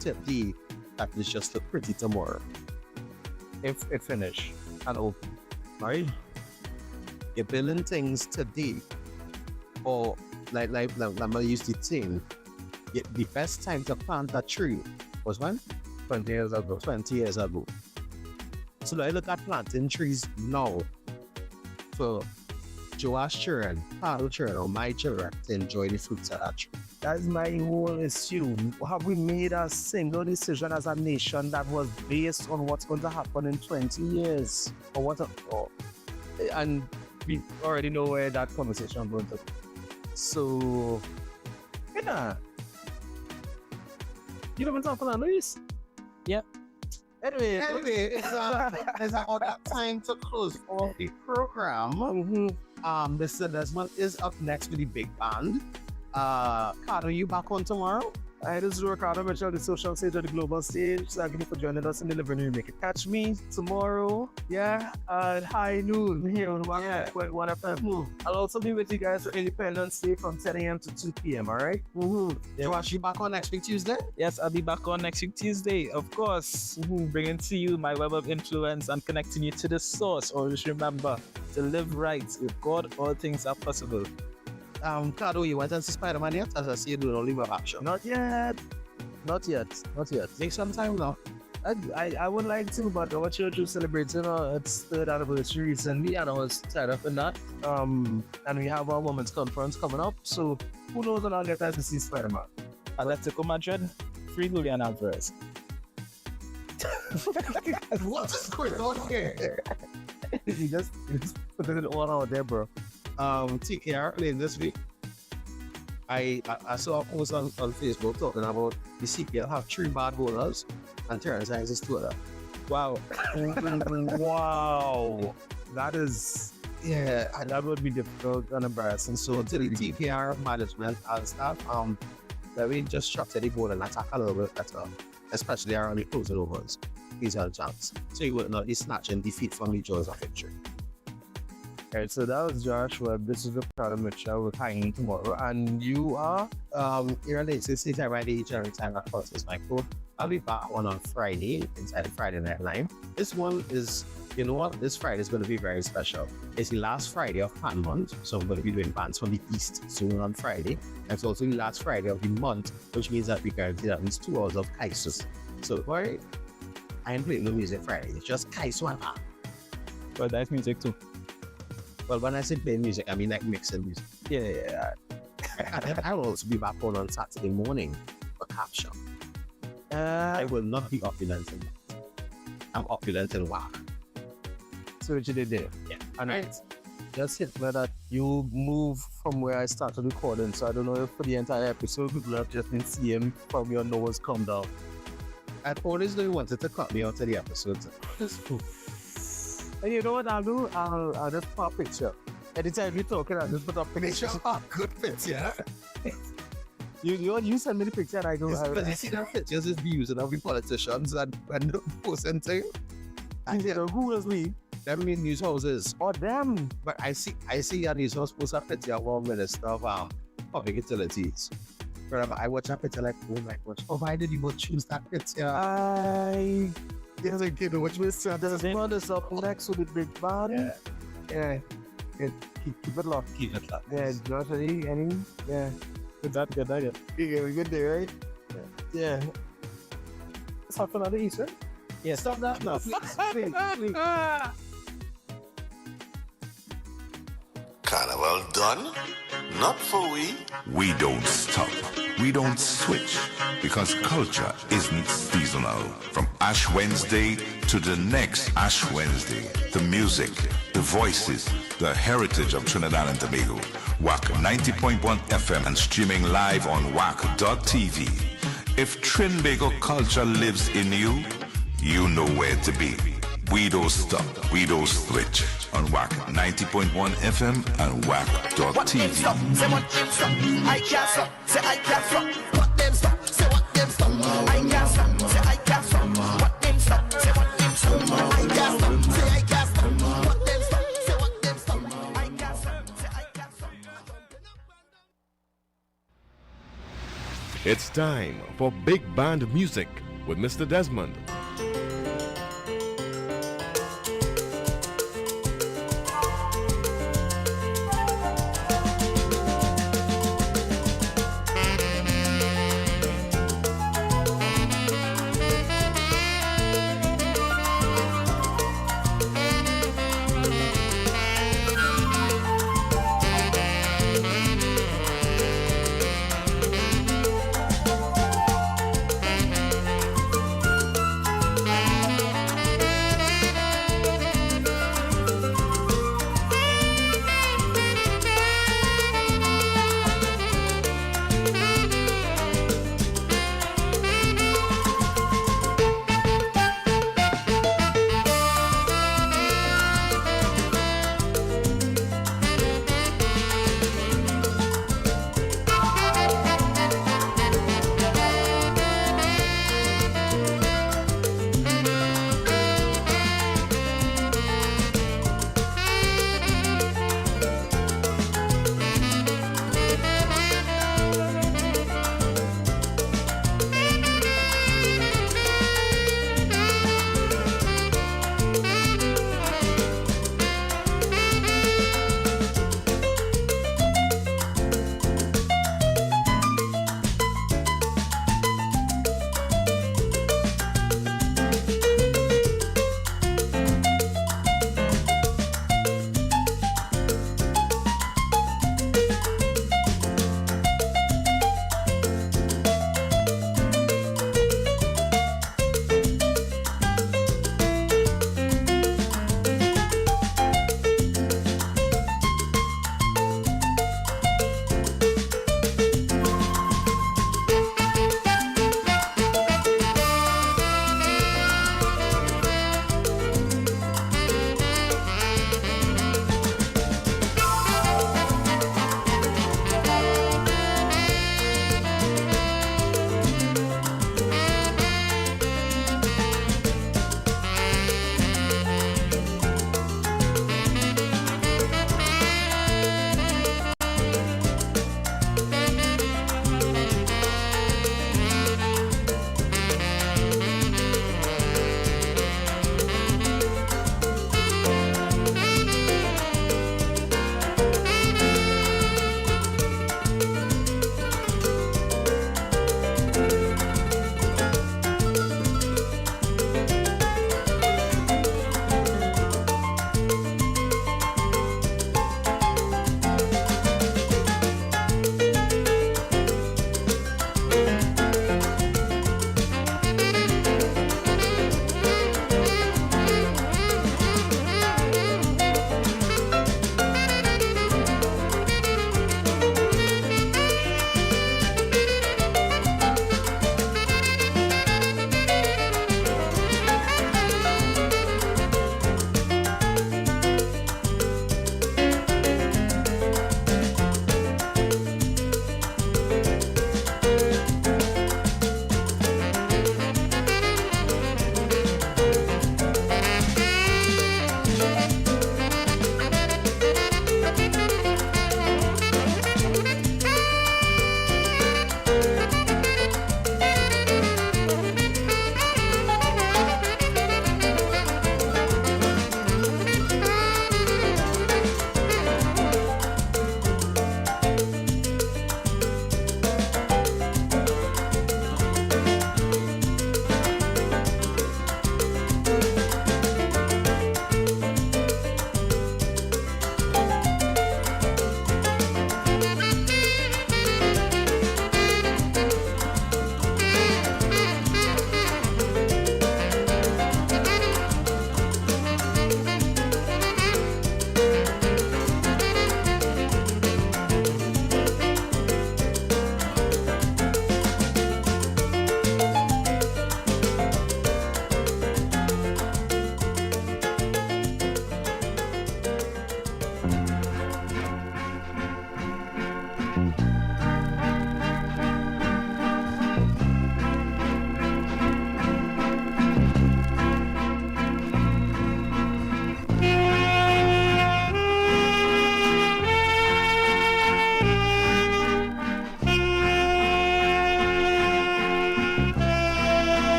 today that is just look pretty tomorrow. If it finish and open, right? You're building things today, or like I used to say, the best time to plant a tree was when? 20 years ago. 20 years ago. So I look at planting trees now for Joash's children, Carl's children, or my children to enjoy the fruits of that tree. That's my whole issue. Have we made a single decision as a nation that was based on what's going to happen in 20 years? And we already know where that conversation is going to go. So, yeah. You don't talk about Luis? Yeah. Anyway, it's about that time to close for the program. This Desmond is up next with the big band. Carter, you back on tomorrow? This is Ricardo Mitchell, the social stage of the global stage. Thank you for joining us in the living room. Make it catch me tomorrow, at high noon here on Wack 1 FM. I'll also be with you guys for Independence Day from 10 a.m. to 2 p.m. All right? Joash, you back on next week Tuesday? Yes, I'll be back on next week Tuesday, of course. Bringing to you my web of influence and connecting you to the source. Always remember to live right. With God, all things are possible. Cardo, you went to Spider-Man yet? As I see you doing only web action. Not yet. Not yet. Take some time now. I would like to, but our church is celebrating its third anniversary recently, and I was tied up in that. And we have our women's conference coming up, so who knows when I'll get time to see Spider-Man. Atletico Madrid, 3 Julian Alvarez. What is going on here? you just put it all out there, bro. TKR later this week. I saw a post on Facebook talking about the CPL have 3 bad bowlers and Terrence Hines is 2 of them. Wow. Wow. That is, yeah, that would be difficult and embarrassing. So to the TKR management and staff, that we just structure the bowling attack a little bit better, especially around the closing overs. He's had a chance. So he would not be snatching defeat from the jaws of victory. Alright, so that was Josh Webb. This is the Prada Mitchell with hanging tomorrow. And you are? Here on the City Time Radio, Jerry Time, of course, is my code. I'll be back on Friday, inside Friday Night Live. This one is, you know what? This Friday is going to be very special. It's the last Friday of Pan Month, so I'm going to be doing bands from the East soon on Friday. And it's also the last Friday of the month, which means that we guarantee at least 2 hours of Kaisus. So, right, I ain't playing no music Friday. It's just Kaisu and Pan. But that's music too. Well, when I say playing music, I mean like mixing music. Yeah. I'll also be back on Saturday morning for capture. I will not be opulent in that. I'm opulent in Wack. So what you did there? Yeah. And just hit me that you move from where I started recording, so I don't know if for the entire episode people have just been seeing from your nose come down. I've always wanted to cut me out of the episode. And you know what I'll do? I'll just put a picture. Anytime we talking, I'll just put up a picture. Good picture. You send me the picture and I go. But you see that pictures is used in every politicians and post anything. And you know who was me? Them mean news houses. Oh them. But I see a news house post a picture of one minister of public utilities. Wherever I watch that picture like, oh my gosh, why did you both choose that picture? I didn't get which minister. There's one is up next with the big band. Yeah. Keep it locked. Keep it locked. Yeah, Josh, any? Yeah. Good nugget. Yeah, we good there, right? Yeah. Let's have another Easter. Yeah, stop that now. Please. Carnival done? Not for we. We don't stop. We don't switch. Because culture isn't seasonal. From Ash Wednesday to the next Ash Wednesday. The music, the voices, the heritage of Trinidad and Tobago. Wack 90.1 FM and streaming live on wack.tv. If Trinbago culture lives in you, you know where to be. We don't stop, we don't switch. On Wack 90.1 FM and wack.tv. Say what them stop, I can't stop. Say I can't stop. What them stop, say what them stop. I can't stop, say I can't stop. What them stop, say what them stop. I can't stop, say I can't stop. What them stop, say what them stop. I can't stop, say I can't stop. It's time for Big Band Music with Mr. Desmond.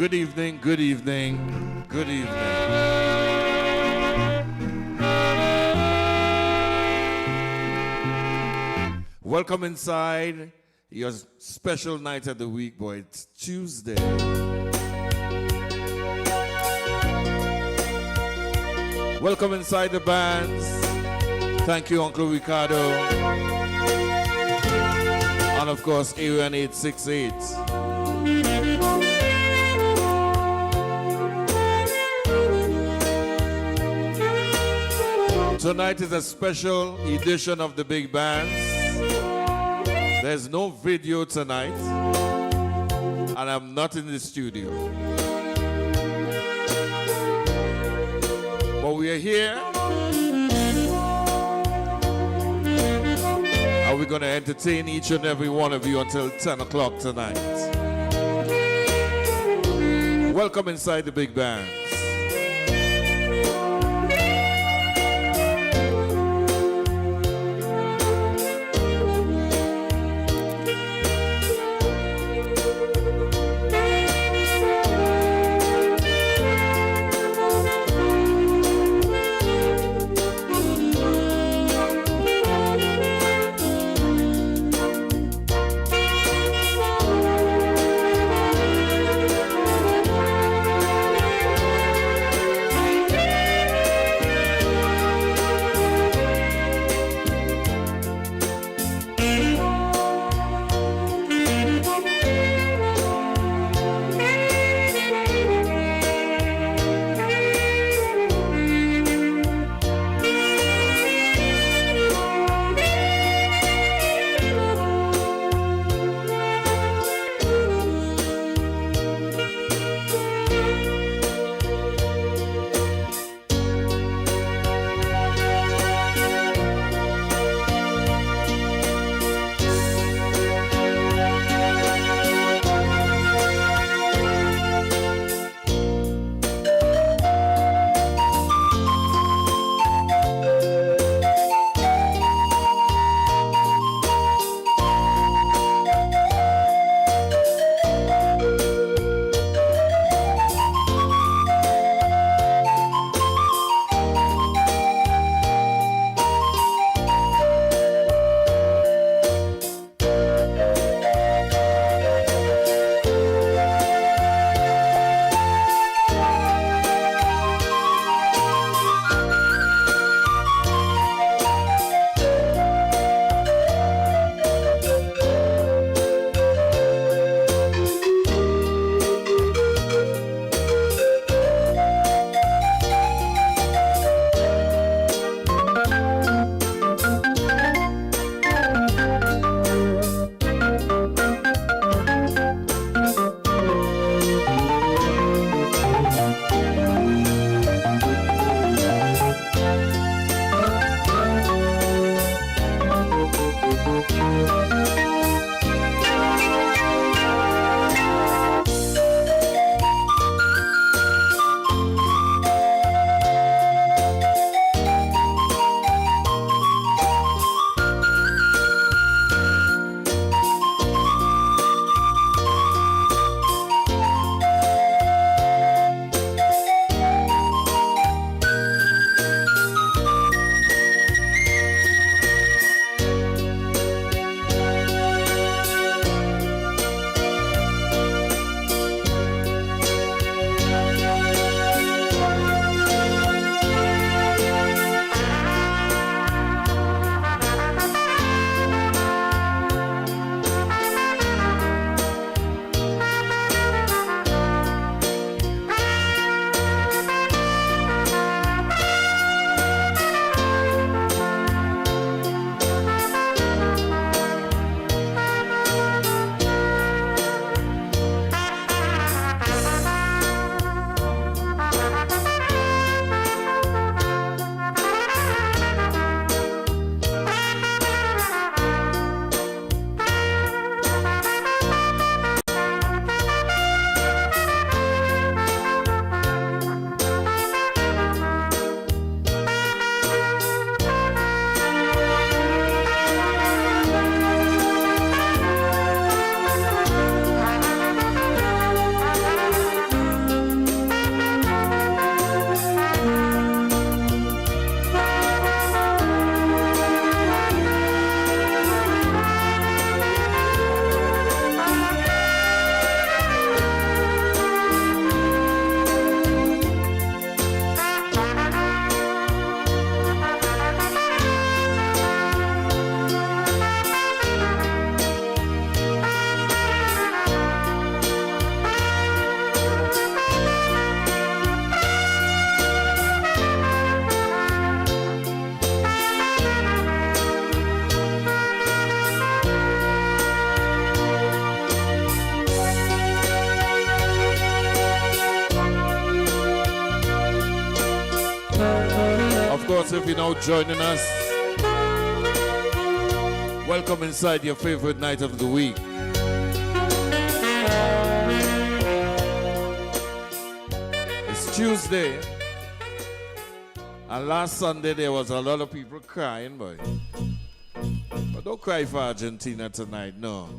Good evening, good evening, good evening. Welcome inside your special night of the week, boy. It's Tuesday. Welcome inside the bands. Thank you, Uncle Ricardo. And of course, Area 868. Tonight is a special edition of the Big Bands. There's no video tonight, and I'm not in the studio. But we are here, and we're going to entertain each and every one of you until 10 o'clock tonight. Welcome inside the Big Bands. if you're now joining us, welcome inside your favorite night of the week. It's Tuesday, and last Sunday there was a lot of people crying, boy. But don't cry for Argentina tonight, no.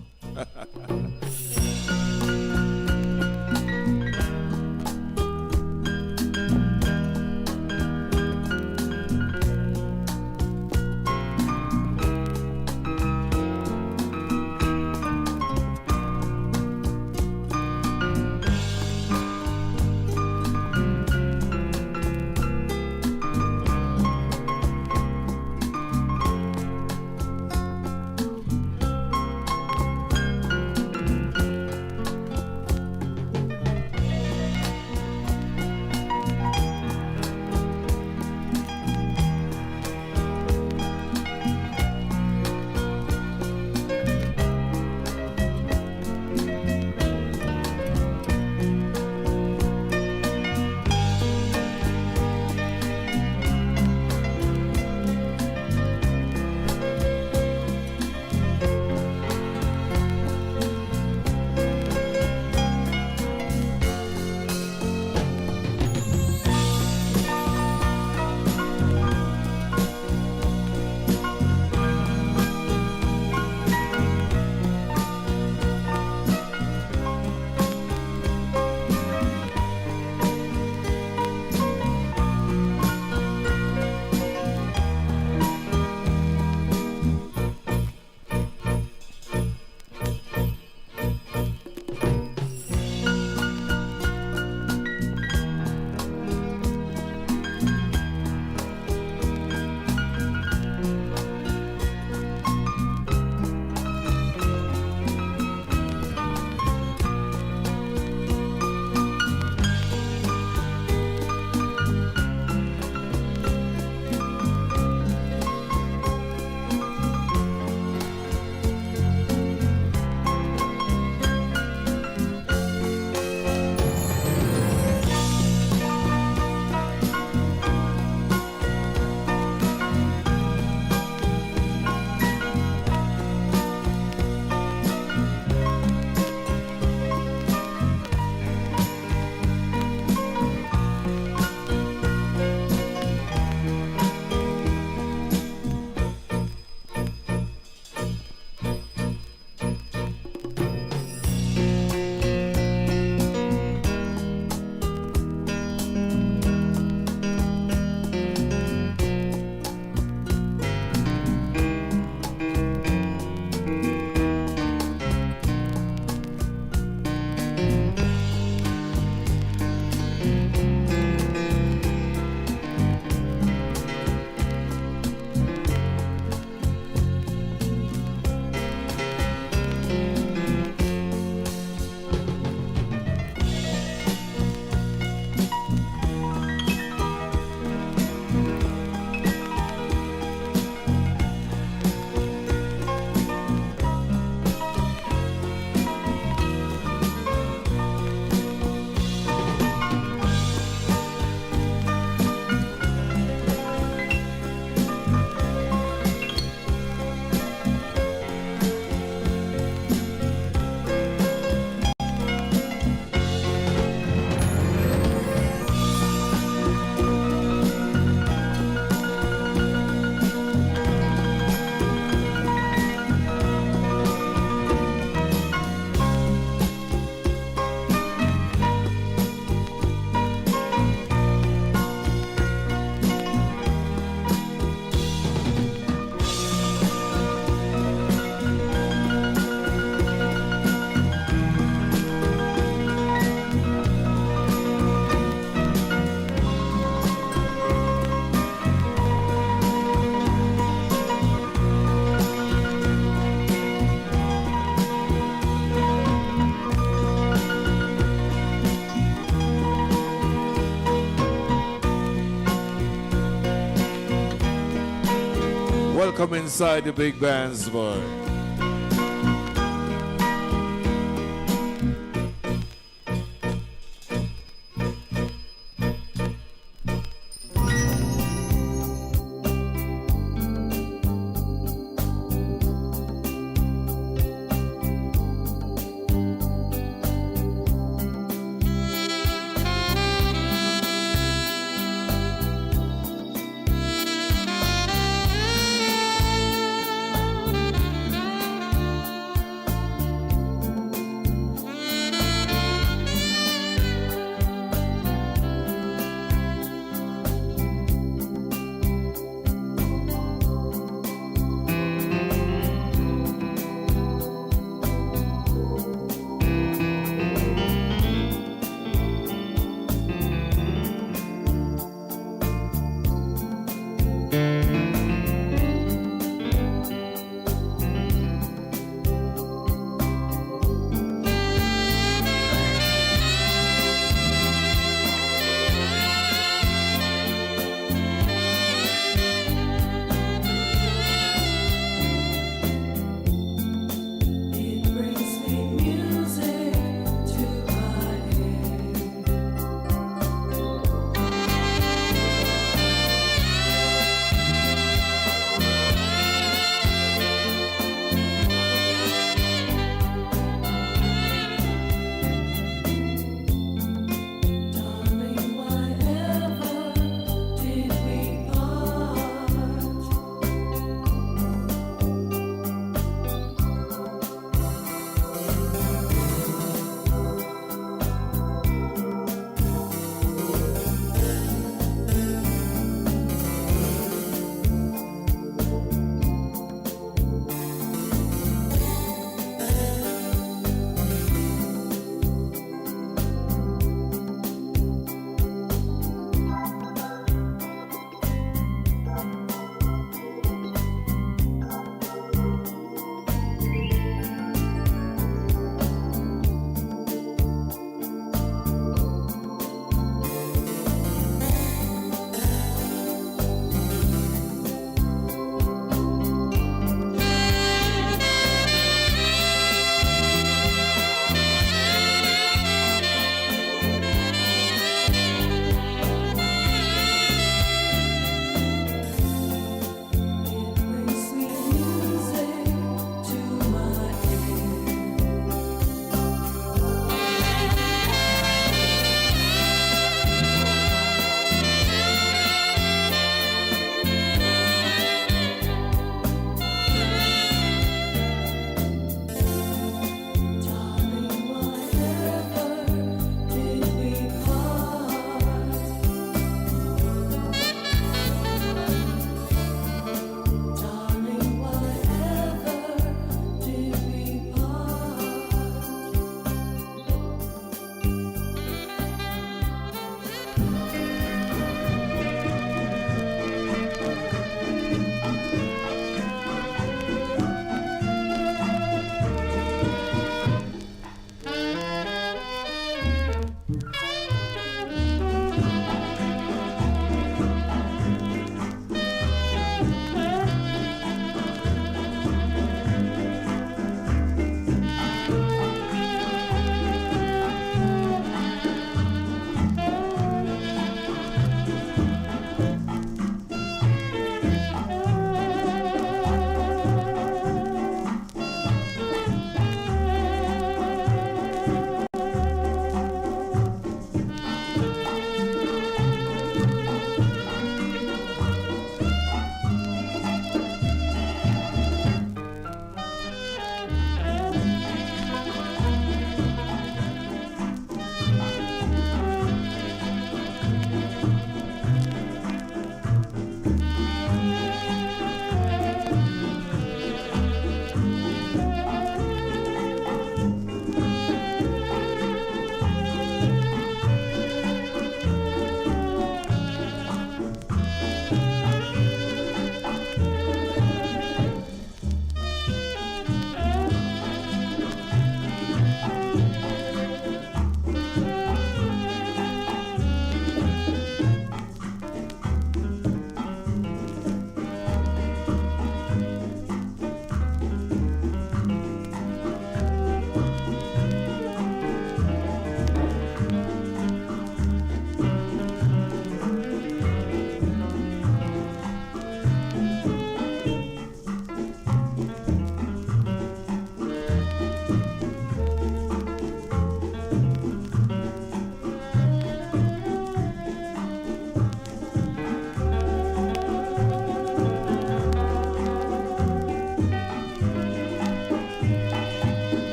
Welcome inside the big bands, boy.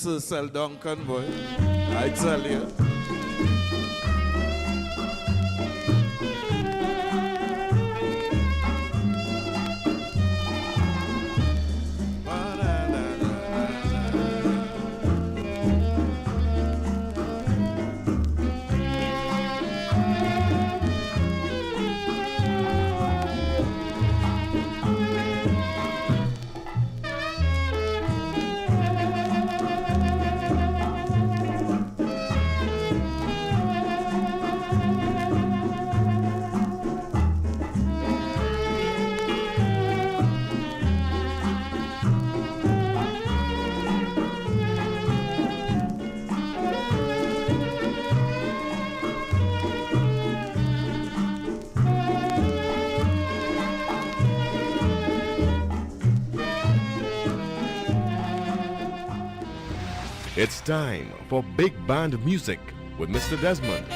Sir Sel Duncan, boy. I tell you. It's time for Big Band Music with Mr. Desmond.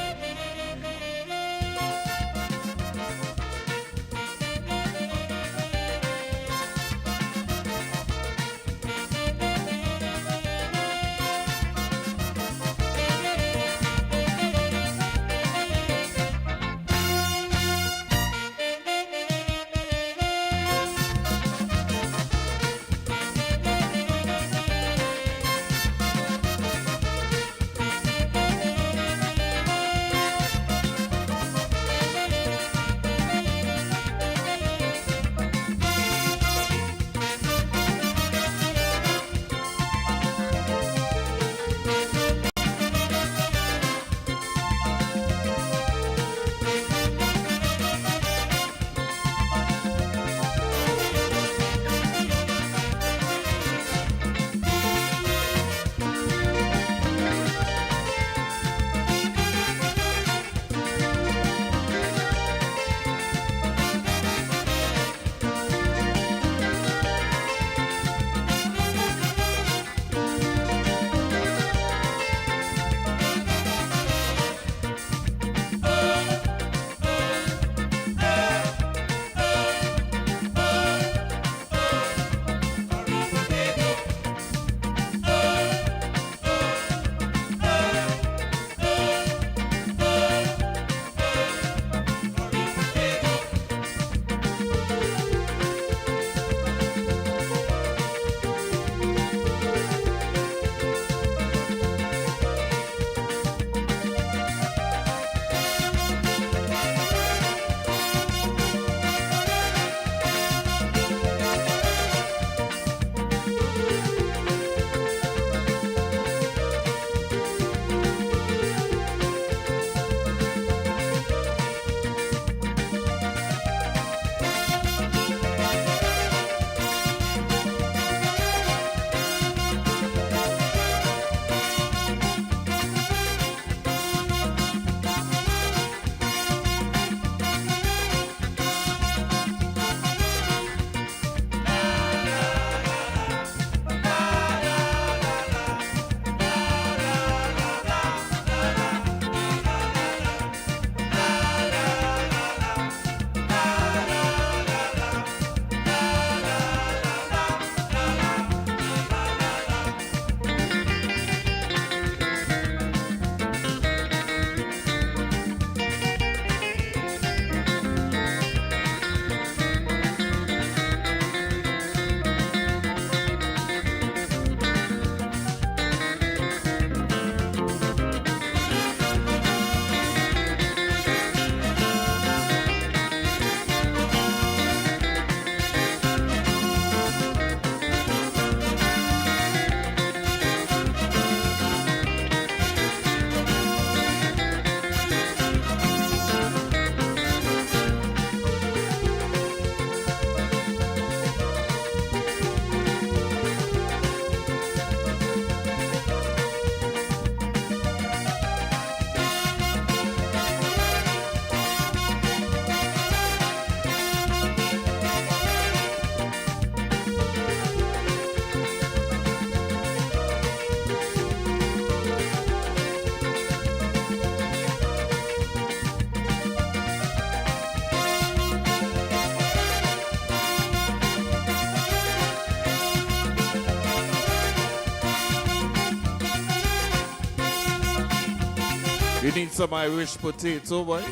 You need some Irish potato, boy?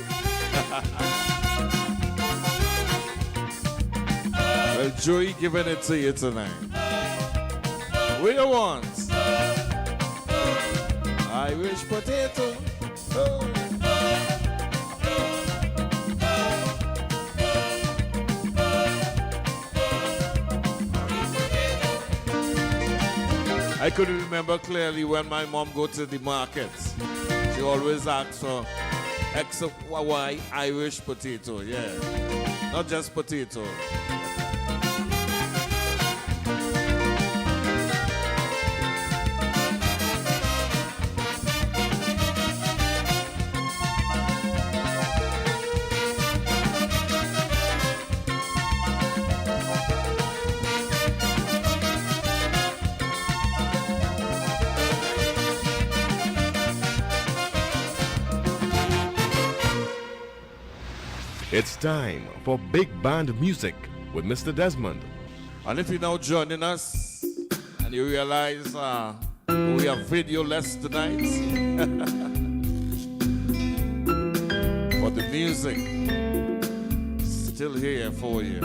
Well, Joey giving it to you tonight. We don't want Irish potato. Oh. I could remember clearly when my mom go to the markets. She always asks for X of Y Irish potato, yeah. Not just potato. It's time for Big Band Music with Mr. Desmond. And if you're now joining us and you realize we have video less tonight, but the music still here for you.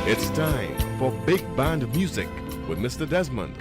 It's time for Big Band Music with Mr. Desmond.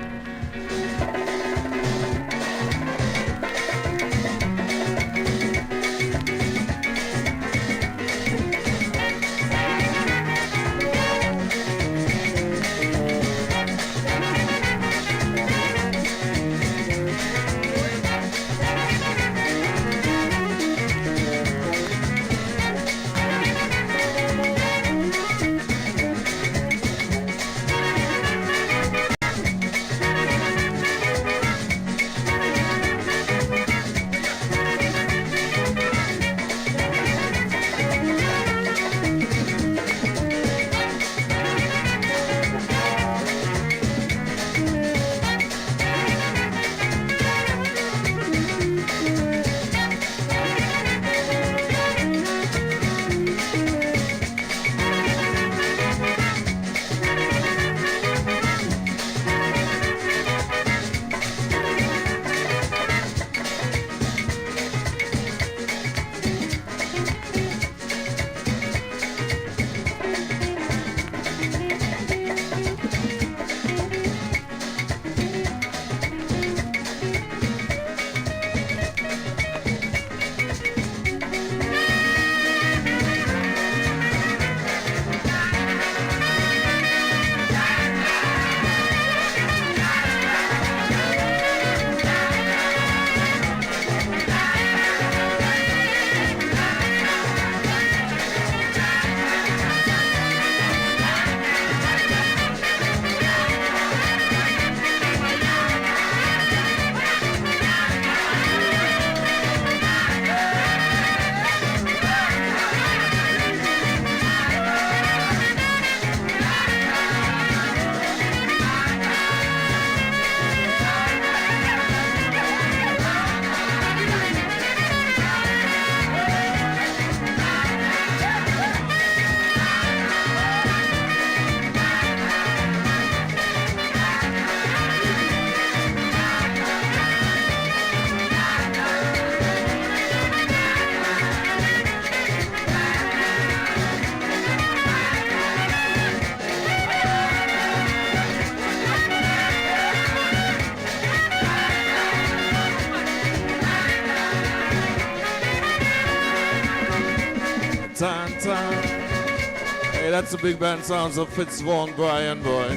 Hey, that's the big band sounds of Fitzvaughan Brian, boy.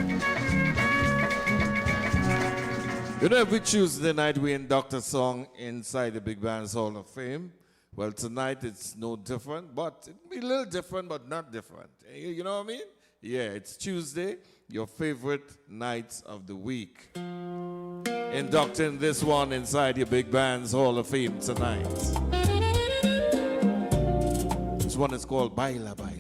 You know, every Tuesday night we induct a song inside the Big Band's Hall of Fame. Well, tonight it's no different, but it'll be a little different, but not different. You know what I mean? Yeah, it's Tuesday, your favorite nights of the week. Inducting this one inside your Big Band's Hall of Fame tonight. This one is called Baila Baila.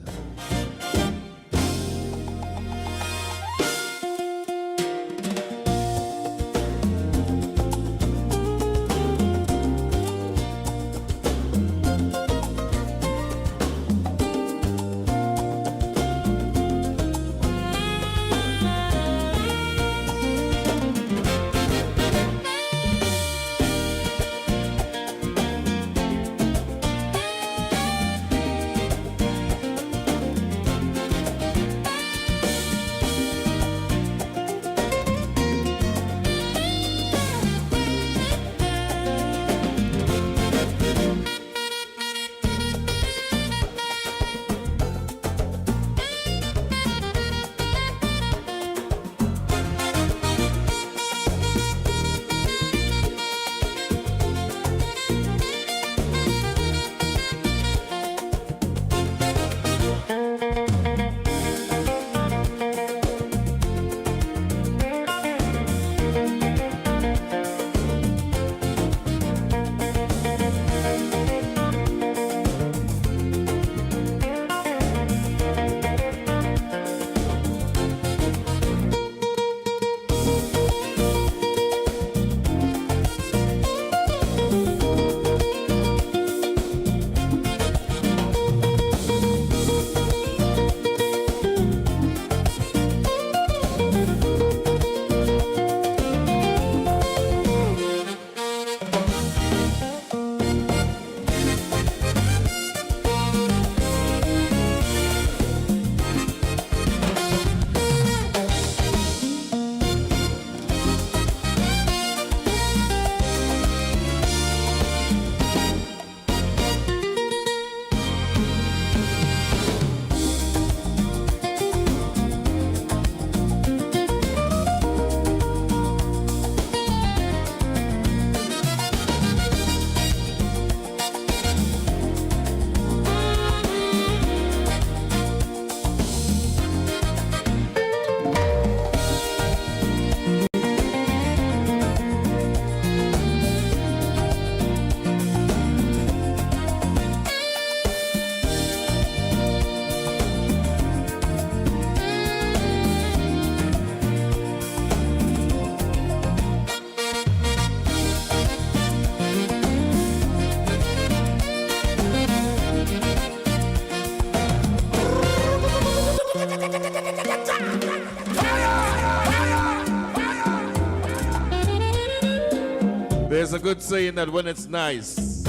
there's a good saying that when it's nice,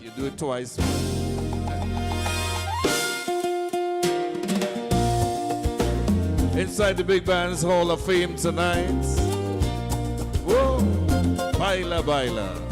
you do it twice. Inside the Big Band's Hall of Fame tonight. Whoa, baila, baila.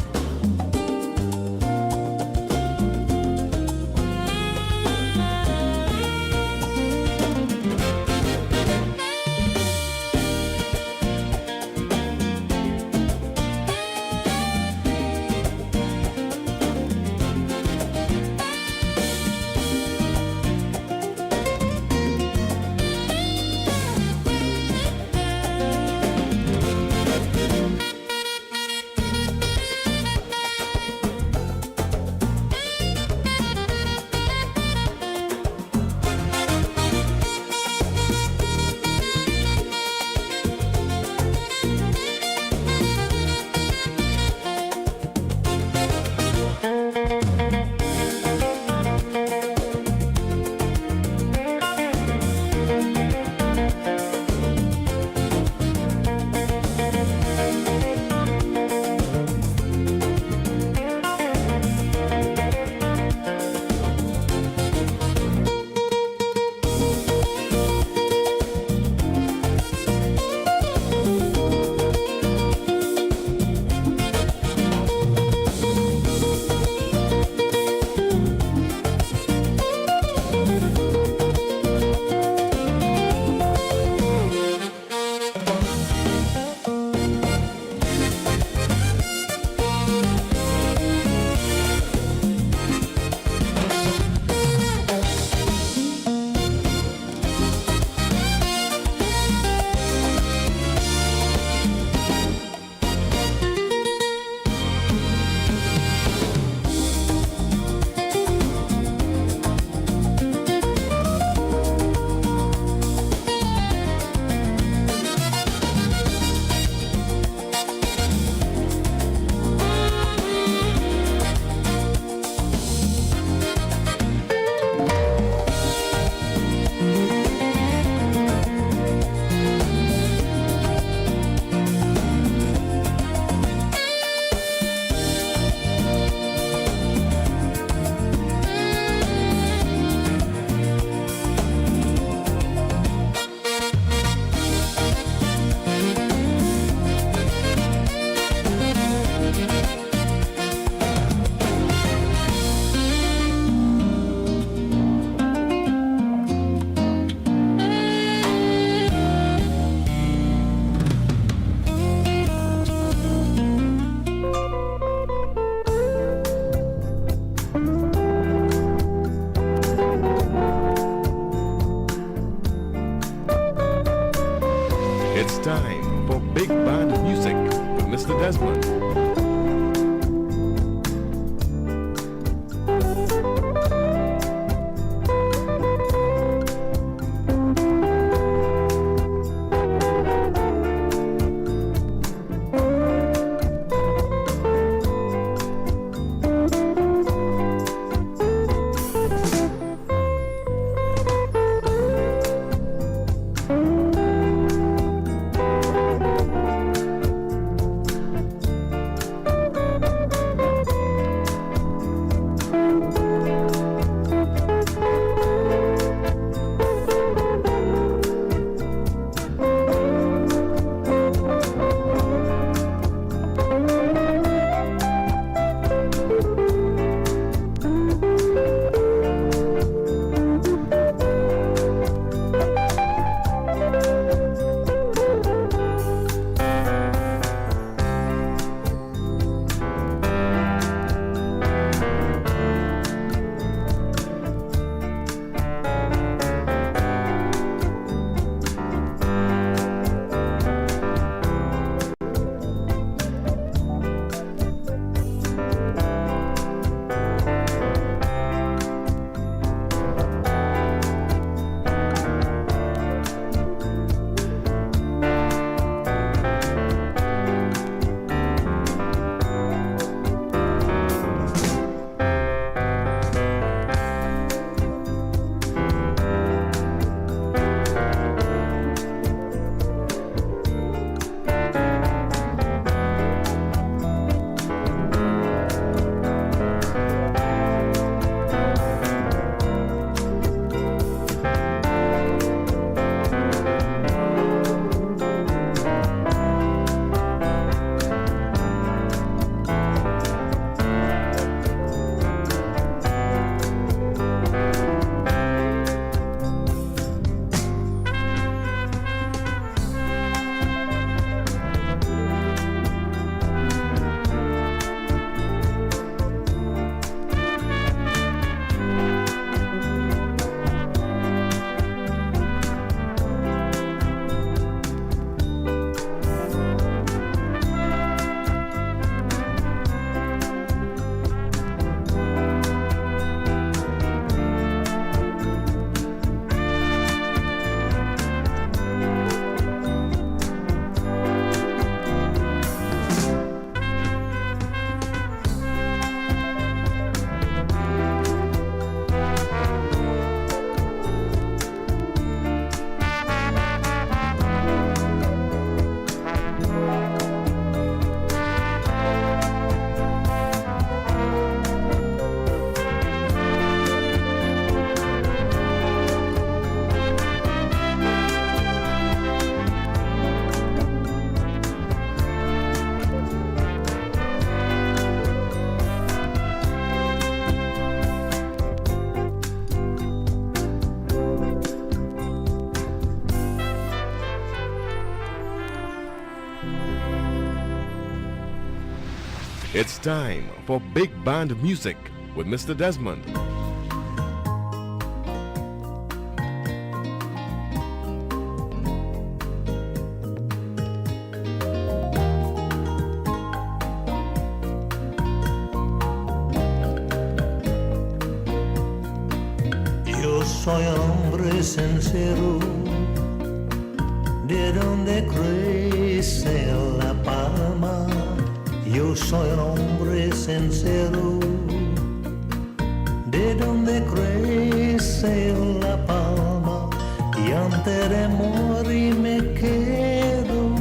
It's time for Big Band Music with Mr. Desmond. It's time for Big Band Music with Mr. Desmond. Yo soy hombre sincero, de donde crece la palma. Yo soy un hombre sincero, de donde crece la palma. Y antes de morir me quedo,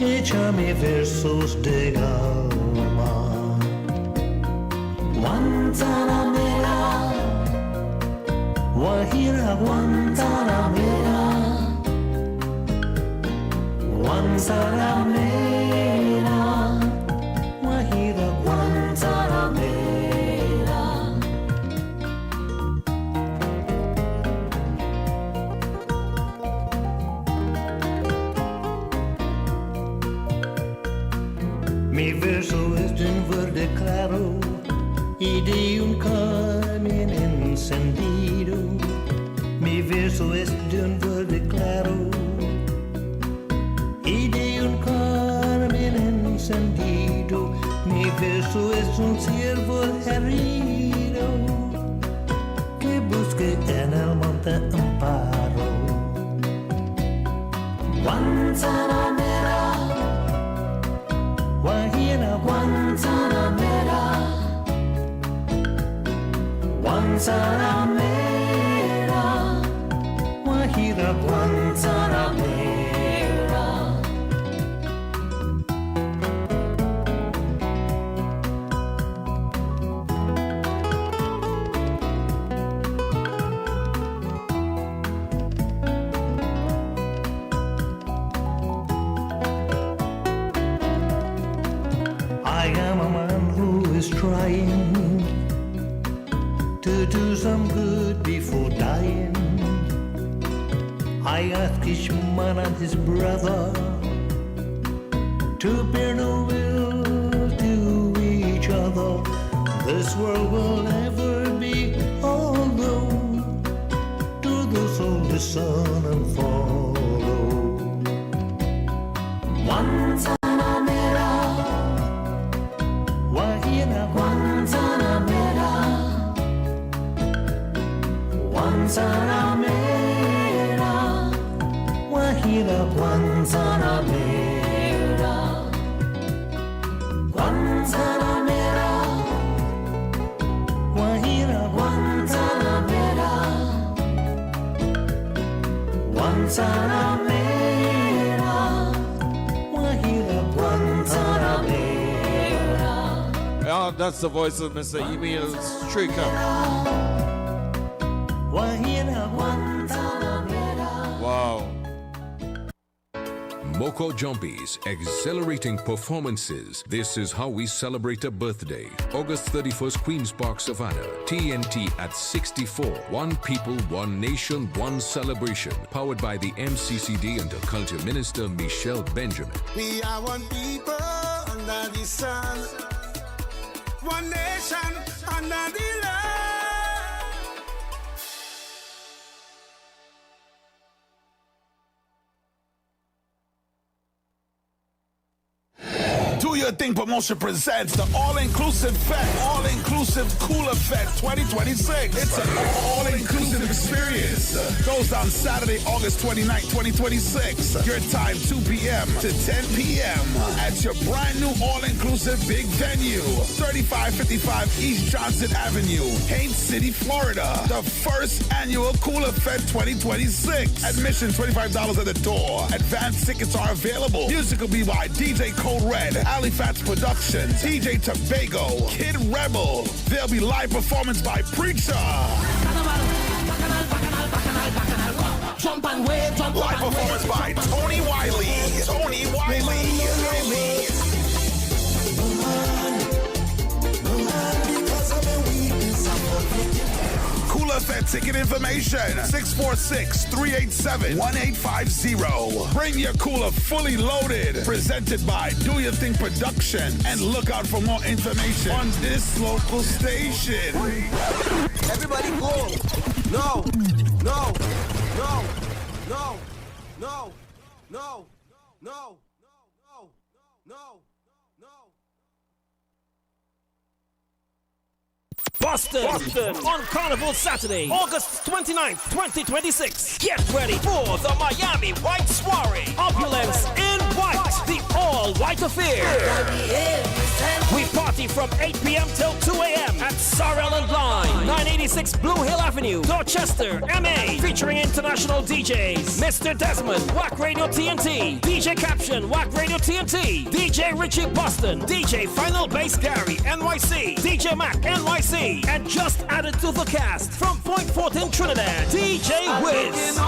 echa mis versos de alma. Guantanamera, Guajira, Guantanamera, Guantanamera, Guajira, Guantanamera. Mi verso es de un verde claro y de un carmín encendido. Mi verso es de un verde claro y de un carmín encendido. Mi verso es un ciervo herido que busque en el monte amparo. Guantanamera, Guajira, Guantanamera, Guantanamera, Guajira, Guantanamera. I am a man who is trying to do some good before dying. I ask each man and his brother to bear no will to each other. This world will never be alone. To those who listen and follow. Guantanamera, Guajira, Guantanamera, Guantanamera, Guajira, Guantanamera, Guantanamera, Guajira, Guantanamera, Guantanamera, Guajira, Guantanamera. Oh, that's the voice of Mr. Emil Stricker. Wow. Moko Jumpies, exhilarating performances. This is how we celebrate a birthday. August 31st, Queen's Park, Savannah. TNT at 64. One people, one nation, one celebration. Powered by the MCCD and the Culture Minister, Michelle Benjamin. We are one people under the sun, one nation under the land. Do Your Thing Promotion presents the All-Inclusive Fest, All-Inclusive Cooler Fest 2026. It's an all-inclusive experience. Goes down Saturday, August 29th, 2026. Your time, 2 p.m. to 10 p.m. at your brand new all-inclusive big venue, 3555 East Johnson Avenue, Haines City, Florida. The first annual Cooler Fest 2026. Admission $25 at the door. Advanced tickets are available. Music will be by DJ Code Red, Alifats Productions, DJ Tobago, Kid Rebel. There'll be live performance by Preacher. Jump and wave, jump live performance by Tony Wiley. Tony Wiley. Cooler Fest ticket information 646-387-1850. Bring your cooler fully loaded. Presented by Do Your Thing Production. And look out for more information on this local station. Everybody go. No, no, no, no, no, no, no, no. Boston on Carnival Saturday, August 29th, 2026. Get ready for the Miami White Soiree. Opulence in white, the all-white affair. We party from 8 p.m. till 2 a.m. at Sorrel and Line, 986 Blue Hill Avenue, Dorchester, MA. Featuring international DJs, Mr. Desmond, Wack Radio TNT, DJ Caption, Wack Radio TNT, DJ Richie Boston, DJ Final Bass Gary, NYC, DJ Mac, NYC. And just added to the cast from Point Fort in Trinidad, DJ Wiz.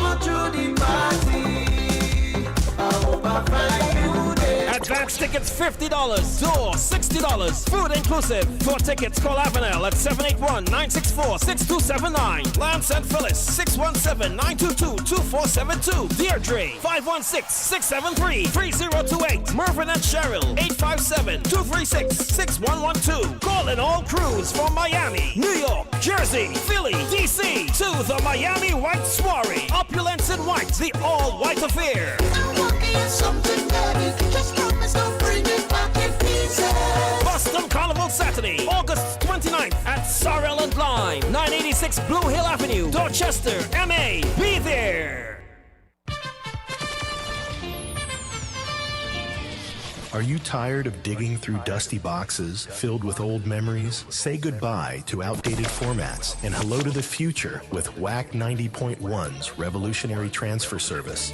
Advance tickets $50, door $60, food inclusive. For tickets, call Avenel at 781-964-6279. Lance and Phyllis, 617-922-2472. Deirdre, 516-673-3028. Mervyn and Cheryl, 857-236-6112. Calling all crews from Miami, New York, Jersey, Philly, DC to the Miami White Soiree. Opulence in white, the all-white affair. Boston Carnival Saturday, August 29th at Sorrel and Line, 986 Blue Hill Avenue, Dorchester, MA. Be there. Are you tired of digging through dusty boxes filled with old memories? Say goodbye to outdated formats and hello to the future with Wack 90.1's revolutionary transfer service.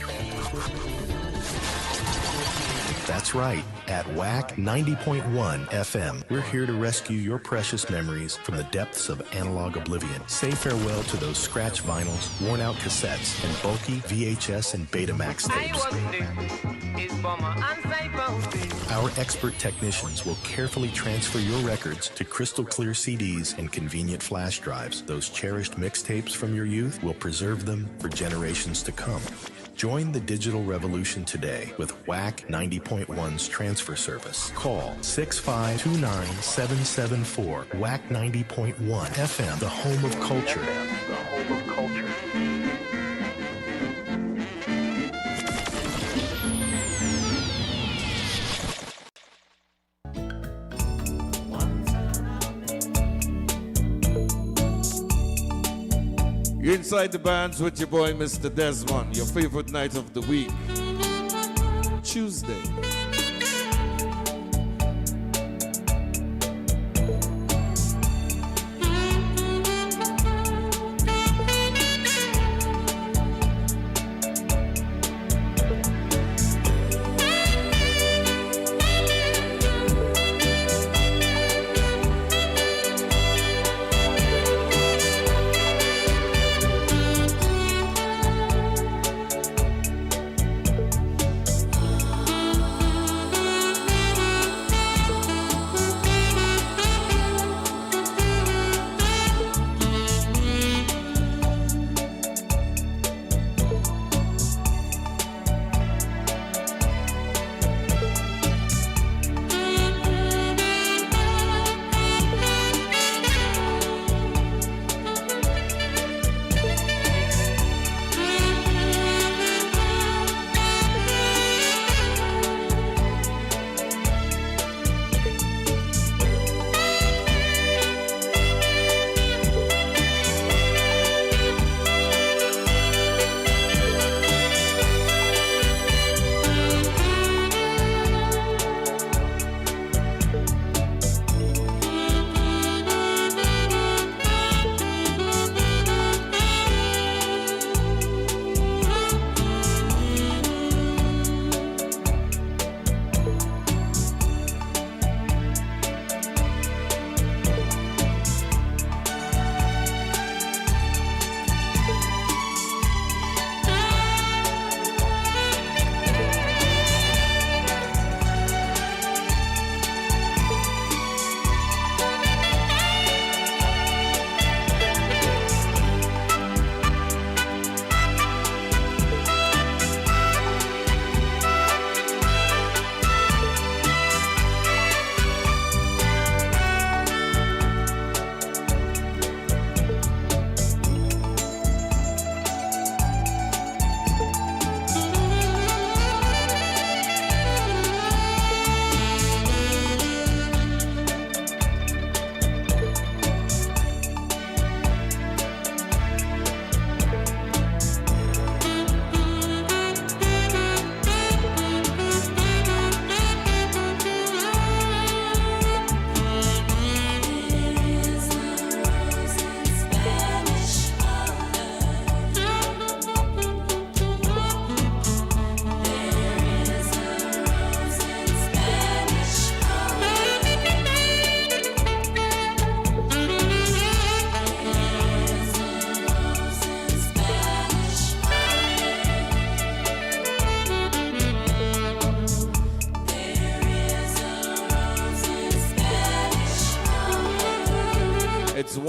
That's right. At Wack 90.1 FM, we're here to rescue your precious memories from the depths of analog oblivion. Say farewell to those scratch vinyls, worn-out cassettes, and bulky VHS and Betamax tapes. Our expert technicians will carefully transfer your records to crystal clear CDs and convenient flash drives. Those cherished mixtapes from your youth will preserve them for generations to come. Join the digital revolution today with Wack 90.1's transfer service. Call 6529774. Wack 90.1 FM, the home of culture. You're inside the bands with your boy, Mr. Desmond. Your favorite night of the week, Tuesday.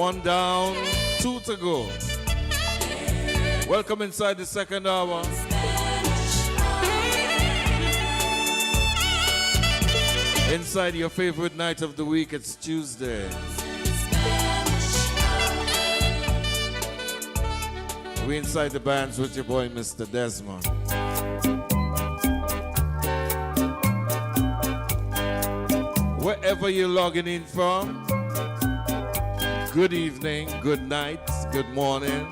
One down, two to go. Welcome inside the second hour. Inside your favorite night of the week, it's Tuesday. We inside the bands with your boy, Mr. Desmond. Wherever you're logging in from, good evening, good night, good morning,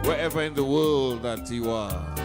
wherever in the world that you are.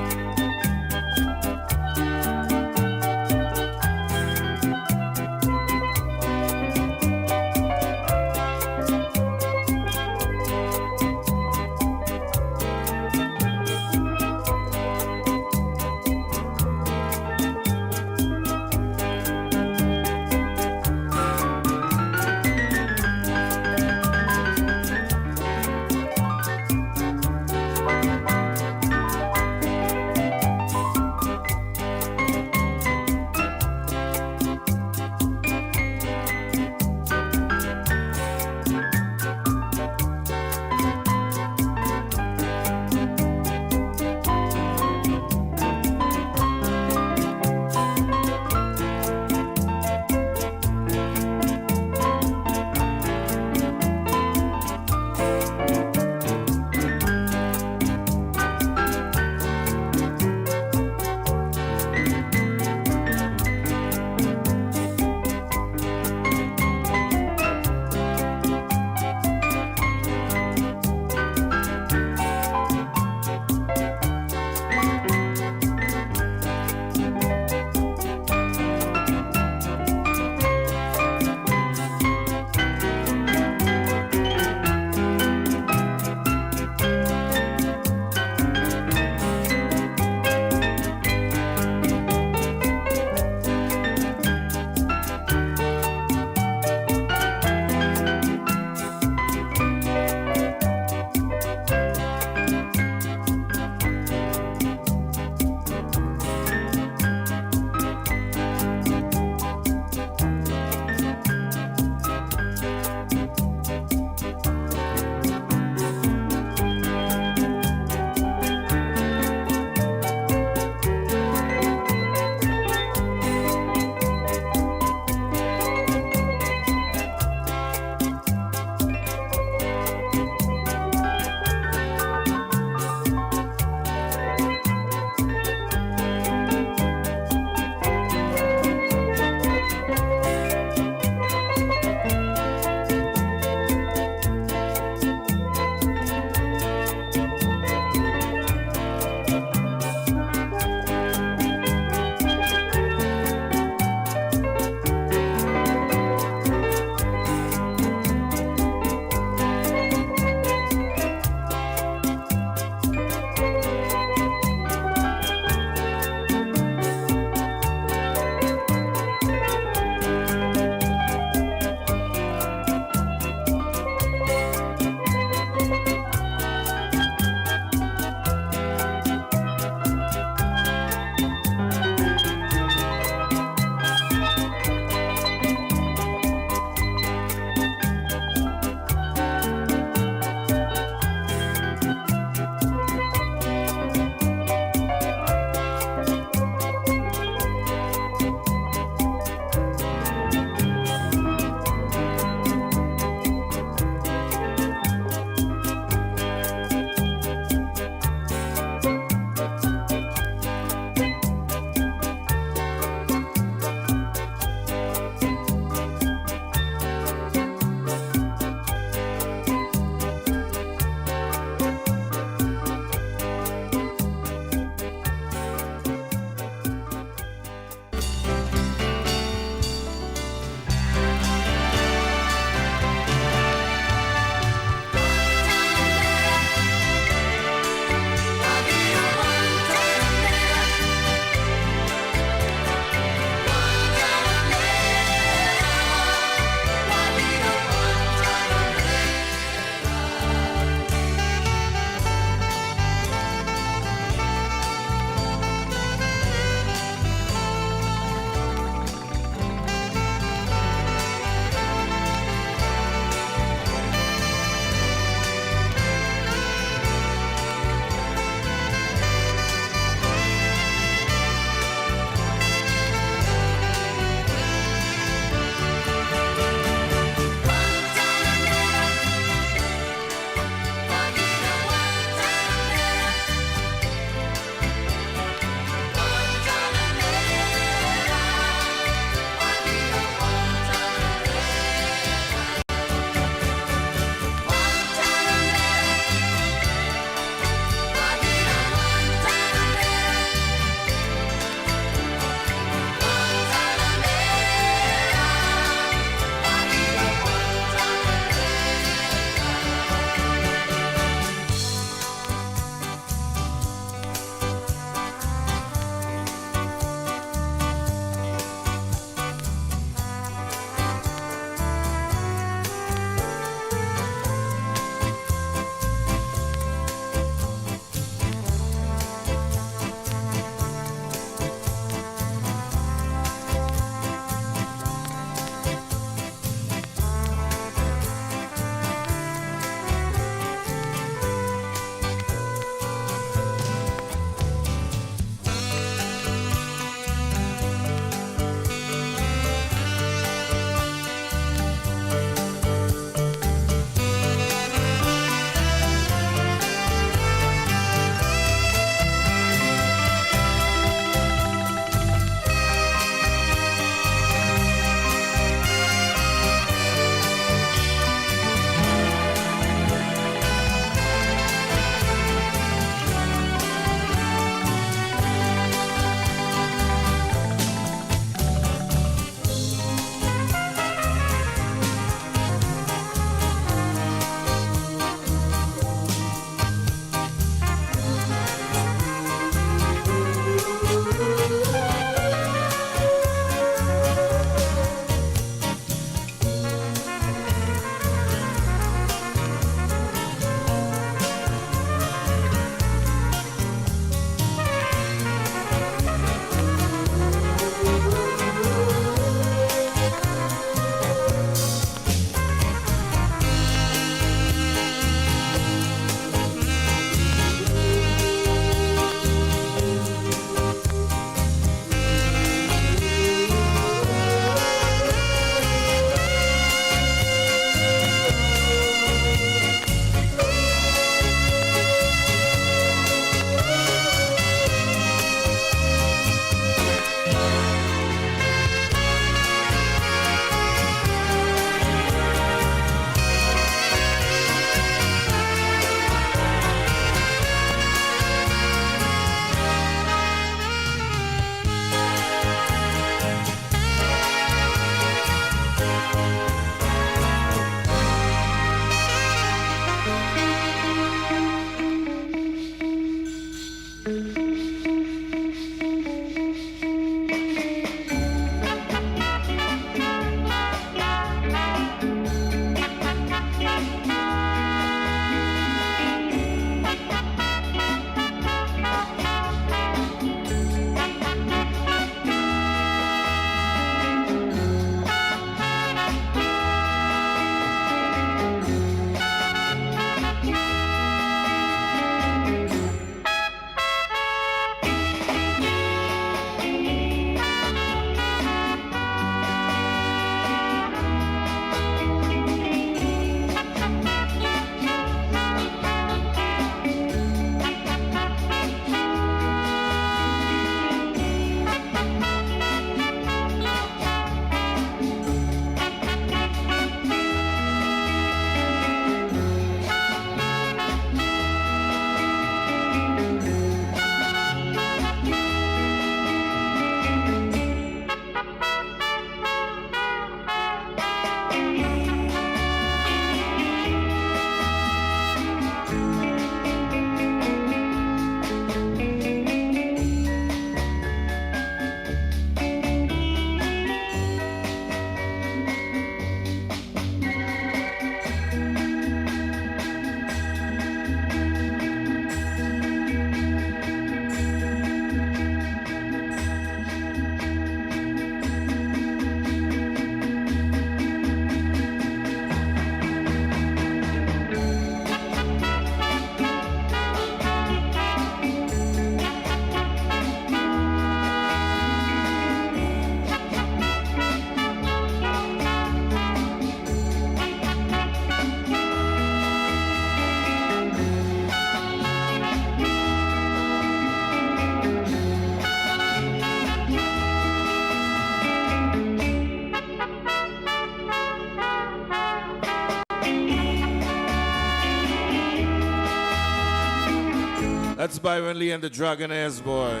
That's Byron Lee and the Dragonaires, boy.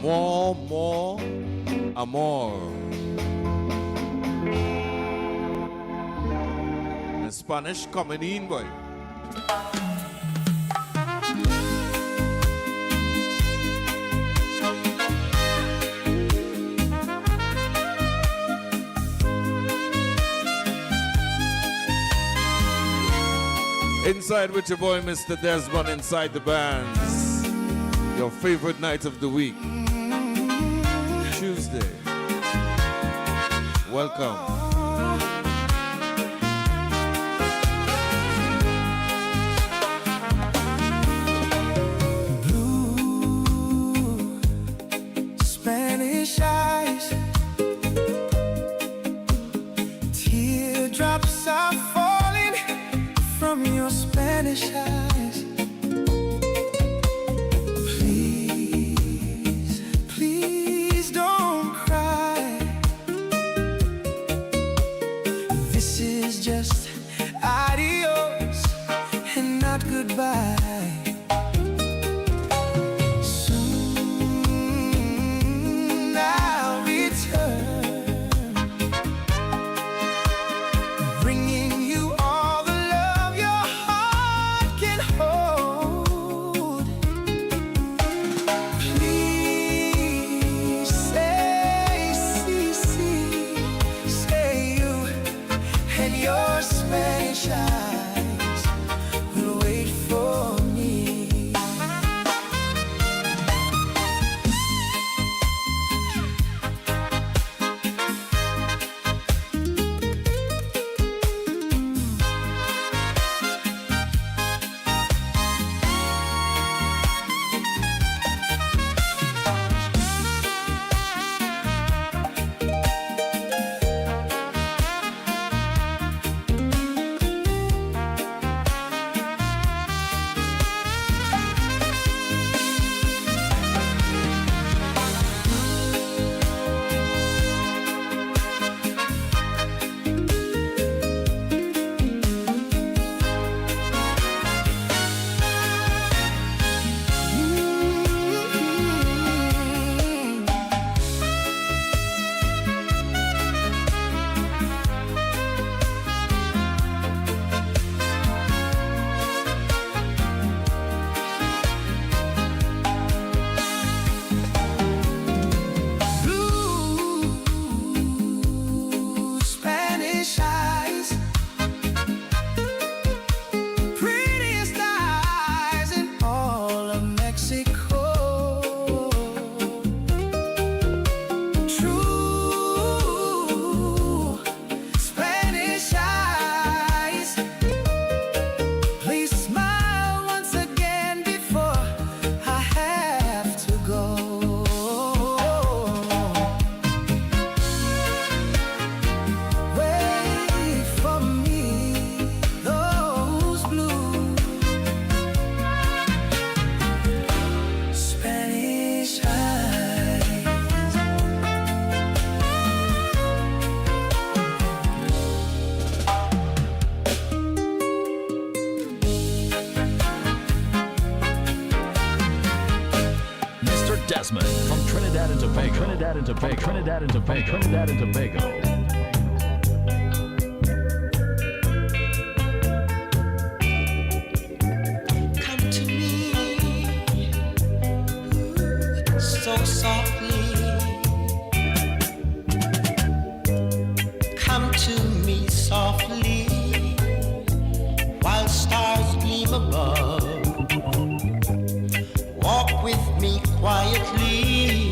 More, amor. In Spanish, coming in, boy. Inside with your boy, Mr. Desmond, inside the bands. Your favorite night of the week. Tuesday. Welcome. Blue Spanish eyes, teardrops are falling from your Spanish eyes. Please, please don't cry. This is just adios and not goodbye. Soon I'll return, bringing you all the love your heart can hold. Please say, say you and your Spanish eyes will wait for me. Blue Spanish eyes, prettiest eyes in all of Mexico. True Spanish eyes, please smile once again before I have to go. Wait for me, those blue Spanish eyes. Mr. Desmond from Trinidad and Tobago. Trinidad and Tobago. Trinidad and Tobago. Trinidad and Tobago. Come to me so softly. Come to me softly while stars gleam above. Walk with me quietly,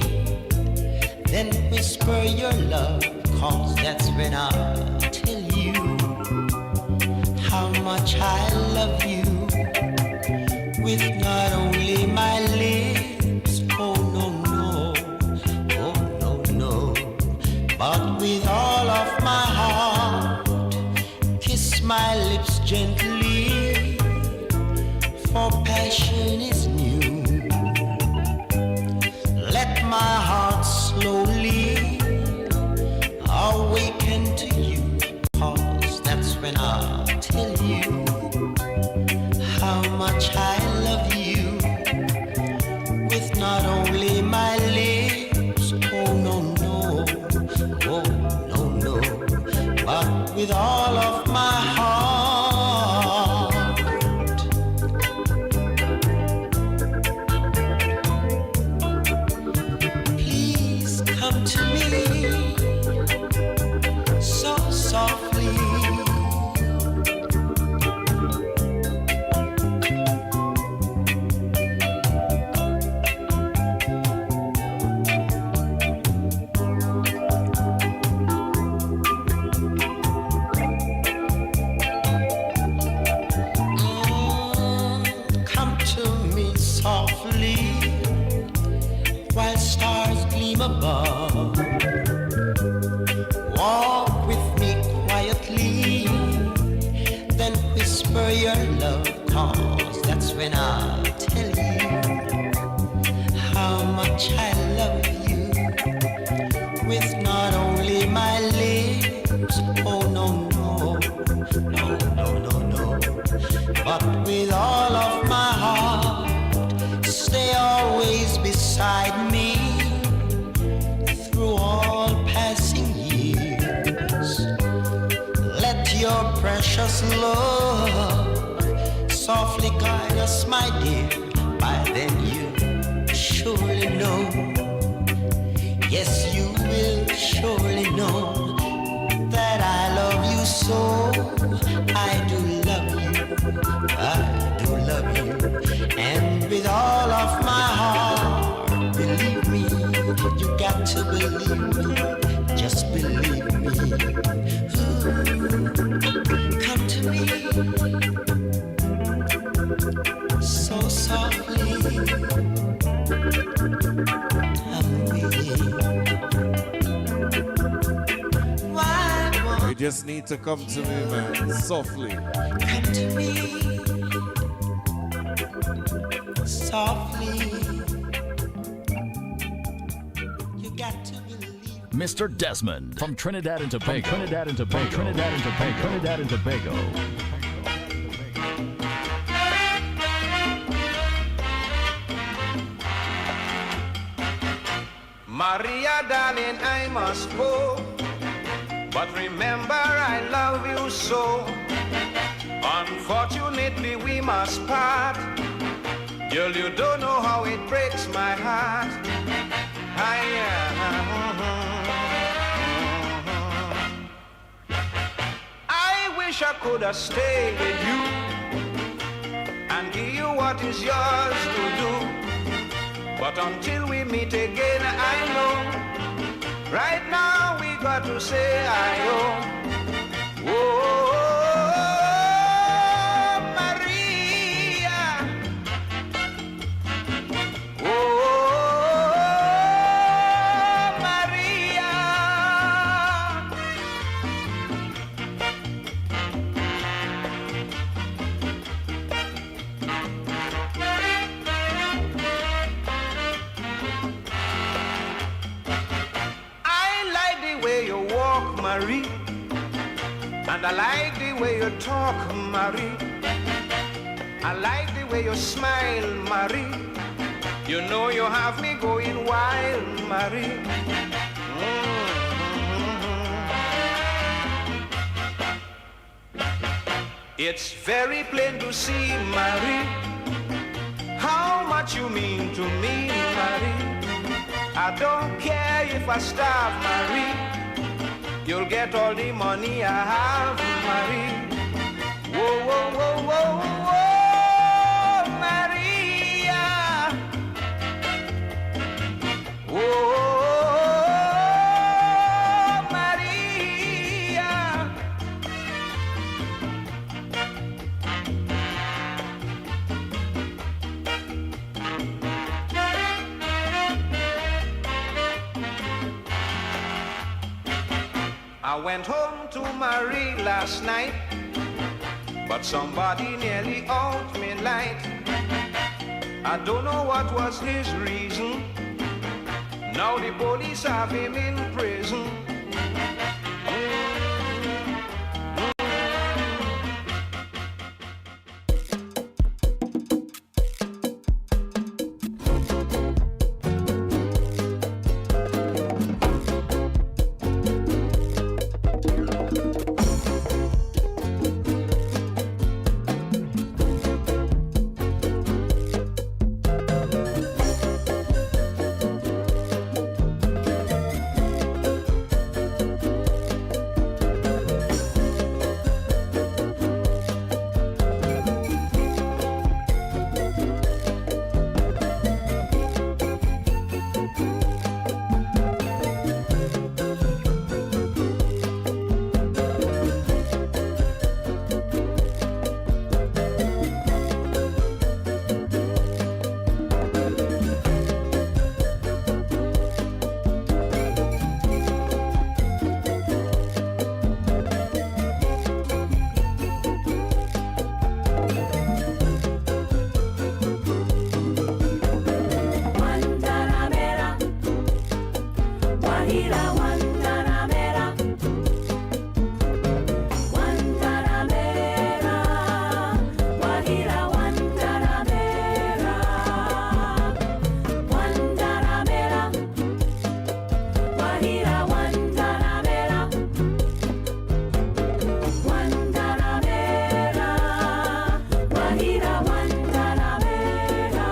then whisper your love, 'cause that's when I'll tell you how much I love you. With not only my lips, oh no, no, oh no, no, but with all of my heart. Kiss my lips gently, for passion is new. Let my heart slowly awaken to you, 'cause that's when I'll tell you how with all of my heart. Please come to me so softly. Come to me softly while stars gleam above. Walk with me quietly, then whisper your love, 'cause that's when I'll tell you how much I love you. With not only my lips, oh no, no, no, no, no, no, but with all of my heart. Stay always beside me through all passing years. Let your precious love softly guide us, my dear. By then you surely know. Yes, you will surely know that I love you so. I do love you. I do love you. And with all of my heart, believe me, you got to believe me. Just believe me. Ooh, come to me so softly. I'm waiting. You just need to come to me, man, softly. Come to me softly. You got to believe. Mr. Desmond from Trinidad and Tobago. Trinidad and Tobago. Trinidad and Tobago. Trinidad and Tobago. Maria, darling, I must go. But remember, I love you so. Unfortunately, we must part. Girl, you don't know how it breaks my heart. I wish I could have stayed with you and give you what is yours to do. But until we meet again, I know right now we got to say I owe. Oh, Maria. Oh, Maria. You walk, Marie, and I like the way you talk, Marie. I like the way you smile, Marie. You know you have me going wild, Marie. It's very plain to see, Marie, how much you mean to me, Marie. I don't care if I starve, Marie. You'll get all the money I have, Marie. Whoa, whoa, whoa, whoa, whoa, Maria. Whoa, Maria. I went home to Marie last night, but somebody nearly out me light. I don't know what was his reason. Now the police have him in prison. Guajira, Guantanamera. Guantanamera. Guajira, Guantanamera. Guantanamera. Guajira, Guantanamera. Guantanamera. Guajira, Guantanamera.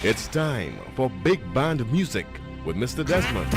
It's time for Big Band Music with Mr. Desmond.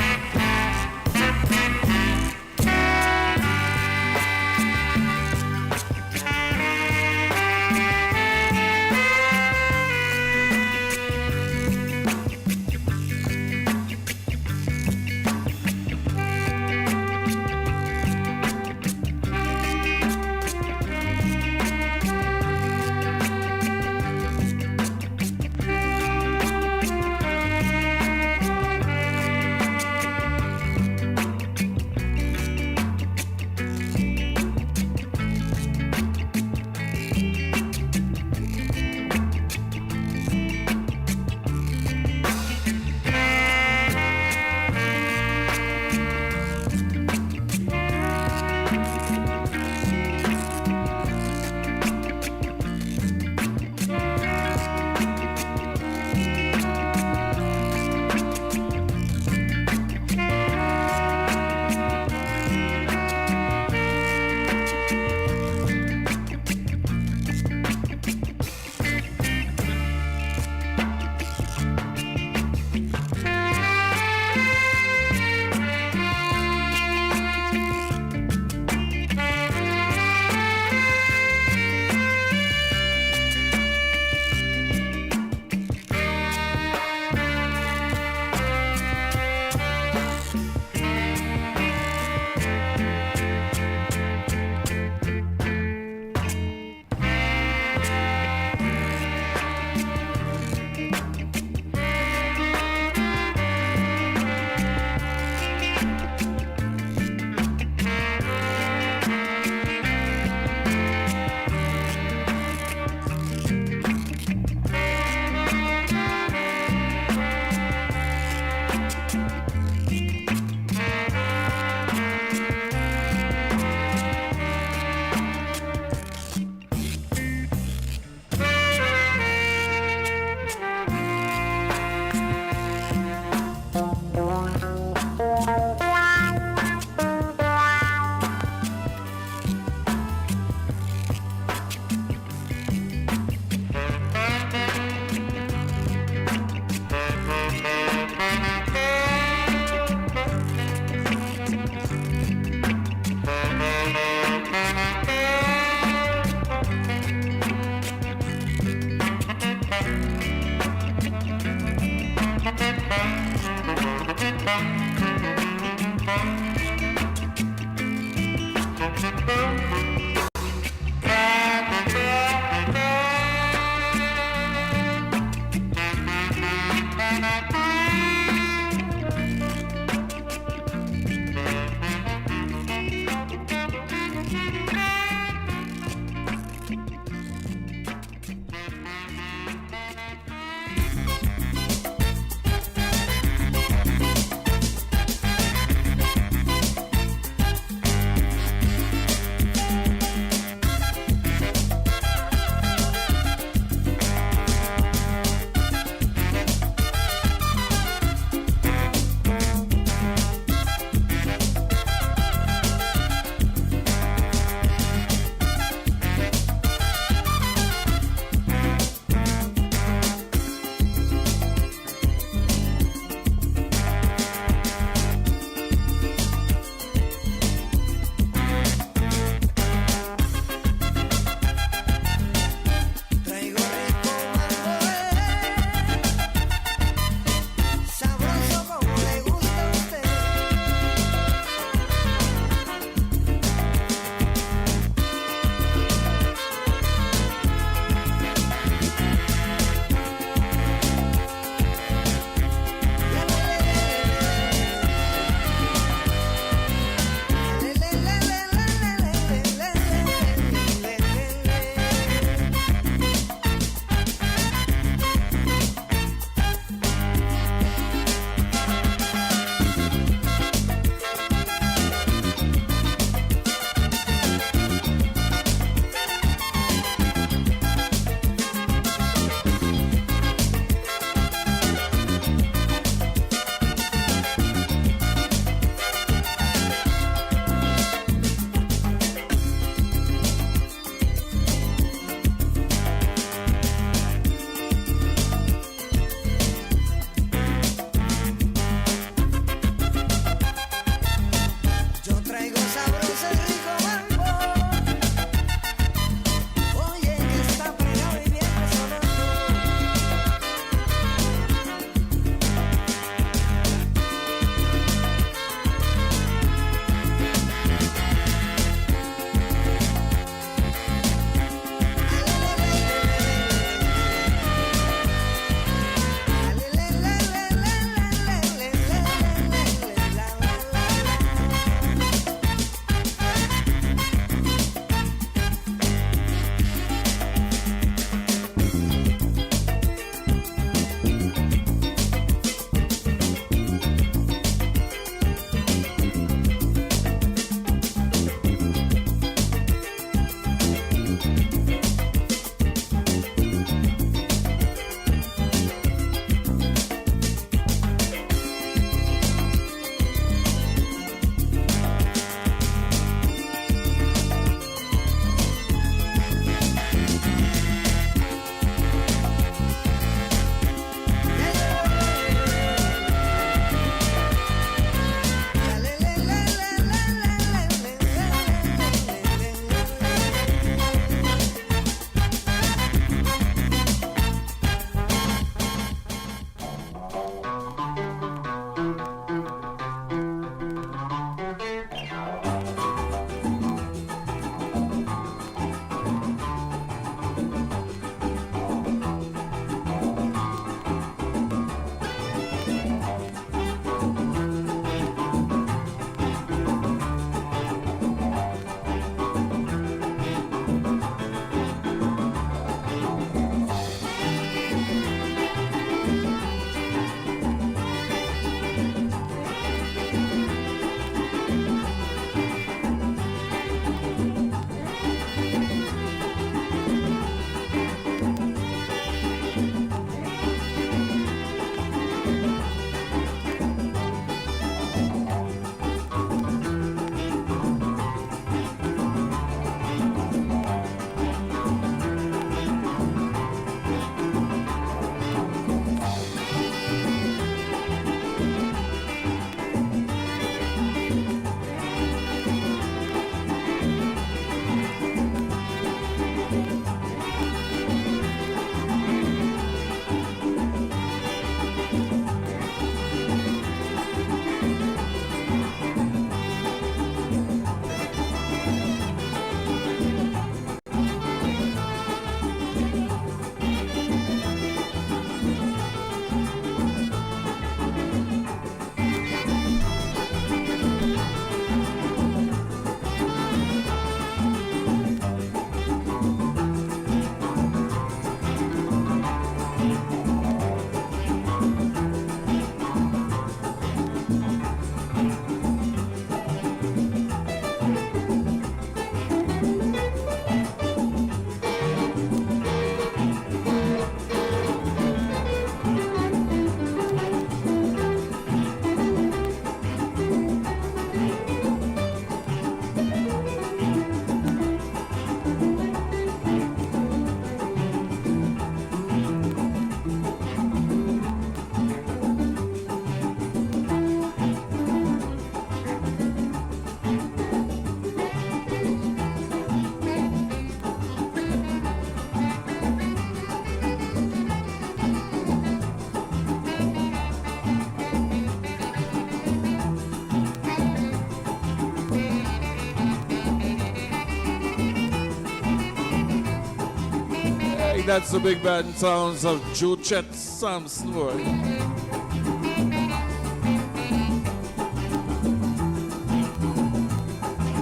that's the big band sounds of Joe Chet Samson.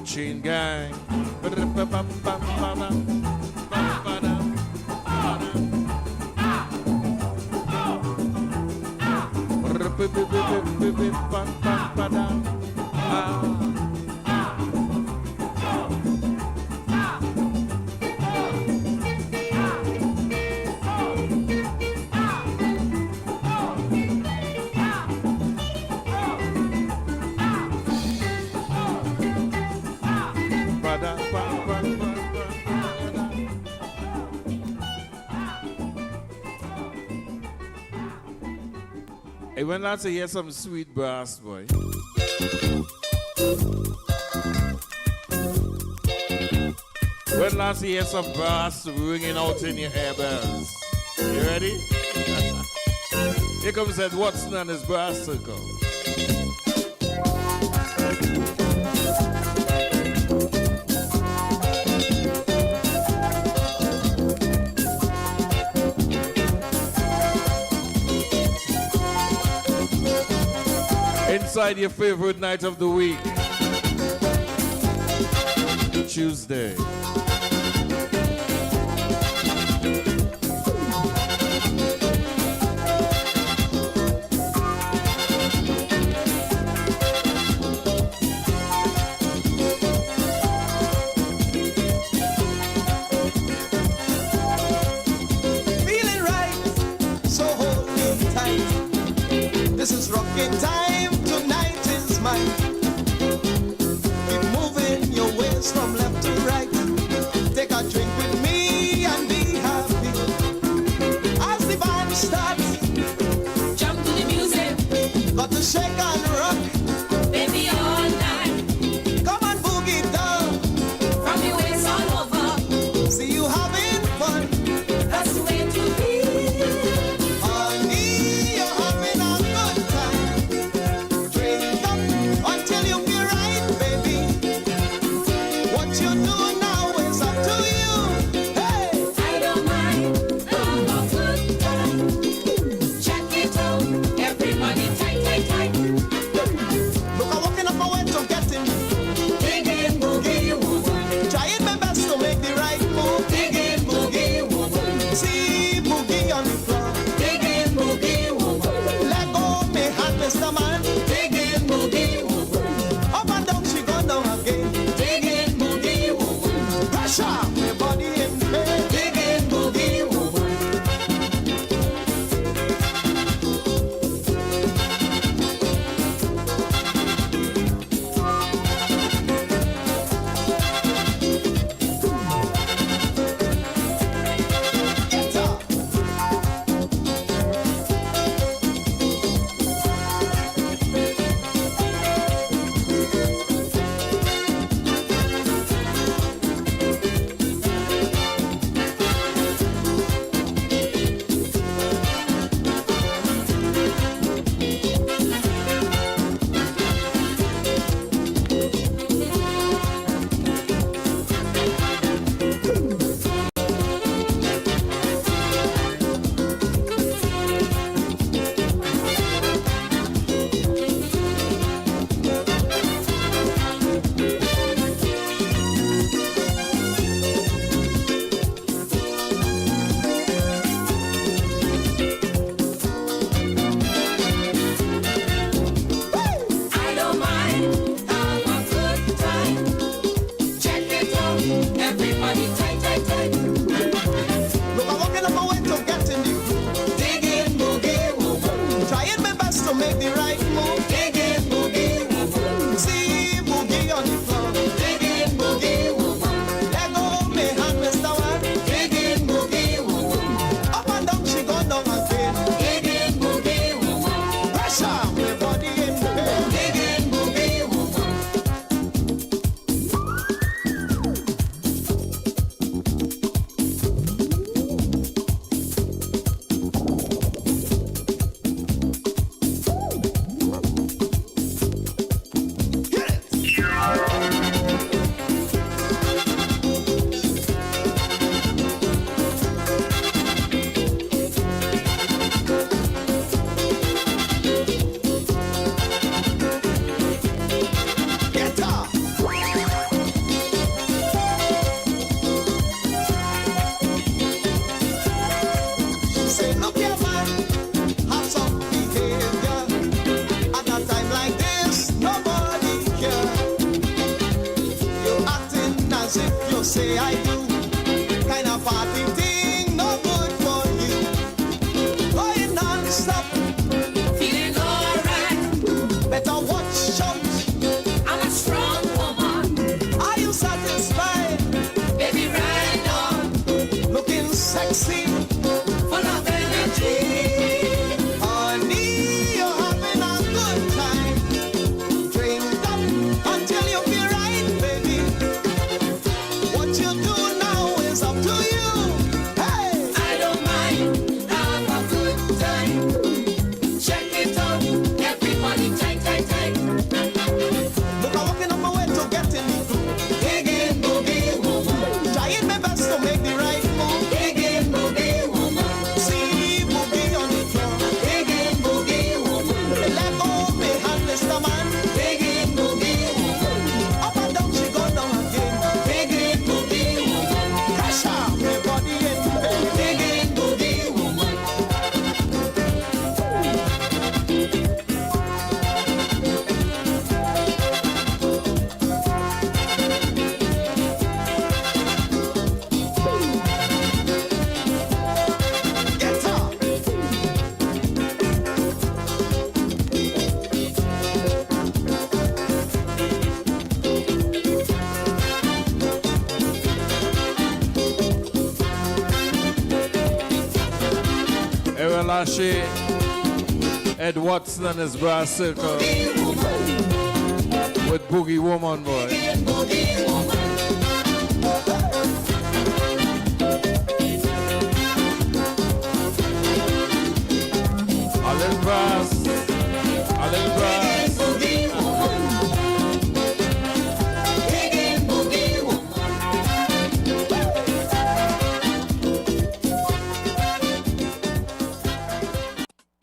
Chain Gang. Hey, when last I hear some sweet brass, boy. When last you hear some brass ringing out in your air bells. You ready? Here comes Ed Watson and his brass circle. Inside your favorite night of the week, Tuesday. Feeling right, so hold me tight. This is rocking time, tonight is mine. Keep moving your waist from left to right. Take a drink with me and be happy. As the band starts, jump to the music. Got to shake and rock, baby, all night. Come on, boogie down, from your waist all over. See you having fun, that's the way to be. Honey, you're having a good time. Drink up until you feel right, baby. What you do now is up to you. Hey, I don't mind. Have a good time. Check it out, everybody tight, tight, tight. say I do. Kind of party thing, no good for you. Going non-stop, feeling alright. Better watch out, I'm a strong woman. Are you satisfied? Baby, right on. Looking sexy, full of energy. Honey, you're having a good time. Drink up until you feel right, baby. What you do now is up to you. Hey! I don't mind, have a good time. Check it out, everybody tight, tight, tight. Look, I'm walking up my way to get in the groove. Digging boogie woman. Trying my best to make the right move. Digging boogie woman. See boogie on the floor. Digging boogie woman. Let go me hand, Mr. Man. Digging boogie woman. Up and down she go down again. Digging boogie woman. Pressure my body in pain. Digging boogie woman. Get up. Aaron Lashley, Ed Watson and his brass circle with Boogie Woman, boy. A little brass, a little brass.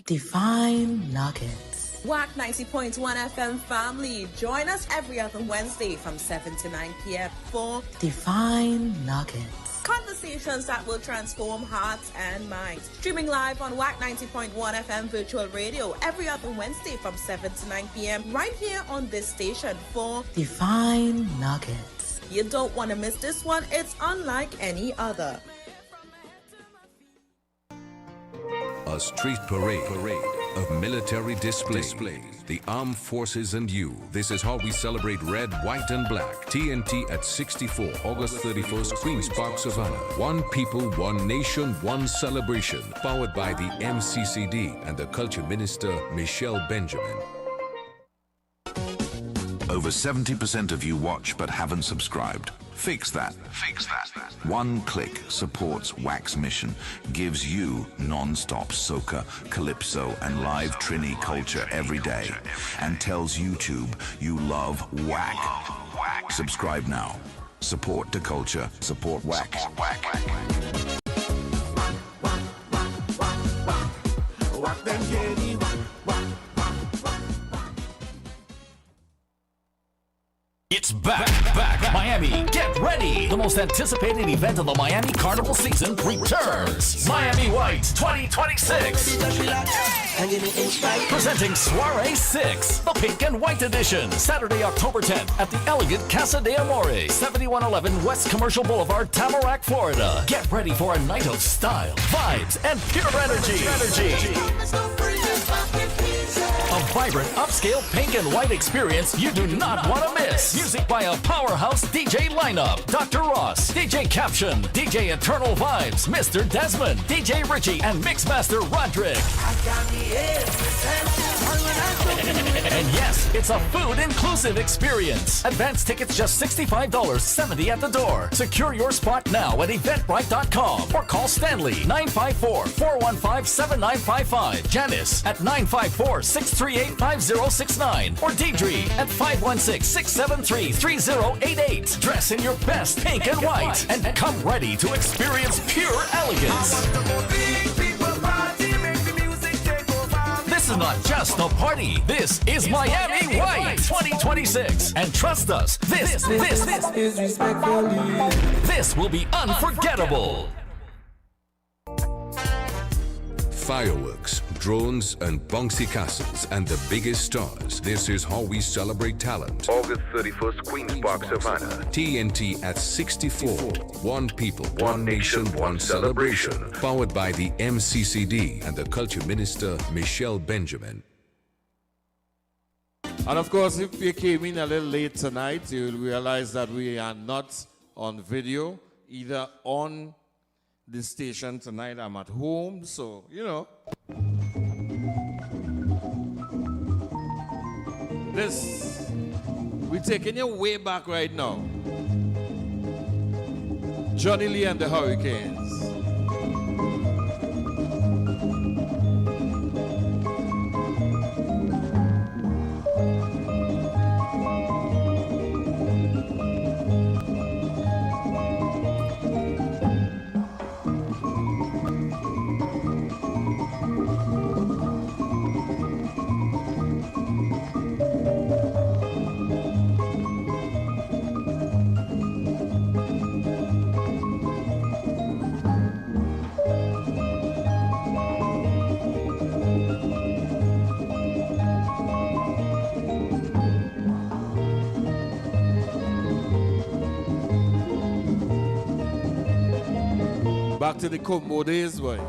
Divine Nuggets. Wack 90.1 FM family. Join us every other Wednesday from 7 to 9 p.m. for Divine Nuggets. Conversations that will transform hearts and minds. Streaming live on Wack 90.1 FM virtual radio every other Wednesday from 7 to 9 p.m. right here on this station for Divine Nuggets. You don't want to miss this one. It's unlike any other. A street parade of military displays. The armed forces and you. This is how we celebrate red, white, and black. TNT at 64, August 31st, Queen's Park, Savannah. One people, one nation, one celebration. Powered by the MCCD and the Culture Minister, Michelle Benjamin. Over 70% of you watch but haven't subscribed. Fix that. One click supports Wack's mission, gives you non-stop soca, calypso, and live Trini culture every day, and tells YouTube you love Wack. Subscribe now. Support the culture. Support Wack. Wack them Jenny, It's back. Miami, get ready. The most anticipated event of the Miami Carnival season returns. Miami White 2026. Presenting Soiree 6, the pink and white edition. Saturday, October 10th at the elegant Casa de Amore, 7111 West Commercial Boulevard, Tamarack, Florida. Get ready for a night of style, vibes, and pure energy. A vibrant, upscale pink and white experience you do not want to miss. Music by a powerhouse DJ lineup. Dr. Ross, DJ Caption, DJ Eternal Vibes, Mr. Desmond, DJ Richie, and Mixmaster Roderick. And yes, it's a food-inclusive experience. Advance tickets just $65, $70 at the door. Secure your spot now at eventbrite.com or call Stanley 954-415-7955, Janice at 954-638-5069, or Deidre at 516-673-3088. Dress in your best pink and white and come ready to experience pure elegance. This is not just a party. This is Miami White 2026. And trust us, this is respectfully. This will be unforgettable. Fireworks, drones, and bouncy castles, and the biggest stars. This is how we celebrate talent. August 31st, Queen's Park, Savannah. TNT at 64. One people, one nation, one celebration. Powered by the MCCD and the Culture Minister, Michelle Benjamin. And of course, if you came in a little late tonight, you'll realize that we are not on video, either on the station tonight. I'm at home, so, you know. This, we're taking you way back right now. Johnny Lee and the Hurricanes. Back to the combo days, boy.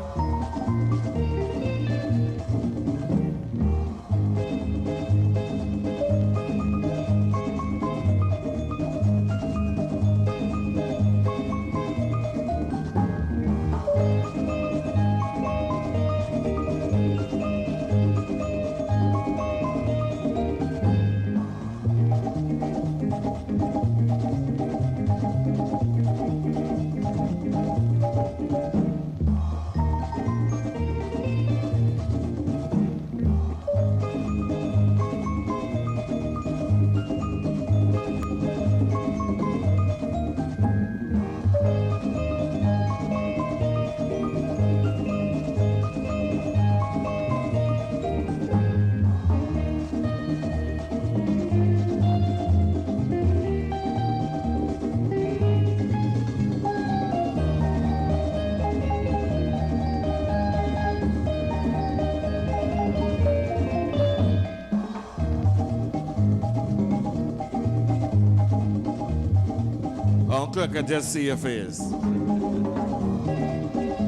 Uncle, I can just see your face.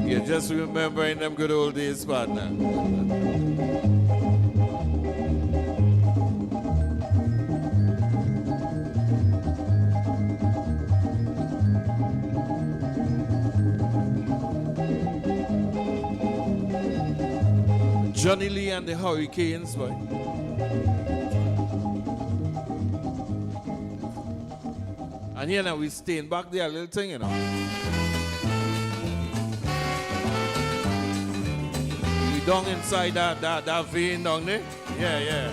You're just remembering them good old days, partner. Johnny Lee and the Hurricanes, boy. And here now we staying back there a little thing, you know. We down inside that vein down there. Yeah, yeah.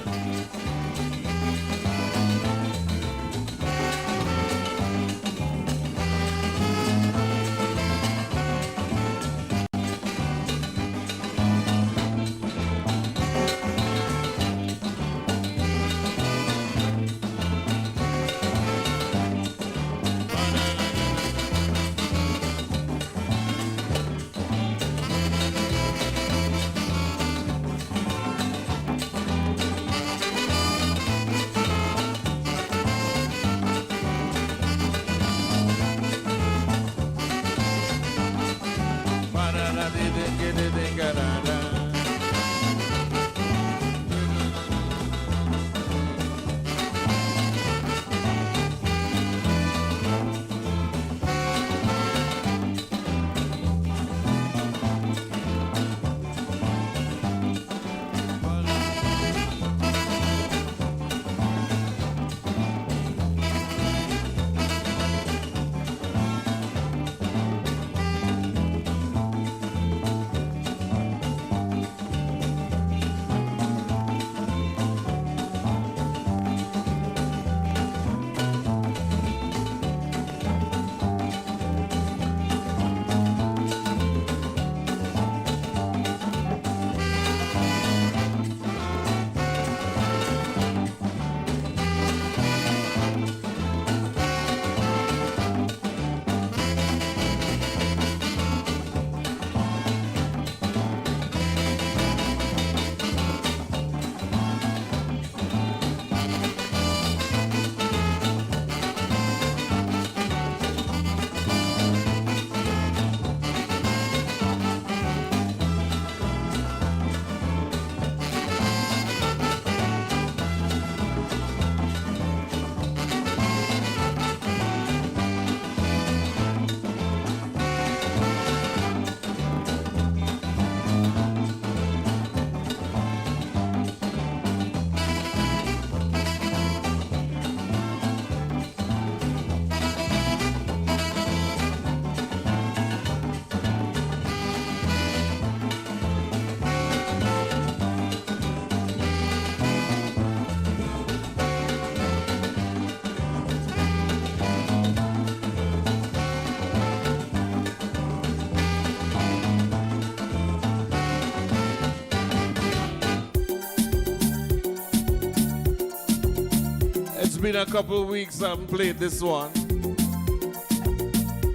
been a couple of weeks I haven't played this one.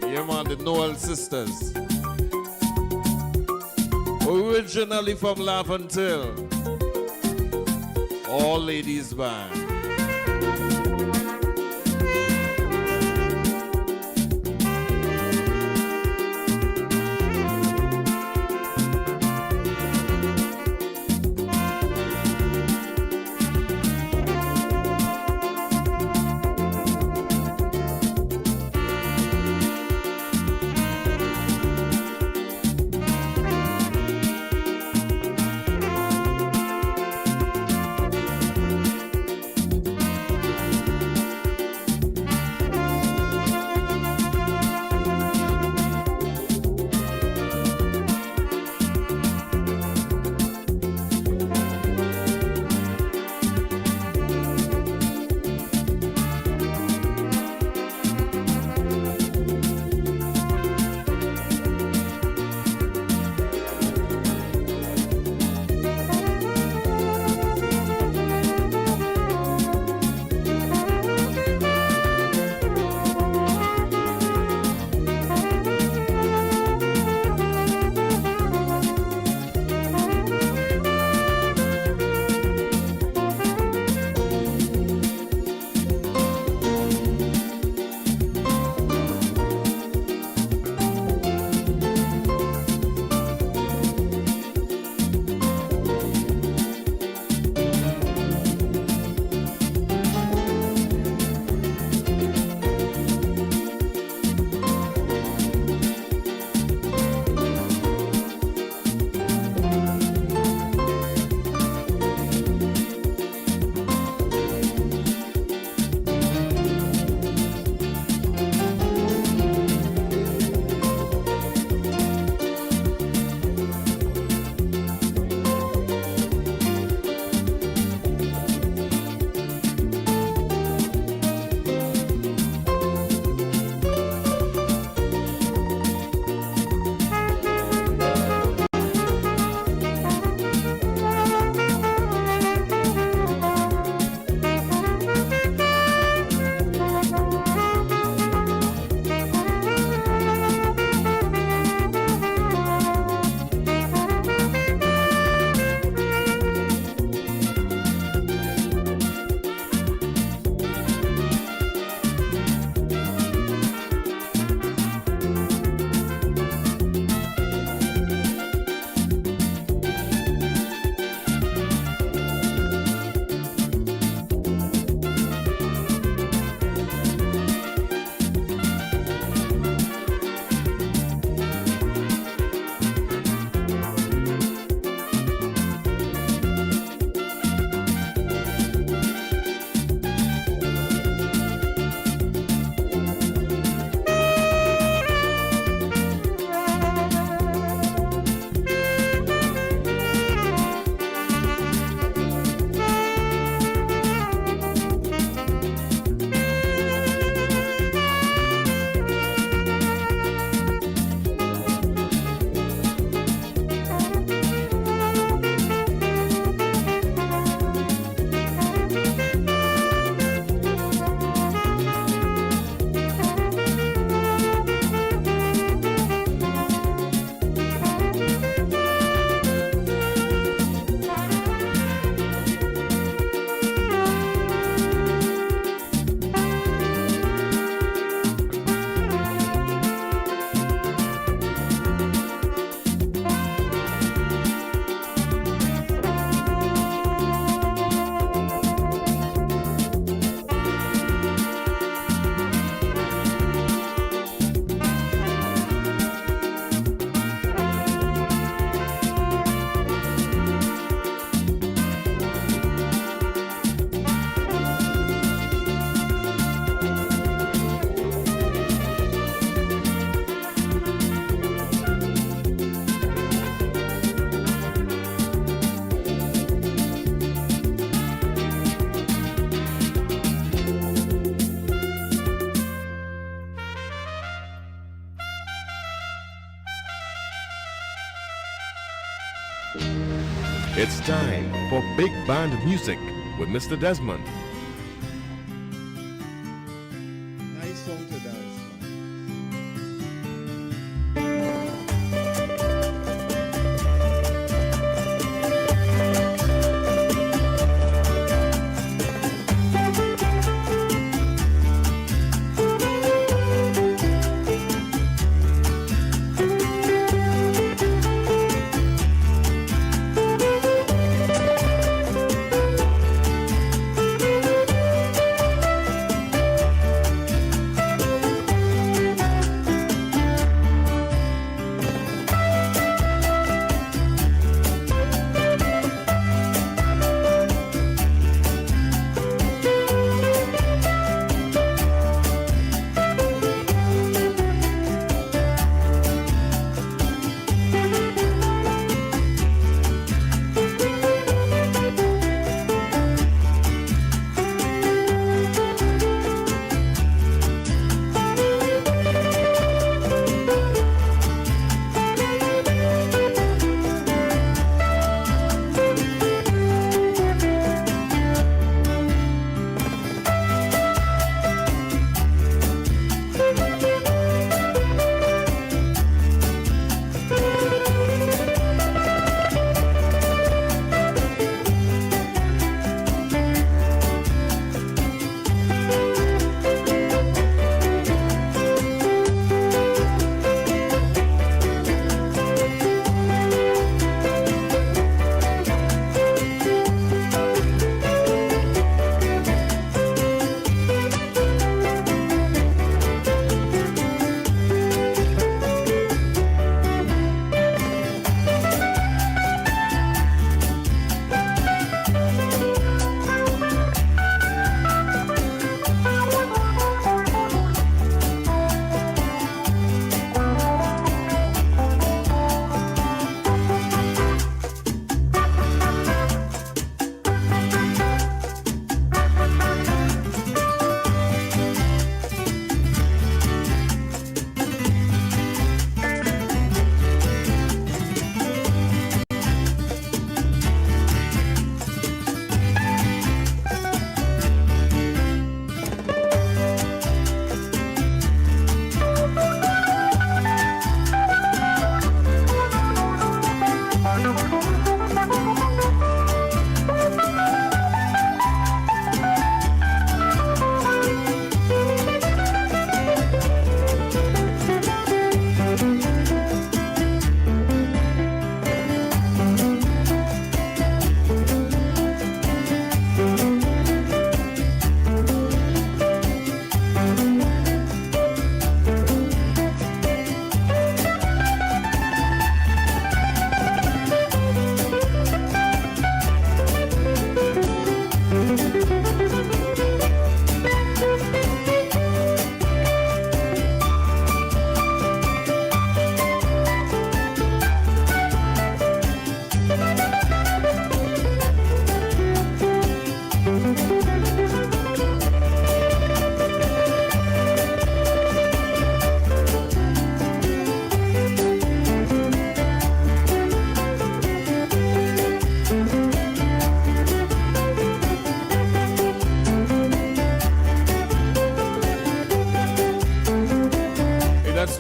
Yeah, man, the Noel Sisters. Originally from Laventille. All ladies band. It's time for Big Band Music with Mr. Desmond.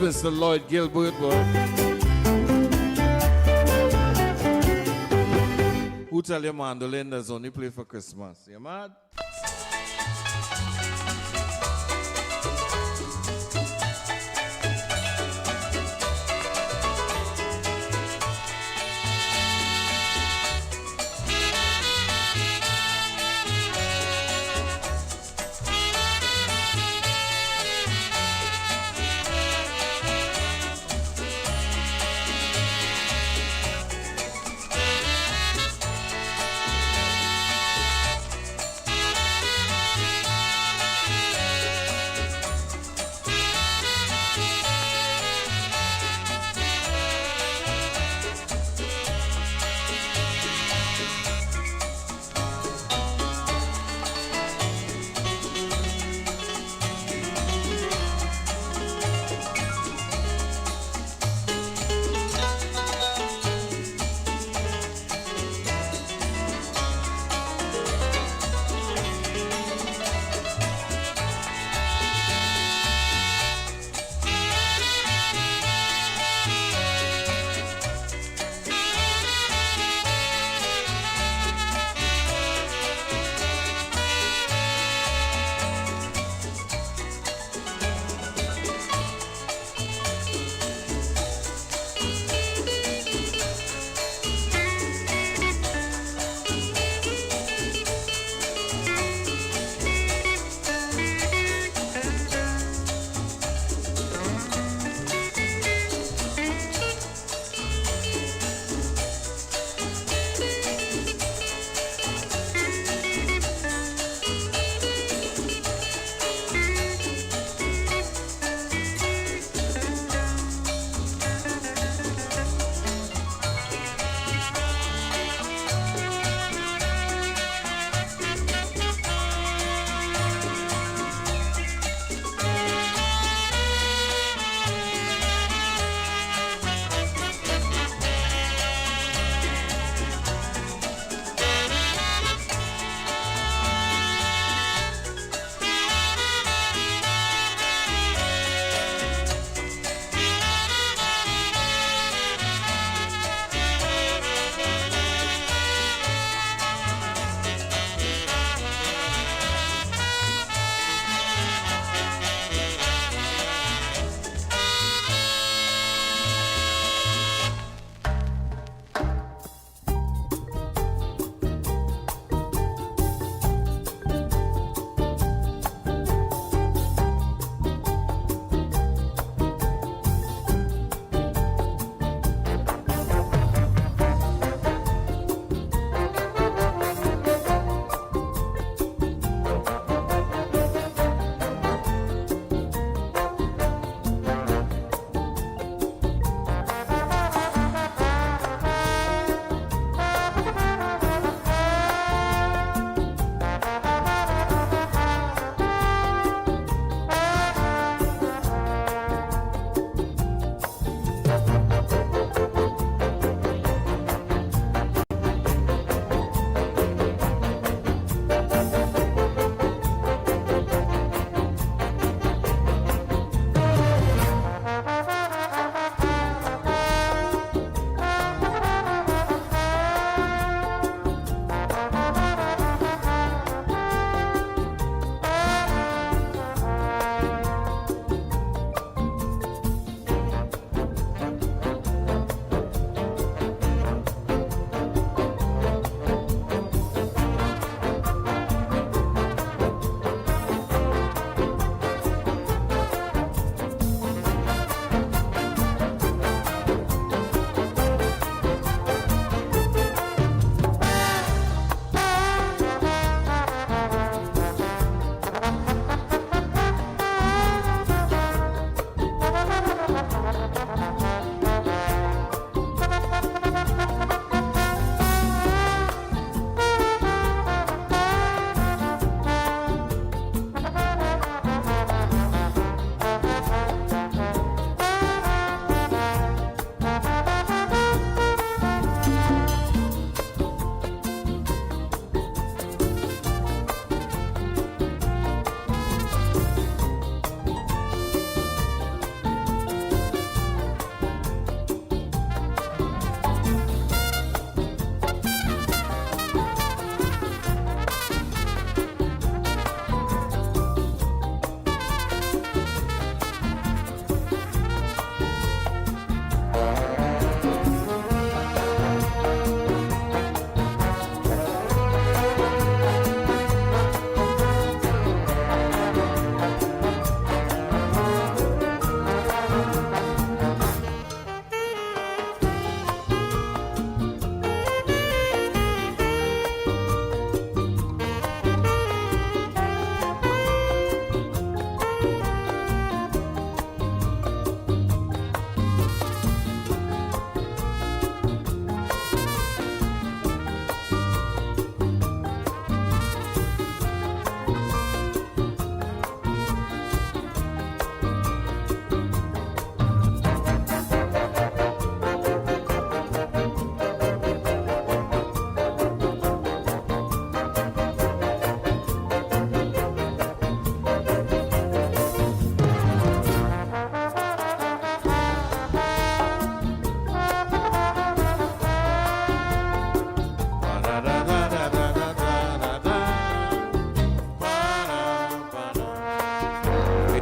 Mr. Lloyd Gilbert, boy. Who tell you mandolin does only play for Christmas? You mad?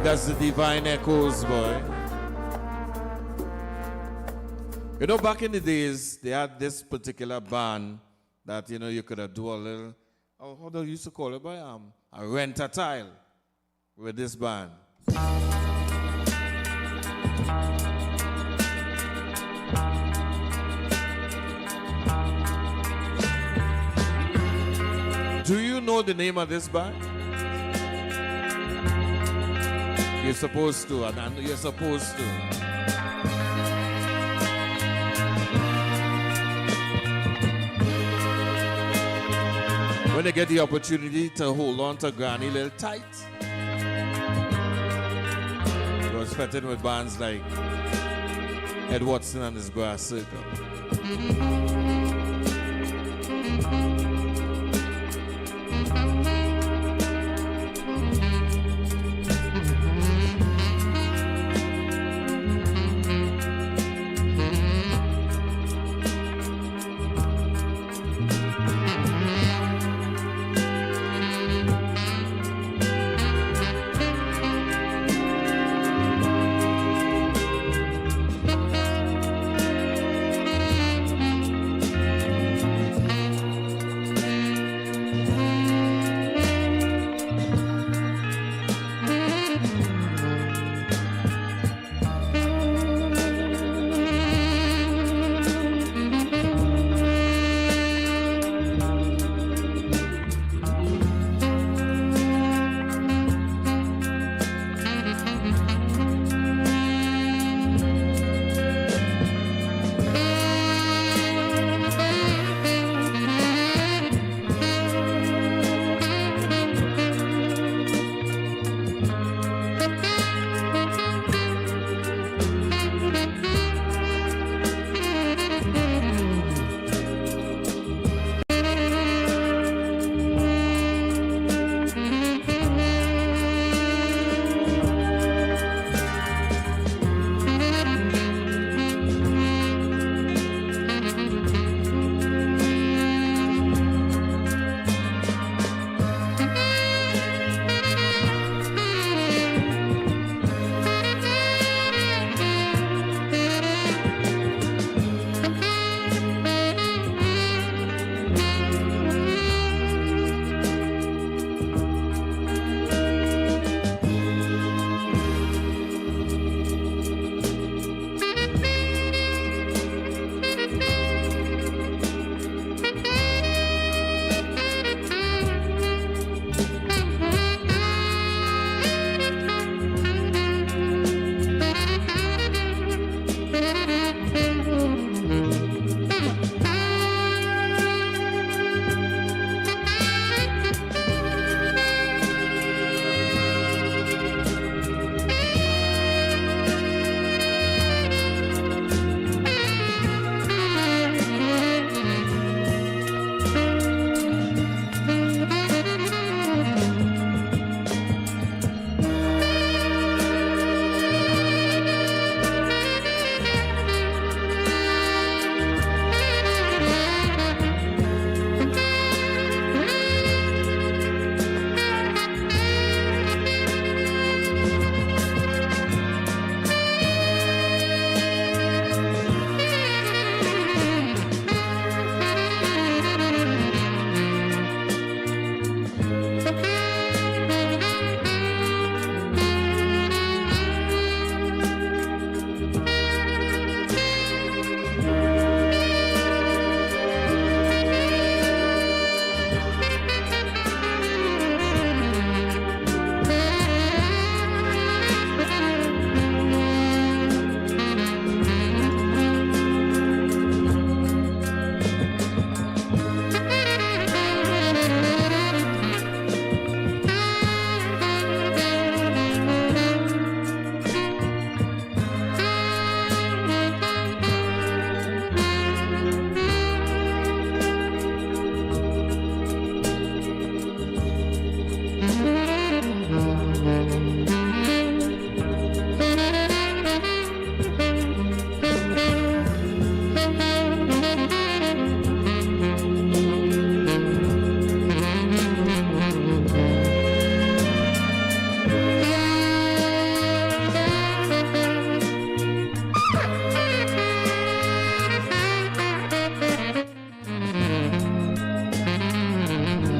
that's the Divine Echoes, boy. You know, back in the days, they had this particular band that, you know, you could do a little, how do you used to call it, boy? A rent-a-tile with this band. Do you know the name of this band? You're supposed to, and you're supposed to. When they get the opportunity to hold on to Granny a little tight, it was fitting with bands like Ed Watson and his Brass Circle.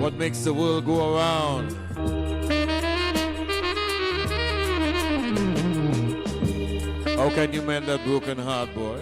what makes the world go around. How can you mend that broken heart, boy?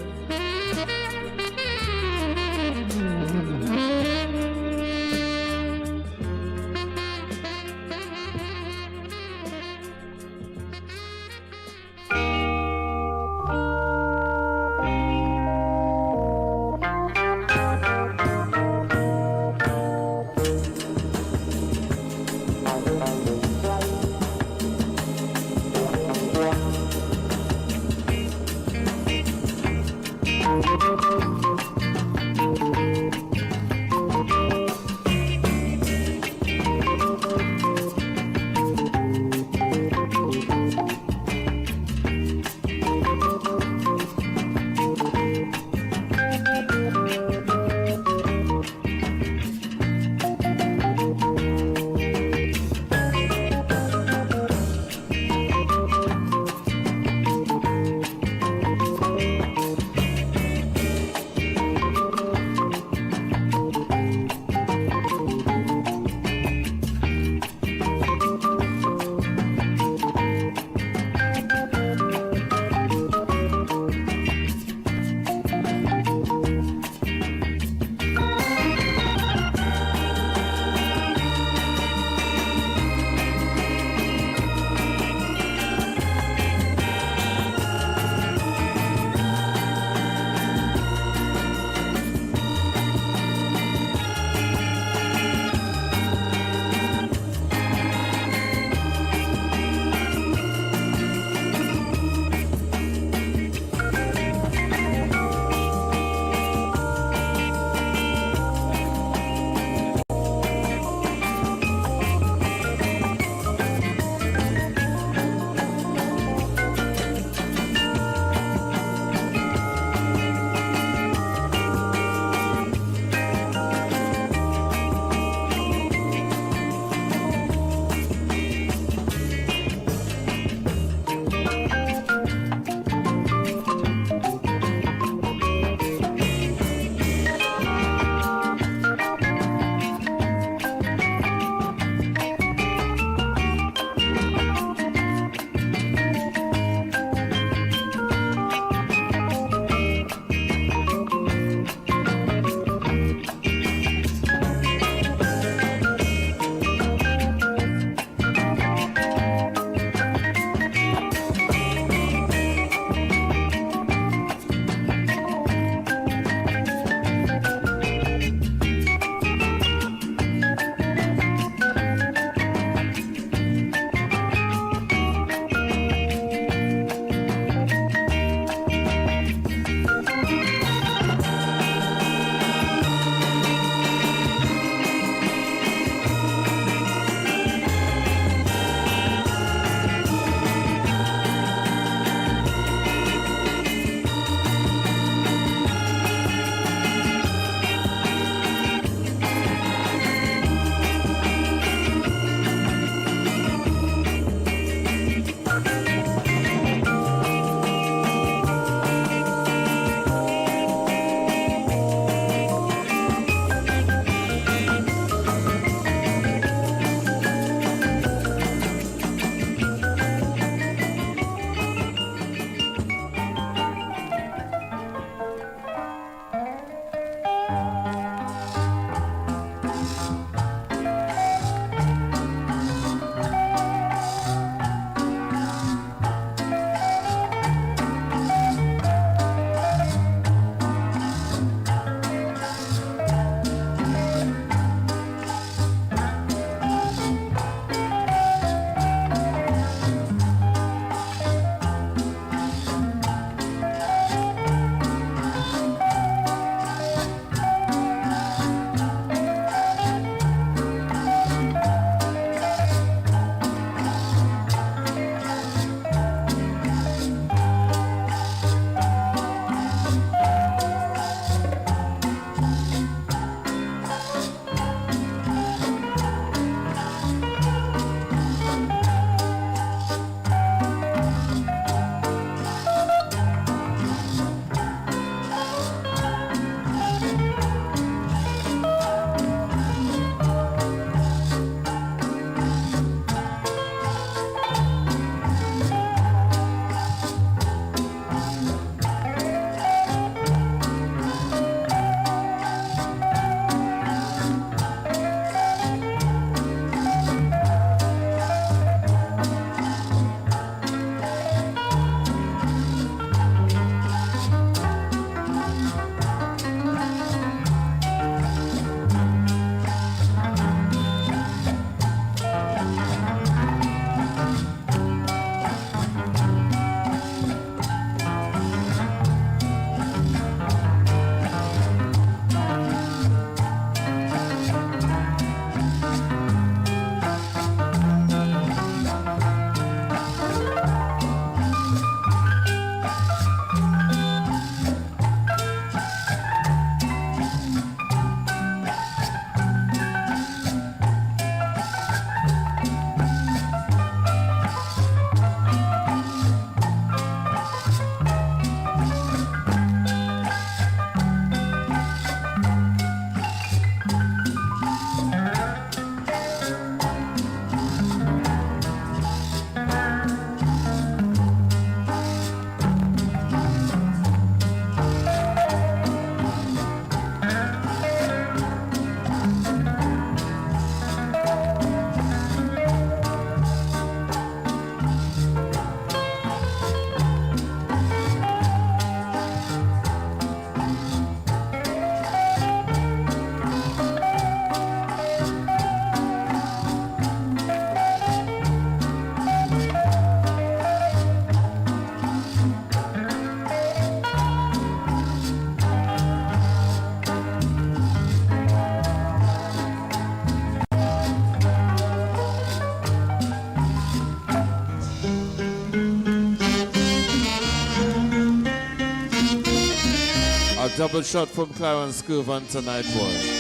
double shot from Clarence Curvan tonight, boy.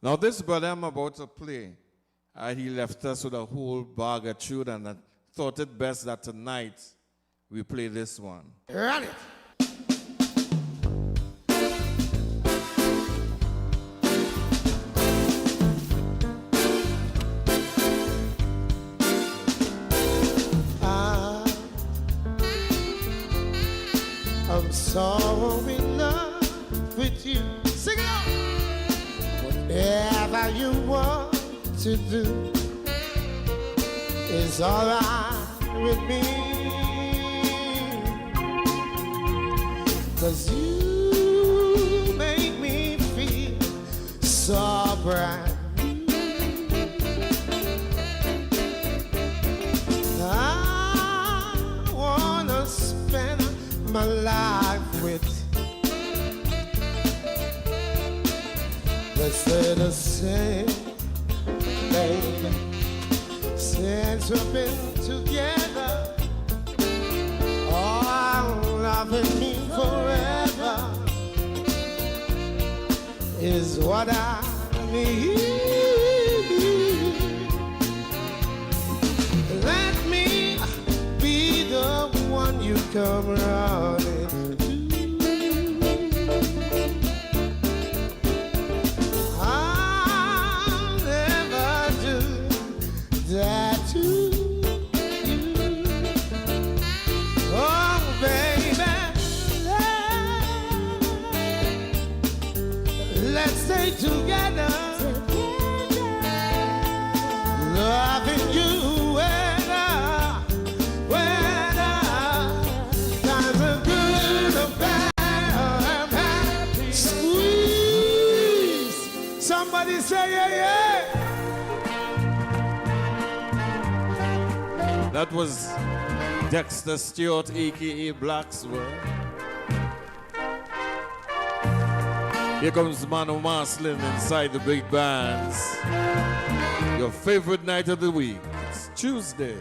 Now this brother I'm about to play, he left us with a whole bag of tune, and I thought it best that tonight we play this one. Run it. I'm so in love with you. Sing it out. Whatever you want to do is alright with me. 'Cause you make me feel so bright. I wanna spend my life with you. Let's say the same, baby. Since we've been together, oh, loving me forever is what I need. Let me be the one you come running to. I'll never do that to you. Oh, baby, let's stay together. Loving you whether times are good or bad. Squeeze. Somebody say yeah, yeah. That was Dexter Stewart, aka Blackswell. Here comes Manu Marslin inside the big bands. Your favorite night of the week. It's Tuesday.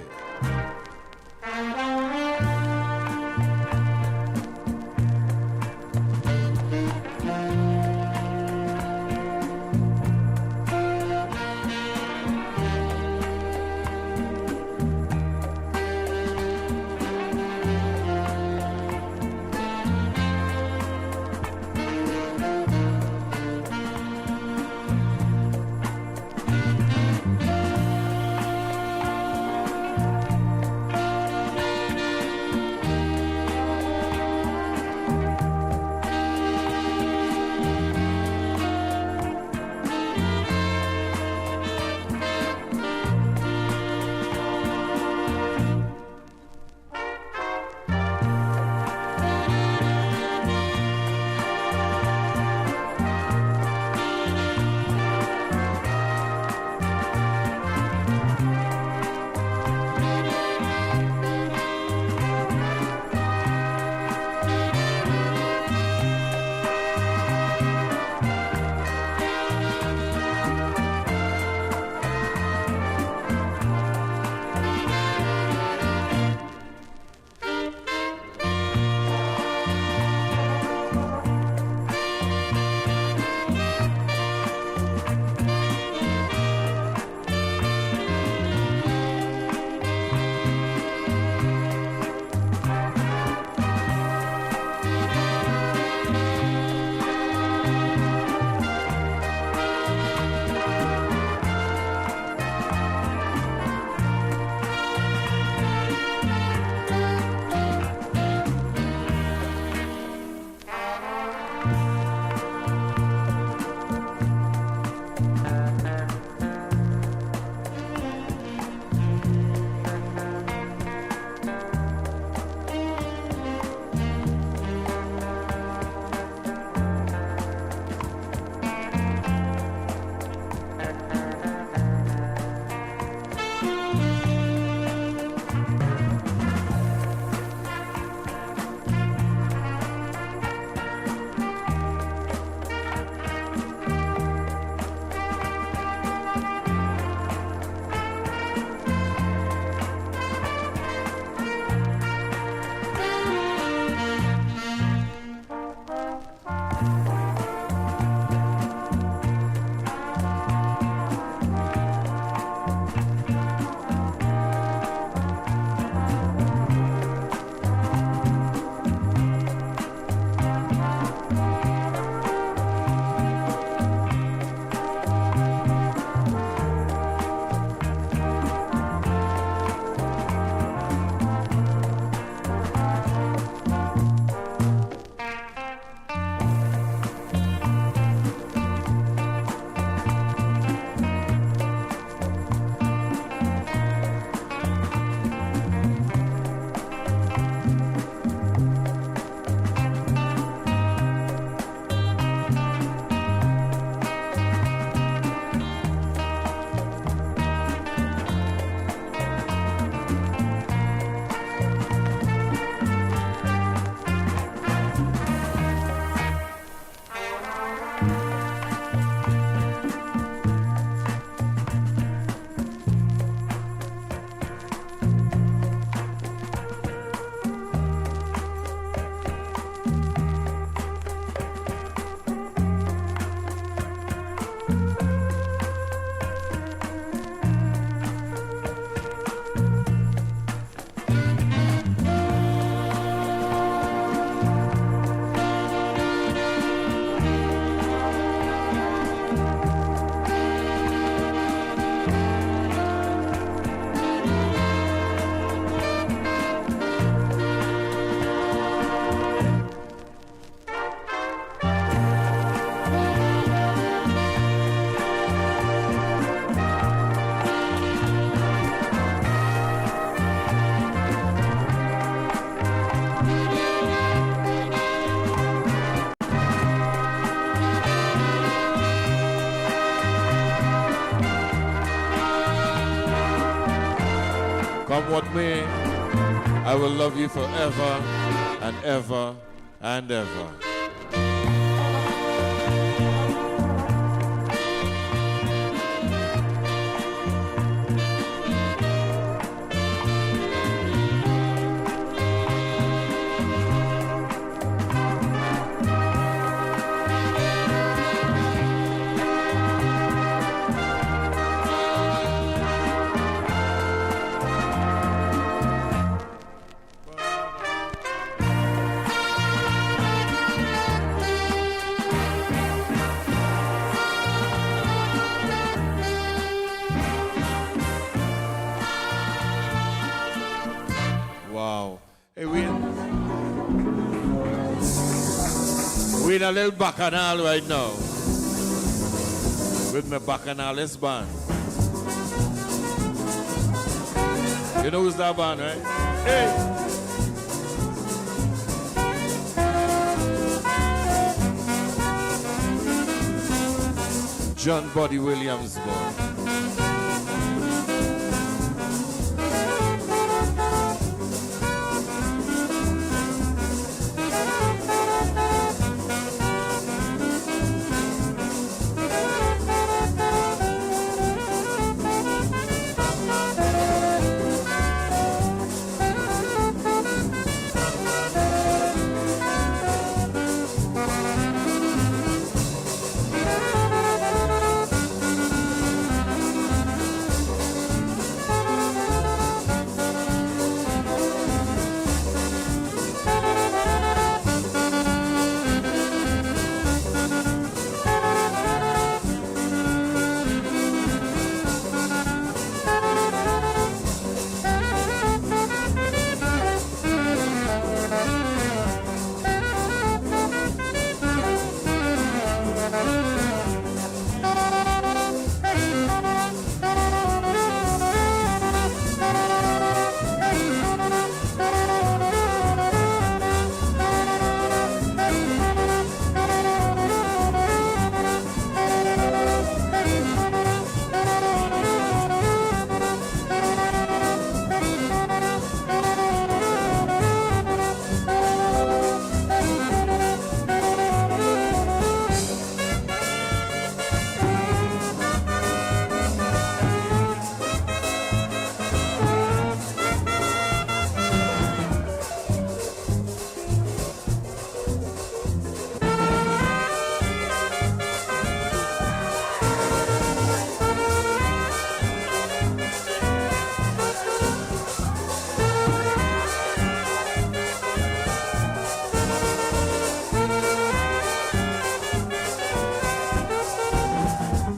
what may, I will love you forever and ever and ever. Wow. Hey, we in a little bacchanal right now with my bacchanalist band. You know who's that band, right? Hey! John Buddy Williams band.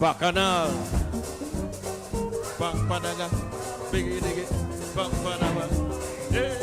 Bacchanal. Bang padaga. Biggie diggy. Bang padaga. Hey.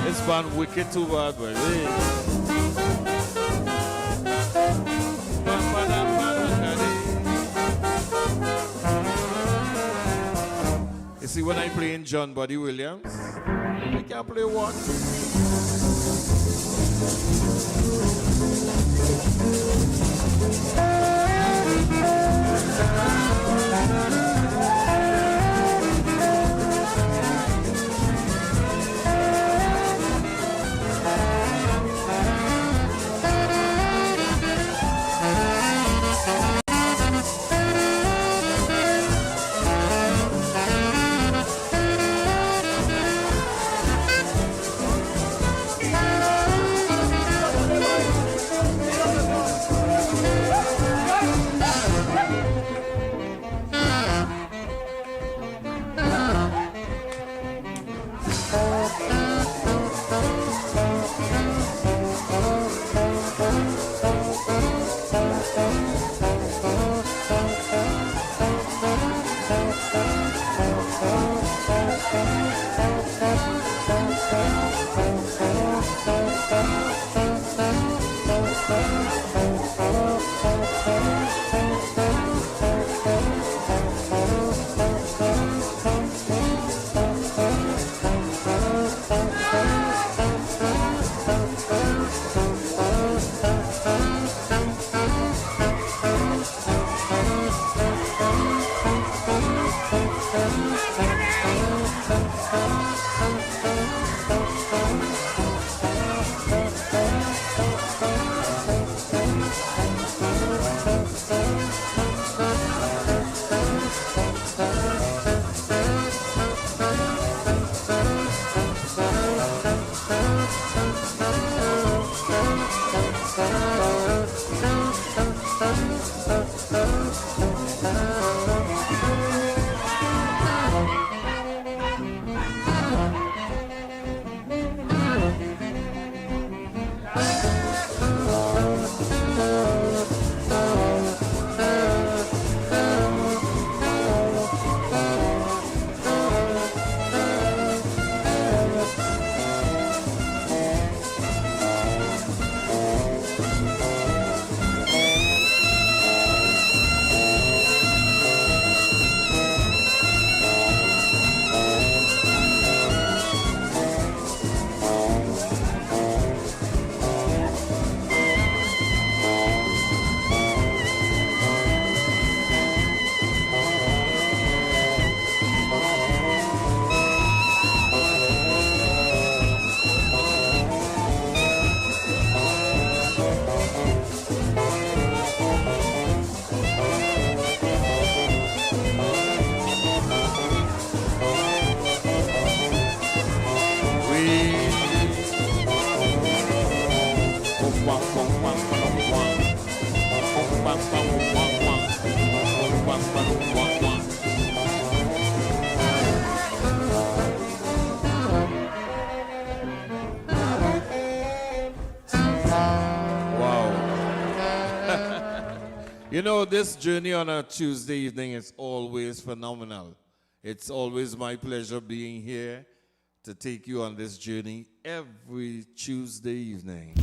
This band wicked too bad, boy. You see, when I play in John Buddy Williams, I can't play what? You know, this journey on a Tuesday evening is always phenomenal. It's always my pleasure being here to take you on this journey every Tuesday evening.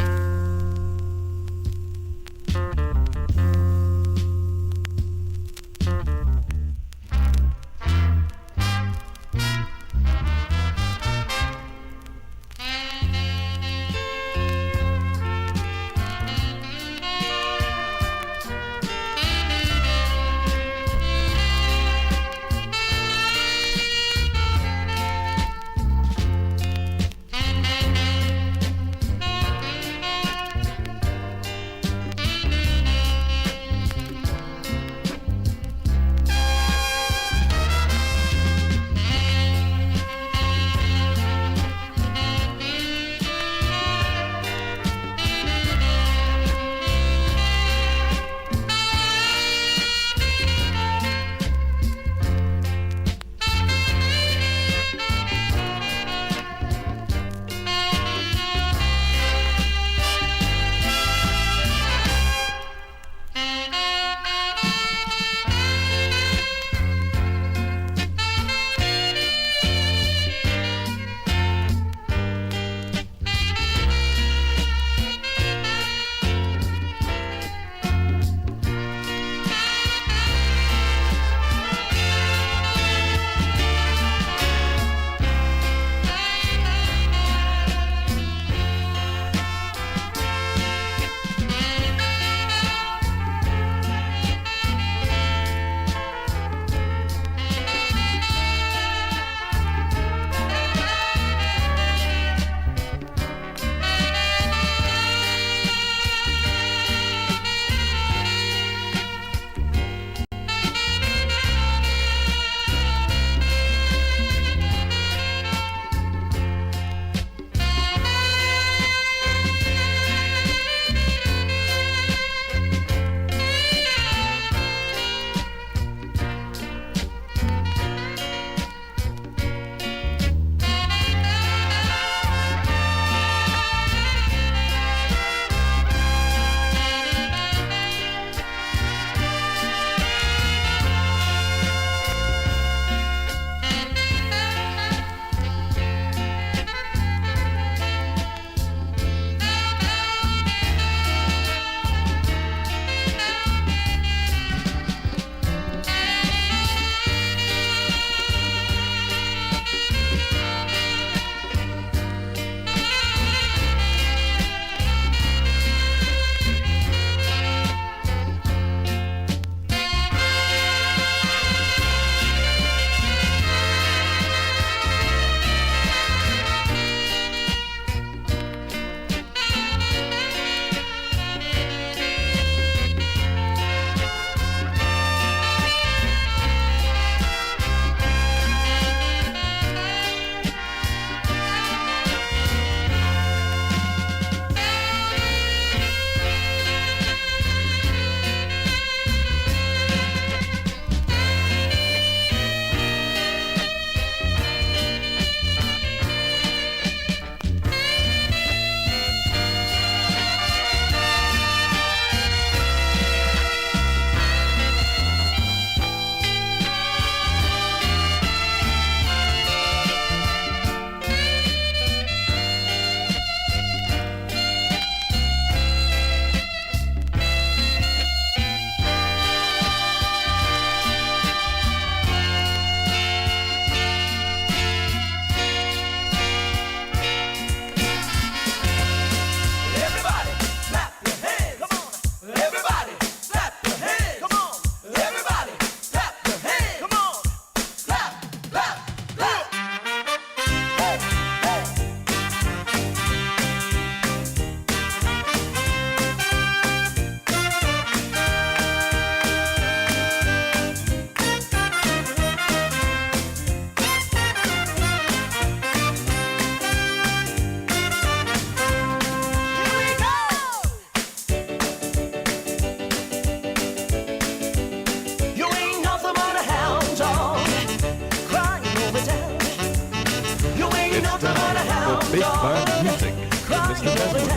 Big band music with Mr. Desmond.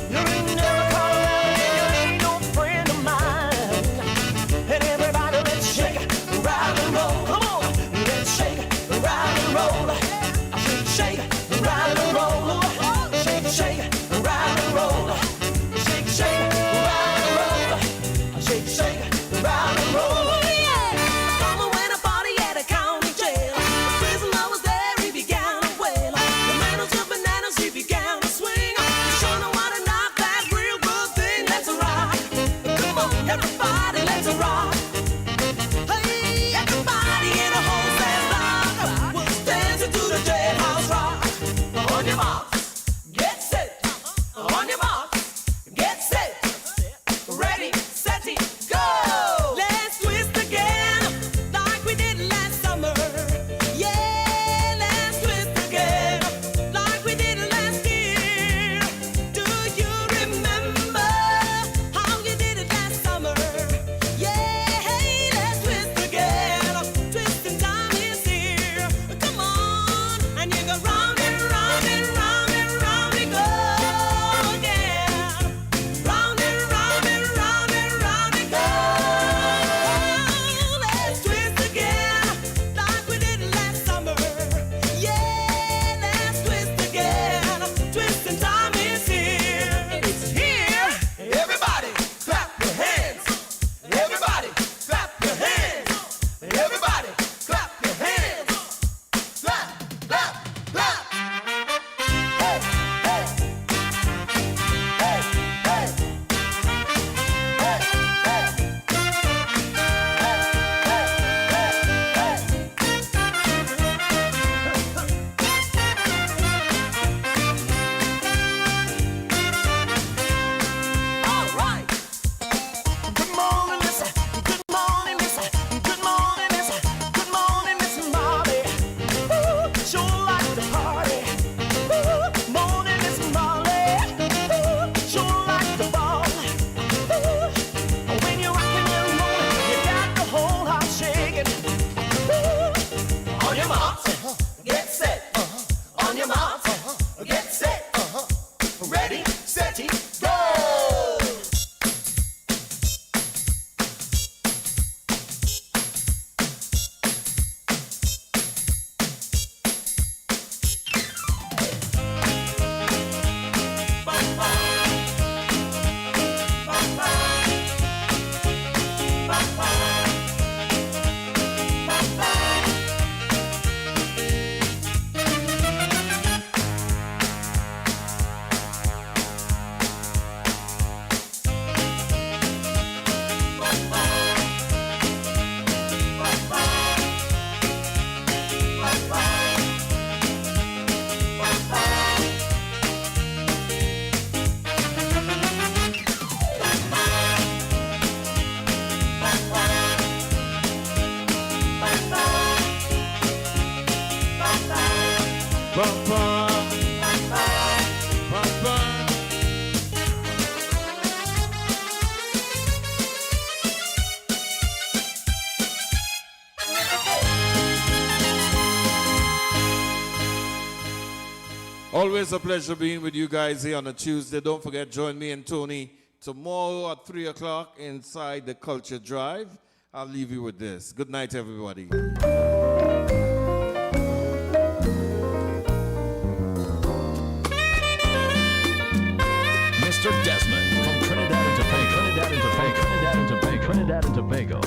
You're in North Carolina, you ain't no friend. Everybody, let's rock. Hey, everybody in a wholesale block was dancing to the jailhouse rock. On your marks, get set. On your marks, get set. Ready, set, go. Let's twist again, like we did last summer. Yeah, let's twist again, like we did last year. Do you remember how you did it last summer? Yeah, hey, let's twist again. Twisting time is here. Come on, and you go round and round and round and round we go again. Round and round and round and round we go. Let's twist again, like we did last summer. Yeah, let's twist again. Twisting time is here. It's here. Everybody, clap your hands. Everybody, clap your hands. Everybody, clap your hands. Clap, clap, clap. Hey, hey. Hey, hey. Hey, all right. Good morning, Miss. Good morning, Miss. Good morning, Miss. Good morning, Miss Molly. Ooh, sure like to party. Ooh, morning, Miss Molly. Ooh, sure like to ball. Ooh, when you're rocking and rolling, you got the whole house shaking. Ooh, on your marks, get set. On your marks, get set. Ready, set, go. Always a pleasure being with you guys here on a Tuesday. Don't forget, join me and Tony tomorrow at 3 o'clock inside the Culture Drive. I'll leave you with this. Good night, everybody. Mr. Desmond from Trinidad and Tobago. Trinidad and Tobago. Trinidad and Tobago. Trinidad and Tobago.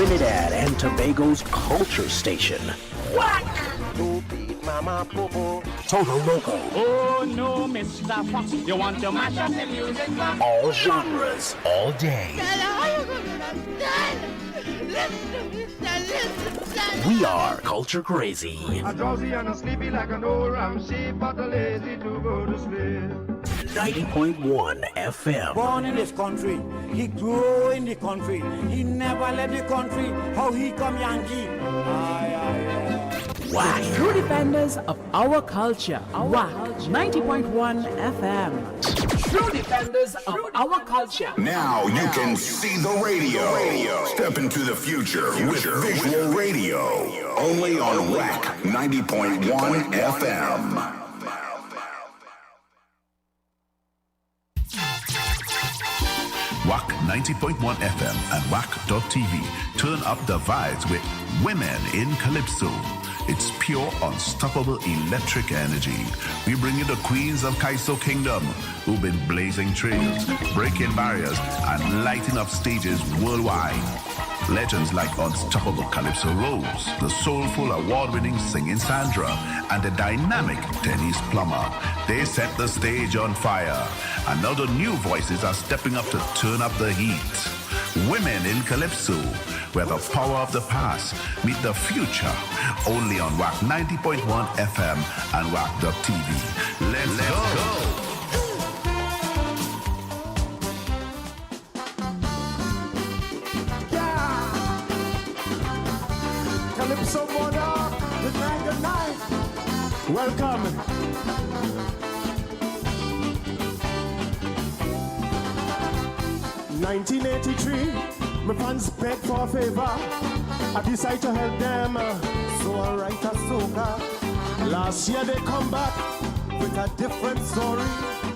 Trinidad and Tobago's culture station. Wack! Total Local. Oh no, Mr. Fox, you want to mash up the music box? All genres, all day. We are Culture Crazy. A drowsy and a sleepy like an old ram sheep, but a lazy to go to sleep. 90.1 FM. Born in this country, he grew in the country. He never left the country. How he come Yankee? Wack. True defenders of our culture. Wack 90.1 FM. True defenders of our culture. Now you can see the radio. Step into the future with visual radio. Only on Wack 90.1 FM. Wack 90.1 FM and Wack.tv turn up the vibes with Women in Calypso. It's pure, unstoppable electric energy. We bring you the queens of Kaiso Kingdom, who've been blazing trails, breaking barriers, and lighting up stages worldwide. Legends like Unstoppable Calypso Rose, the soulful award-winning singing Sandra, and the dynamic Dennis Plummer. They set the stage on fire, and now the new voices are stepping up to turn up the heat. Women in Calypso, where the power of the past meet the future. Only on Wack 90.1 FM and Wack.tv. Let's go. Calypso Monarch, good night. Welcome. "1983, my fans beg for a favor. I decide to help them, so I write a soca. Last year they come back with a different story.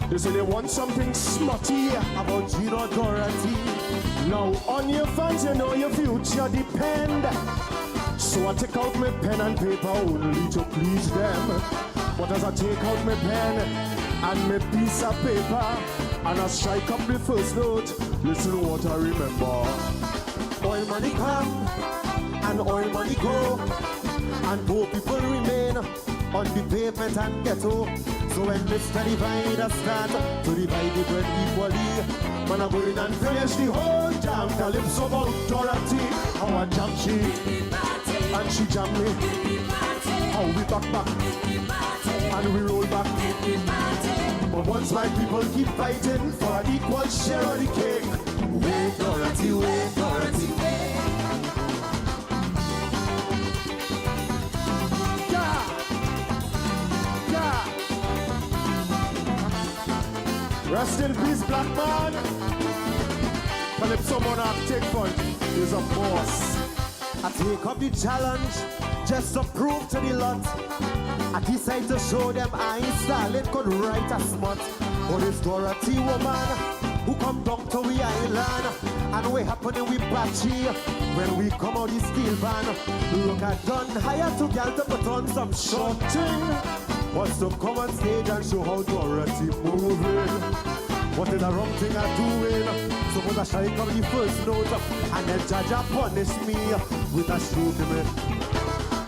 They say they want something smutty about Gino Dorothy. Now on your fans, you know your future depend. So I take out my pen and paper only to please them. But as I take out my pen and my piece of paper, and I strike up the first note, listen what I remember. Oil money come and oil money go, and poor people remain on the pavement and ghetto. So when Mr. Divider start to divide the bread equally, man I go in and finish the whole jam. Calypso about Dorothy, how I jam she, and she jam me. How we back and we roll back. But once my people keep fighting for an equal share of the cake, wait Dorothy, wait Dorothy, wait. Yeah, yeah. Rest in peace, black man. Calypso Monarch take fun. He's a boss. I take up the challenge just to prove to the lot. I decide to show them I ain't Stalin could write a smut. But it's Dorothy woman who come down to we island, and we happening with Bachi when we come out the steel van. Look at done hire to gal to put on some short thing. Wants to come on stage and show how Dorothy moving. What is the wrong thing I'm doing? Suppose I strike on the first note and then Jaja punish me with a shooting.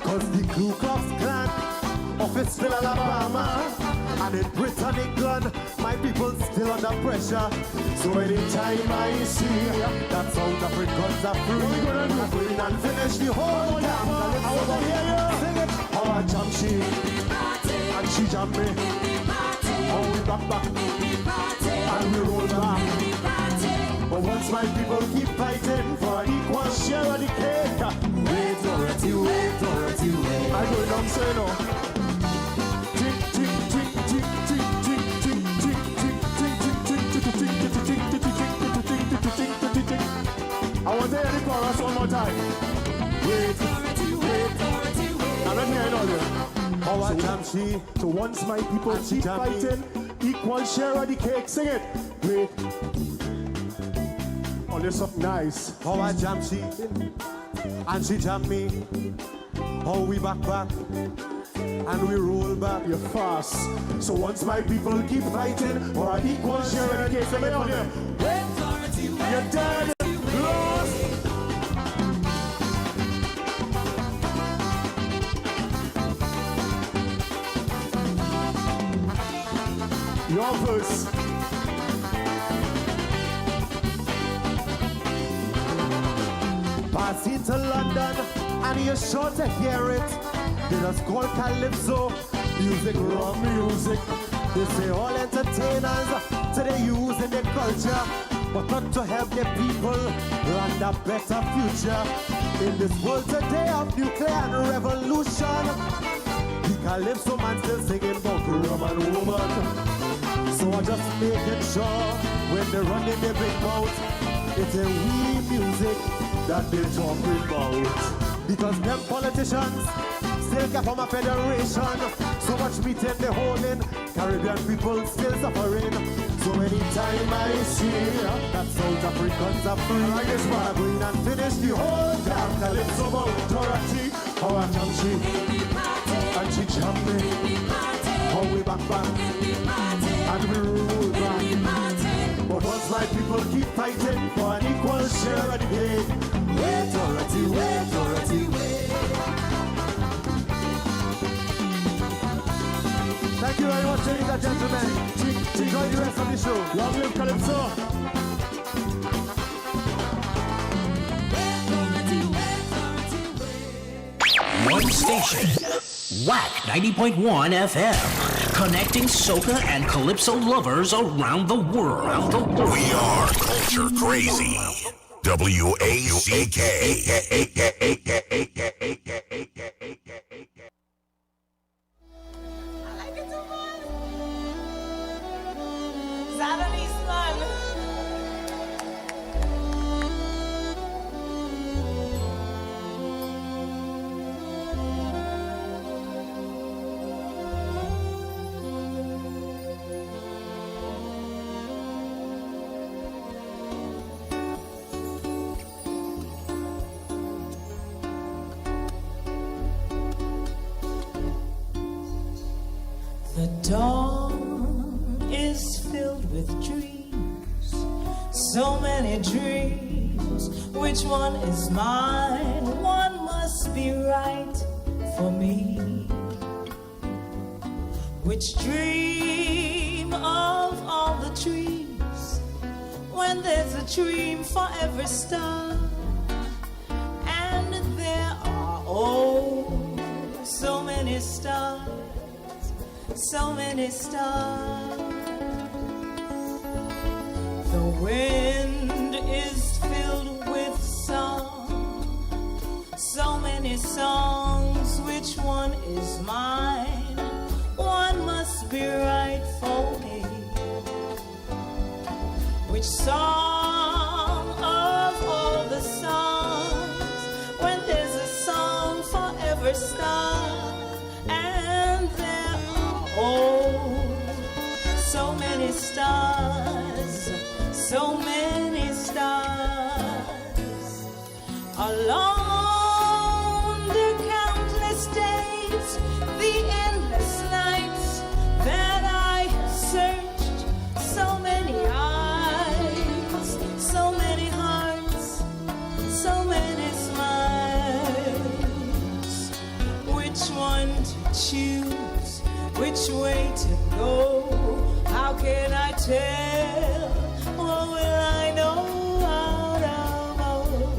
Cause the Ku Klux Klan office still Alabama, and in Britain, England, my people still under pressure. So anytime I see that South Africans are free, we're gonna go in and finish the whole damn. I wanna hear you sing it. How I jam she, and she jam me. How we back, and we roll back. But once my people keep fighting for an equal share of the cake, wait Dorothy, wait Dorothy, wait. I go down say no. I want to hear the chorus one more time. Wait, wait. I'm not hearing all this. How I jam she, so once my people keep fighting, equal share of the cake, sing it. Wait. Oh, this up nice. How I jam she, and she jam me. How we back, and we roll back. You're fast. So once my people keep fighting for an equal share of the cake, sing it on here. You're dead. Your verse. Pass it to London, and you're sure to hear it. They just call Calypso music, raw music. They say all entertainers today using their culture, but not to help their people land a better future. In this world today of nuclear and revolution, the Calypso man still singing about rum and woman. So I just making sure when they run in their big mouth, it's a wee music that they talking about. Because them politicians still get from a federation. So much meeting they holding, Caribbean people still suffering. So anytime I see that South Africans are free, I just wanna go in and finish the whole damn Calypso about Dorothy, how I jump she, and she jump me, how we back, and we rule back. But once my people keep fighting for an equal share of the gain, wait, Dorothy, wait, Dorothy, wait. Thank you very much, ladies and gentlemen. Enjoy the rest of the show. Long live Calypso. One station, Wack 90.1 FM, connecting soca and calypso lovers around the world. We are culture crazy. WACK. The dawn is filled with dreams, so many dreams. Which one is mine? One must be right for me. Which dream of all the dreams? When there's a dream for every star, and there are so many stars. So many stars. The wind is filled with song. So many songs. Which one is mine? One must be right for me. Which song of all the songs? When there's a song for every star, and there so many stars, so many stars. Along the countless days, the endless nights that I searched, so many eyes, so many hearts, so many smiles. Which one to choose? Which way to go? How can I tell? What will I know out of all?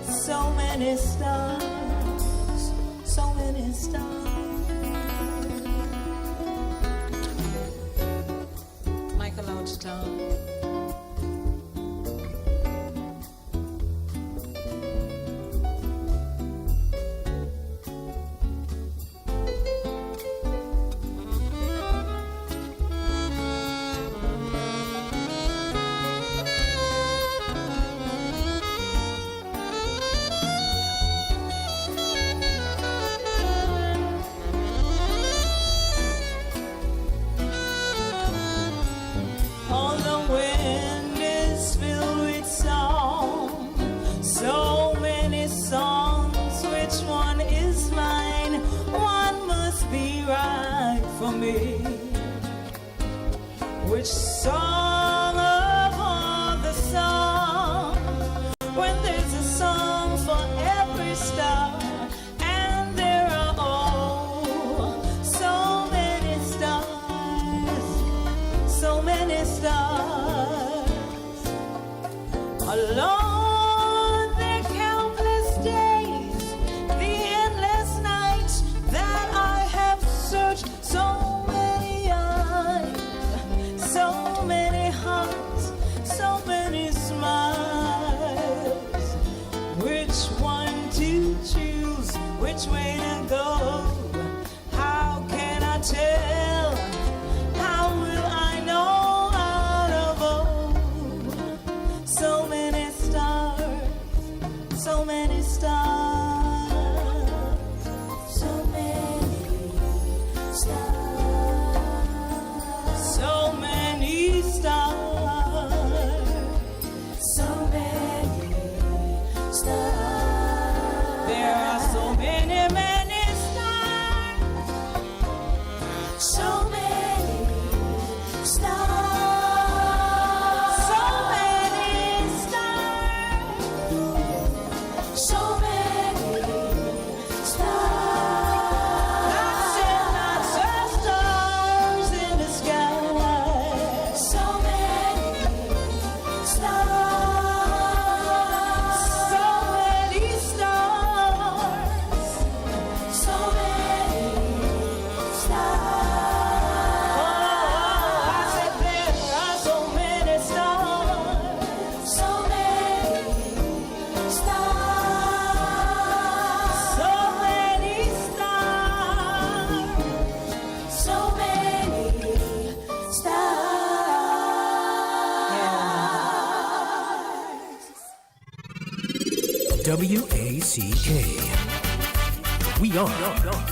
So many stars, so many stars. Michael Ouchtown. Which song of all the songs? When there's a song for every star, and there are so many stars. so many stars. Alone, the countless days, the endless nights that I have searched. So many eyes, so many hearts, so many smiles. Which one to choose? Which way to go? How can I tell? How will I know out of all? So many stars, so many stars, so many stars, so many stars, so many stars. There are so many, many stars, so many stars, so many stars, so many stars. Lots and lots of stars in the sky. So many stars, so many stars, so many stars. I said there are so many stars, so many stars, so many stars, so many stars. WACK. We are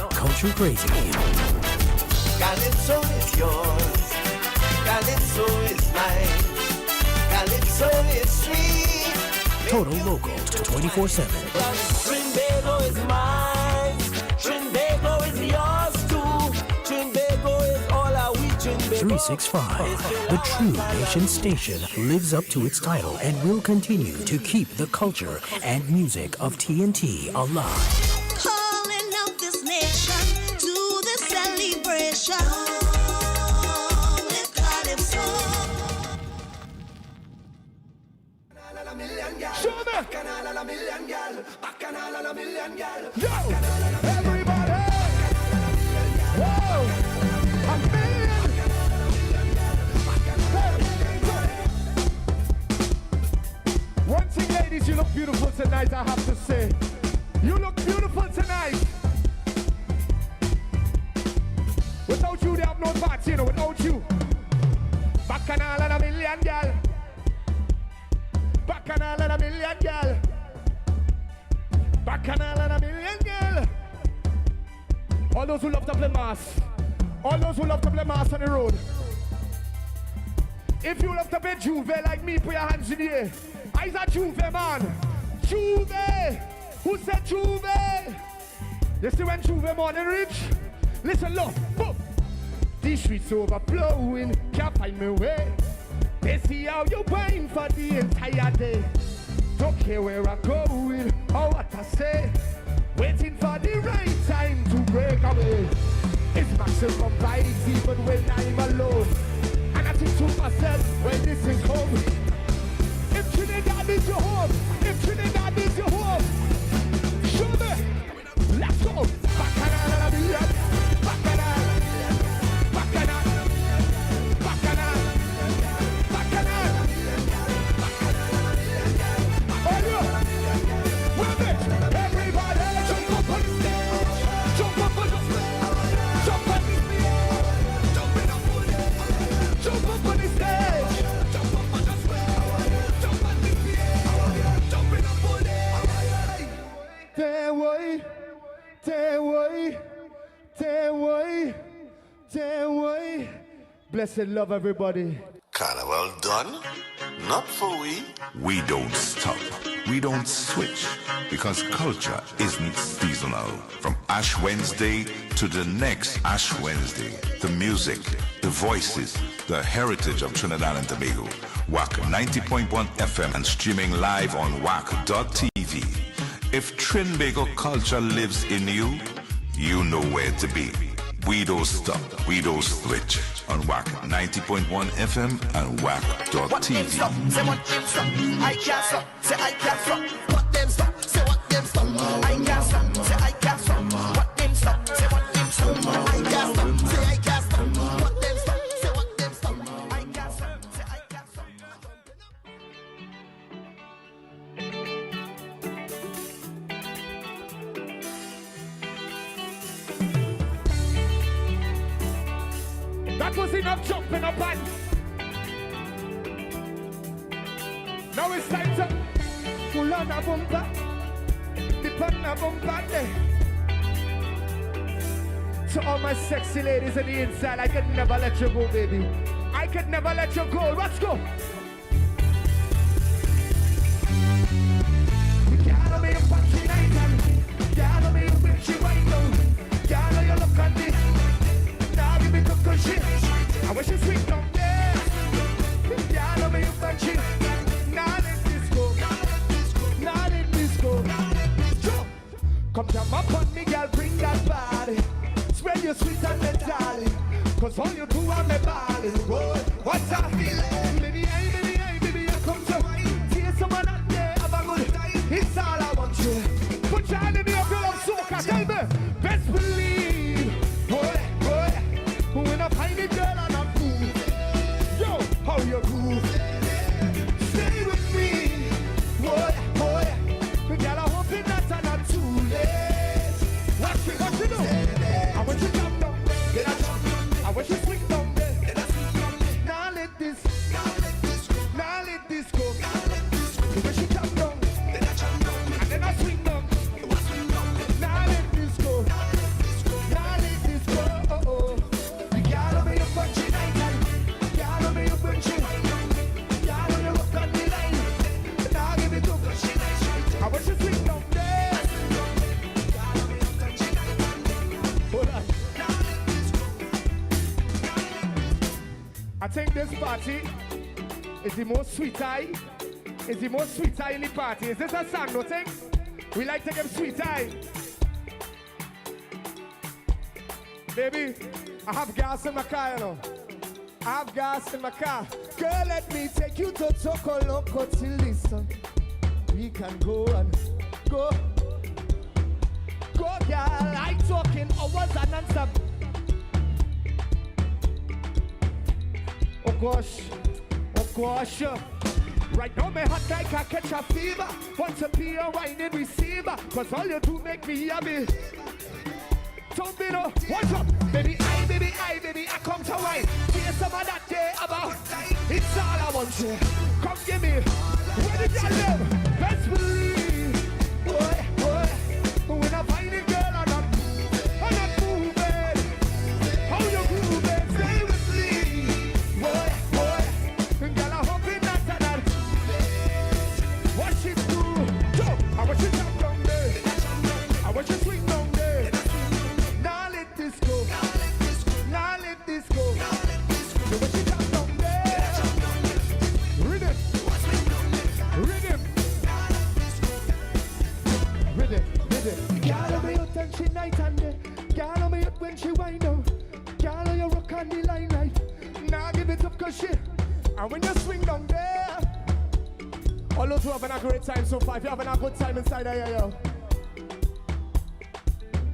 Culture Crazy. Calypso is yours, Calypso is mine, Calypso is sweet. Total local 24/7. Trinbago is mine, Trinbago is yours too. Trinbago is all our we Trinbago. 365. The True Nation station lives up to its title and will continue to keep the culture and music of TNT alive. Calling out this nation to the celebration with Calypso. Show me. Yo, everybody. Whoa, a million. One thing, ladies, you look beautiful tonight, I have to say. You look beautiful tonight. Without you, they have no party, you know, without you. Bacchanal and a million, gal. Bacchanal and a million, gal. Bacchanal and a million, gal. All those who love to play mass. All those who love to play mass on the road. If you love to play Juve like me, put your hands in the air. Is that Juve, man? Juve! Who said Juve? You see when Juve morning reach? Listen, look. Boom. These streets overflowing, can't find my way. They see how you whine for the entire day. Don't care where I'm going or what I say. Waiting for the right time to break away. It's maximum vibes even when I'm alone. And I think to myself when this is home. If Trinidad is your home, if Trinidad is your home, show me. Let's go. Bacchanal and a million. Bacchanal. Bacchanal. Bacchanal. Bacchanal. Oh yeah. With it. Everybody jump up on the stage. Jump up on the stage. Jump on the stage. Jump it up on it. Jump up on the stage. Jump up on the stage. Jump on the stage. Jump it up on it. Damn way. Blessed love, everybody. Carnival done? Not for we. We don't stop. We don't switch. Because culture isn't seasonal. From Ash Wednesday to the next Ash Wednesday. The music, the voices, the heritage of Trinidad and Tobago. Wack 90.1 FM and streaming live on wack.tv. If Trinbago culture lives in you, you know where to be. We don't stop. We don't switch. on Wack 90.1 FM and Wack.tv. What them stop? Say what them stop? I can't stop. Say I can't stop. What them stop? Say what them stop? I can't stop. Say I can't stop. What them stop? Say what them stop? I can't stop. Say I can't stop. What them stop? Say what them stop? I can't stop. Say I can't stop. That was enough jumping up and now it's time to pull on a bumper, dip on a bumper there. To all my sexy ladies on the inside, I could never let you go, baby. I could never let you go. Let's go. Y'all me a fucking item. Y'all me a bitchy right now. Y'all you look at me. Now give me good shit. I wish you sweet down there. Y'all me a bitchy. Now let this go. Now let this go. Come jump up on me, girl. Bring that body. Spread your sweet and the darling. Cause all you do on the body. What's that feeling? Baby, I come to see someone out there. Have a good time. It's all I want you. Put your hand in the girl of soca. Tell me, best believe. When I find it, girl, and I'm cool. Yo, how you groove? Stay with me. Girl, I hope it's not too late. What you do? I want you to jump down there. I want you to swing down there. Now let this go. I want you to jump down. And then I swing down. Now let this go. Now let this go. You gotta be a punchy night. You gotta be a punchy. You gotta be a rock on the line. Now give it to me. I want you to swing down there. Hold on. I think this party is the most sweet eye. Is the most sweet eye in the party. Is this a song, no think? We like to give sweet eye. Baby, I have gas in my car, you know. I have gas in my car. Girl, let me take you to Toco Loco till listen. We can go and go. Go, girl, I talking hours and non-stop. Oh gosh. Right now, my hot like I catch a fever. Want to be a whining receiver. Cause all you do make me happy. Don't be no, what's up? Baby, I come to wine. Here's some of that day about. It's all I want you. Come give me. Where did you live? Best believe. Boy. When I find a girl, I'm not moving. How you moving? Stay with me. Boy. Girl, I hope it not that. What she do? Yo, I want you to jump down there. I want you to swing down there. Now let this go. Now let this go. So when she jump down there. Rhythm. Girl, me out and she night and day. Girl, me out when she wind up. Girl, you rock on the line right. Now give it up cause she. And when you swing down there. All those who having a great time so far. If you're having a good time inside here, yo.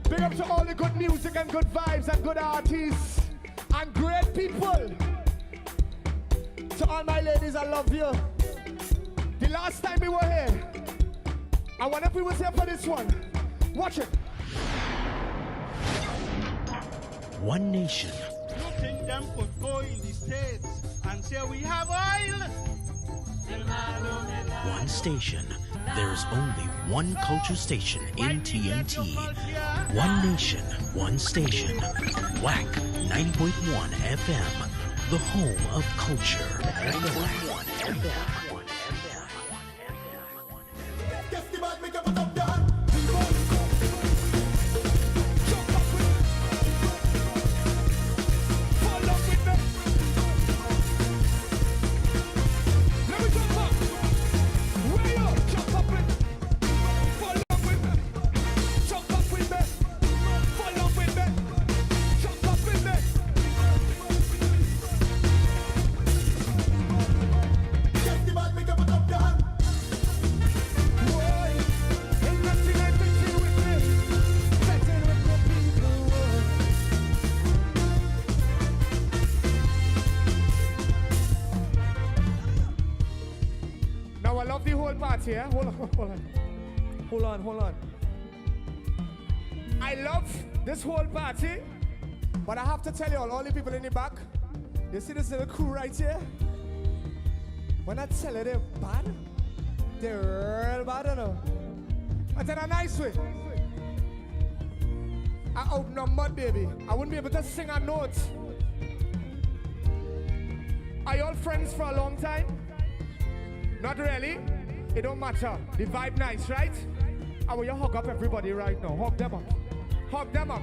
Big up to all the good music and good vibes and good artists and great people. To all my ladies, I love you. The last time we were here, I wonder if we was here for this one. Watch it. One nation. You think them could go in the States and say we have oil? One station. There's only one culture station in TNT. One nation, one station. Wack 90.1 FM. The home of culture. 90.1 FM. whole party, yeah? Hold on. I love this whole party, but I have to tell you all the people in the back, you see this little crew right here? When I tell you they're bad, they're real bad, you know. But in a nice way. I outnumbered, baby. I wouldn't be able to sing a note. Are you all friends for a long time? Not really. It don't matter. The vibe nice, right? I want you to hug up everybody right now. Hug them up. Hug them up.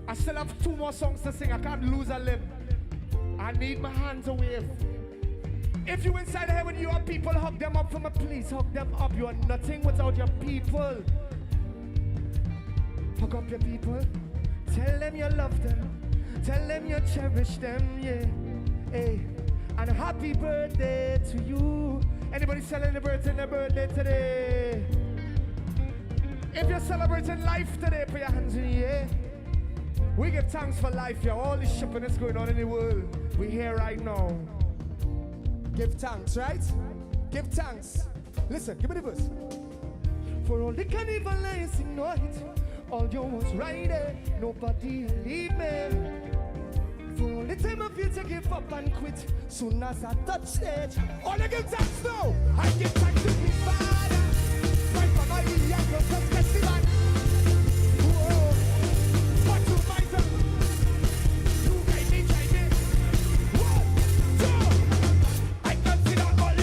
I still have 2 more songs to sing. I can't lose a limb. I need my hand to wave. If you inside here with your people, hug them up for me, please. Hug them up. You are nothing without your people. Hug up your people. Tell them you love them. Tell them you cherish them, yeah. Hey. And happy birthday to you. Anybody celebrating their birthday today? If you're celebrating life today, put your hands in the air. We give thanks for life, yeah. All this shipping that's going on in the world. We're here right now. Give thanks, right? Give thanks. Listen, give me the verse. For all the carnival nights in night, all you was right there, nobody leave me. For all the time I feel to give up and quit, soon as I touch stage, all I give thanks now. I give thanks to me Father, my mama, the young girls, festival. Whoa, what to fight them? You guide me, try me. 1, 2, I can see that all you.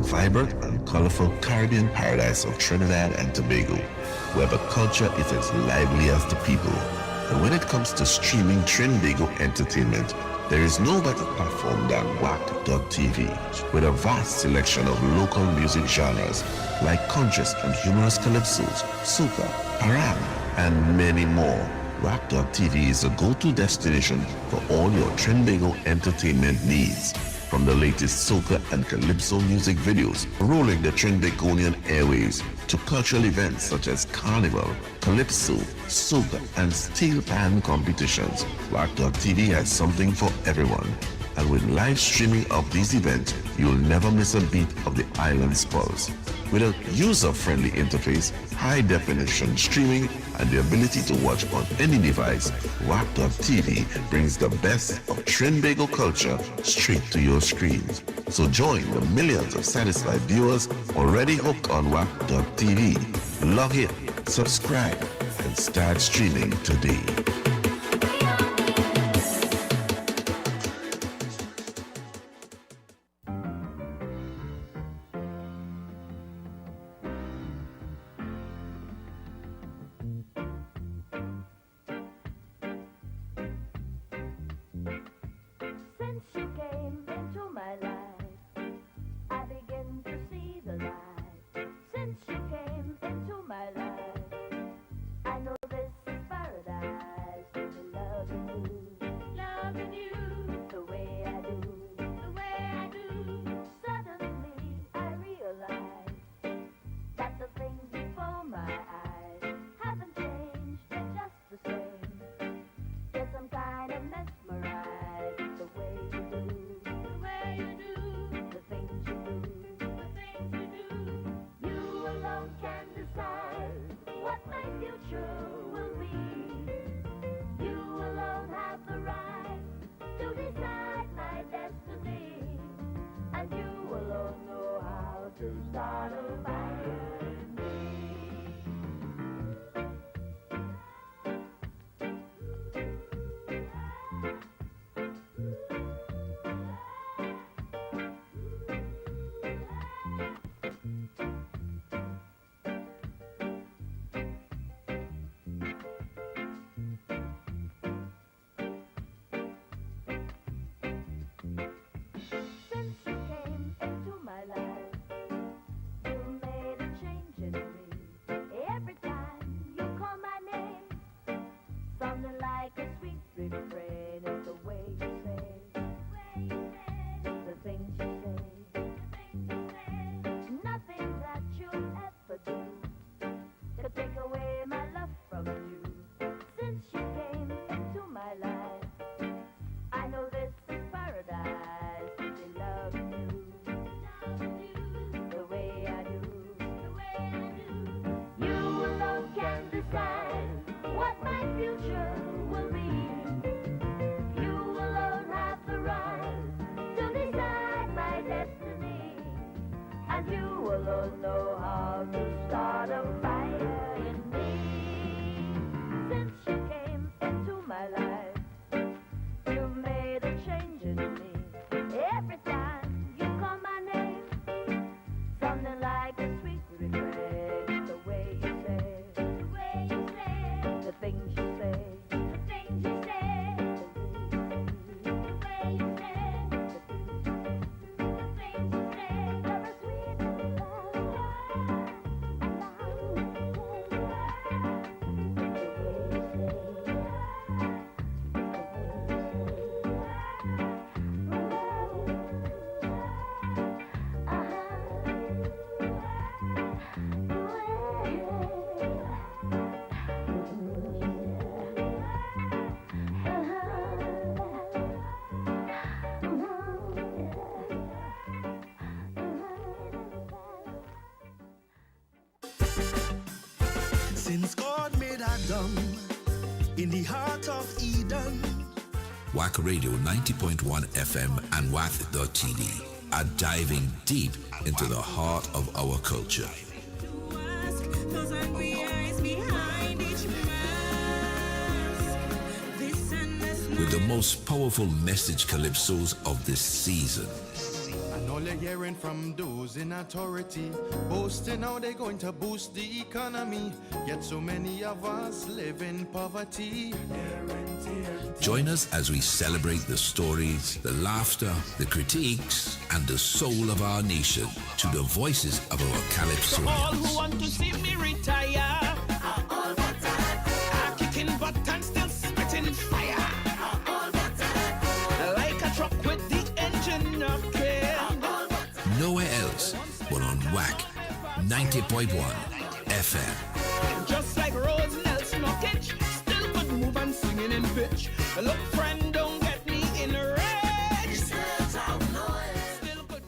Vibrant and colorful Caribbean paradise of Trinidad and Tobago, where the culture is as lively as the people. And when it comes to streaming Trinbago entertainment, there is no better platform than Wack.tv, with a vast selection of local music genres like conscious and humorous calypsos, soca, parang, and many more. Wack.tv is a go-to destination for all your Trinbago entertainment needs. From the latest soca and calypso music videos rolling the Trinbagonian airways to cultural events such as carnival, calypso, soca, and steel pan competitions, Wack.tv has something for everyone. And with live streaming of these events, you'll never miss a beat of the island's pulse. With a user-friendly interface, high-definition streaming, and the ability to watch on any device, Wack.tv brings the best of Trinbago culture straight to your screens. So join the millions of satisfied viewers already hooked on Wack.tv. Log in, subscribe, and start streaming today. Since you came into my life, I know this is paradise. to start a fire in me. Since you came into my life, you made a change in me. Every time you call my name, something like a sweet refrain is the way you say, the things you say. Nothing that you'll ever do could take away my love from you. Since you came into my life, I know this is paradise. They love you the way I do. You alone can decide what my future will be. You alone have the right to decide my destiny, and you alone know how to start a fire in me. Since you came into my life, you made a change in me. Every time you call my name, something like a sweet refrain. The way you say, the things you say, the things you say, the way you say, the things you say. You're a sweet Since God made Adam in the heart of Eden, Wack Radio 90.1 FM and Wack.tv are diving deep into the heart of our culture. Those angry eyes behind each mask. This and this. With the most powerful message calypsos of this season. And all you're hearing from those in authority, boasting how they're going to boost the economy, yet so many of us live in poverty. Join us as we celebrate the stories, the laughter, the critiques, and the soul of our nation to the voices of our To all who calypsonians. want to see me retire, I'm kicking butt and still spitting fire, like a truck with the engine up there. Nowhere else but on Wack 90.1 FM. Just like Rose Nelson Knockage, still good move and singing in pitch. Look, friend, don't get me in a rage. Still good.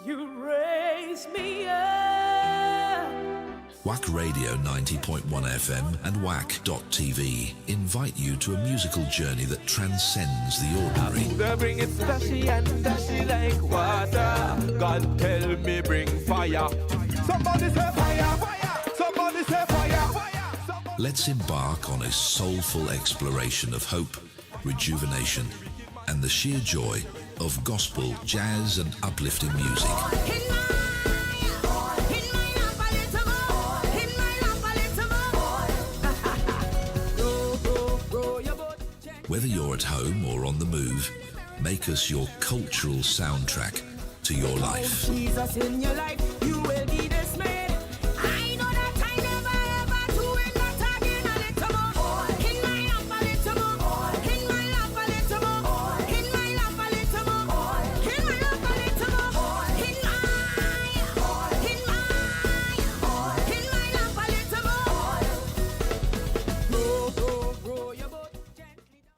You raise me up. Wack Radio 90.1 FM and Wack.tv invite you to a musical journey that transcends the ordinary. They bring it slashy and dashy like water. God tell me bring fire. Somebody say fire, fire. Somebody say fire, fire. Let's embark on a soulful exploration of hope, rejuvenation, and the sheer joy of gospel, jazz, and uplifting music. Whether you're at home or on the move, make us your cultural soundtrack to your life. Jesus in your life, you will be dismayed. I know that I never ever do it, but again a little more. In my love a little more. In my love a little more. In my love a little more. In my love a little more. In my love a little more. Grow your boat gently down.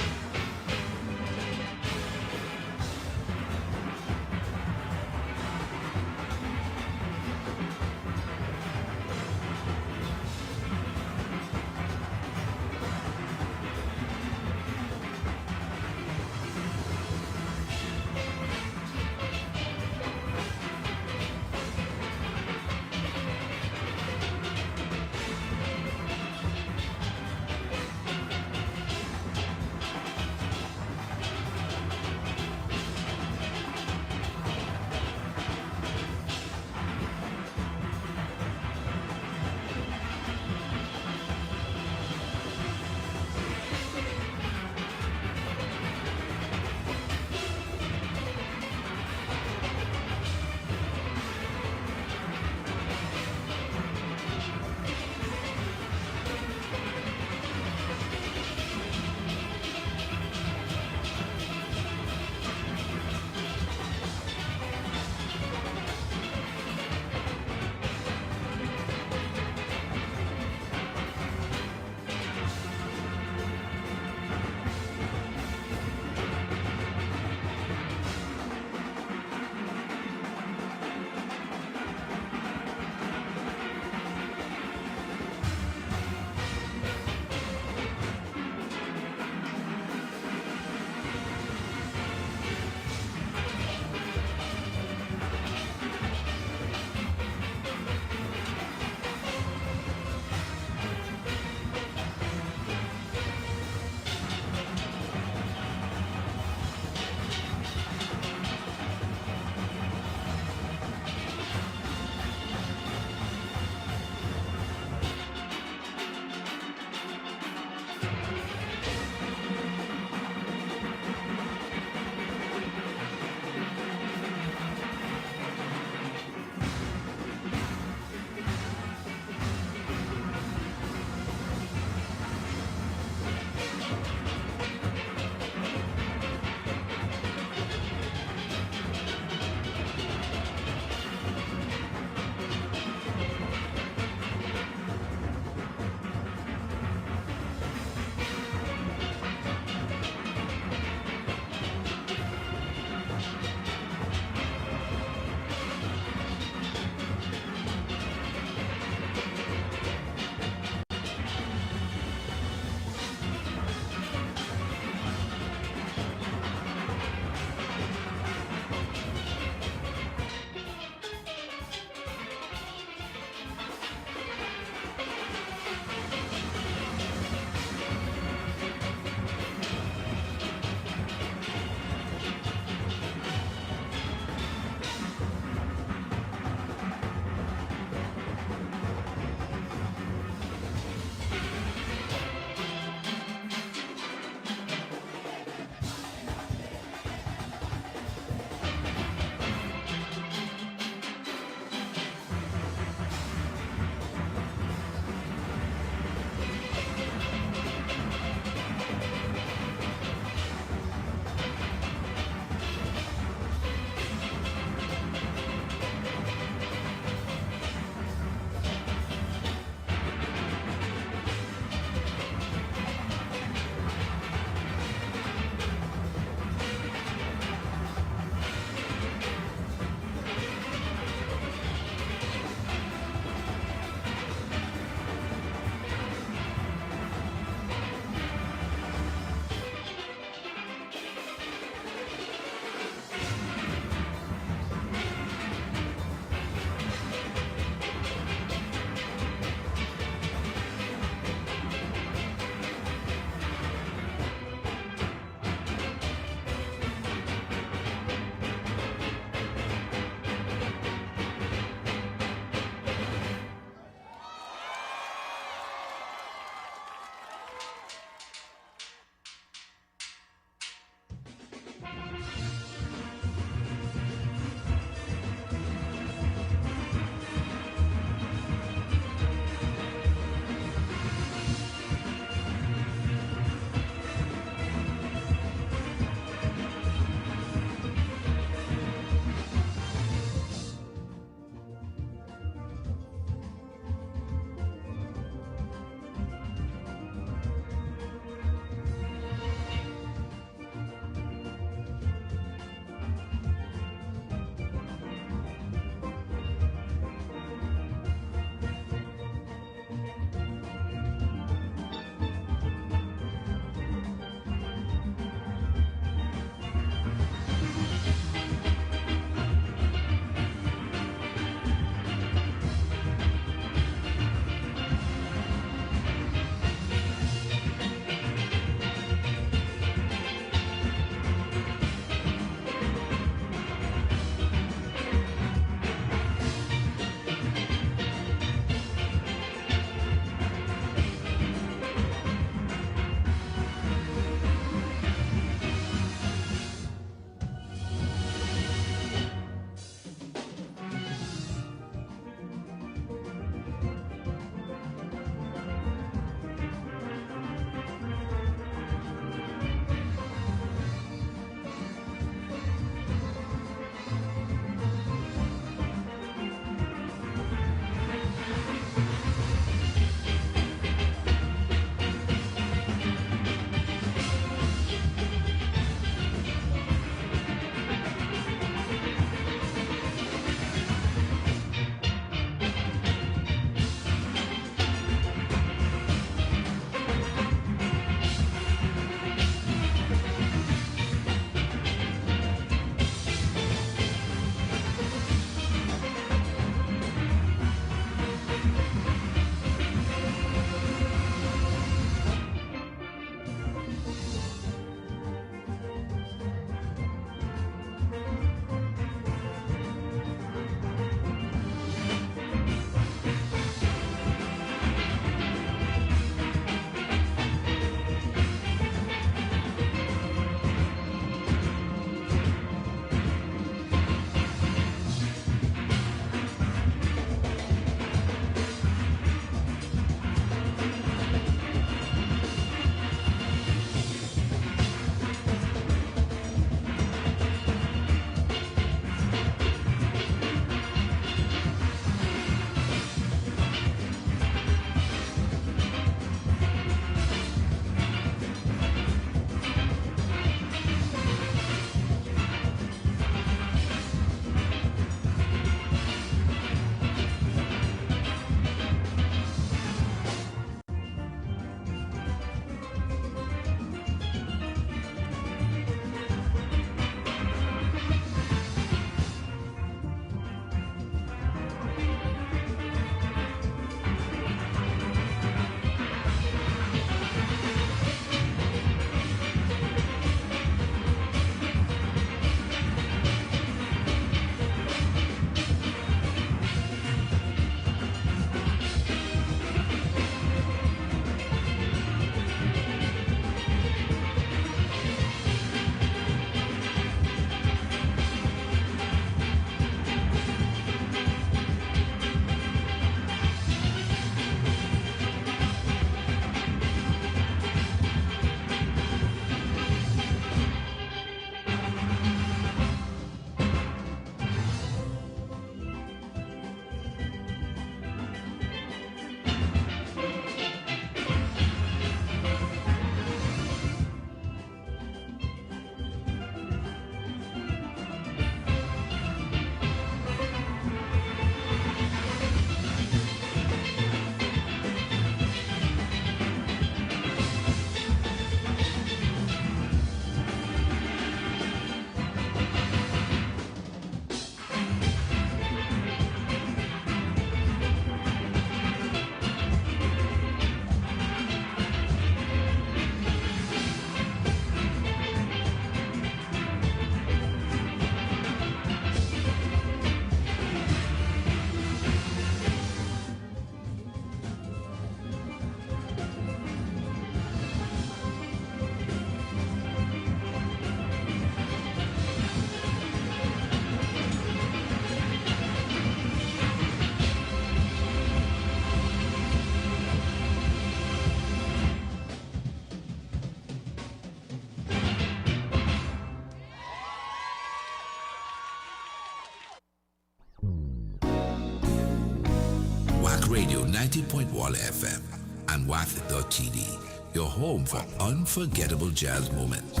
Radio 90.1 FM and Wack.tv, your home for unforgettable jazz moments.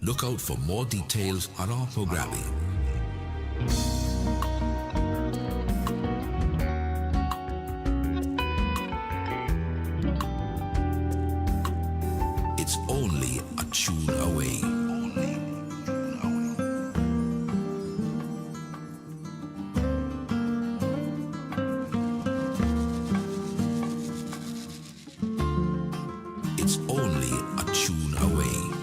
Look out for more details on our programming. It's only a tune away. It's only a tune away.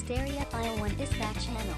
this area, file 1 dispatch channel.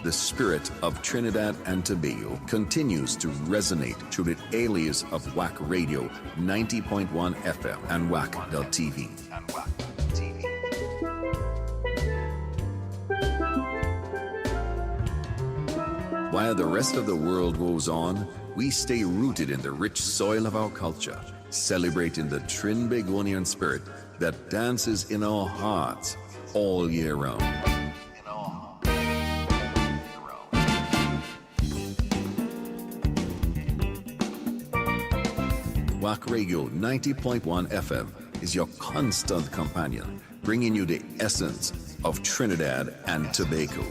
The spirit of Trinidad and Tobago continues to resonate through the alias of Wack Radio 90.1 FM and Wack.tv. While the rest of the world goes on, we stay rooted in the rich soil of our culture, celebrating the Trin-Begonian spirit that dances in our hearts all year round. Wack Radio 90.1 FM is your constant companion, bringing you the essence of Trinidad and Tobago.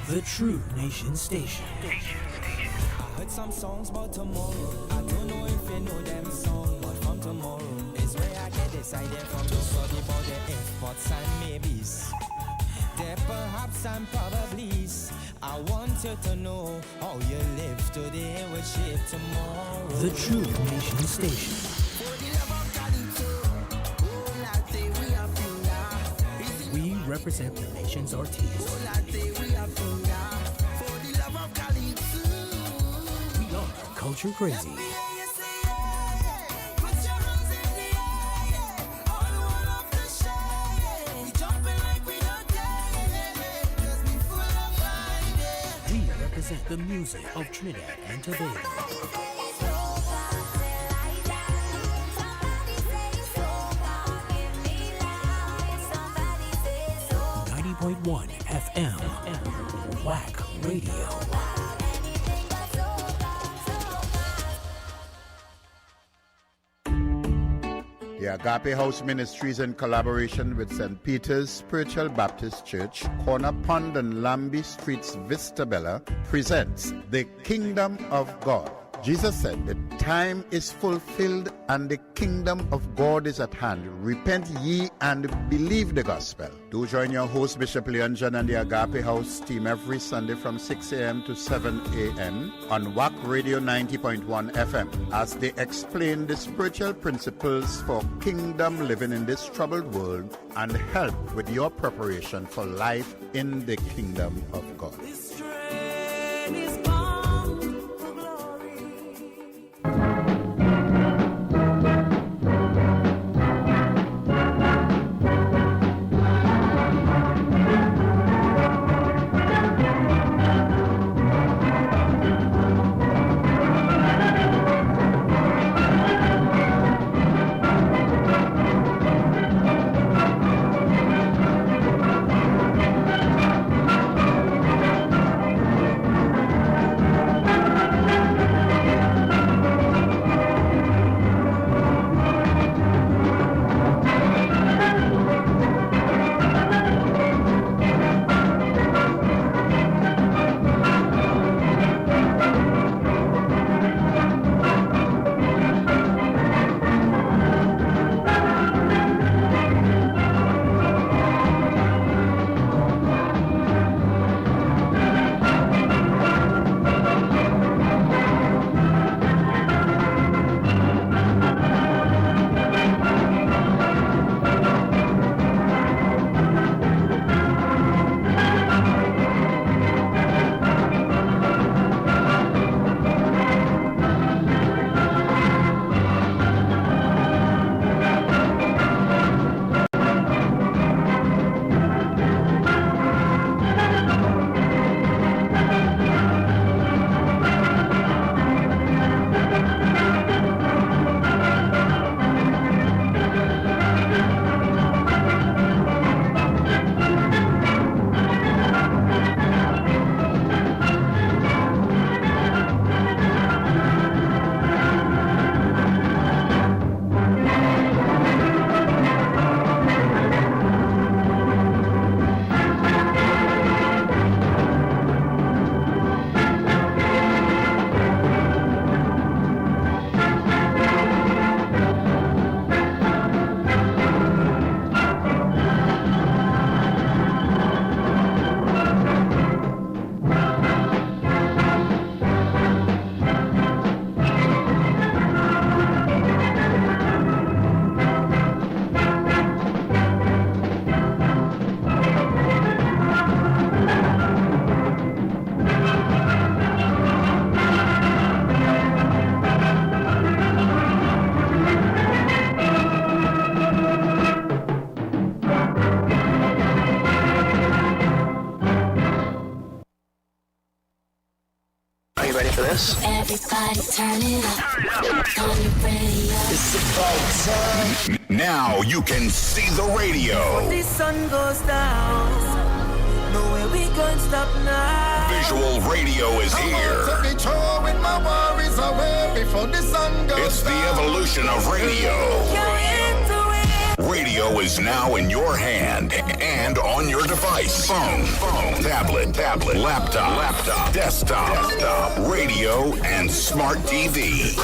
The True Nation Station. I heard some songs about tomorrow. I don't know if you know them songs, but from tomorrow is where I get this idea from to study about the if, buts, and maybes. There perhaps and probablys. I want you to know how you live today will shape tomorrow. The True Nation Station. We represent the nation's artists. We are culture crazy. We represent the music of Trinidad and Tobago. 90.1 FM, Wack Radio. The Agape House Ministries, in collaboration with St. Peter's Spiritual Baptist Church, Corner Pond and Lambie Streets, Vista Bella, presents The Kingdom of God. Jesus said, the time is fulfilled and the kingdom of God is at hand. Repent ye and believe the gospel. Do join your host, Bishop Leon John, and the Agape House team every Sunday from 6 a.m. to 7 a.m. on Wack Radio 90.1 FM as they explain the spiritual principles for kingdom living in this troubled world and help with your preparation for life in the kingdom of God. Everybody turn it up. On your radio. It's about time. Now you can see the radio. When the sun goes down, no way we can stop now. Visual radio is here. To be throwing my worries away before the sun goes It's the evolution of radio. Radio is now in your hand and on your device. Phone, tablet, laptop, desktop, radio, and smart TV.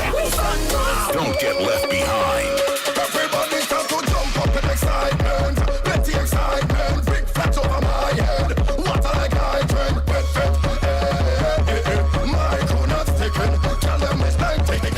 Don't get left behind. Everybody start to jump up in excitement. Plenty excitement. Big fat over my head. What I like hydrant. My corner's ticking. Tell them it's 19.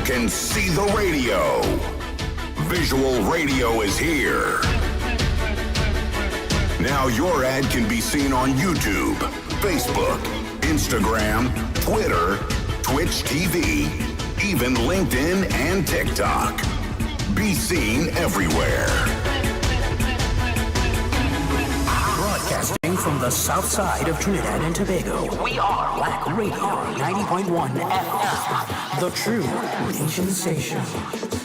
can see the radio. Visual radio is here. Now your ad can be seen on YouTube, Facebook, Instagram, Twitter, Twitch TV, even LinkedIn and TikTok. Be seen everywhere. Broadcasting from the south side of Trinidad and Tobago, we are Wack Radio 90.1 FM, the true nation station.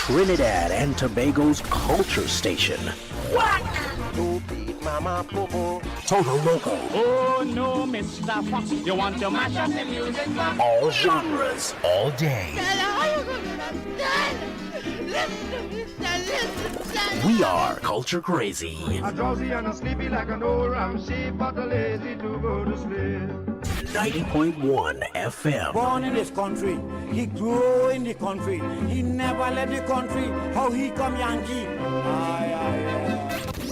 Trinidad and Tobago's culture station. Wack! Mama Popo. Total local. Oh no, Mr. Fox, you want to mash up the music box? All genres, all day. We are culture crazy. I'm drowsy and I'm sleepy like an old ram sheep, but lazy to go to sleep. 90.1 FM. Born in this country, he grew in the country. He never left the country. How he come Yankee?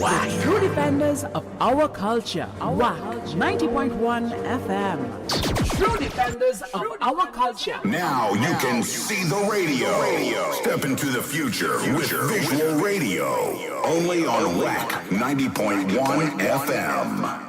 Wack. True defenders of our culture. Wack 90.1 FM. True defenders of our culture. Now you can see the radio. Step into the future with visual radio. Only on Wack 90.1 FM.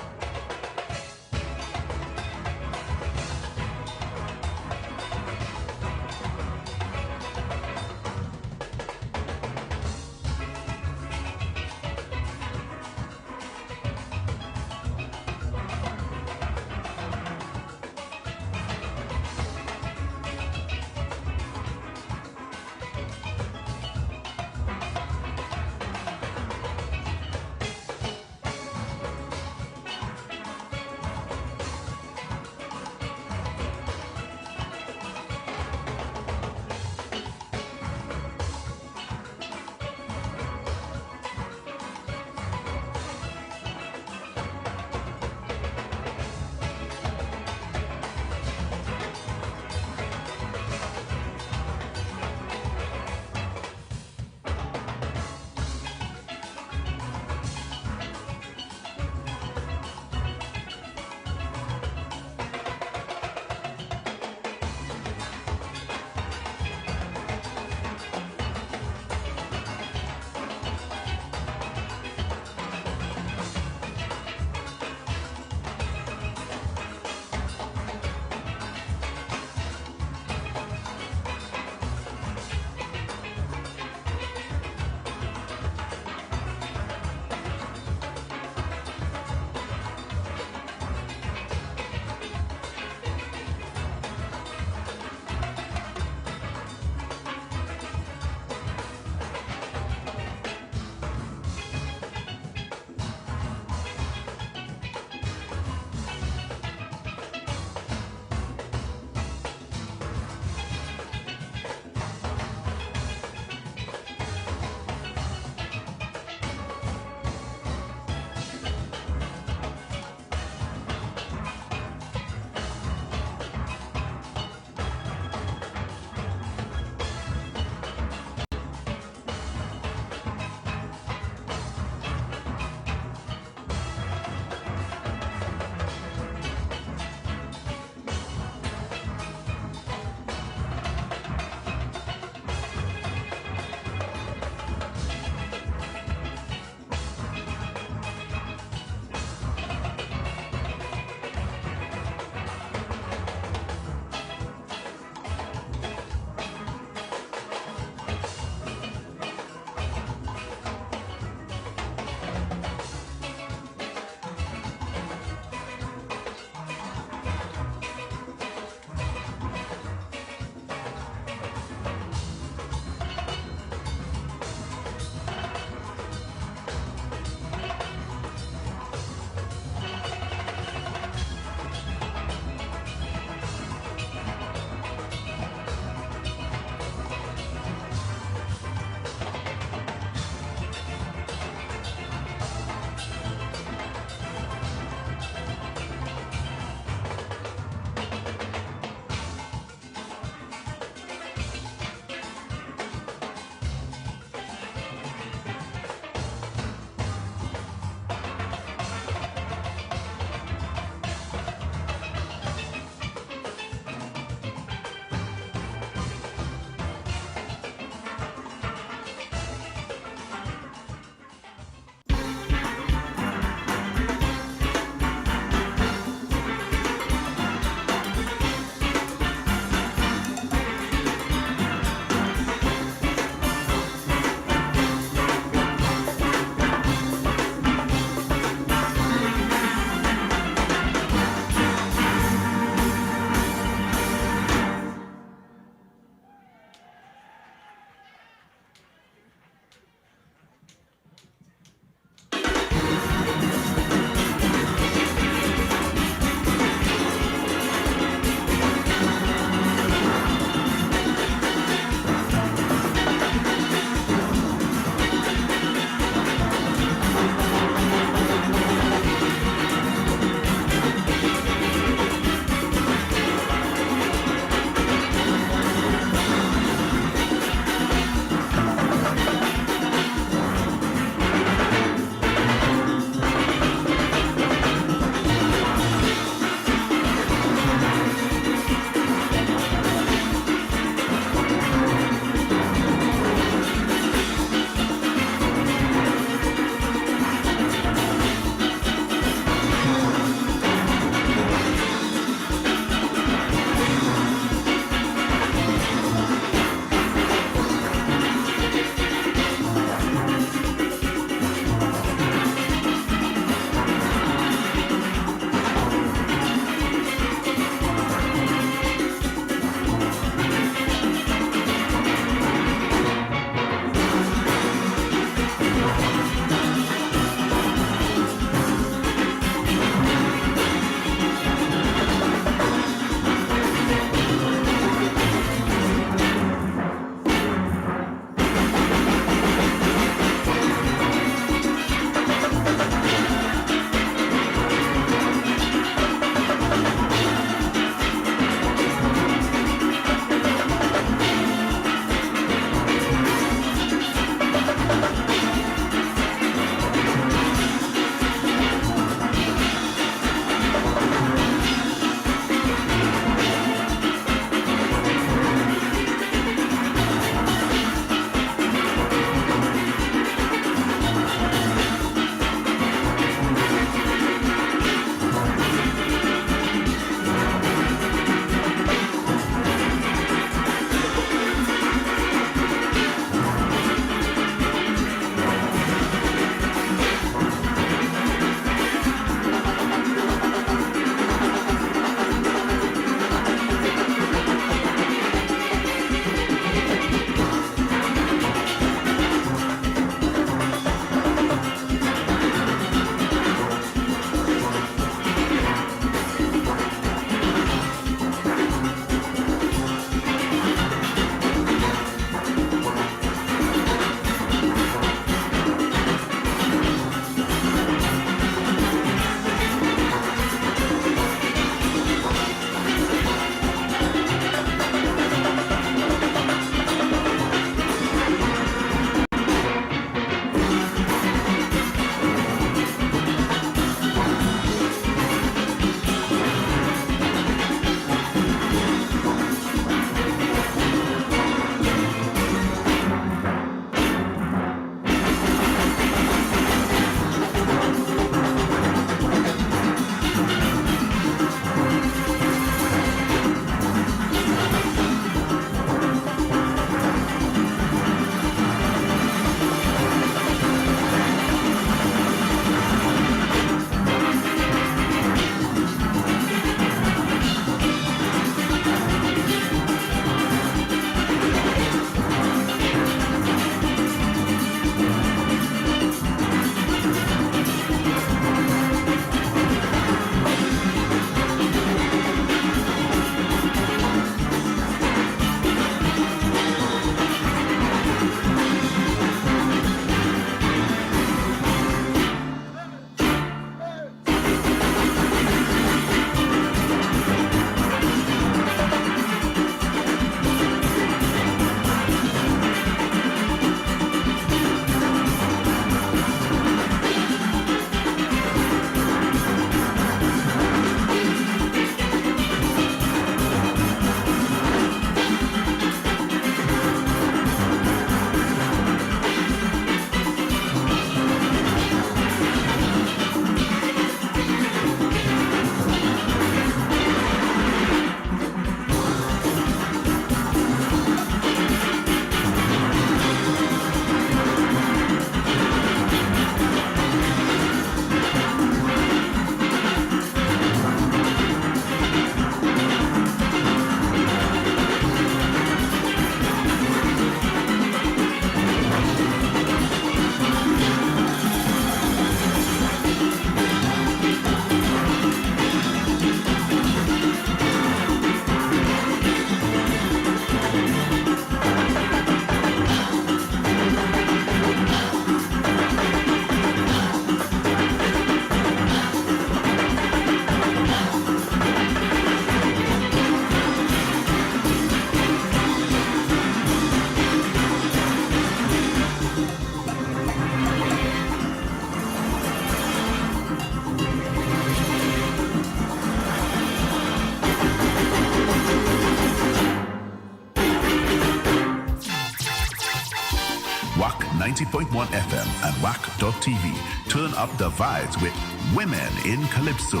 90.1 FM and Wack.tv turn up the vibes with Women in Calypso.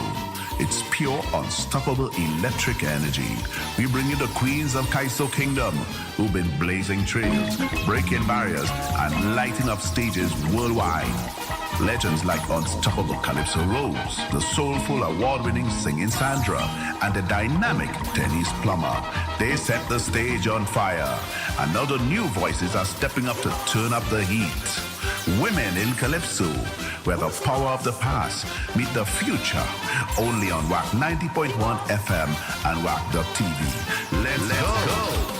It's pure, unstoppable electric energy. We bring you the queens of Kaiso Kingdom, who've been blazing trails, breaking barriers, and lighting up stages worldwide. Legends like Unstoppable Calypso Rose, the soulful award-winning singing Sandra, and the dynamic Dennis Plummer. They set the stage on fire, and now the new voices are stepping up to turn up the heat. Women in Calypso, where the power of the past meet the future, only on Wack 90.1 FM and Wack.tv. Let's go.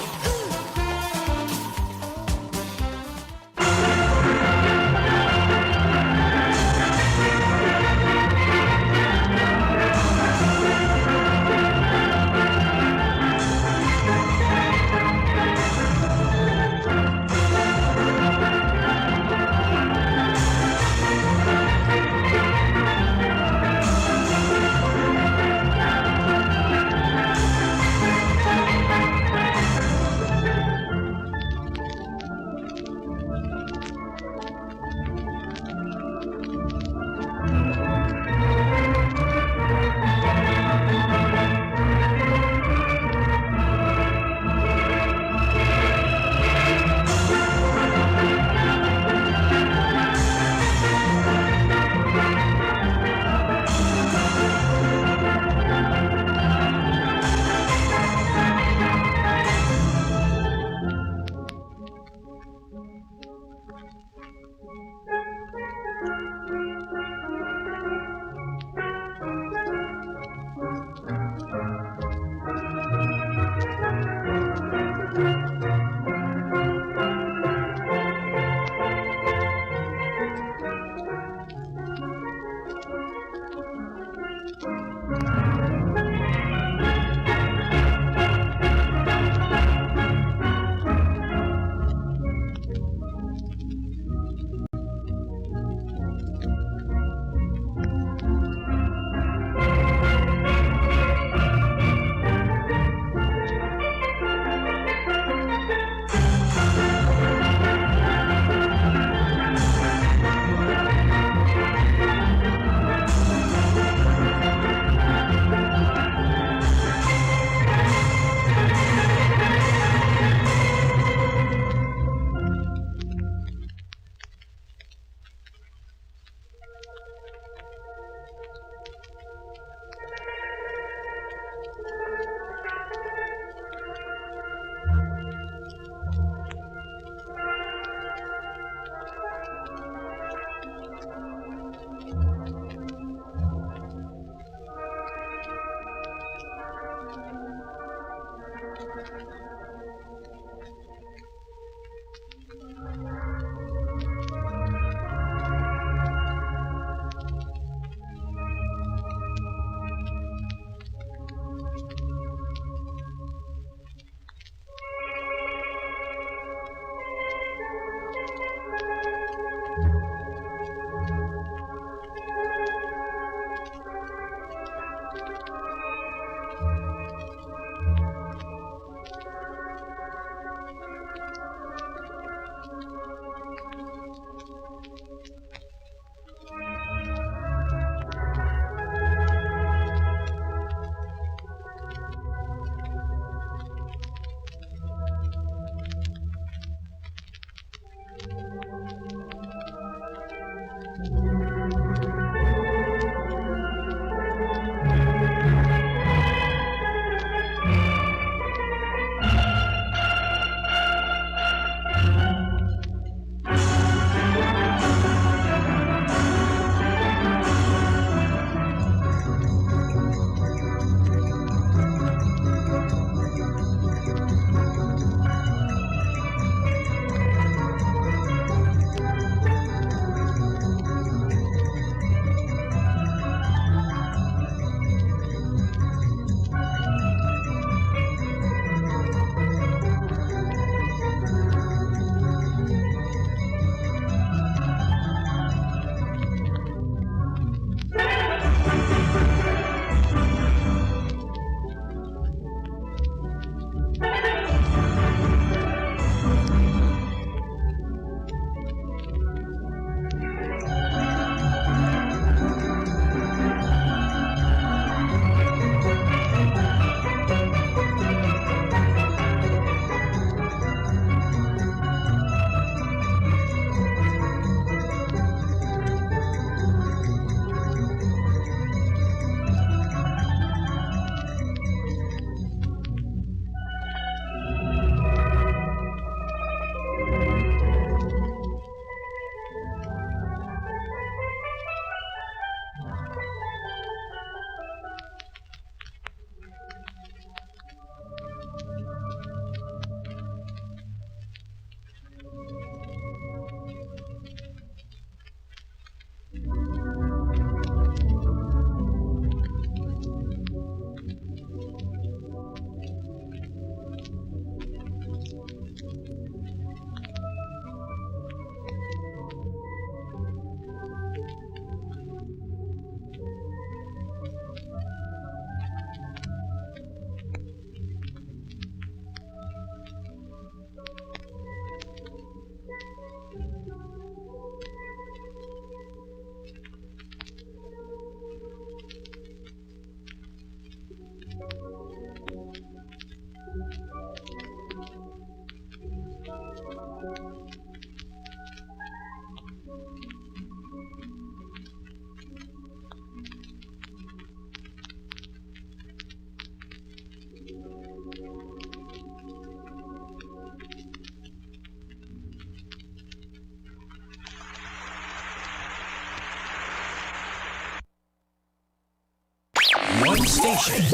One station.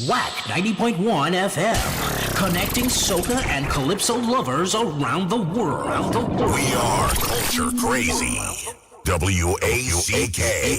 Wack 90.1 FM. Connecting soca and calypso lovers around the world. We are culture crazy. WACK.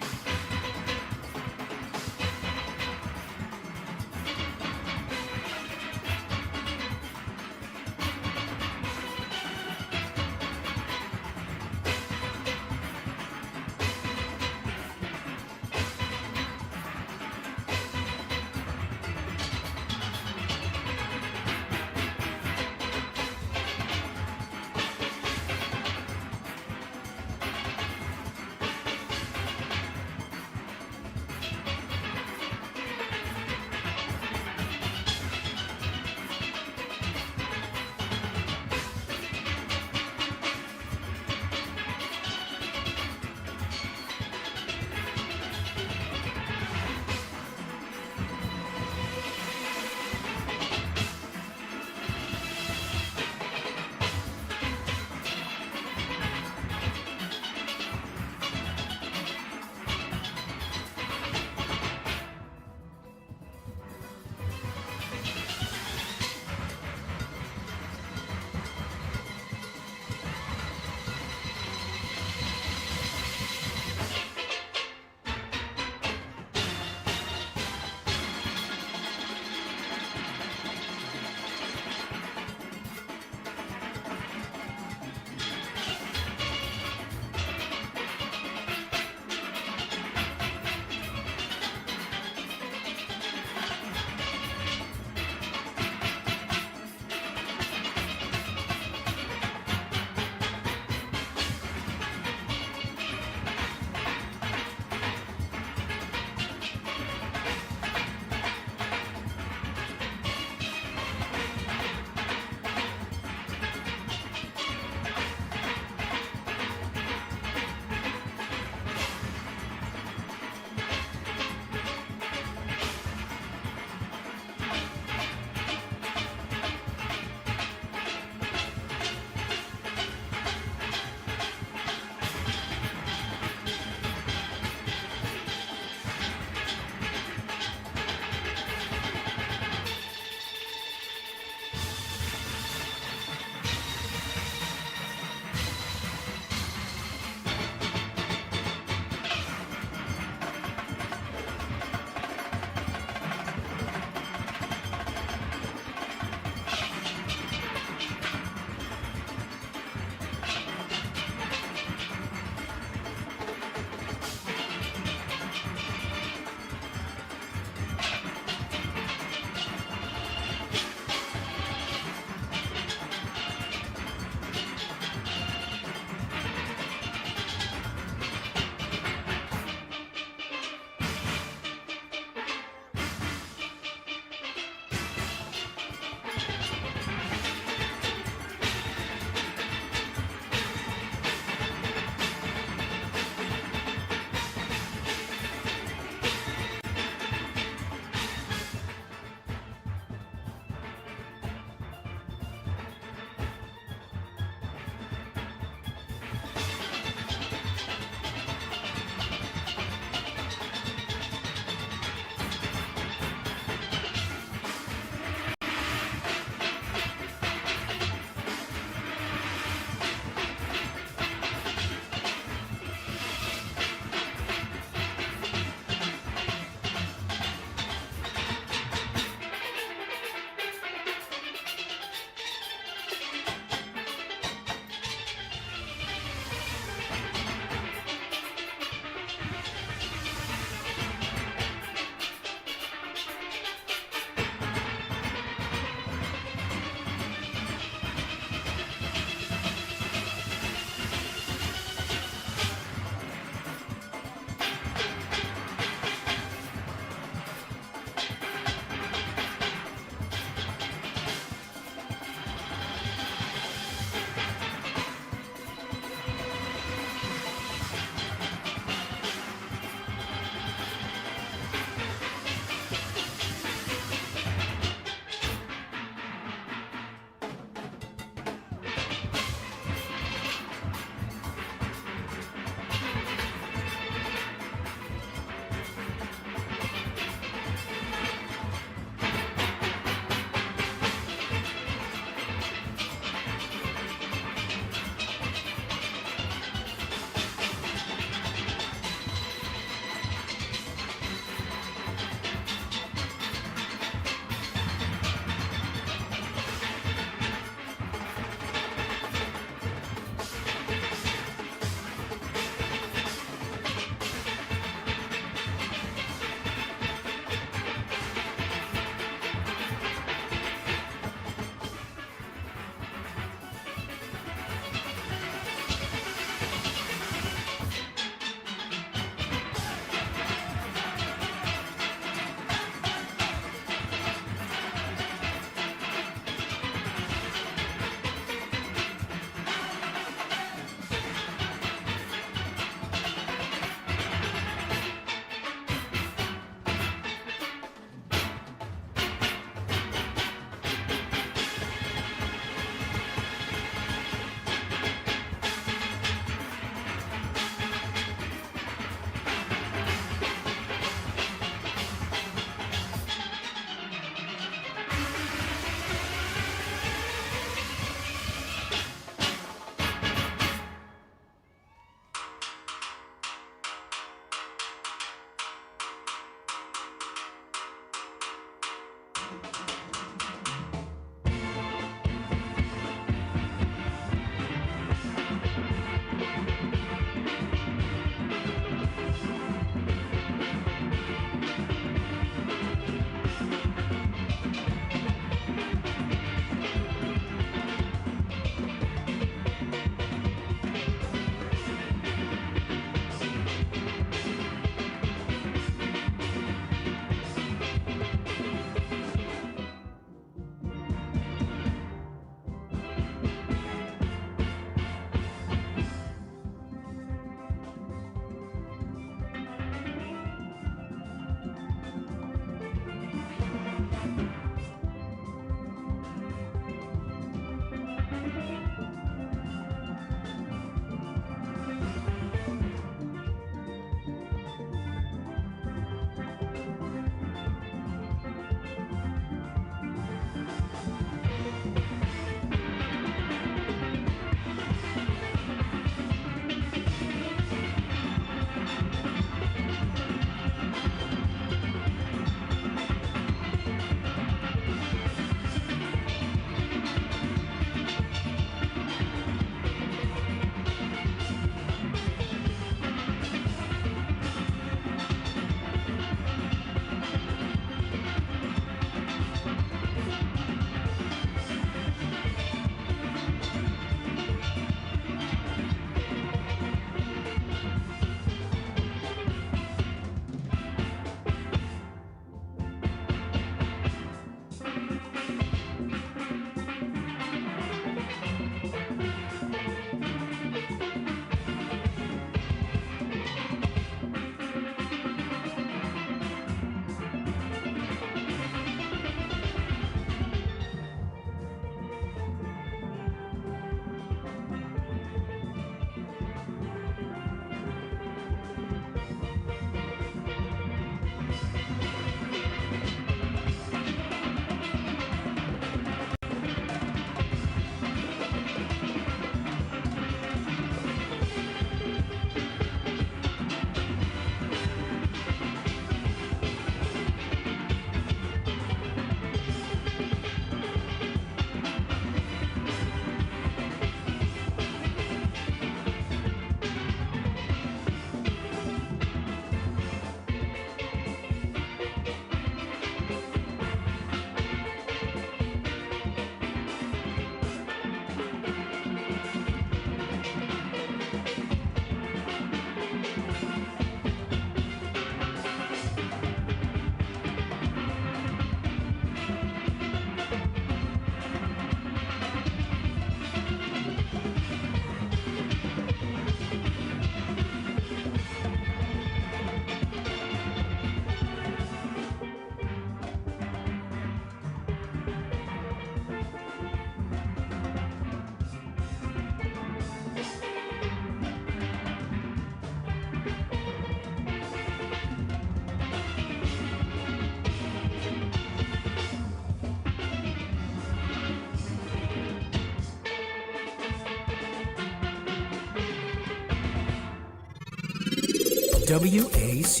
WACK.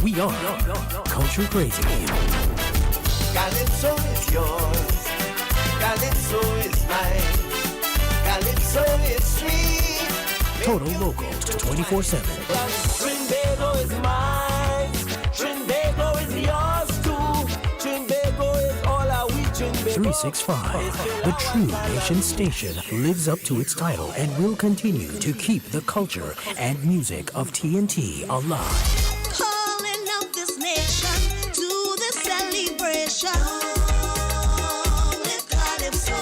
We are Culture Crazy. Calypso is yours, Calypso is mine, Calypso is sweet. Total local 24/7. Trinbago is mine, Trinbago is yours too. Trinbago is all our we Trinbago. 365. The True Nation station lives up to its title and will continue to keep the culture and music of TNT alive. Calling up this nation to the celebration with Calypso.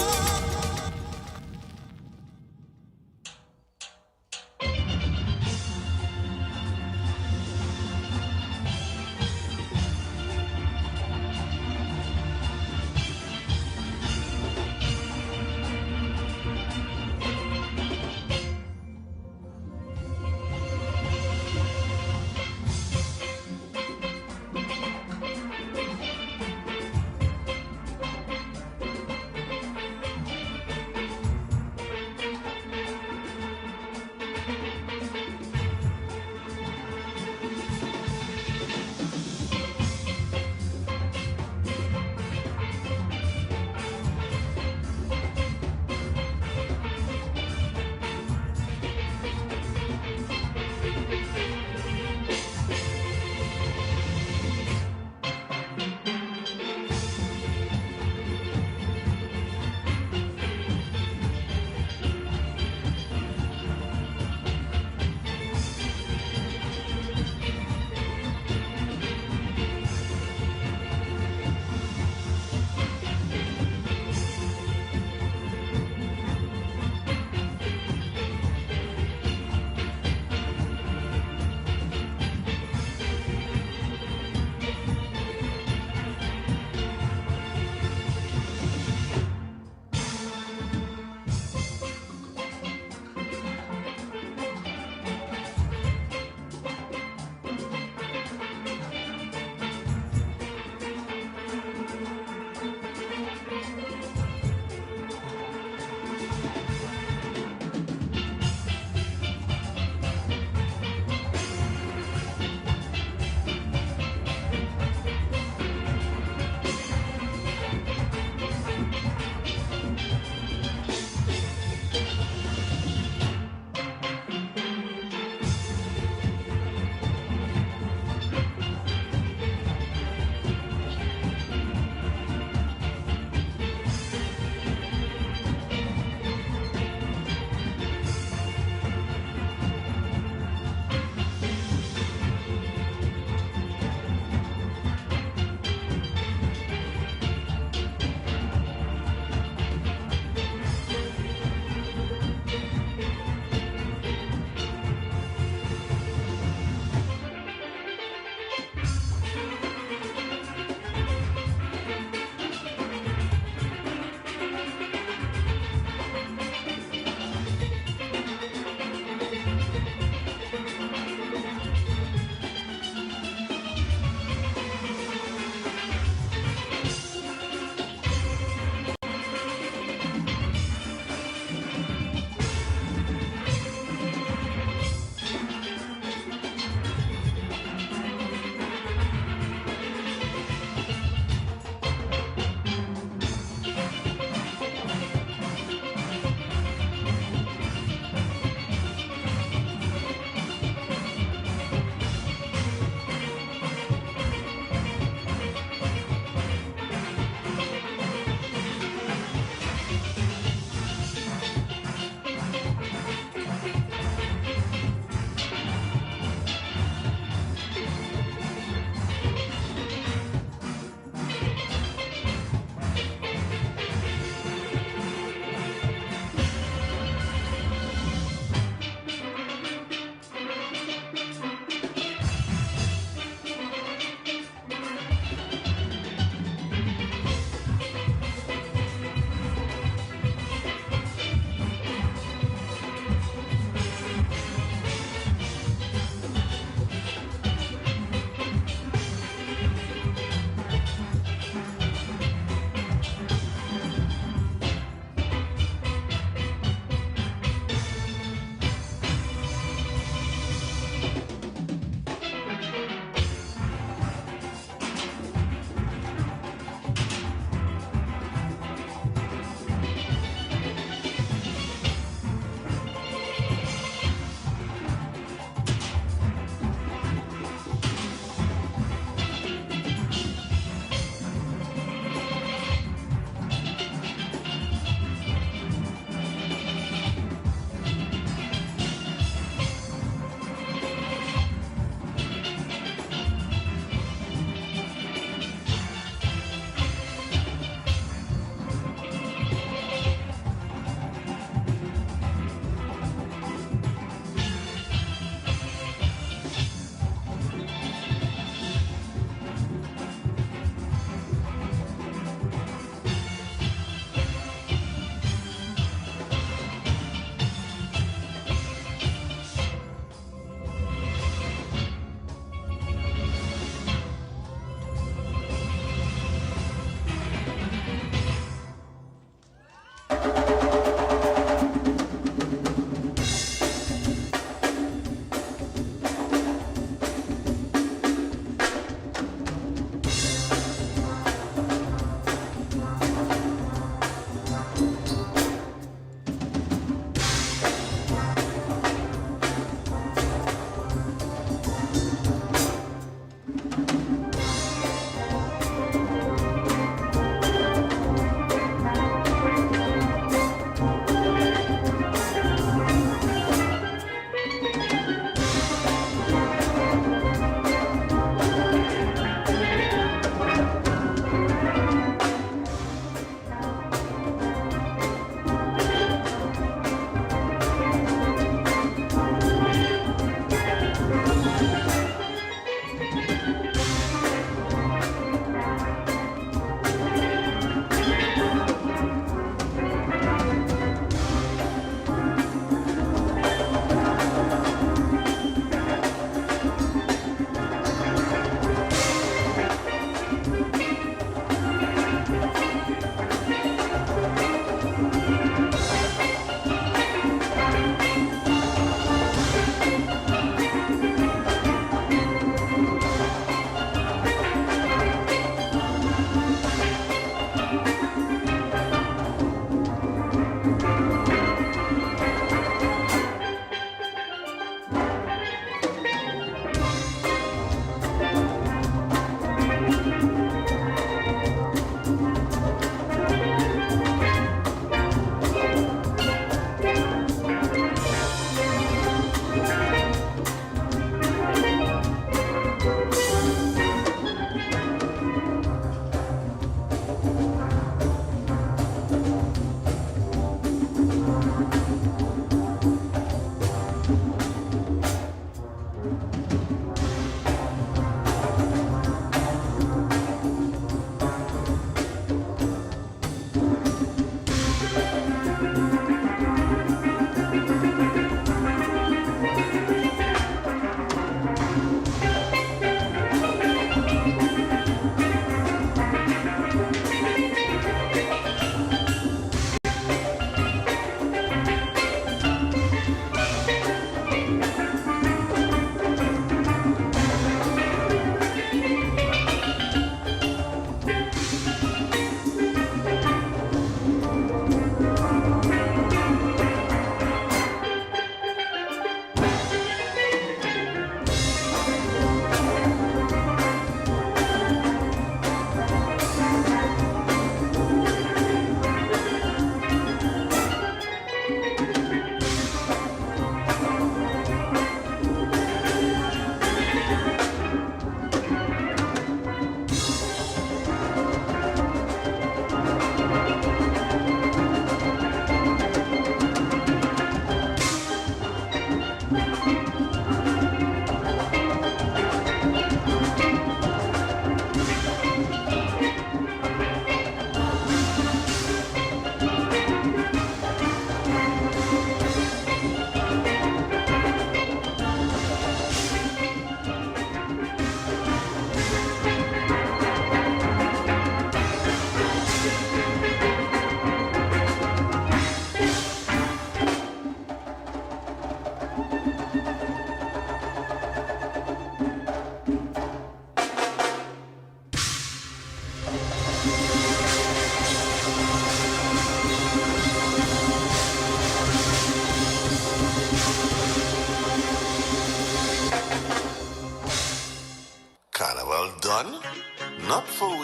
for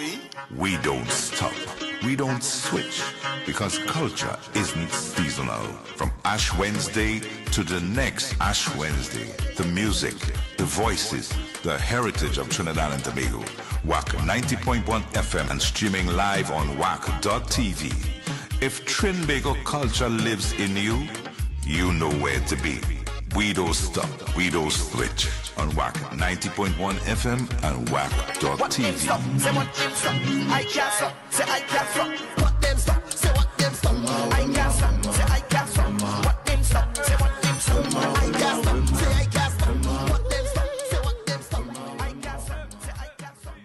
we don't stop. We don't switch. Because culture isn't seasonal. From Ash Wednesday to the next Ash Wednesday. The music, the voices, the heritage of Trinidad and Tobago. Wack 90.1 FM and streaming live on wack.tv. If Trinbago culture lives in you, you know where to be. We don't stop, we don't switch. On Wack 90.1 FM and wack.tv. What them stop? Say what them stop. I can't stop. Say I can't stop. What them stop? Say what them stop. I can't stop. Say I can't stop. What them stop? Say what them stop. I can't stop. Say I can't stop. What them stop? Say what them stop. I can't stop. Say I can't stop.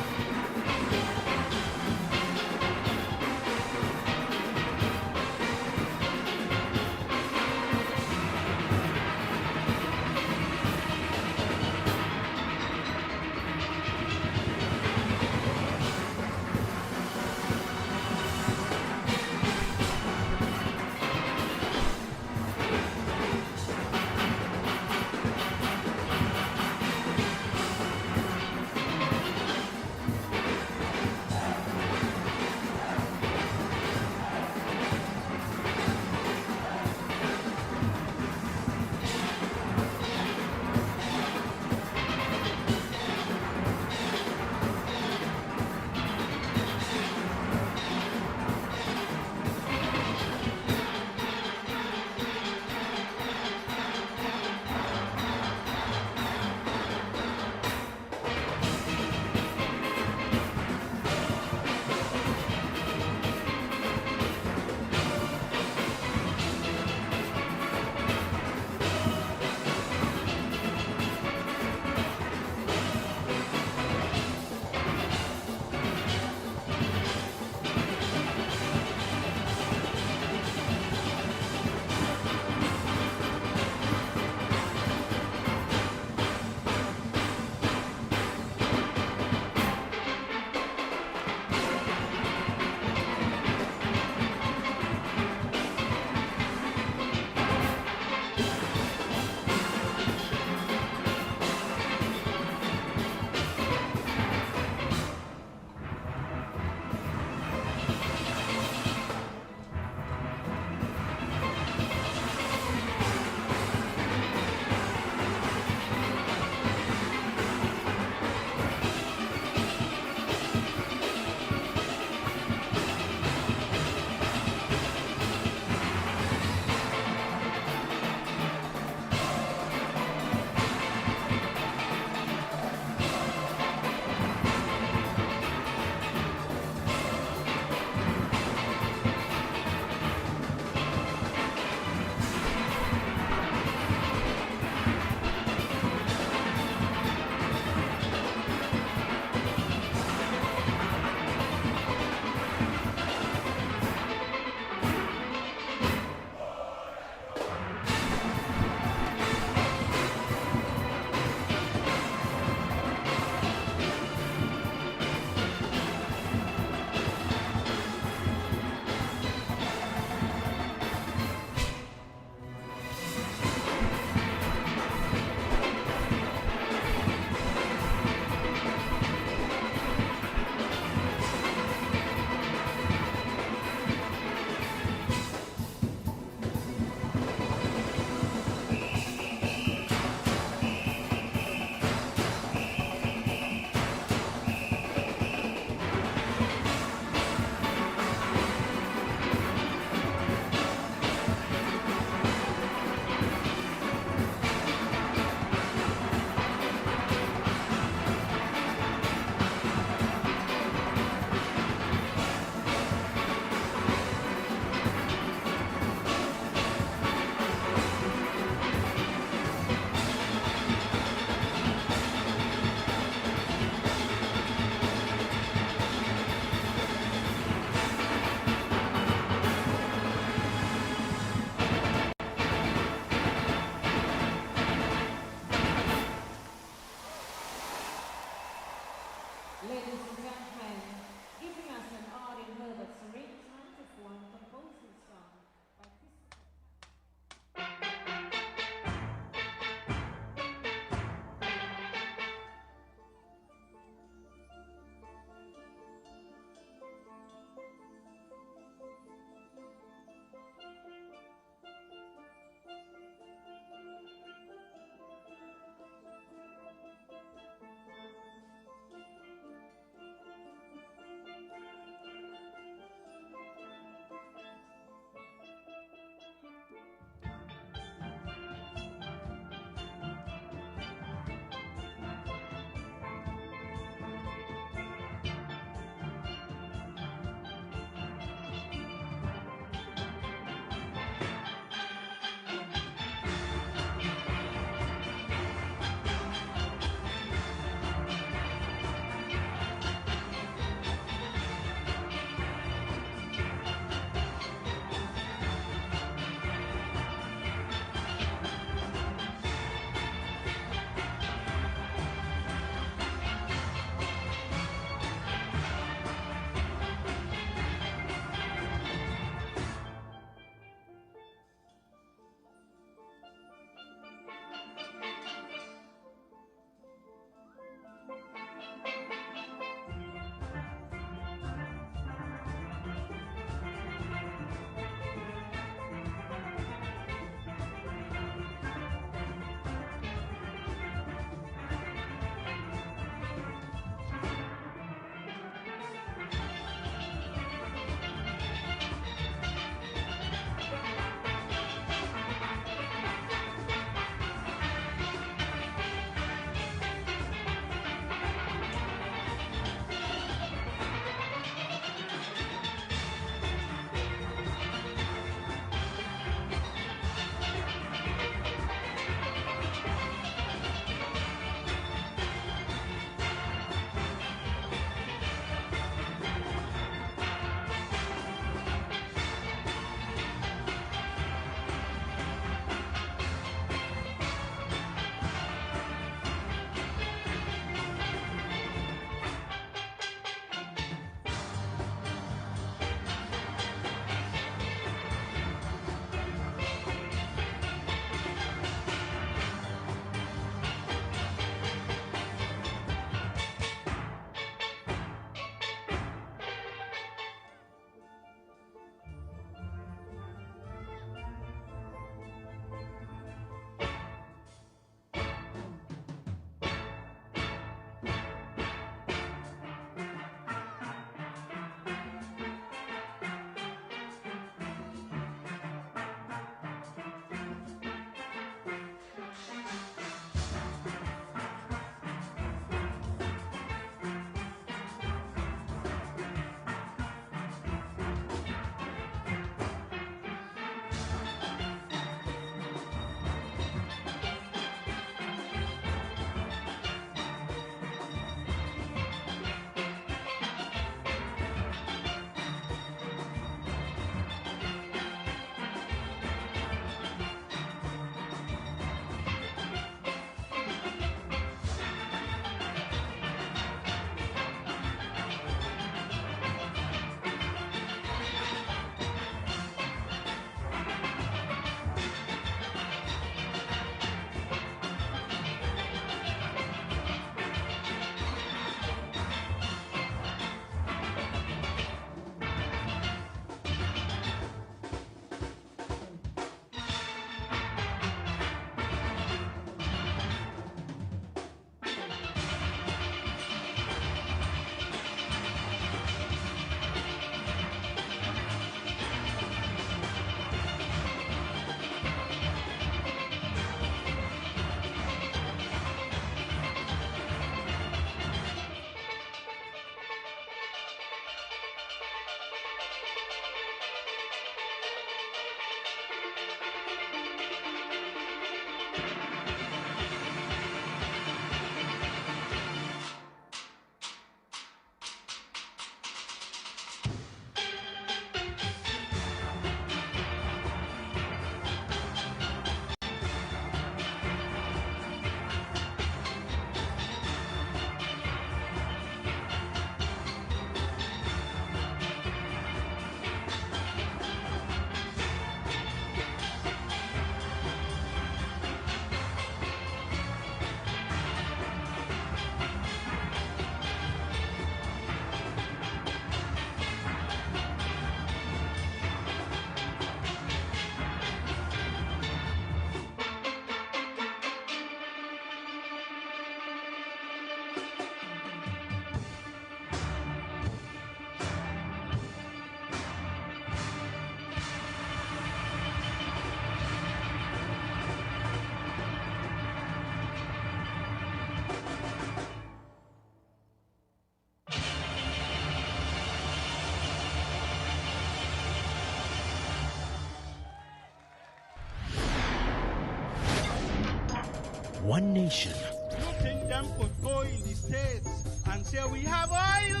one nation. You think them could go in the States and say we have oil?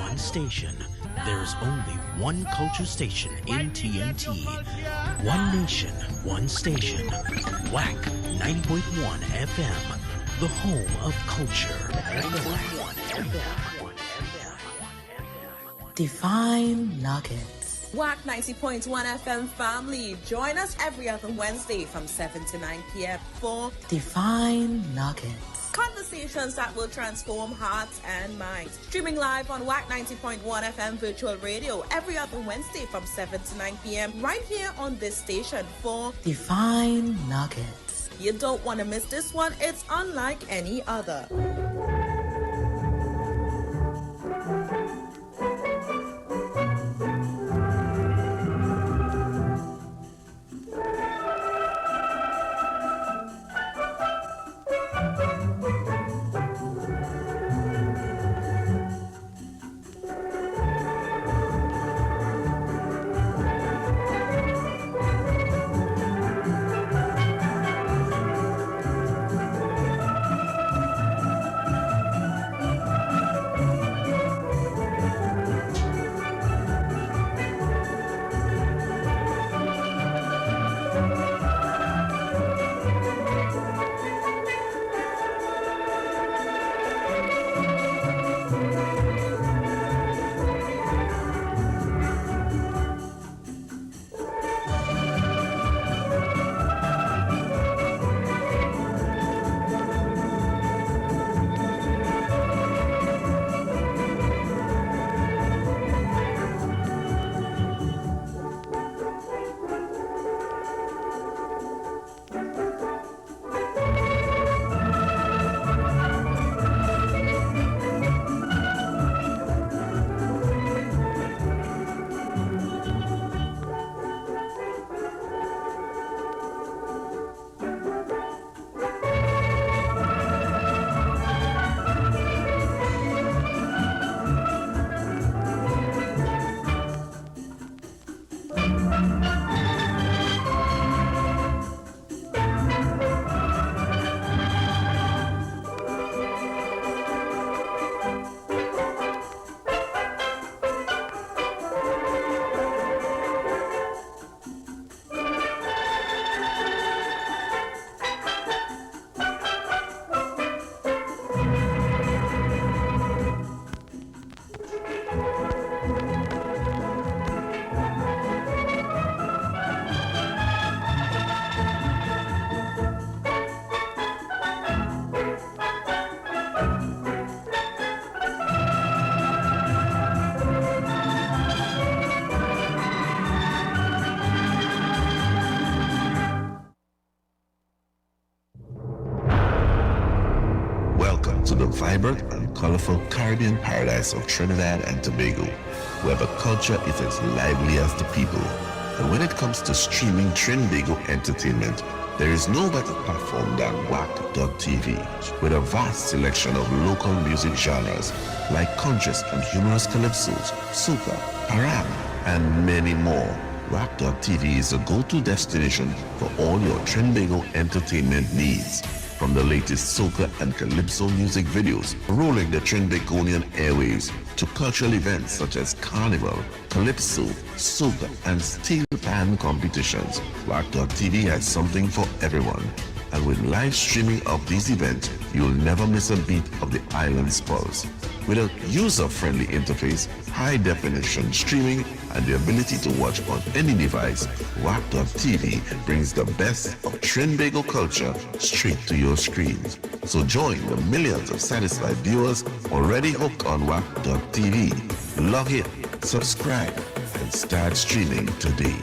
One station. There's only one culture station in TNT. One nation, one station. Wack 90.1 FM. The home of culture. 90.1 FM. Divine Nuggets. Wack 90.1 FM family. Join us every other Wednesday from 7 to 9 p.m. for Divine Nuggets. Conversations that will transform hearts and minds. Streaming live on Wack 90.1 FM virtual radio every other Wednesday from 7 to 9 p.m. right here on this station for Divine Nuggets. You don't want to miss this one. It's unlike any other. vibrant and colorful Caribbean paradise of Trinidad and Tobago, where the culture is as lively as the people. And when it comes to streaming Trinbago entertainment, there is no better platform than Wack.tv, with a vast selection of local music genres like conscious and humorous calypsos, soca, param, and many more. Wack.tv is a go-to destination for all your Trinbago entertainment needs. From the latest soca and calypso music videos rolling the Trinbagonian airwaves to cultural events such as carnival, calypso, soca, and steel pan competitions, Wack.tv has something for everyone. And with live streaming of these events, you'll never miss a beat of the island's pulse. With a user-friendly interface, high-definition streaming, and the ability to watch on any device, Wack.tv brings the best of Trinbago culture straight to your screens. So join the millions of satisfied viewers already hooked on Wack.tv. Log in, subscribe, and start streaming today.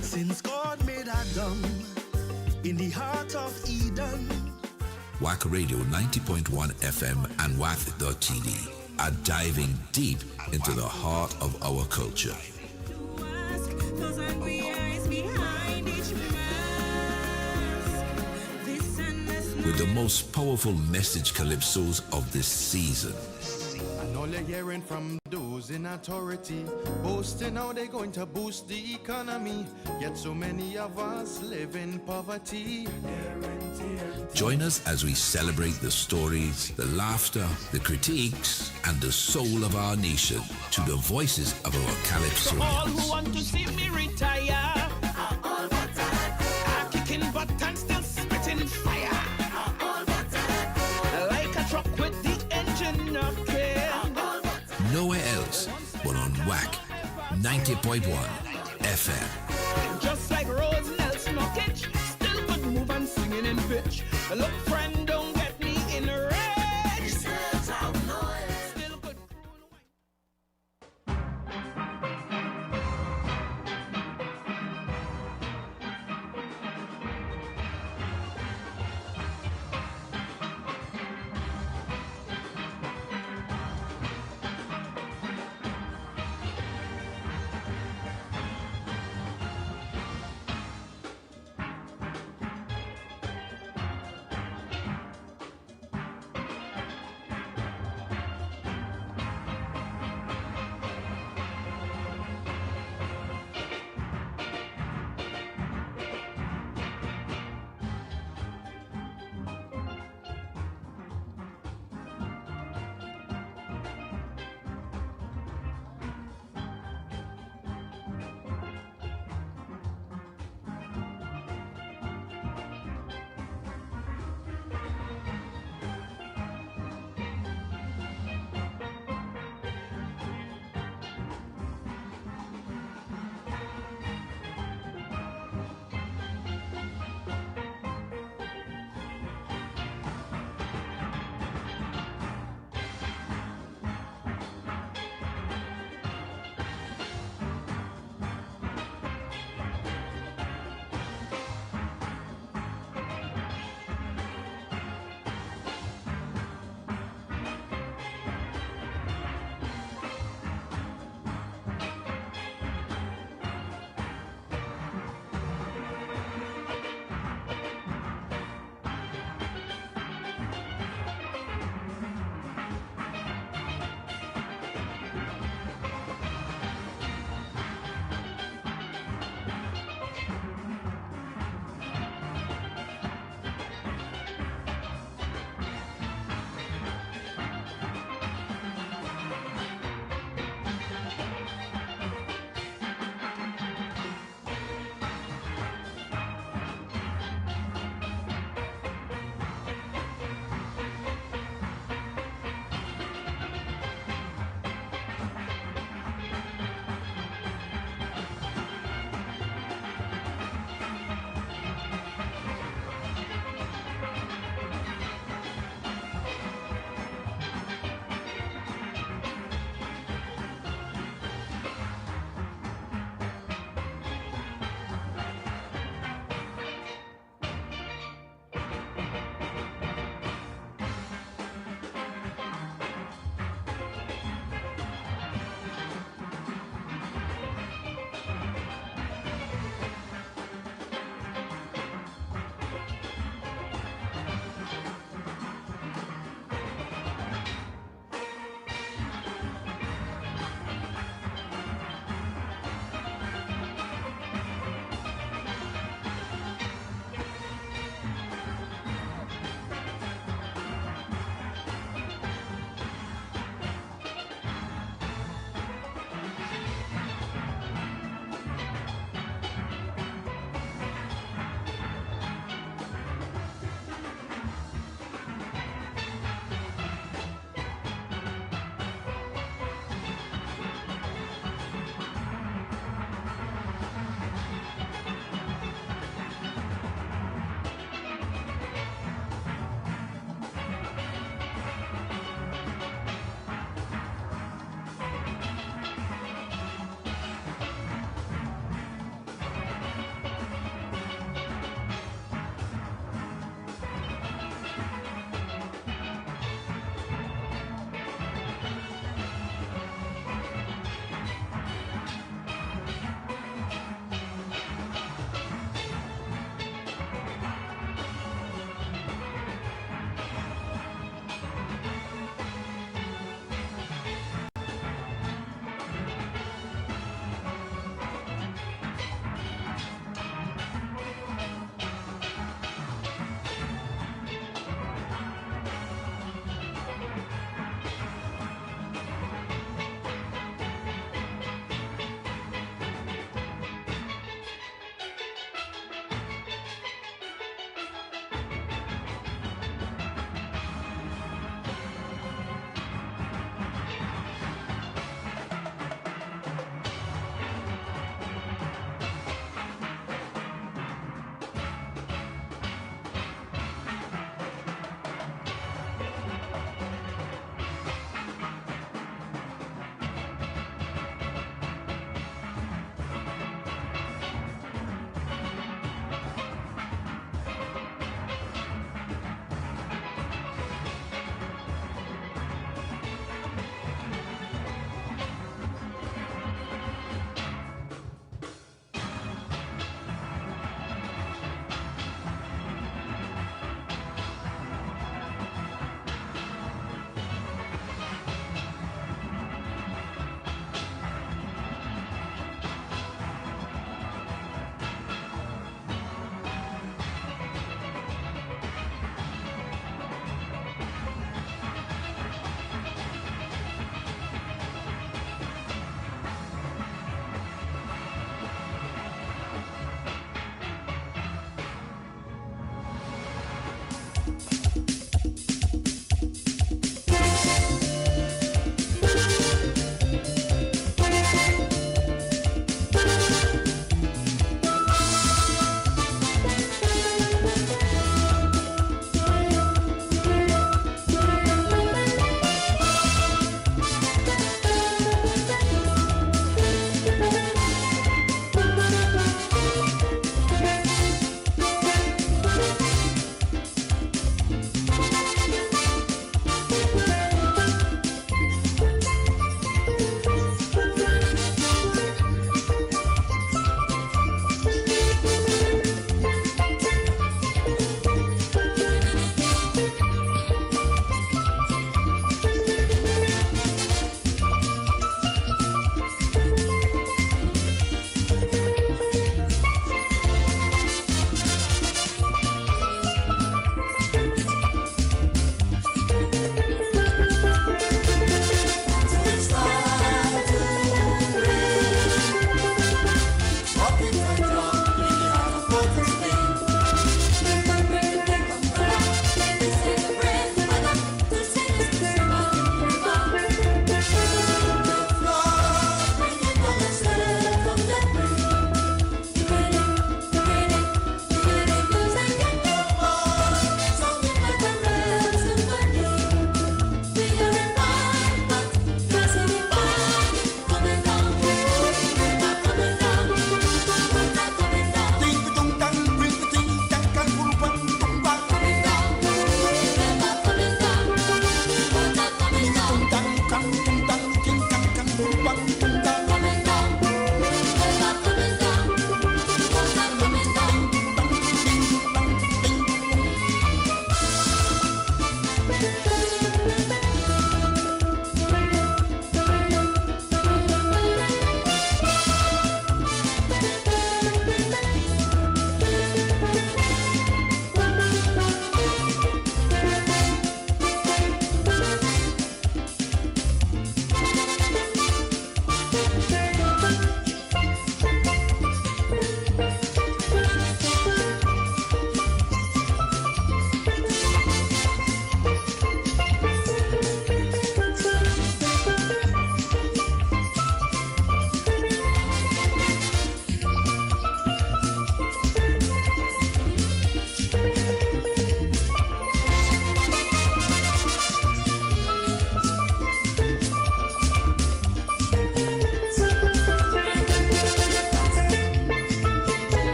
Since God made Adam in the heart of Eden. Wack Radio 90.1 FM and Wack.tv are diving deep into the heart of our culture. Those angry eyes behind each mask. This and this With the most powerful message calypsos of this season. And all you're hearing from those in authority, boasting how they're going to boost the economy. Yet so many of us live in poverty. Join us as we celebrate the stories, the laughter, the critiques, and the soul of our nation to the voices of our all calypsonians. who want to see me retire. I'm kicking butt and still spitting fire. Like a truck with the engine knocking. Nowhere else but on Wack 90.1 FM. Just like Rose Nelson Knockage, still good move and singing in pitch. Look, friend, don't get me in a rage. Still good.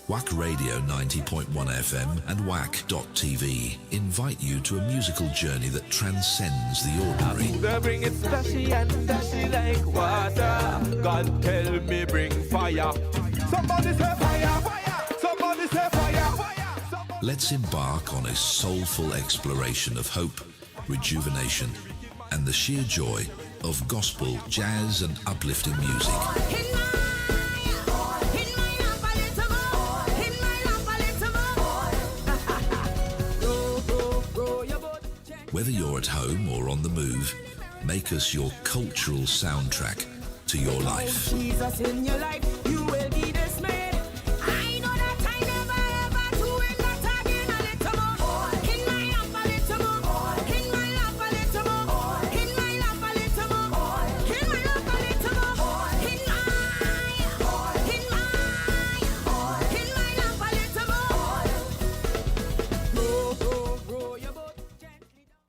Wack Radio 90.1 FM and Wack.tv invite you to a musical journey that transcends the ordinary. They bring it slashy and dashy like water. God tell me bring fire. Somebody say fire, fire. Somebody say fire, fire. Let's embark on a soulful exploration of hope, rejuvenation, and the sheer joy of gospel, jazz, and uplifting music. Whether you're at home or on the move, make us your cultural soundtrack to your life. Jesus in your life, you will be dismayed. I know that I never ever to win that again a little more. In my lap a little more. In my lap a little more. In my lap a little more. In my lap a little more. In my lap a little more. Grow your boat gently down.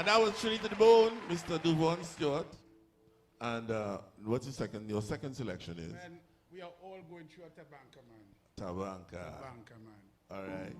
And that was Trinity the Bone, Mr. Duvon Stewart. And what's your second selection is? Man, we are all going through a tabanka, man. Tabanka. Tabanka, man. All right.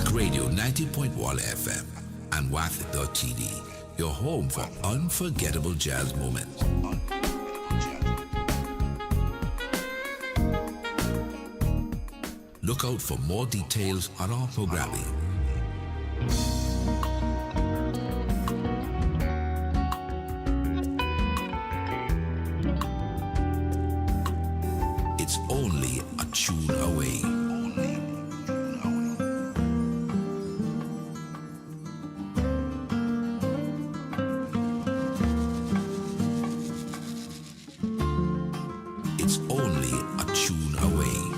Wack Radio 90.1 FM and Wack.tv, your home for unforgettable jazz moments. Look out for more details on our programming. It's only a tune away. It's only a tune away.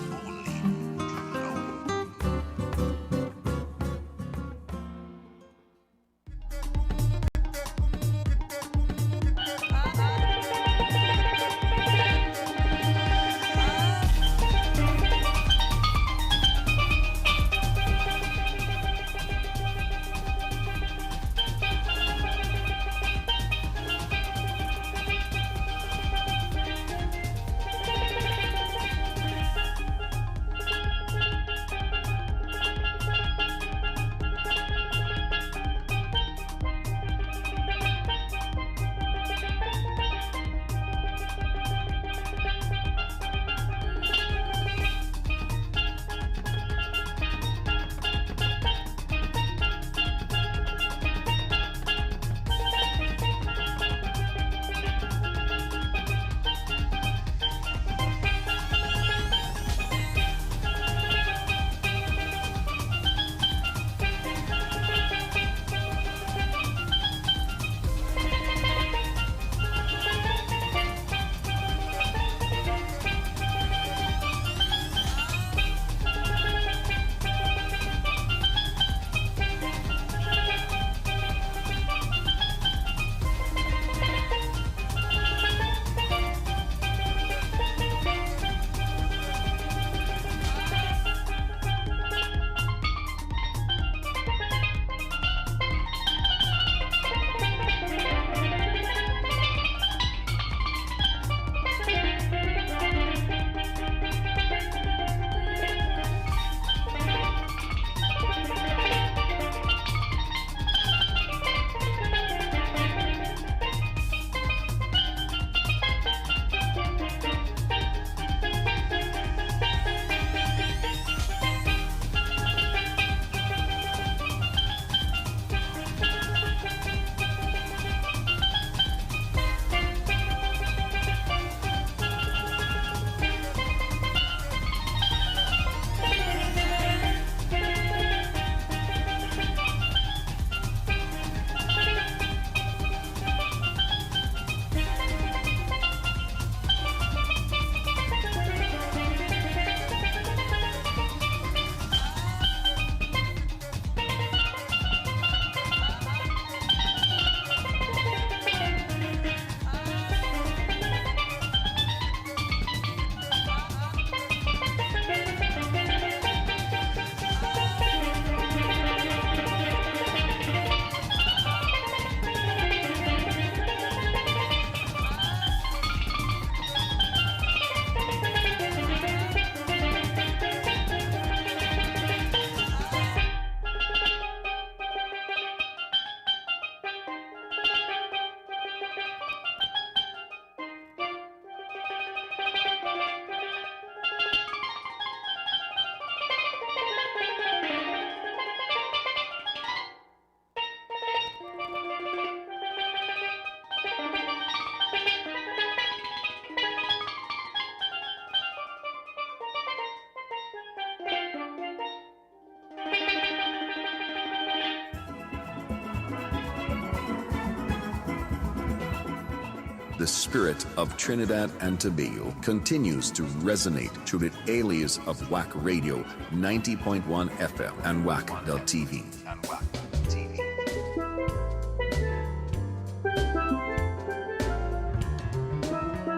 The spirit of Trinidad and Tobago continues to resonate through the alias of Wack Radio 90.1 FM and Wack.tv.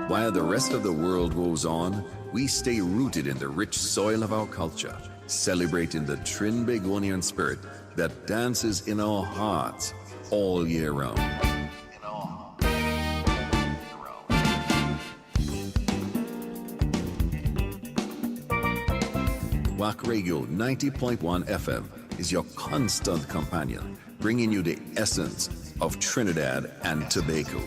While the rest of the world goes on, we stay rooted in the rich soil of our culture, celebrating the Trinbagonian spirit that dances in our hearts all year round. Wack Radio 90.1 FM is your constant companion, bringing you the essence of Trinidad and Tobago.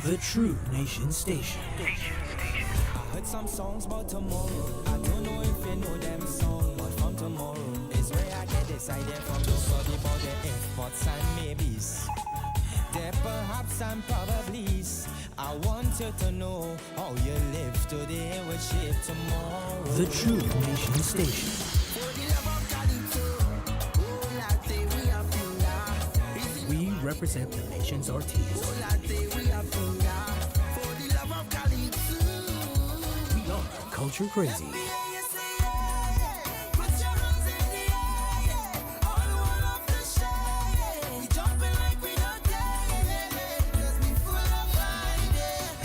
The True Nation Station. I heard some songs about tomorrow. I don't know if you know them songs, but from tomorrow is where I get this idea from to study about the if, buts, and maybes. There perhaps and probablys. I want you to know how you live today will shape tomorrow. The True Nation Station. We represent the nation's artists. We are culture crazy.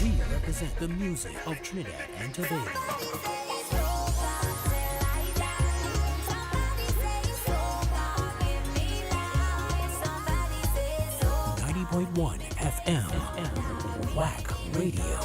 We represent the music of Trinidad and Tobago. 90.1 FM, Wack Radio.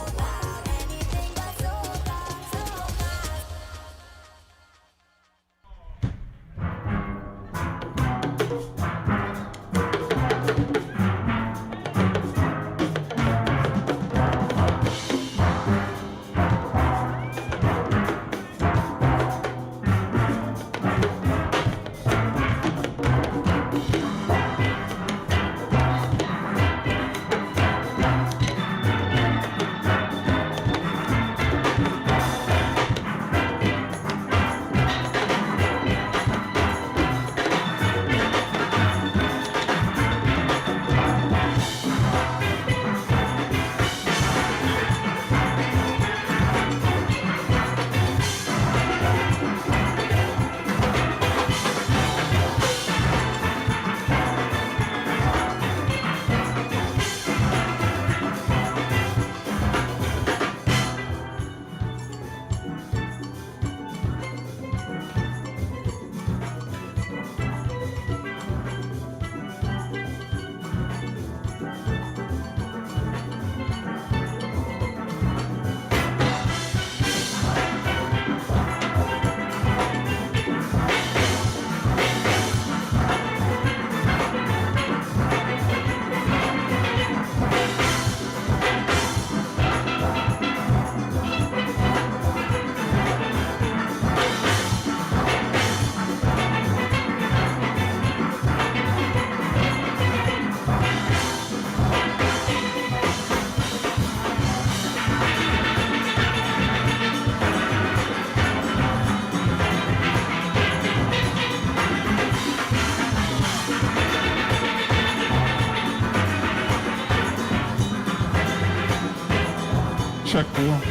Check one.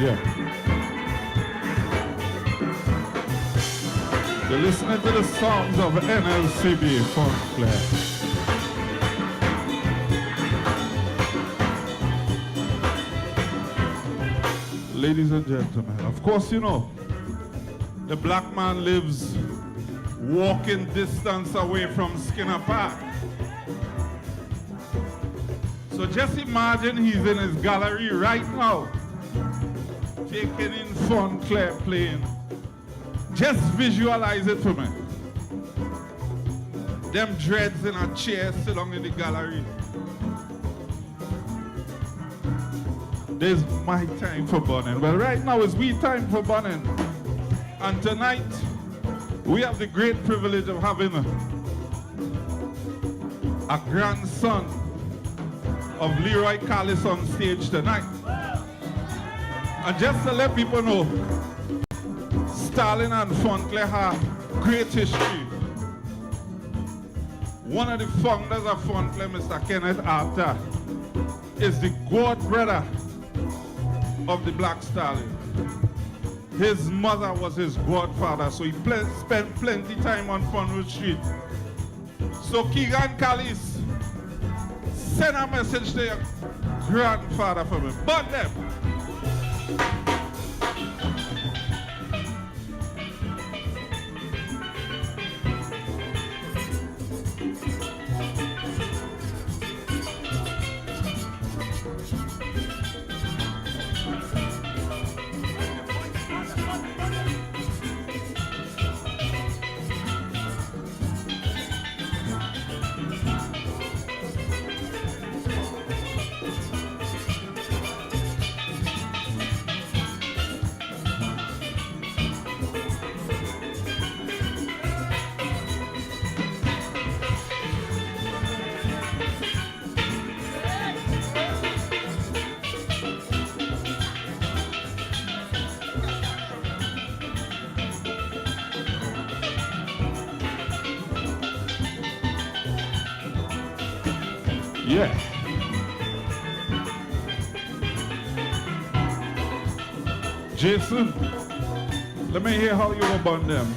Yeah. You're listening to the songs of NLCB Funk Club. Ladies and gentlemen, of course you know, the black man lives walking distance away from Skinner Park. So just imagine he's in his gallery right now, taking in Fun Claire playing. Just visualize it for me. Them dreads in a chair sit down in the gallery. There's my time for burning. Well, right now is we time for burning. And tonight, we have the great privilege of having a grandson of Leroy Callis on stage tonight. And just to let people know, Stalin and Fontclair have great history. One of the founders of Fontclair, Mr. Kenneth Arthur, is the god brother of the Black Stallion. His mother was his godfather, so he spent plenty time on Funwood Street. So Keegan Callis, send a message to your grandfather for me. But them. Yeah. Jason, let me hear how you go burn them.